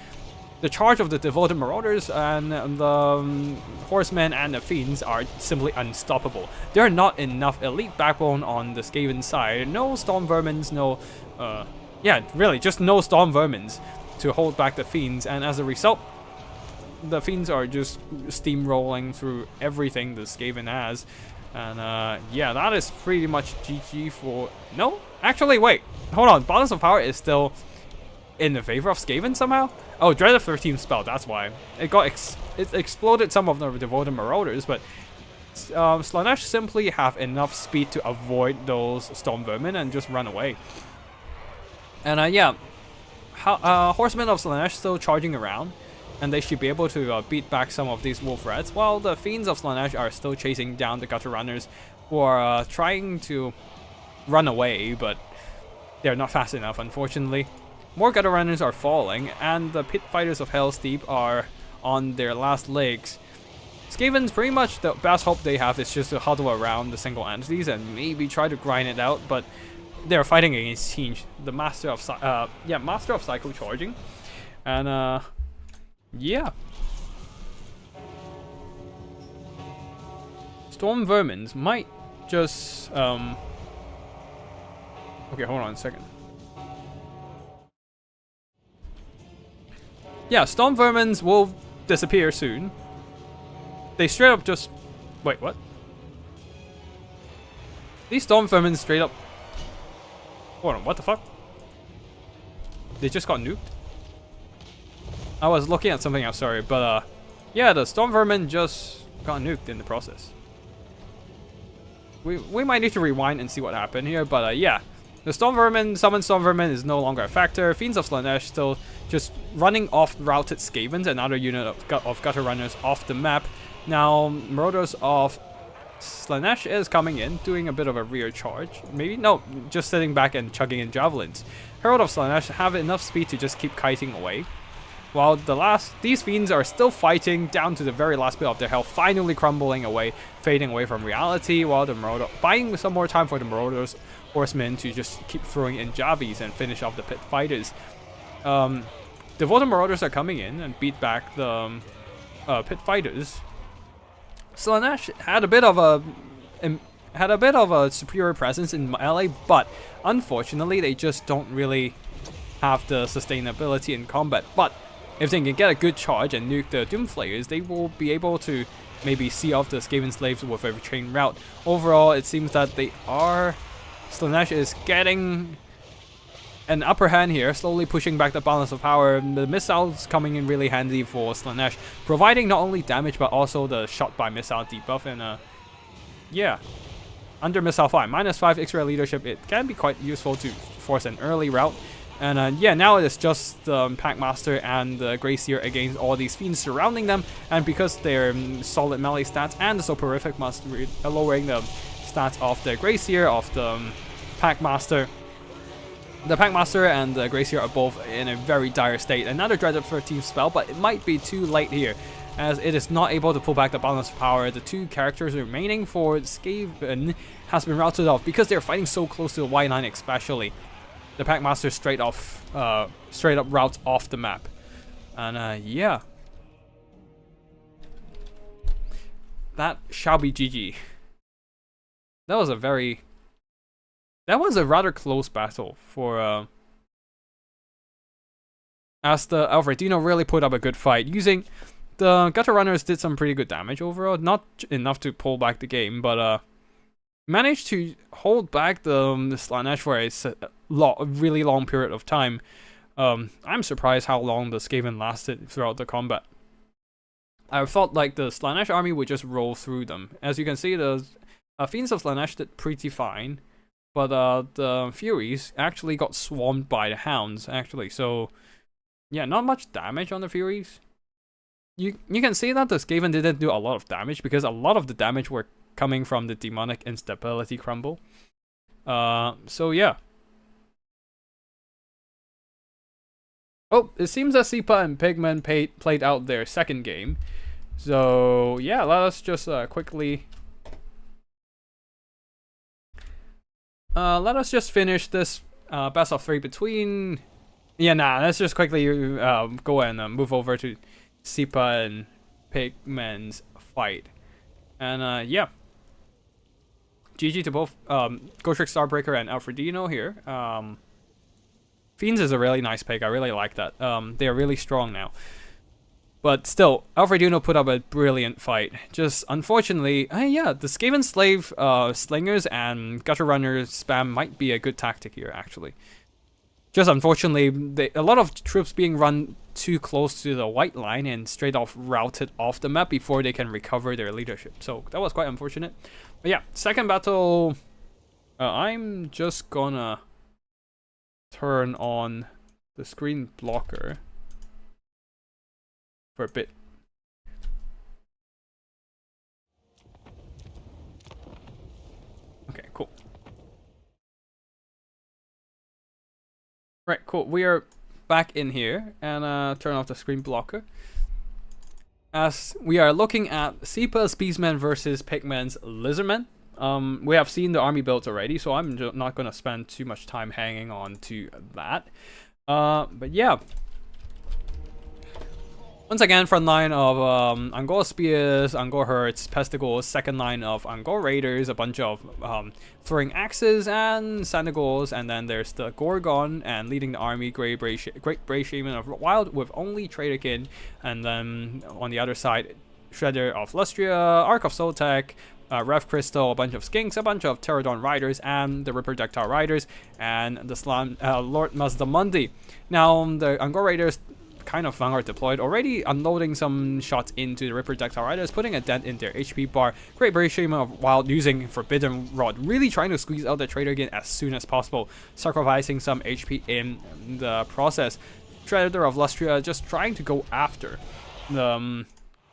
the charge of the Devoted Marauders and the Horsemen and the Fiends are simply unstoppable. There are not enough elite backbone on the Skaven side. No Storm Vermins, yeah, really, just no Storm Vermins to hold back the Fiends, and as a result, the Fiends are just steamrolling through everything the Skaven has. And yeah, that is pretty much GG for... No? Actually, wait. Hold on. Balance of Power is still in the favor of Skaven somehow? Oh, Dread of 13 spell, that's why. It exploded some of the Devoted Marauders, but Slanesh simply have enough speed to avoid those Storm Vermin and just run away. And yeah, Horsemen of Slanesh still charging around, and they should be able to beat back some of these wolf rats, while the Fiends of Slanesh are still chasing down the gutter runners, who are trying to run away, but they're not fast enough, unfortunately. More gutter runners are falling, and the pit fighters of Hell's Deep are on their last legs. Skavens, pretty much the best hope they have is just to huddle around the single entities and maybe try to grind it out, but they're fighting against Tinge, the master of Psycho charging, and yeah. Storm Vermins might just okay, hold on a second. Yeah, Storm Vermins will disappear soon. They straight up just... Wait, what? These Storm Vermins straight up... Hold on, what the fuck? They just got nuked? I was looking at something else, sorry, but yeah, the Storm Vermin just got nuked in the process. We might need to rewind and see what happened here, but yeah. The Storm Vermin, summoned Storm Vermin is no longer a factor. Fiends of Slanesh still just running off routed Skavens, another unit of gutter runners off the map. Now, Marauders of Slanesh is coming in, doing a bit of a rear charge. Maybe? No, just sitting back and chugging in javelins. Herald of Slanesh have enough speed to just keep kiting away. While these Fiends are still fighting down to the very last bit of their health, finally crumbling away, fading away from reality, while the Marauder, buying some more time for the Marauders Horsemen to just keep throwing in Javis and finish off the pit fighters. The Voter Marauders are coming in and beat back the pit fighters. Slanesh had a bit of a superior presence in melee, but unfortunately they just don't really have the sustainability in combat. But if they can get a good charge and nuke the Doomflayers, they will be able to maybe see off the Skaven Slaves with a chain route. Overall, it seems that Slanesh is getting an upper hand here, slowly pushing back the balance of power. The missiles coming in really handy for Slanesh, providing not only damage but also the shot by missile debuff. And yeah, under missile 5, -5 extra leadership, it can be quite useful to force an early route. And yeah, now it is just the Packmaster and the Greyseer against all these Fiends surrounding them, and because they're solid melee stats and the soporific must lowering the stats of the Greyseer, of the Packmaster. The Packmaster and the Greyseer are both in a very dire state. Another Dreaded 13th spell, but it might be too late here, as it is not able to pull back the balance of power. The two characters remaining for Skaven has been routed off because they're fighting so close to the white line, especially. The Packmaster straight up routes off the map. And yeah. That shall be GG. That was a rather close battle for as the Alfredino really put up a good fight. Using the Gutter Runners did some pretty good damage overall, not enough to pull back the game, but managed to hold back the Slanesh for a really long period of time. I'm surprised how long the Skaven lasted throughout the combat. I felt like the Slanesh army would just roll through them. As you can see, the Fiends of Slanesh did pretty fine, but the Furies actually got swarmed by the Hounds, actually. So yeah, not much damage on the Furies. You can see that the Skaven didn't do a lot of damage because a lot of the damage were coming from the demonic instability crumble. So yeah. Oh, it seems that Sipa and Pigman played out their second game. So yeah, let us just quickly let us just finish this best of 3 between. Yeah, let's just quickly go and move over to Sipa and Pigman's fight. And yeah, GG to both Gotrek Starbreaker and Alfredino here. Fiends is a really nice pick. I really like that. They are really strong now. But still, Alfredino put up a brilliant fight. Just unfortunately, yeah, the Skaven Slave Slingers and Gutter Runners spam might be a good tactic here, actually. Just unfortunately, a lot of troops being run too close to the white line and straight off routed off the map before they can recover their leadership. So that was quite unfortunate. But yeah, second battle, I'm just gonna turn on the screen blocker for a bit. Okay, cool. Right, cool. We are back in here and turn off the screen blocker. As we are looking at Seepa's Beastmen versus Pigmen's Lizardmen. We have seen the army builds already, so I'm not going to spend too much time hanging on to that. But yeah. Once again, front line of Angor Spears, Angor Herds, Pestigors, second line of Angor Raiders, a bunch of throwing axes and Sandigors, and then there's the Gorgon, and leading the army, Great Bray Shaman of Wild with only Traderkin, and then on the other side, Shredder of Lustria, Ark of Soltec, Rev Crystal, a bunch of Skinks, a bunch of Pterodon Riders, and the Ripper Dactyl Riders, and the Lord Mazdamundi. Now, the Angor Raiders kind of vanguard deployed, already unloading some shots into the Ripper Dactyl Riders, putting a dent in their HP bar. Great Bray Shaman of Wild using Forbidden Rod, really trying to squeeze out the Trader again as soon as possible, sacrificing some HP in the process. Shredder of Lustria just trying to go after the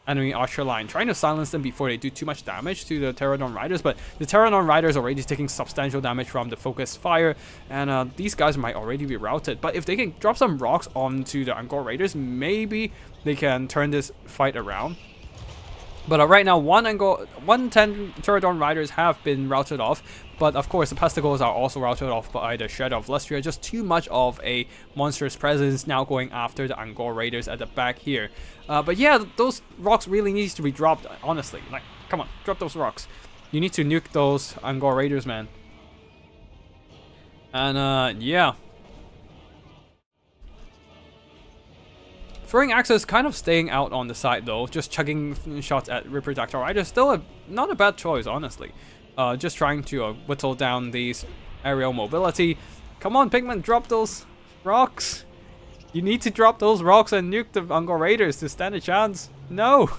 enemy archer line, trying to silence them before they do too much damage to the Pterodon Riders, but the Pterodon Riders already taking substantial damage from the focused fire, and these guys might already be routed. But if they can drop some rocks onto the Angor Raiders, maybe they can turn this fight around. But right now, 110 Pterodon Riders have been routed off, but of course the Pestigors are also routed off by the Shredder of Lustria. Just too much of a monstrous presence now going after the Angor Raiders at the back here. But yeah, those rocks really needs to be dropped, honestly. Like, come on, drop those rocks. You need to nuke those Angor Raiders, man. And yeah. Throwing axes kind of staying out on the side though, just chugging shots at Ripper Dactyl Riders. Still not a bad choice, honestly. Just trying to whittle down these aerial mobility. Come on, Pigman, drop those rocks. You need to drop those rocks and nuke the Angor Raiders to stand a chance. No.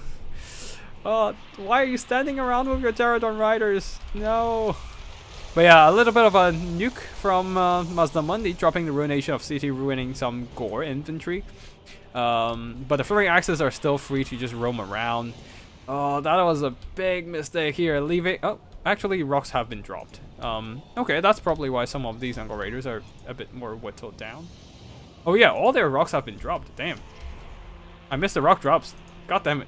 Why are you standing around with your Pterodon Riders? No. But yeah, a little bit of a nuke from Mazdamundi, dropping the Ruination of City, ruining some Gore infantry. But the throwing axes are still free to just roam around. Oh, that was a big mistake here. Leaving. Oh, actually, rocks have been dropped. Okay, that's probably why some of these Angor Raiders are a bit more whittled down. Oh yeah, all their rocks have been dropped. Damn. I missed the rock drops. God damn it.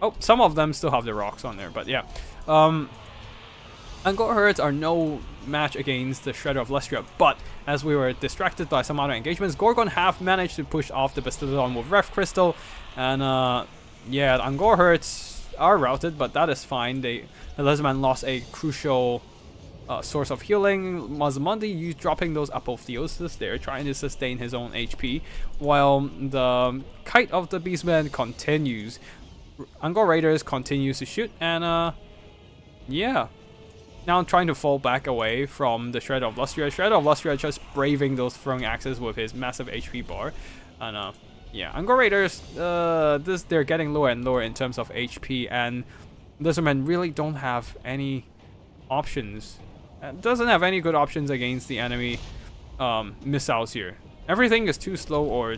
Oh, some of them still have the rocks on there, but yeah. Angor Herds are no match against the Shredder of Lustria, but as we were distracted by some other engagements, Gorgon have managed to push off the Bastiodon with Rev Crystal, and yeah, the Angor Herds are routed, but that is fine. The Lizardman lost a crucial source of healing. Mazdamundi dropping those apotheosis there, trying to sustain his own HP, while the Kite of the Beastman continues. Angor Raiders continues to shoot, and yeah. Now I'm trying to fall back away from the Shredder of Lustria. Shredder of Lustria just braving those throwing axes with his massive HP bar. And yeah, Angor Raiders, they're getting lower and lower in terms of HP, and Lizardmen really don't have any options. Doesn't have any good options against the enemy missiles here. Everything is too slow or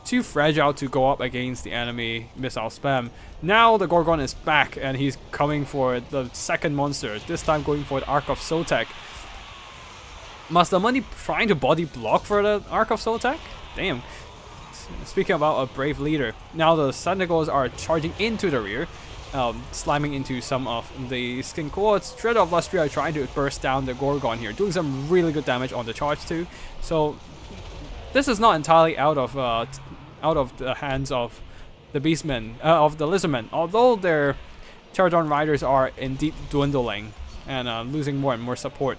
too fragile to go up against the enemy missile spam. Now the Gorgon is back and he's coming for the second monster, this time going for the Ark of Soltec. Mazdamundi trying to body block for the Ark of Soltec? Damn. Speaking about a brave leader. Now the Sandigors are charging into the rear, slamming into some of the skin cohorts. Shredder of Lustria trying to burst down the Gorgon here, doing some really good damage on the charge too. So this is not entirely out of the hands of the Beastmen, of the Lizardmen, although their Pterodon Riders are indeed dwindling and losing more and more support.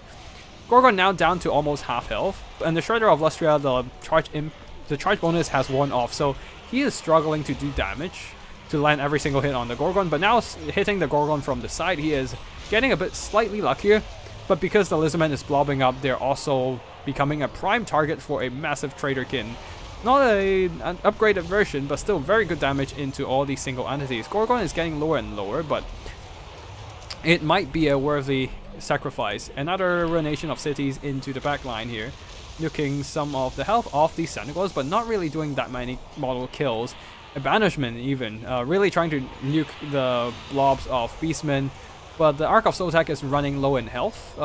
Gorgon now down to almost half health, and the Shredder of Lustria, the charge bonus has worn off, so he is struggling to do damage to land every single hit on the Gorgon, but now hitting the Gorgon from the side, he is getting a bit slightly luckier, but because the Lizardman is blobbing up, they're also becoming a prime target for a massive Traderkin. Not an upgraded version, but still very good damage into all these single entities. Gorgon is getting lower and lower, but it might be a worthy sacrifice. Another ruination of cities into the back line here. nuking some of the health off these Senegals, but not really doing that many model kills. A banishment even, really trying to nuke the blobs of Beastmen, but the Ark of Sotek is running low in health,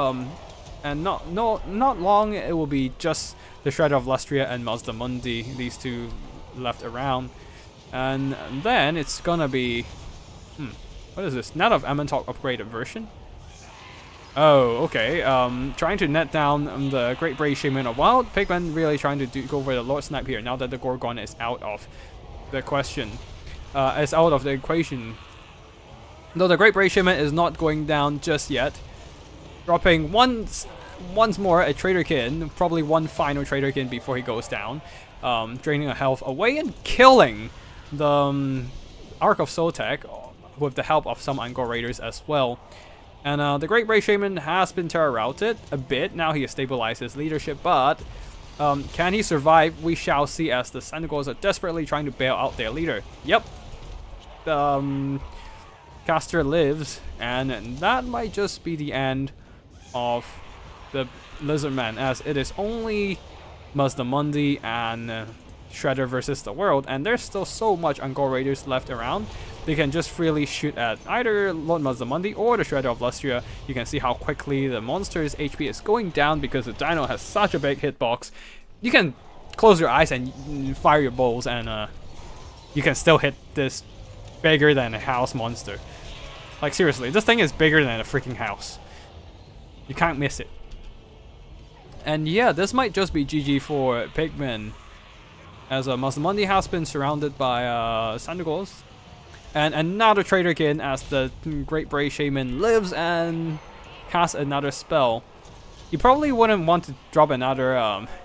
and not long it will be just the Shredder of Lustria and Mazdamundi, these two left around, and then it's gonna be, what is this? Net of Amentok upgraded version? Oh, okay. Trying to net down the Great Brave Shaman of Wild. Pigman really trying to go for the Lord Snipe here now that the Gorgon is out of the question. Is out of the equation. Though the Great Brave Shaman is not going down just yet. Dropping once more a Traderkin. Probably one final Traderkin before he goes down. Draining a health away and killing the Ark of Sotek with the help of some Angkor Raiders as well. And the Great Brave Shaman has been terror routed a bit. Now he has stabilized his leadership, but can he survive? We shall see as the Senegals are desperately trying to bail out their leader. Yep. Caster lives, and that might just be the end of the Lizardman, as it is only Mazdamundi and Shredder versus the world, and there's still so much Angkor Raiders left around. They can just freely shoot at either Lord Mazdamundi or the Shredder of Lustria. You can see how quickly the monster's HP is going down because the Dino has such a big hitbox. You can close your eyes and fire your bolts, and you can still hit this bigger than a house monster. Like seriously, this thing is bigger than a freaking house. You can't miss it. And yeah, this might just be GG for Pigman, as Mazdamundi has been surrounded by Senegals. And another Traderkin as the Great Brave Shaman lives and casts another spell. He probably wouldn't want to drop another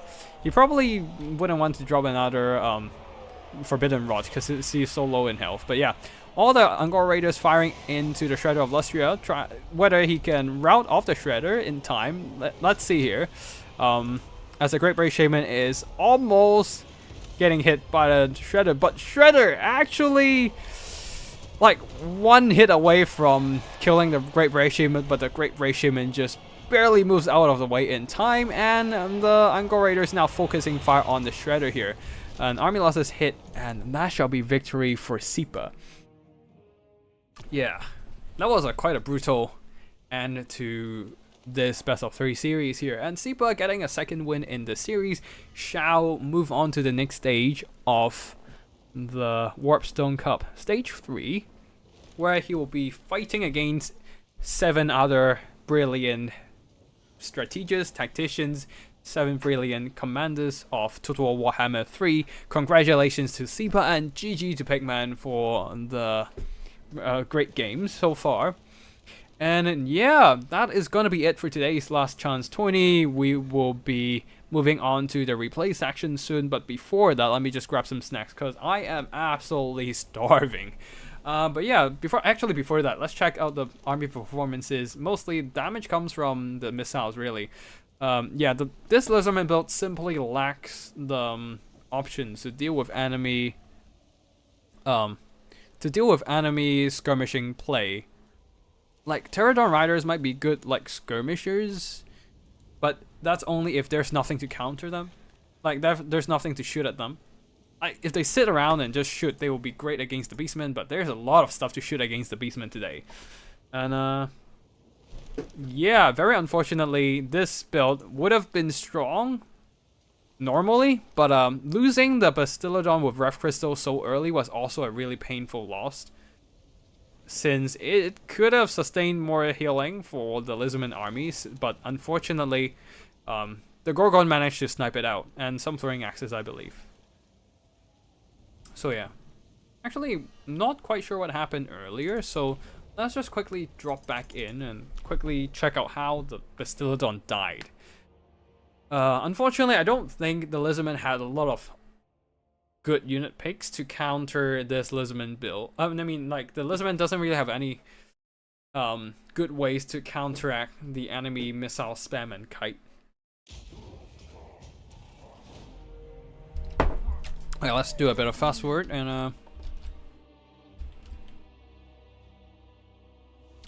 Forbidden Rod because he's so low in health. But yeah, all the Angkor Raiders firing into the Shredder of Lustria. Whether he can rout off the Shredder in time. Let's see here. As the Great Brave Shaman is almost getting hit by the Shredder, but Shredder actually like one hit away from killing the Great Brave Shaman, but the Great Brave Shaman just barely moves out of the way in time, and the Angkor Raiders now focusing fire on the Shredder here. An army loss is hit, and that shall be victory for Sipa. Yeah, that was quite a brutal end to this best of 3 series here, and Sipa getting a second win in the series shall move on to the next stage of the Warpstone Cup, stage 3, where he will be fighting against 7 other brilliant strategists, tacticians, 7 brilliant commanders of Total Warhammer 3. Congratulations to Sipa and GG to Pigman for the great games so far. And yeah, that is gonna be it for today's Last Chance tourney. We will be moving on to the replay section soon, but before that, let me just grab some snacks because I am absolutely starving. But yeah, before that, let's check out the army performances. Mostly damage comes from the missiles, really. Yeah, this Lizardman build simply lacks the options to deal with enemy skirmishing play. Like, Pterodon Riders might be good like skirmishers, but that's only if there's nothing to counter them. Like, there's nothing to shoot at them. If they sit around and just shoot, they will be great against the Beastmen, but there's a lot of stuff to shoot against the Beastmen today. And yeah, very unfortunately, this build would have been strong normally, but losing the Bastillodon with Rev Crystal so early was also a really painful loss, since it could have sustained more healing for the Lizardman armies, but unfortunately, the Gorgon managed to snipe it out, and some throwing axes, I believe. So yeah, actually not quite sure what happened earlier, so let's just quickly drop back in and quickly check out how the Bastillodon died. Unfortunately, I don't think the Lizardman had a lot of good unit picks to counter this Lizardman build. I mean, like, the Lizardman doesn't really have any good ways to counteract the enemy missile spam and kite. Okay, let's do a bit of fast forward and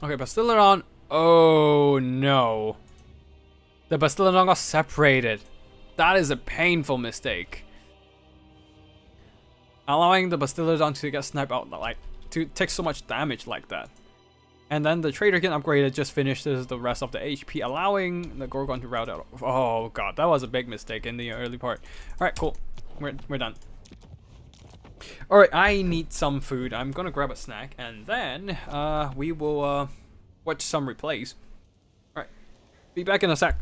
okay, Bastillodon. Oh no, the Bastillodon got separated. That is a painful mistake. Allowing the Bastillodon to get sniped out, like, to take so much damage like that. And then the Trader Kin upgraded just finishes the rest of the HP, allowing the Gorgon to route out. Oh god, that was a big mistake in the early part. Alright, cool. We're done. Alright, I need some food. I'm gonna grab a snack, and then we will watch some replays. Alright, be back in a sec.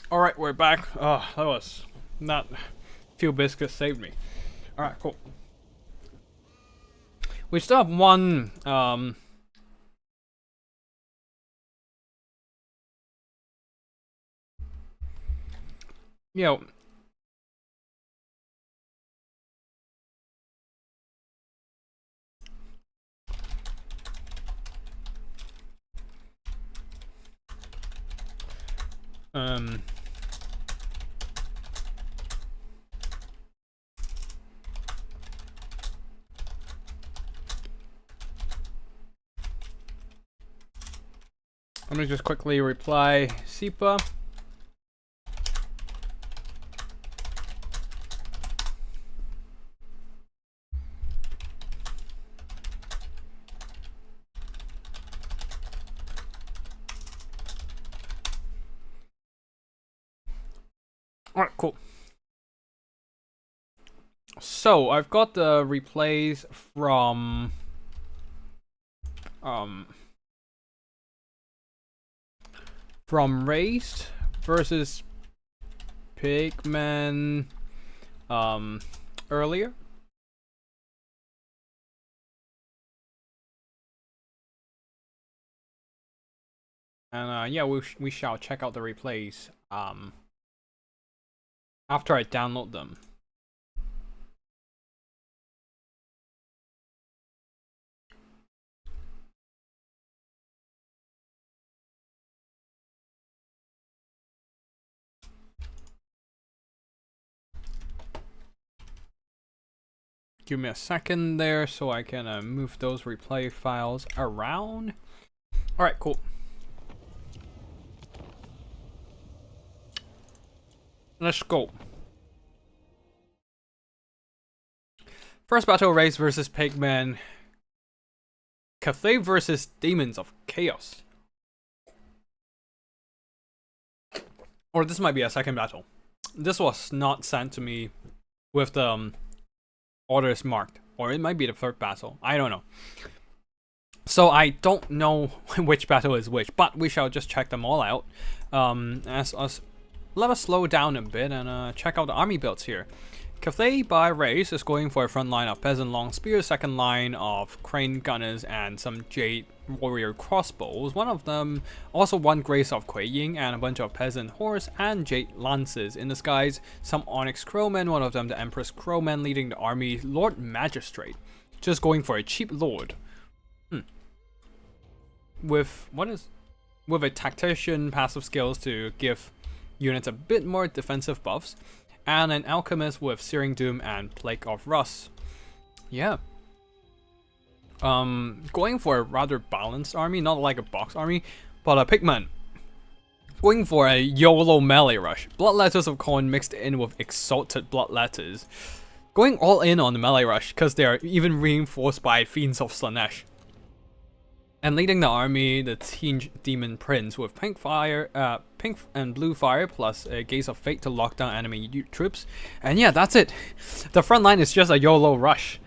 Alright, we're back. Oh, that was not... Few biscuits saved me. Alright, cool. We still have one, you know... Let me just quickly reply SIPA. Alright, cool. So, I've got the replays from Raised versus Pigman earlier. And yeah, we shall check out the replays after I download them. Give me a second there so I can move those replay files around. Alright, cool. Let's go. First battle, Race versus Pigmen. Cathay versus Demons of Chaos. Or this might be a second battle. This was not sent to me with the orders marked. Or it might be the third battle. I don't know. So I don't know which battle is which, but we shall just check them all out. Let us slow down a bit and check out the army builds here. Cathay by Race is going for a front line of Peasant Long Spears, second line of Crane Gunners, and some Jade Warrior Crossbows. One of them, also one Grace of Kuei Ying, and a bunch of Peasant Horse and Jade Lances. In the skies, some Onyx Crowmen, one of them the Empress Crowman leading the army, Lord Magistrate. Just going for a cheap Lord. With a Tactician passive skills to give units a bit more defensive buffs. And an Alchemist with Searing Doom and Plague of Rust. Yeah. Going for a rather balanced army, not like a box army, but a Pigman. Going for a YOLO melee rush. Bloodletters of Corn mixed in with Exalted Bloodletters. Going all in on the melee rush, because they are even reinforced by Fiends of Slanesh. And leading the army, the Teen Demon Prince with pink and blue fire plus a Gaze of Fate to lock down enemy troops. And yeah, that's it. The front line is just a YOLO rush.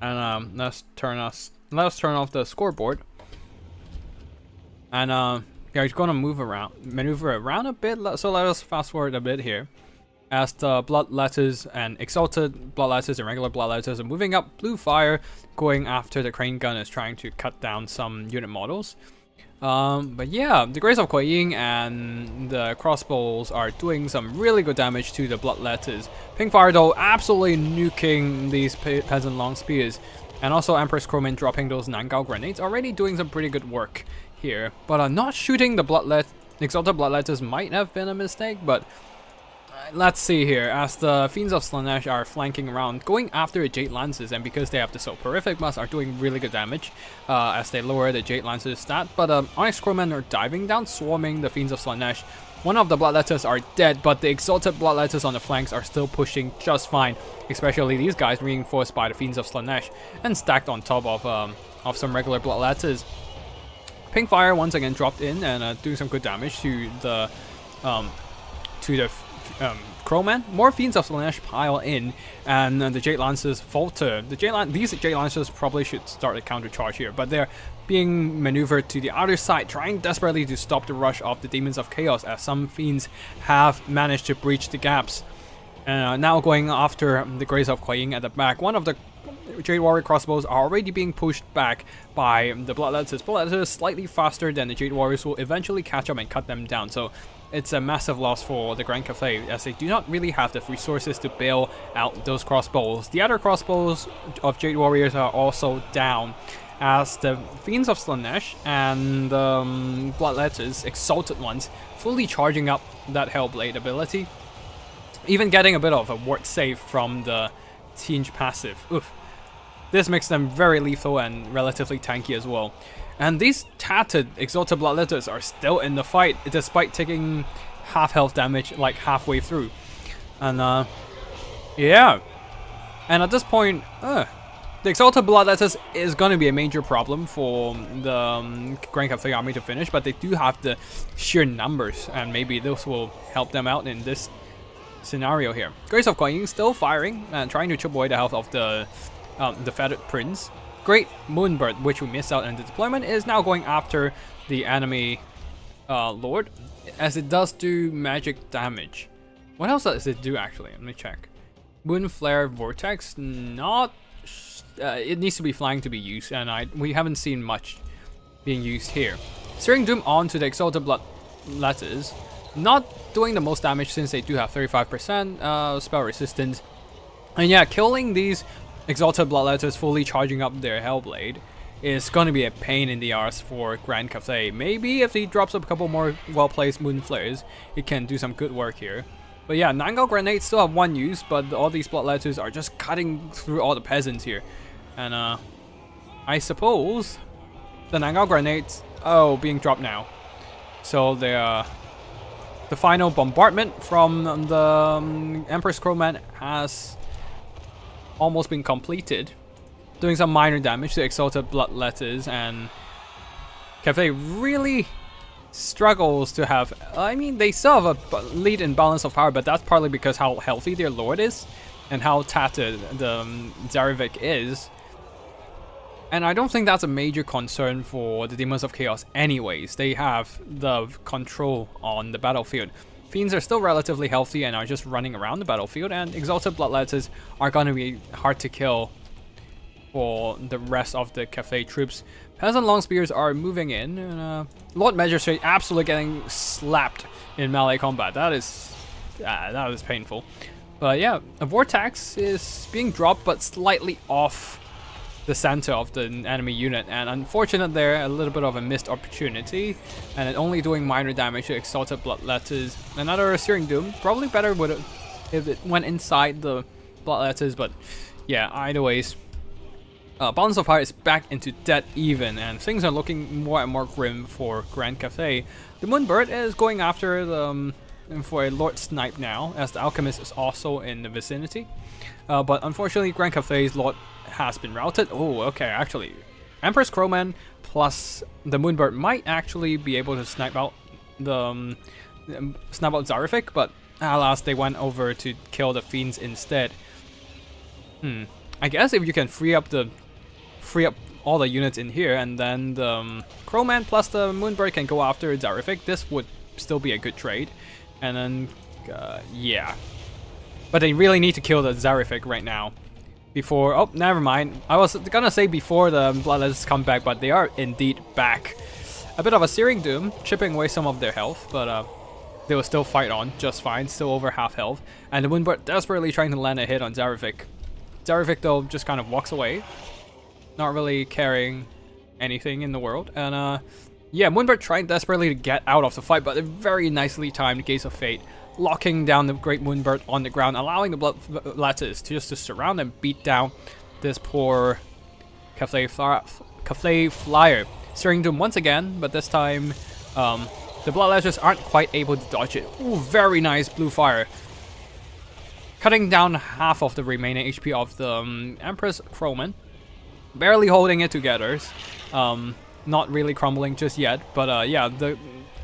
And let's turn off the scoreboard. And yeah, it's gonna maneuver around a bit. So let us fast forward a bit here. As the Bloodletters and Exalted Bloodletters and regular Bloodletters are moving up, blue fire going after the Crane Gun is trying to cut down some unit models. But yeah, the Grace of Kuei Ying and the crossbows are doing some really good damage to the Bloodletters. Pink fire though absolutely nuking these Peasant Long Spears, and also Empress Crowman dropping those Nangao grenades, already doing some pretty good work here. But not shooting the Exalted Bloodletters might have been a mistake, but let's see here, as the Fiends of Slanesh are flanking around, going after the Jade Lances, and because they have the Soporific Bust, are doing really good damage as they lower the Jade Lances stat. But Onyx Crowmen are diving down, swarming the Fiends of Slanesh. One of the Bloodletters are dead, but the Exalted Bloodletters on the flanks are still pushing just fine, especially these guys reinforced by the Fiends of Slanesh and stacked on top of some regular Bloodletters. Pink Fire once again dropped in and doing some good damage to the Crowman. More Fiends of Slanesh pile in, and the Jade Lancers falter. These Jade Lancers probably should start a counter charge here, but they're being maneuvered to the other side, trying desperately to stop the rush of the Demons of Chaos, as some Fiends have managed to breach the gaps. Now going after the Grace of Kuei Ying at the back. One of the Jade Warrior crossbows are already being pushed back by the Bloodletters. Bloodletters slightly faster than the Jade Warriors will eventually catch up and cut them down. So it's a massive loss for the Grand Cathay, as they do not really have the resources to bail out those crossbows. The other crossbows of Jade Warriors are also down, as the Fiends of Slanesh and Bloodletters, Exalted ones, fully charging up that Hellblade ability. Even getting a bit of a ward save from the Tinge passive. Oof. This makes them very lethal and relatively tanky as well. And these tattered Exalted Bloodletters are still in the fight, despite taking half health damage like halfway through. And yeah. And at this point, the Exalted Bloodletters is going to be a major problem for the Grand Cathay army to finish, but they do have the sheer numbers, and maybe this will help them out in this scenario here. Grace of Kuei Ying still firing and trying to chip away the health of the Feathered Prince. Great Moonbird, which we missed out in the deployment, is now going after the enemy Lord, as it does do magic damage. What else does it do actually? Let me check. Moon Flare Vortex, not... it needs to be flying to be used, and we haven't seen much being used here. Searing Doom onto the Exalted Bloodletters, not doing the most damage since they do have 35% spell resistance. And yeah, killing these Exalted Bloodletters fully charging up their Hellblade is going to be a pain in the arse for Grand Cathay. Maybe if he drops up a couple more well-placed Moon Flares, it can do some good work here. But yeah, Nangao Grenades still have one use, but all these Bloodletters are just cutting through all the peasants here. And I suppose the Nangao Grenades, being dropped now. So they are The final bombardment from the Emperor's Crowman has almost been completed, doing some minor damage to Exalted Bloodletters, and Cafe really struggles to have... I mean, they still have a lead in balance of power, but that's partly because how healthy their lord is and how tattered the Zarevik is. And I don't think that's a major concern for the Demons of Chaos anyways. They have the control on the battlefield. Fiends are still relatively healthy and are just running around the battlefield, and Exalted Bloodletters are going to be hard to kill for the rest of the Cafe troops. Peasant Long Spears are moving in, and Lord Magistrate absolutely getting slapped in melee combat. That is painful. But yeah, a Vortex is being dropped but slightly off the center of the enemy unit, and unfortunate there, a little bit of a missed opportunity, and it only doing minor damage to Exalted Bloodletters. Another Searing Doom, probably better would if it went inside the Bloodletters, but yeah, either ways. Balance of Power is back into dead even, and things are looking more and more grim for Grand Cathay. The Moonbird is going after the for a Lord Snipe now, as the Alchemist is also in the vicinity. But unfortunately, Grand Cathay's Lord has been routed. Oh, okay, actually, Emperor's Crowman plus the Moonbird might actually be able to snipe out the Zarevik, but alas, they went over to kill the Fiends instead. I guess if you can free up all the units in here, and then the Crowman plus the Moonbird can go after Zarevik, this would still be a good trade. And then, yeah. But they really need to kill the Zarevik right now. Before, oh, never mind. I was gonna say before the Bloodletters come back, but they are indeed back. A bit of a Searing Doom, chipping away some of their health, but they will still fight on just fine, still over half health. And the Moonbird desperately trying to land a hit on Zarevik. Zarevik, though, just kind of walks away, not really caring anything in the world. And yeah, Moonbird trying desperately to get out of the fight, but a very nicely timed Gaze of Fate, locking down the Great Moonbird on the ground, allowing the Bloodletters to surround and beat down this poor Cafe Flyer. Searing Doom once again, but this time the Bloodletters aren't quite able to dodge it. Ooh, very nice blue fire, cutting down half of the remaining HP of the Empress Crowman, barely holding it together. Not really crumbling just yet, but yeah, the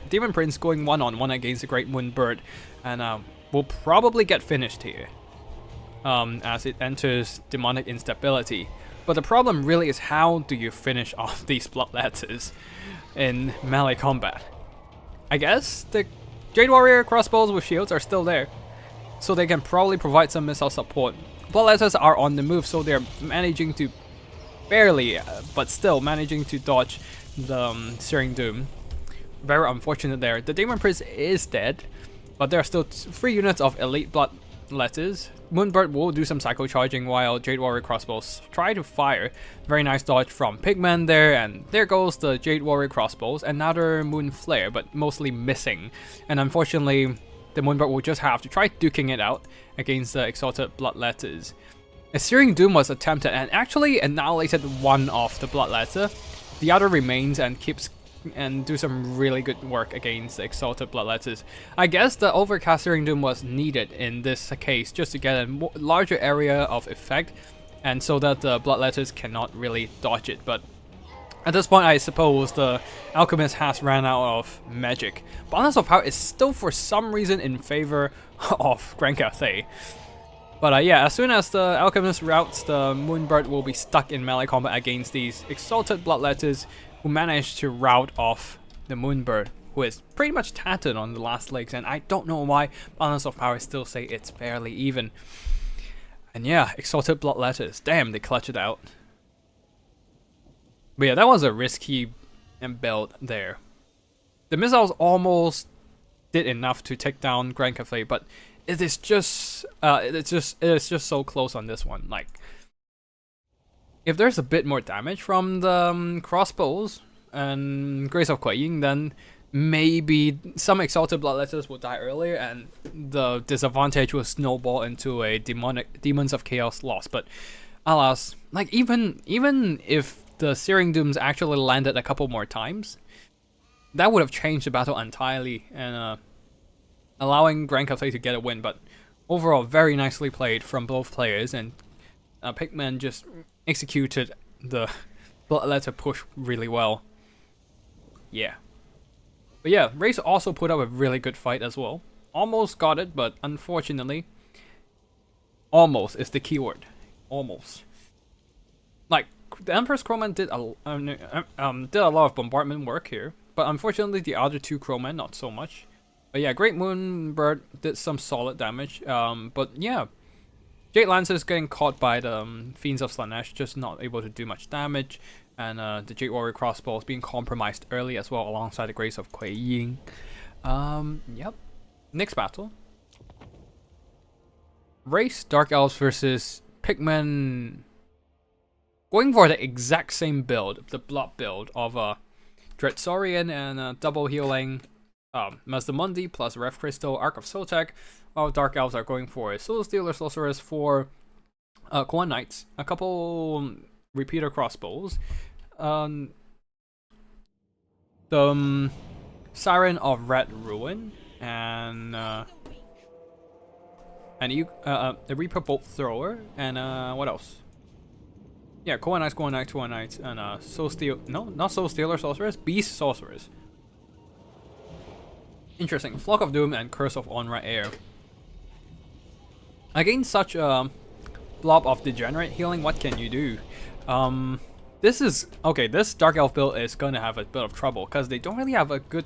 Demon Prince going one-on-one against the Great Moonbird, and will probably get finished here as it enters demonic instability. But the problem really is, how do you finish off these Bloodletters in melee combat? I guess the Jade Warrior crossbows with shields are still there, so they can probably provide some missile support. Bloodletters are on the move, so they're managing to barely, but still managing to dodge the Searing Doom. Very unfortunate there. The Demon Prince is dead, but there are still 3 units of elite Bloodletters. Moonbird will do some psycho charging while Jade Warrior crossbows try to fire. Very nice dodge from Pigman there, and there goes the Jade Warrior crossbows. Another Moon Flare, but mostly missing. And unfortunately, the Moonbird will just have to try duking it out against the Exalted Bloodletters. A Searing Doom was attempted and actually annihilated one of the Bloodletter. The other remains and keeps and do some really good work against the Exalted Bloodletters. I guess the Overcast Searing Doom was needed in this case just to get a larger area of effect, and so that the Bloodletters cannot really dodge it. But at this point, I suppose the Alchemist has ran out of magic. Balance of Power is still for some reason in favor of Grand Cathay. But yeah, as soon as the Alchemist routs, the Moonbird will be stuck in melee combat against these Exalted Bloodletters, who managed to rout off the Moonbird, who is pretty much tattered on the last legs, and I don't know why Balance of Power still say it's fairly even. And yeah, Exalted Bloodletters, damn, they clutch it out. But yeah, that was a risky build there. The missiles almost did enough to take down Grand Cathay, but it is just so close on this one. Like, if there's a bit more damage from the crossbows and Grace of Kuei-Yin, then maybe some Exalted Bloodletters will die earlier, and the disadvantage will snowball into a Demons of Chaos loss. But alas, like even if the Searing Dooms actually landed a couple more times, that would have changed the battle entirely. And allowing Grand Cafe to get a win. But overall, very nicely played from both players, and Pigman just executed the Bloodletter push really well. Yeah. But yeah, Race also put up a really good fight as well. Almost got it, but unfortunately, almost is the keyword. Almost. Like, the Empress Crowman did a lot of bombardment work here, but unfortunately the other two Crowmen not so much. But yeah, Great Moonbird did some solid damage. But yeah, Jade Lancer is getting caught by the Fiends of Slanesh, just not able to do much damage. And the Jade Warrior crossbow is being compromised early as well, alongside the Grace of Kuei Ying. Yep. Next battle. Race Dark Elves versus Pigmen. Going for the exact same build, the blob build of Dreadsaurian and double healing Mazdamundi plus Ref Crystal, Arc of Sotek, while Dark Elves are going for a Soul Stealer Sorceress for Koan Knights, a couple repeater crossbows, the Siren of Red Ruin, and a Reaper Bolt Thrower, and what else? Yeah, Koan Knights, and Soul Steal. No, not Soul Stealer Sorceress, Beast Sorceress. Interesting. Flock of Doom and Curse of Onra Air. Against such a blob of degenerate healing, what can you do? This Dark Elf build is gonna have a bit of trouble because they don't really have a good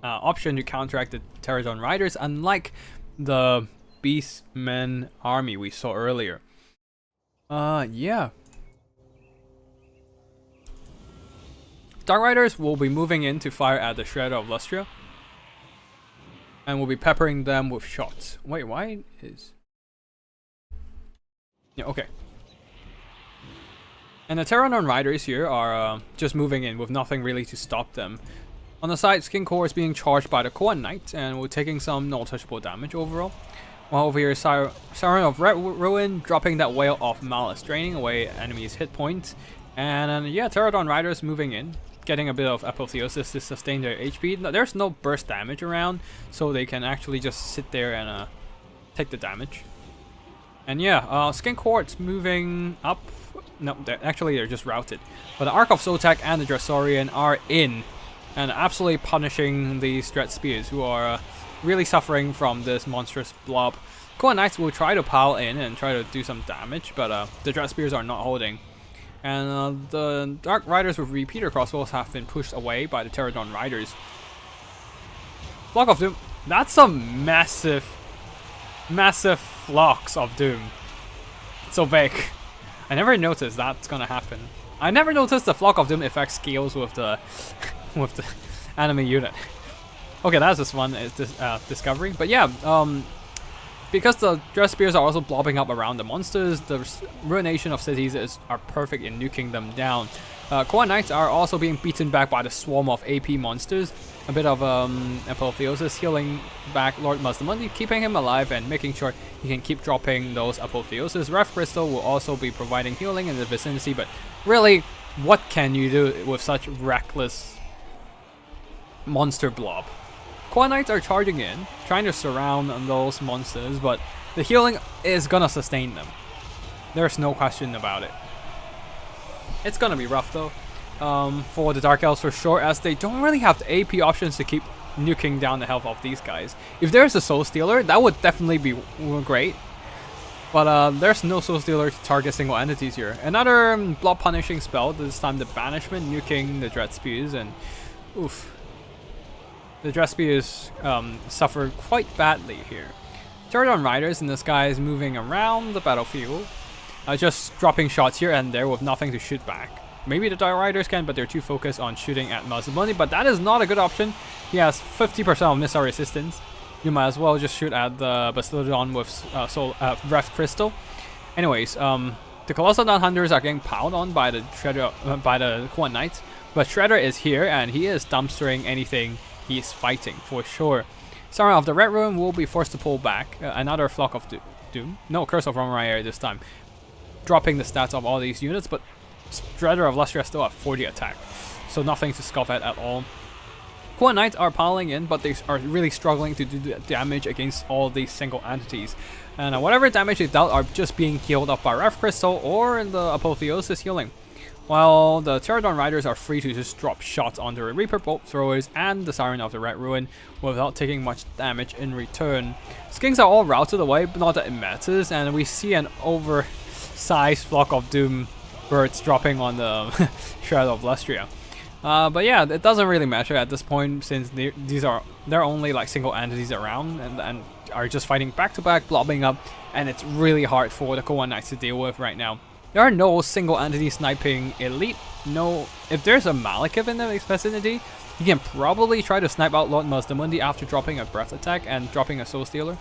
option to counteract the Pterodon Riders, unlike the Beastmen army we saw earlier. Yeah. Dark Riders will be moving in to fire at the Shredder of Lustria, and we'll be peppering them with shots. Wait, why is... Yeah, okay. And the Pterodon Riders here are just moving in with nothing really to stop them. On the side, Skin Core is being charged by the Koan Knight, and we're taking some non-touchable damage overall. While over here, Siren of Red Ruin dropping that Whale of Malice, draining away enemies' hit points. And yeah, Pterodon Riders moving in, getting a bit of Apotheosis to sustain their HP. There's no burst damage around, so they can actually just sit there and take the damage. And yeah, Skin Court's moving up. No, they're just routed. But the Arc of Sotek and the Dreadsaurian are in and absolutely punishing these Dread Spears, who are really suffering from this monstrous blob. Koan Knights will try to pile in and try to do some damage, but the Dread Spears are not holding. And the Dark Riders with repeater crossbows have been pushed away by the Pterodon Riders. Flock of Doom. That's a massive flocks of Doom. It's so big. I never noticed that's gonna happen. I never noticed the Flock of Doom effect scales with the with the enemy unit. Okay, that's just one discovery. But yeah, because the Dread Spears are also blobbing up around the monsters, the ruination of cities are perfect in nuking them down. Koan Knights are also being beaten back by the swarm of AP monsters. A bit of Apotheosis healing back Lord Mazdamundi, keeping him alive and making sure he can keep dropping those Apotheosis. Ref Crystal will also be providing healing in the vicinity, but really, what can you do with such reckless monster blob? Koan Knights are charging in, trying to surround those monsters, but the healing is gonna sustain them. There's no question about it. It's gonna be rough though, for the Dark Elves for sure, as they don't really have the AP options to keep nuking down the health of these guys. If there's a Soul Stealer, that would definitely be great. But there's no Soul Stealer to target single entities here. Another blob punishing spell, this time the Banishment, nuking the Dread Spears, and oof. The Dread Spears suffer quite badly here. Pterodon Riders in the skies moving around the battlefield, just dropping shots here and there with nothing to shoot back. Maybe the Dark Riders can, but they're too focused on shooting at Mazdamundi, but that is not a good option. He has 50% of missile resistance. You might as well just shoot at the Bastillodon with Ref Crystal. Anyways, the Colossal Dawn Hunters are getting piled on by the Koan Knights, but Shredder is here and he is dumpstering anything he's fighting for sure. Siren of the Red Room will be forced to pull back. Another Flock of Doom. No, Curse of Onra this time. Dropping the stats of all these units, but Shredder of Lustria still at 40 attack. So nothing to scoff at all. Core Knights are piling in, but they are really struggling to do the damage against all these single entities. And whatever damage they dealt are just being healed up by Ref Crystal or the Apotheosis healing. While the Pterodon Riders are free to just drop shots on the Reaper Bolt Throwers and the Siren of the Red Ruin without taking much damage in return. Skinks are all routed away, but not that it matters, and we see an oversized flock of Doom birds dropping on the Shroud of Lustria. But yeah, it doesn't really matter at this point since they're only like single entities around and are just fighting back to back, blobbing up, and it's really hard for the Core Knights to deal with right now. There are no single entity sniping elite. No, if there's a Malekith in the vicinity, you can probably try to snipe out Lord Mazdamundi after dropping a breath attack and dropping a Soul Stealer.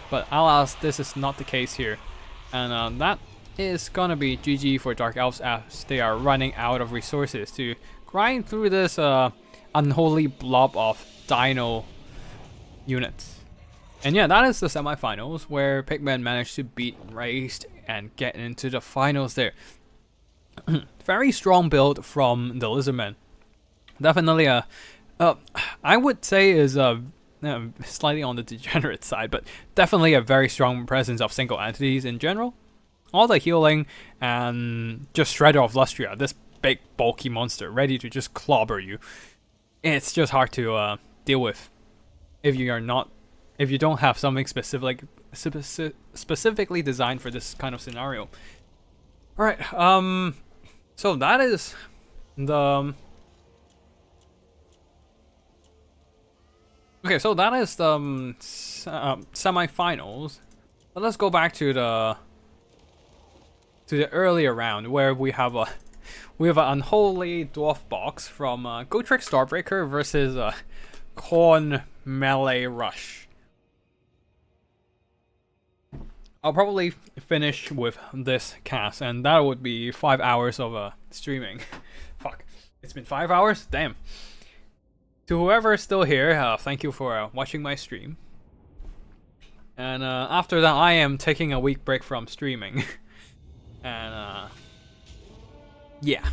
But alas, this is not the case here, and that is gonna be GG for Dark Elves as they are running out of resources to grind through this unholy blob of Dino units. And yeah, that is the semifinals where Pigmen managed to beat Raised and get into the finals there. Very strong build from the Lizardmen. Definitely I would say is slightly on the degenerate side, but definitely a very strong presence of single entities in general. All the healing and just Shredder of Lustria, this big bulky monster ready to just clobber you. It's just hard to deal with if you don't have something specifically designed for this kind of scenario. All right, so that is the semifinals. But let's go back to the earlier round where we have an unholy dwarf box from Gotrek Starbreaker versus Khorne Melee Rush. I'll probably finish with this cast, and that would be 5 hours of streaming. Fuck, it's been 5 hours? Damn. To whoever is still here, thank you for watching my stream. And after that, I am taking a week break from streaming. And yeah.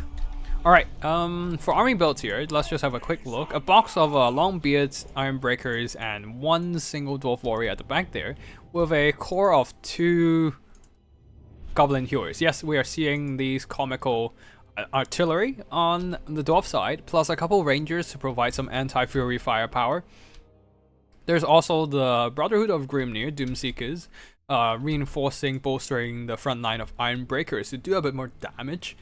Alright, for army builds here, let's just have a quick look. A box of Longbeards, Ironbreakers, and one single Dwarf Warrior at the back there, with a core of 2 Goblin Hewers. Yes, we are seeing these comical artillery on the Dwarf side, plus a couple Rangers to provide some anti-fury firepower. There's also the Brotherhood of Grimnir, Doomseekers, bolstering the front line of Ironbreakers to do a bit more damage.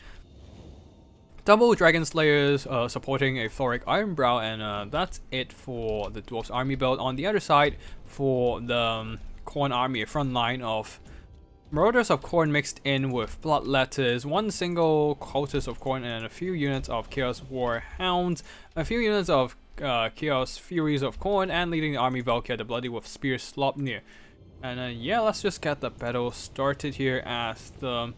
Double Dragon Slayers supporting a Floric Ironbrow, and that's it for the Dwarf's army build. On the other side, for the Khorne army, a front line of Marauders of Khorne mixed in with Bloodletters, one single Cultist of Khorne, and a few units of Chaos War Hounds, a few units of Chaos Furies of Khorne, and leading the army Valkyr the Bloody with Spear Slopnir. And yeah, let's just get the battle started here as the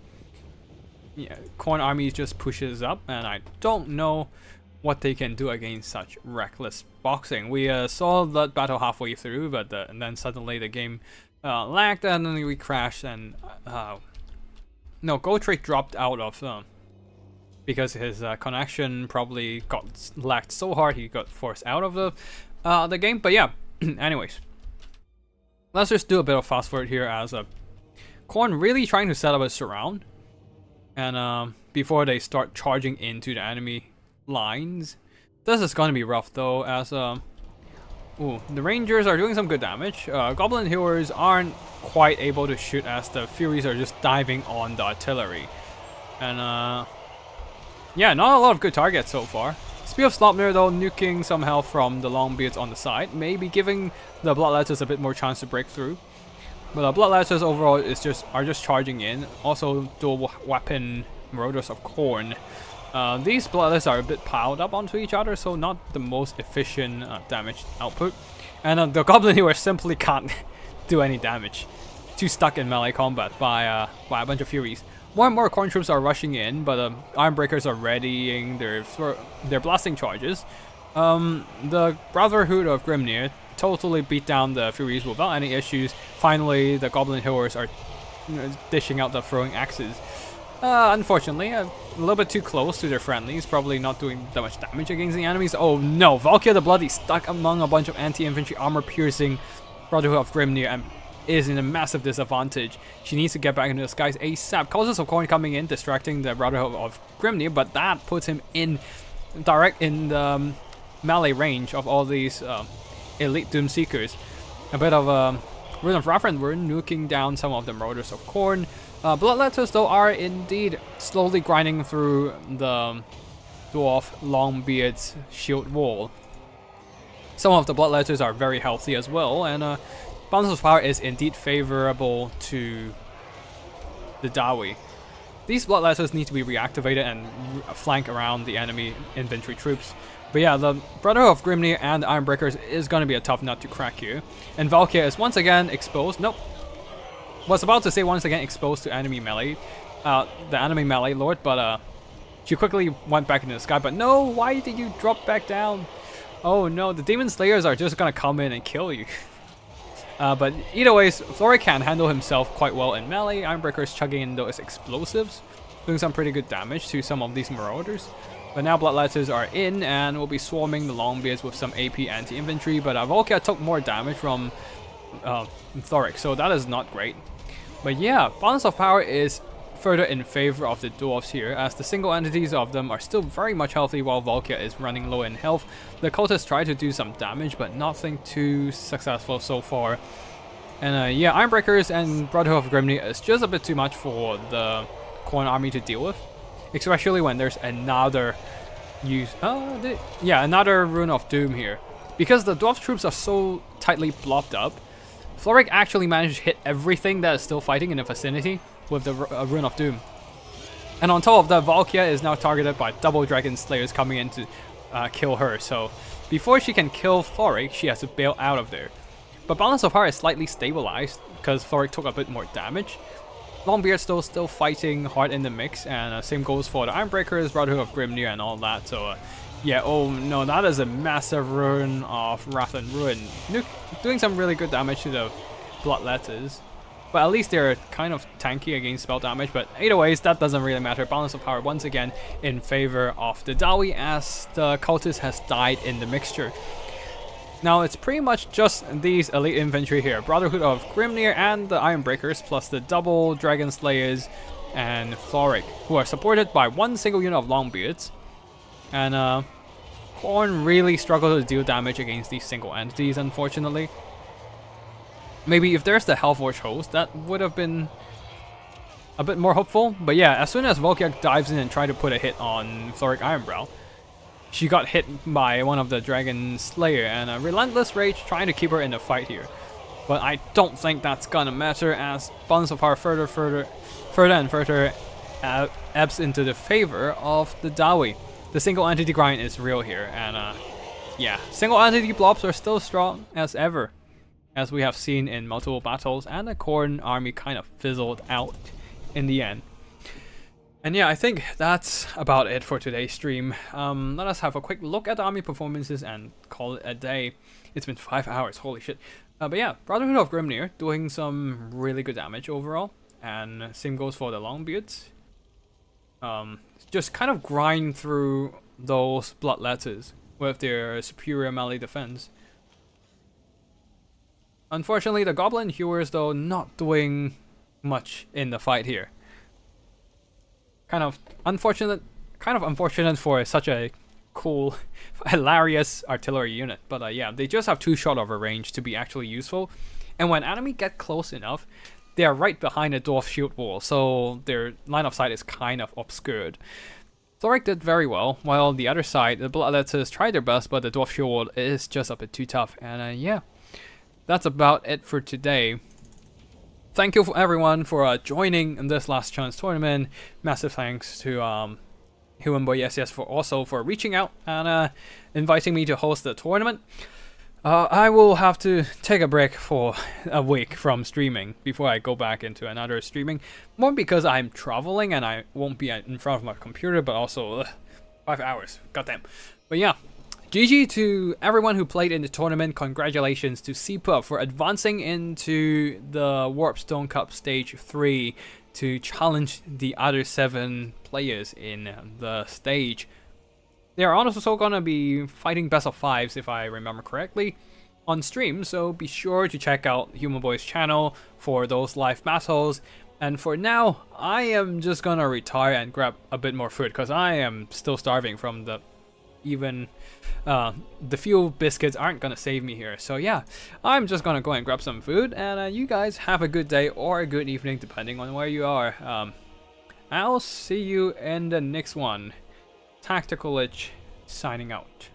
Khorne army just pushes up, and I don't know what they can do against such reckless boxing. We saw that battle halfway through, but and then suddenly the game lagged, and then we crashed, and no, Gotrek dropped out of because his connection probably got lagged so hard he got forced out of the game. But yeah, anyways, let's just do a bit of fast forward here as Khorne really trying to set up a surround. And before they start charging into the enemy lines. This is gonna be rough though, as the Rangers are doing some good damage. Goblin Hewers aren't quite able to shoot as the Furies are just diving on the artillery. And yeah, not a lot of good targets so far. Spear of Slopnir though, nuking some health from the Longbeards on the side, maybe giving the Bloodletters a bit more chance to break through. But the Bloodletters overall are just charging in. Also, dual weapon Marauders of Khorne. These Bloodletters are a bit piled up onto each other, so not the most efficient damage output. And the Goblin Hewers simply can't do any damage. Too stuck in melee combat by a bunch of Furies. More and more Khorne troops are rushing in, but Ironbreakers are readying their blasting charges. The Brotherhood of Grimnir totally beat down the Furies without any issues. Finally, the Goblin Hewers are dishing out the throwing axes. Unfortunately, a little bit too close to their friendlies, probably not doing that much damage against the enemies. Oh no, Valkyria the Bloody stuck among a bunch of anti-infantry armor-piercing Brotherhood of Grimnir and is in a massive disadvantage. She needs to get back into the skies ASAP. Cultists of Khorne coming in, distracting the Brotherhood of Grimnir, but that puts him in the melee range of all these elite Doom Seekers. A bit of Rune of Wrath and Rune nuking down some of the Marauders of Khorne. Bloodletters, though, are indeed slowly grinding through the Dwarf Longbeard's shield wall. Some of the Bloodletters are very healthy as well, and balance of power is indeed favorable to the Dawi. These Bloodletters need to be reactivated and flank around the enemy infantry troops. But yeah, the Brotherhood of Grimnir and Ironbreakers is going to be a tough nut to crack here. And Valkyria is once again exposed. Nope. Was about to say once again exposed to enemy melee. The enemy melee lord, but she quickly went back into the sky. But no, why did you drop back down? Oh no, the Demon Slayers are just going to come in and kill you. But either ways, Thoric can handle himself quite well in melee. Ironbreaker is chugging in those explosives, doing some pretty good damage to some of these Marauders. But now Bloodletters are in and will be swarming the Longbeards with some AP anti-infantry. But Valkyria took more damage from Thoric, so that is not great. But yeah, balance of power is further in favor of the dwarves here, as the single entities of them are still very much healthy while Valkyria is running low in health. The cultists try to do some damage, but nothing too successful so far. And yeah, Ironbreakers and Brotherhood of Grimnir is just a bit too much for the Khorne army to deal with, especially when there's another another Rune of Doom here. Because the dwarf troops are so tightly blobbed up, Thoric actually managed to hit everything that is still fighting in the vicinity with the Rune of Doom. And on top of that, Valkyria is now targeted by double Dragon Slayers coming in to kill her. So before she can kill Thoric, she has to bail out of there. But balance of power is slightly stabilized because Thoric took a bit more damage. Longbeard still fighting hard in the mix, and same goes for the Ironbreakers, Brotherhood of Grimnir and all that. So yeah, oh no, that is a massive Rune of Wrath and Ruin. Doing some really good damage to the Bloodletters. But at least they're kind of tanky against spell damage. But either ways, that doesn't really matter. Balance of power once again in favor of the Dawi, as the cultist has died in the mixture. Now it's pretty much just these elite infantry here. Brotherhood of Grimnir and the Ironbreakers, plus the double Dragon Slayers and Thoric, who are supported by one single unit of Longbeards. And Khorne really struggled to deal damage against these single entities, unfortunately. Maybe if there's the Hellforge host, that would have been a bit more hopeful. But yeah, as soon as Valkyria dives in and tries to put a hit on Thoric Ironbrow, she got hit by one of the Dragon Slayer, and a Relentless Rage trying to keep her in the fight here. But I don't think that's gonna matter, as balance of power further and further ebbs into the favor of the Dawi. The single entity grind is real here, and yeah, single entity blobs are still strong as ever, as we have seen in multiple battles, and the Khorne army kind of fizzled out in the end. And yeah, I think that's about it for today's stream. Let us have a quick look at the army performances and call it a day. It's been 5 hours, holy shit. But yeah, Brotherhood of Grimnir doing some really good damage overall, and same goes for the Longbeards. Just kind of grind through those Bloodletters with their superior melee defense. Unfortunately, the Goblin Hewers, though, not doing much in the fight here. Kind of unfortunate for such a cool, hilarious artillery unit. But yeah, they just have too short of a range to be actually useful. And when enemy get close enough, they are right behind the dwarf shield wall, so their line of sight is kind of obscured. Thoric did very well, while on the other side, the Bloodletters tried their best, but the dwarf shield wall is just a bit too tough. And yeah, that's about it for today. Thank you for everyone for joining in this last chance tournament. Massive thanks to Human Boy SS for reaching out and inviting me to host the tournament. I will have to take a break for a week from streaming before I go back into another streaming. More because I'm traveling and I won't be in front of my computer, but also 5 hours. Goddamn. But yeah. GG to everyone who played in the tournament. Congratulations to CPUB for advancing into the Warpstone Cup Stage 3 to challenge the other 7 players in the stage. They are also gonna be fighting best of 5s, if I remember correctly, on stream, so be sure to check out Human Boy's channel for those live battles. And for now, I am just gonna retire and grab a bit more food, because I am still starving from the few biscuits aren't gonna save me here. So yeah, I'm just gonna go and grab some food, and you guys have a good day or a good evening depending on where you are. I'll see you in the next one. Tactical Lich signing out.